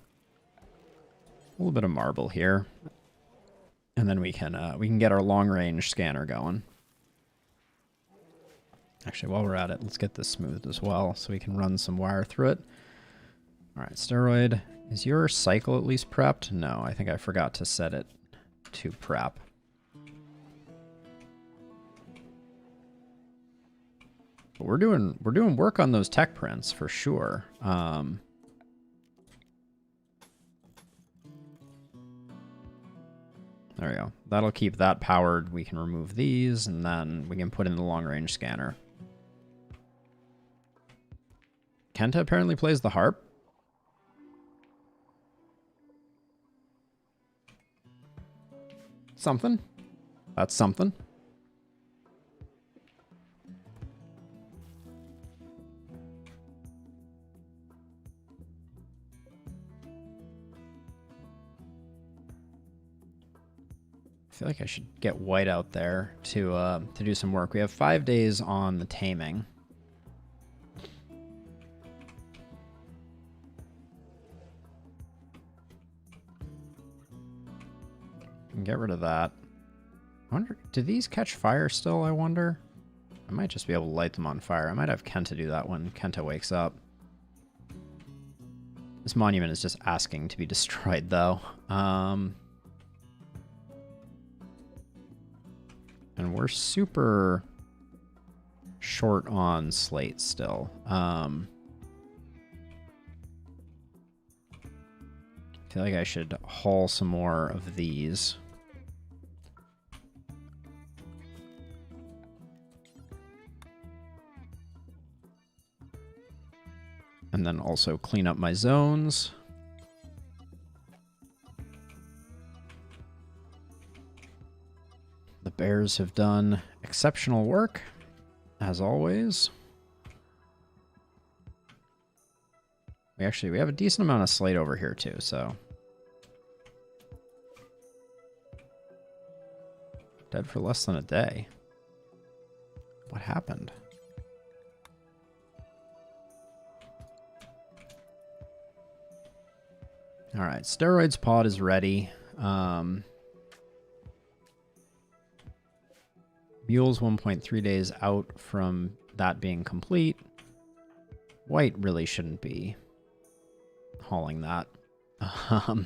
little bit of marble here. And then we can get our long range scanner going. Actually, while we're at it, let's get this smoothed as well so we can run some wire through it. All right, steroid. Is your cycle at least prepped? No, I think I forgot to set it to prep. But we're doing work on those tech prints for sure. There we go. That'll keep that powered. We can remove these, and then we can put in the long-range scanner. Kenta apparently plays the harp. Something. That's something. I feel like I should get White out there to do some work. We have 5 days on the taming. And get rid of that. I wonder, do these catch fire still, I wonder? I might just be able to light them on fire. I might have Kenta do that when Kenta wakes up. This monument is just asking to be destroyed, though. And we're super short on slate still. I feel like I should haul some more of these. And then also clean up my zones. The bears have done exceptional work, as always. We have a decent amount of slate over here too, so. Dead for less than a day. What happened? All right, steroids pod is ready. Mule's 1.3 days out from that being complete. White really shouldn't be hauling that. Do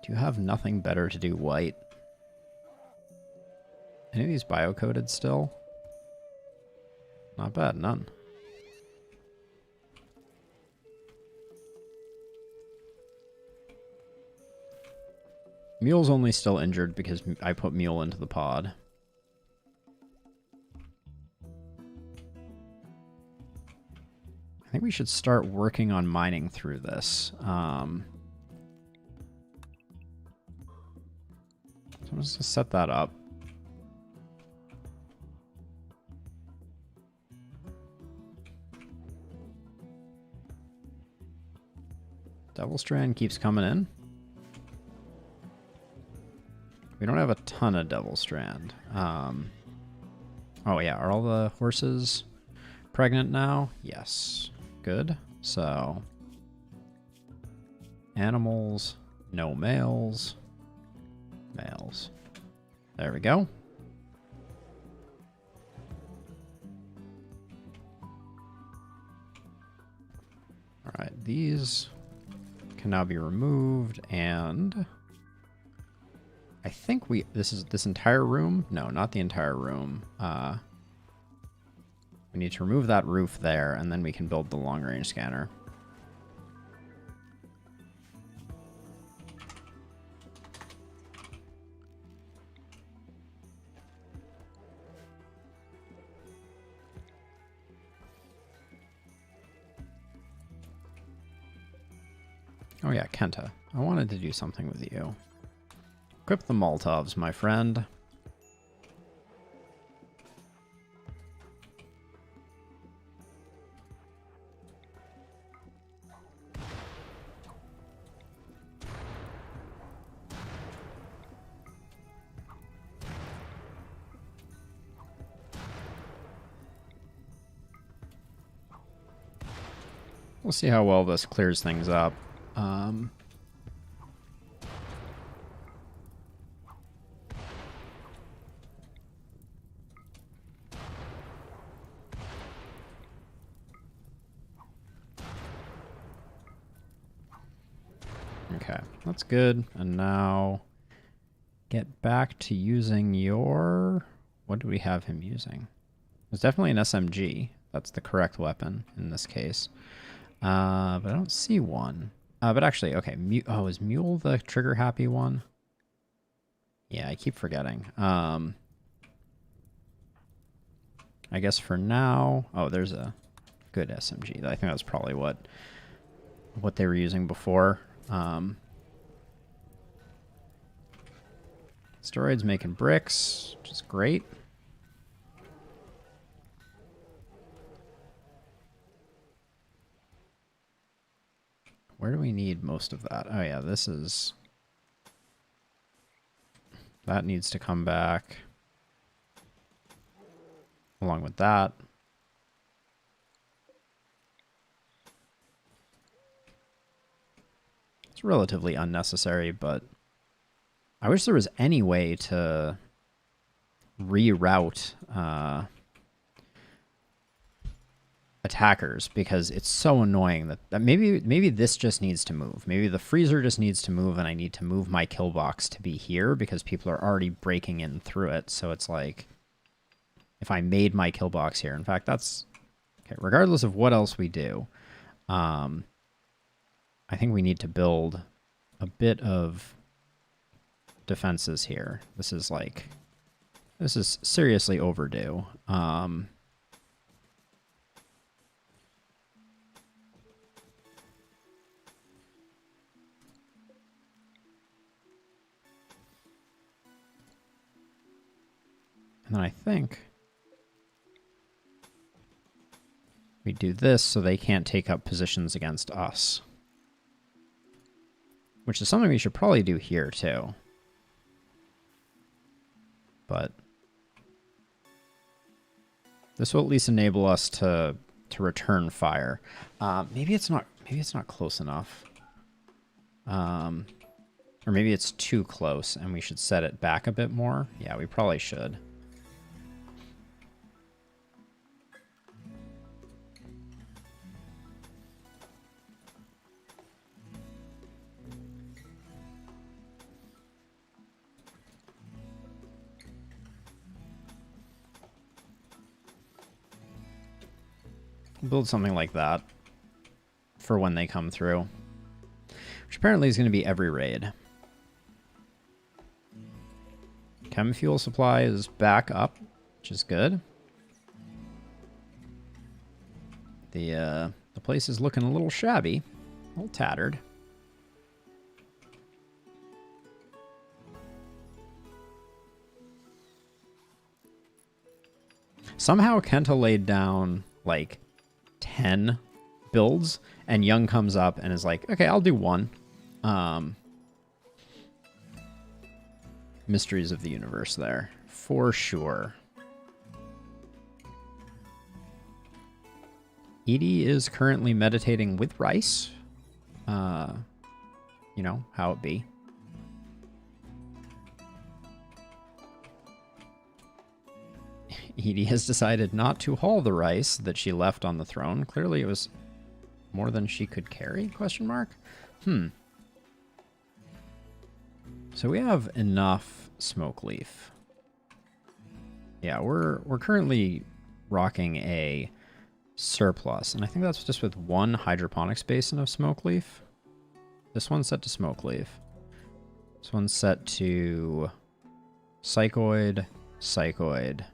you have nothing better to do, White? Any of these bio-coded still? Not bad, none. Mule's only still injured because I put Mule into the pod. I think we should start working on mining through this. So I'm just going to set that up. Devil Strand keeps coming in. We don't have a ton of Devil Strand. Oh yeah, are all the horses pregnant now? Yes. Good. So, animals, no males. Males. There we go. Alright, these can now be removed, and I think this entire room? No, not the entire room. We need to remove that roof there, and then we can build the long-range scanner. Oh yeah, Kenta. I wanted to do something with you. Equip the Molotovs, my friend. We'll see how well this clears things up. Okay, that's good. And now get back to using your... What do we have him using? It's definitely an SMG. That's the correct weapon in this case. But I don't see one. But actually, okay. Is Mule the trigger happy one? Yeah, I keep forgetting. I guess for now... Oh, there's a good SMG. I think that's probably what they were using before. Steroids making bricks, which is great. Where do we need most of that? Oh yeah, this is... That needs to come back. Along with that. It's relatively unnecessary, but I wish there was any way to reroute attackers, because it's so annoying that maybe this just needs to move. Maybe the freezer just needs to move, and I need to move my kill box to be here because people are already breaking in through it. So it's like, if I made my kill box here, in fact, that's okay. Regardless of what else we do, I think we need to build a bit of defenses here. This is seriously overdue. And then I think we do this so they can't take up positions against us. Which is something we should probably do here too. But this will at least enable us to return fire. Maybe it's not close enough. Or maybe it's too close and we should set it back a bit more. Yeah, we probably should. Build something like that for when they come through, which apparently is going to be every raid. Chem fuel supply is back up, which is good. The place is looking a little shabby, a little tattered. Somehow Kenta laid down like 10 builds, and Young comes up and is like, okay, I'll do one. Mysteries of the universe there, for sure. Edie is currently meditating with Rice. You know, how it be. Edie has decided not to haul the rice that she left on the throne. Clearly it was more than she could carry, question mark? So we have enough smoke leaf. Yeah, we're currently rocking a surplus, and I think that's just with one hydroponics basin of smoke leaf. This one's set to smoke leaf. This one's set to psychoid, psychoid.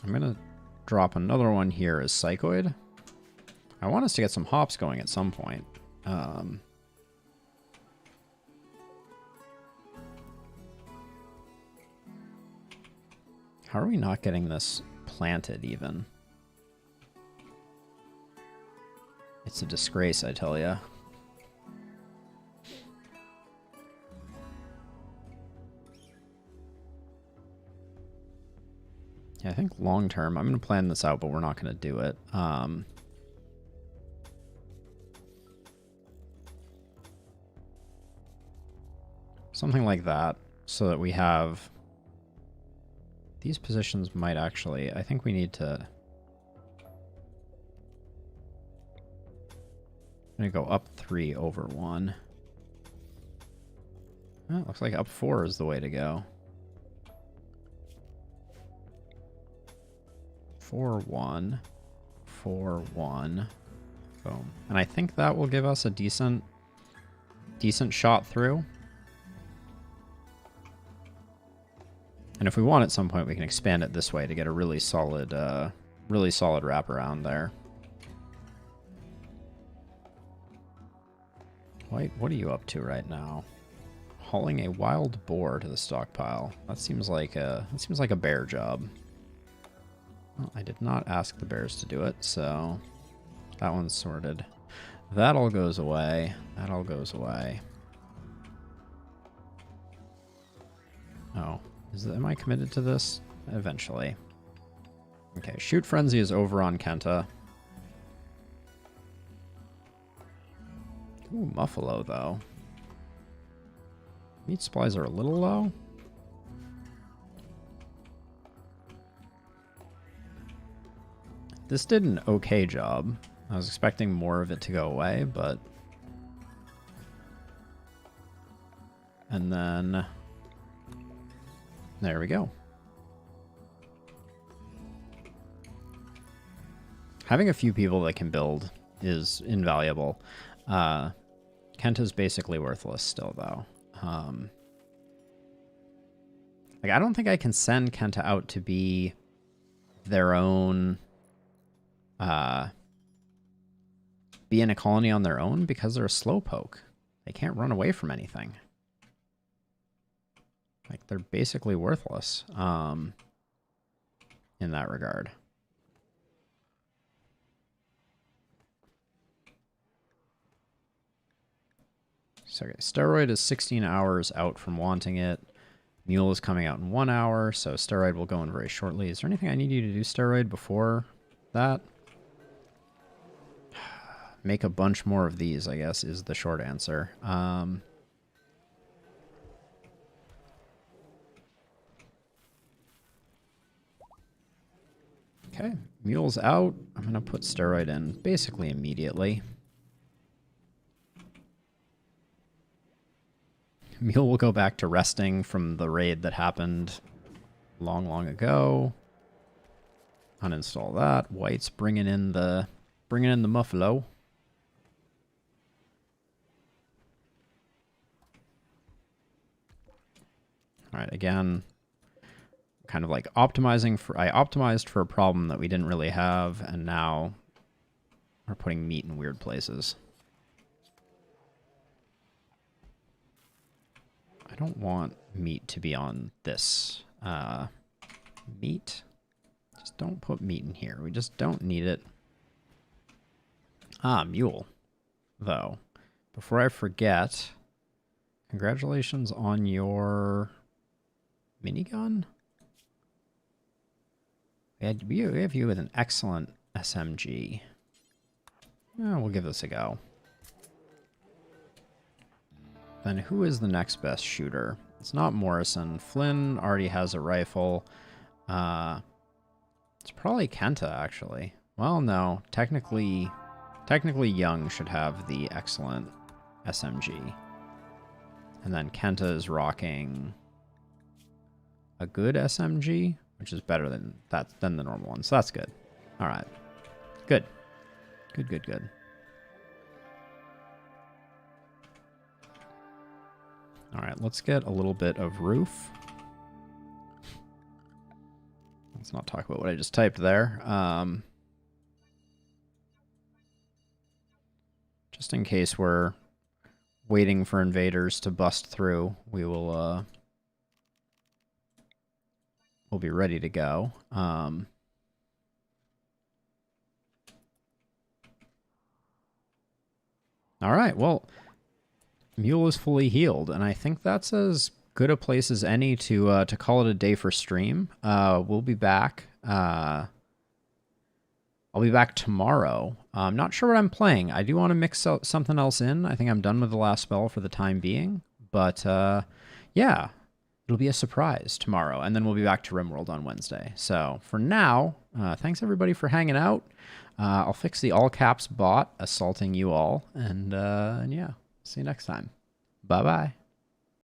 I'm going to drop another one here as psychoid. I want us to get some hops going at some point. How are we not getting this planted even? It's a disgrace, I tell ya. Yeah, I think long term, I'm going to plan this out, but we're not going to do it. Something like that, so that we have... These positions might actually... I think we need to... I'm going to go up 3 over 1. Oh, looks like up 4 is the way to go. 4-1, 4-1. Boom. And I think that will give us a decent shot through. And if we want at some point, we can expand it this way to get a really solid wraparound there. White, what are you up to right now? Hauling a wild boar to the stockpile. That seems like a bear job. Well, I did not ask the bears to do it, so that one's sorted. That all goes away. That all goes away. Oh. Am I committed to this? Eventually. Okay, Shoot Frenzy is over on Kenta. Ooh, Muffalo, though. Meat supplies are a little low. This did an okay job. I was expecting more of it to go away, but... And then... There we go. Having a few people that can build is invaluable. Kenta's basically worthless still, though. Like, I don't think I can send Kenta out to be their own... be in a colony on their own because they're a slowpoke. They can't run away from anything. Like, they're basically worthless in that regard. So, okay, Steroid is 16 hours out from wanting it. Mule is coming out in 1 hour, so Steroid will go in very shortly. Is there anything I need you to do, Steroid, before that? Make a bunch more of these, I guess, is the short answer. Okay, Mule's out. I'm going to put Steroid in basically immediately. Mule will go back to resting from the raid that happened long, long ago. Uninstall that. White's bringing in the Muffalo. All right, again, kind of like optimizing for... I optimized for a problem that we didn't really have, and now we're putting meat in weird places. I don't want meat to be on this. Meat? Just don't put meat in here. We just don't need it. Ah, Mule, though. Before I forget, congratulations on your minigun. We have you with an excellent SMG. Oh, we'll give this a go. Then who is the next best shooter? It's not Morrison. Flynn already has a rifle. It's probably Kenta, actually. Well, no. Technically Young should have the excellent SMG. And then Kenta is rocking a good SMG, which is better than the normal one. So that's good. All right. Good. Good. All right, let's get a little bit of roof. Let's not talk about what I just typed there. Just in case we're waiting for invaders to bust through, we'll be ready to go. All right, well, Mule is fully healed, and I think that's as good a place as any to call it a day for stream. We'll be back. I'll be back tomorrow. I'm not sure what I'm playing. I do want to mix something else in. I think I'm done with the last spell for the time being. But, yeah, it'll be a surprise tomorrow. And then we'll be back to RimWorld on Wednesday. So, for now, thanks everybody for hanging out. I'll fix the all caps bot assaulting you all. And yeah, see you next time. Bye-bye.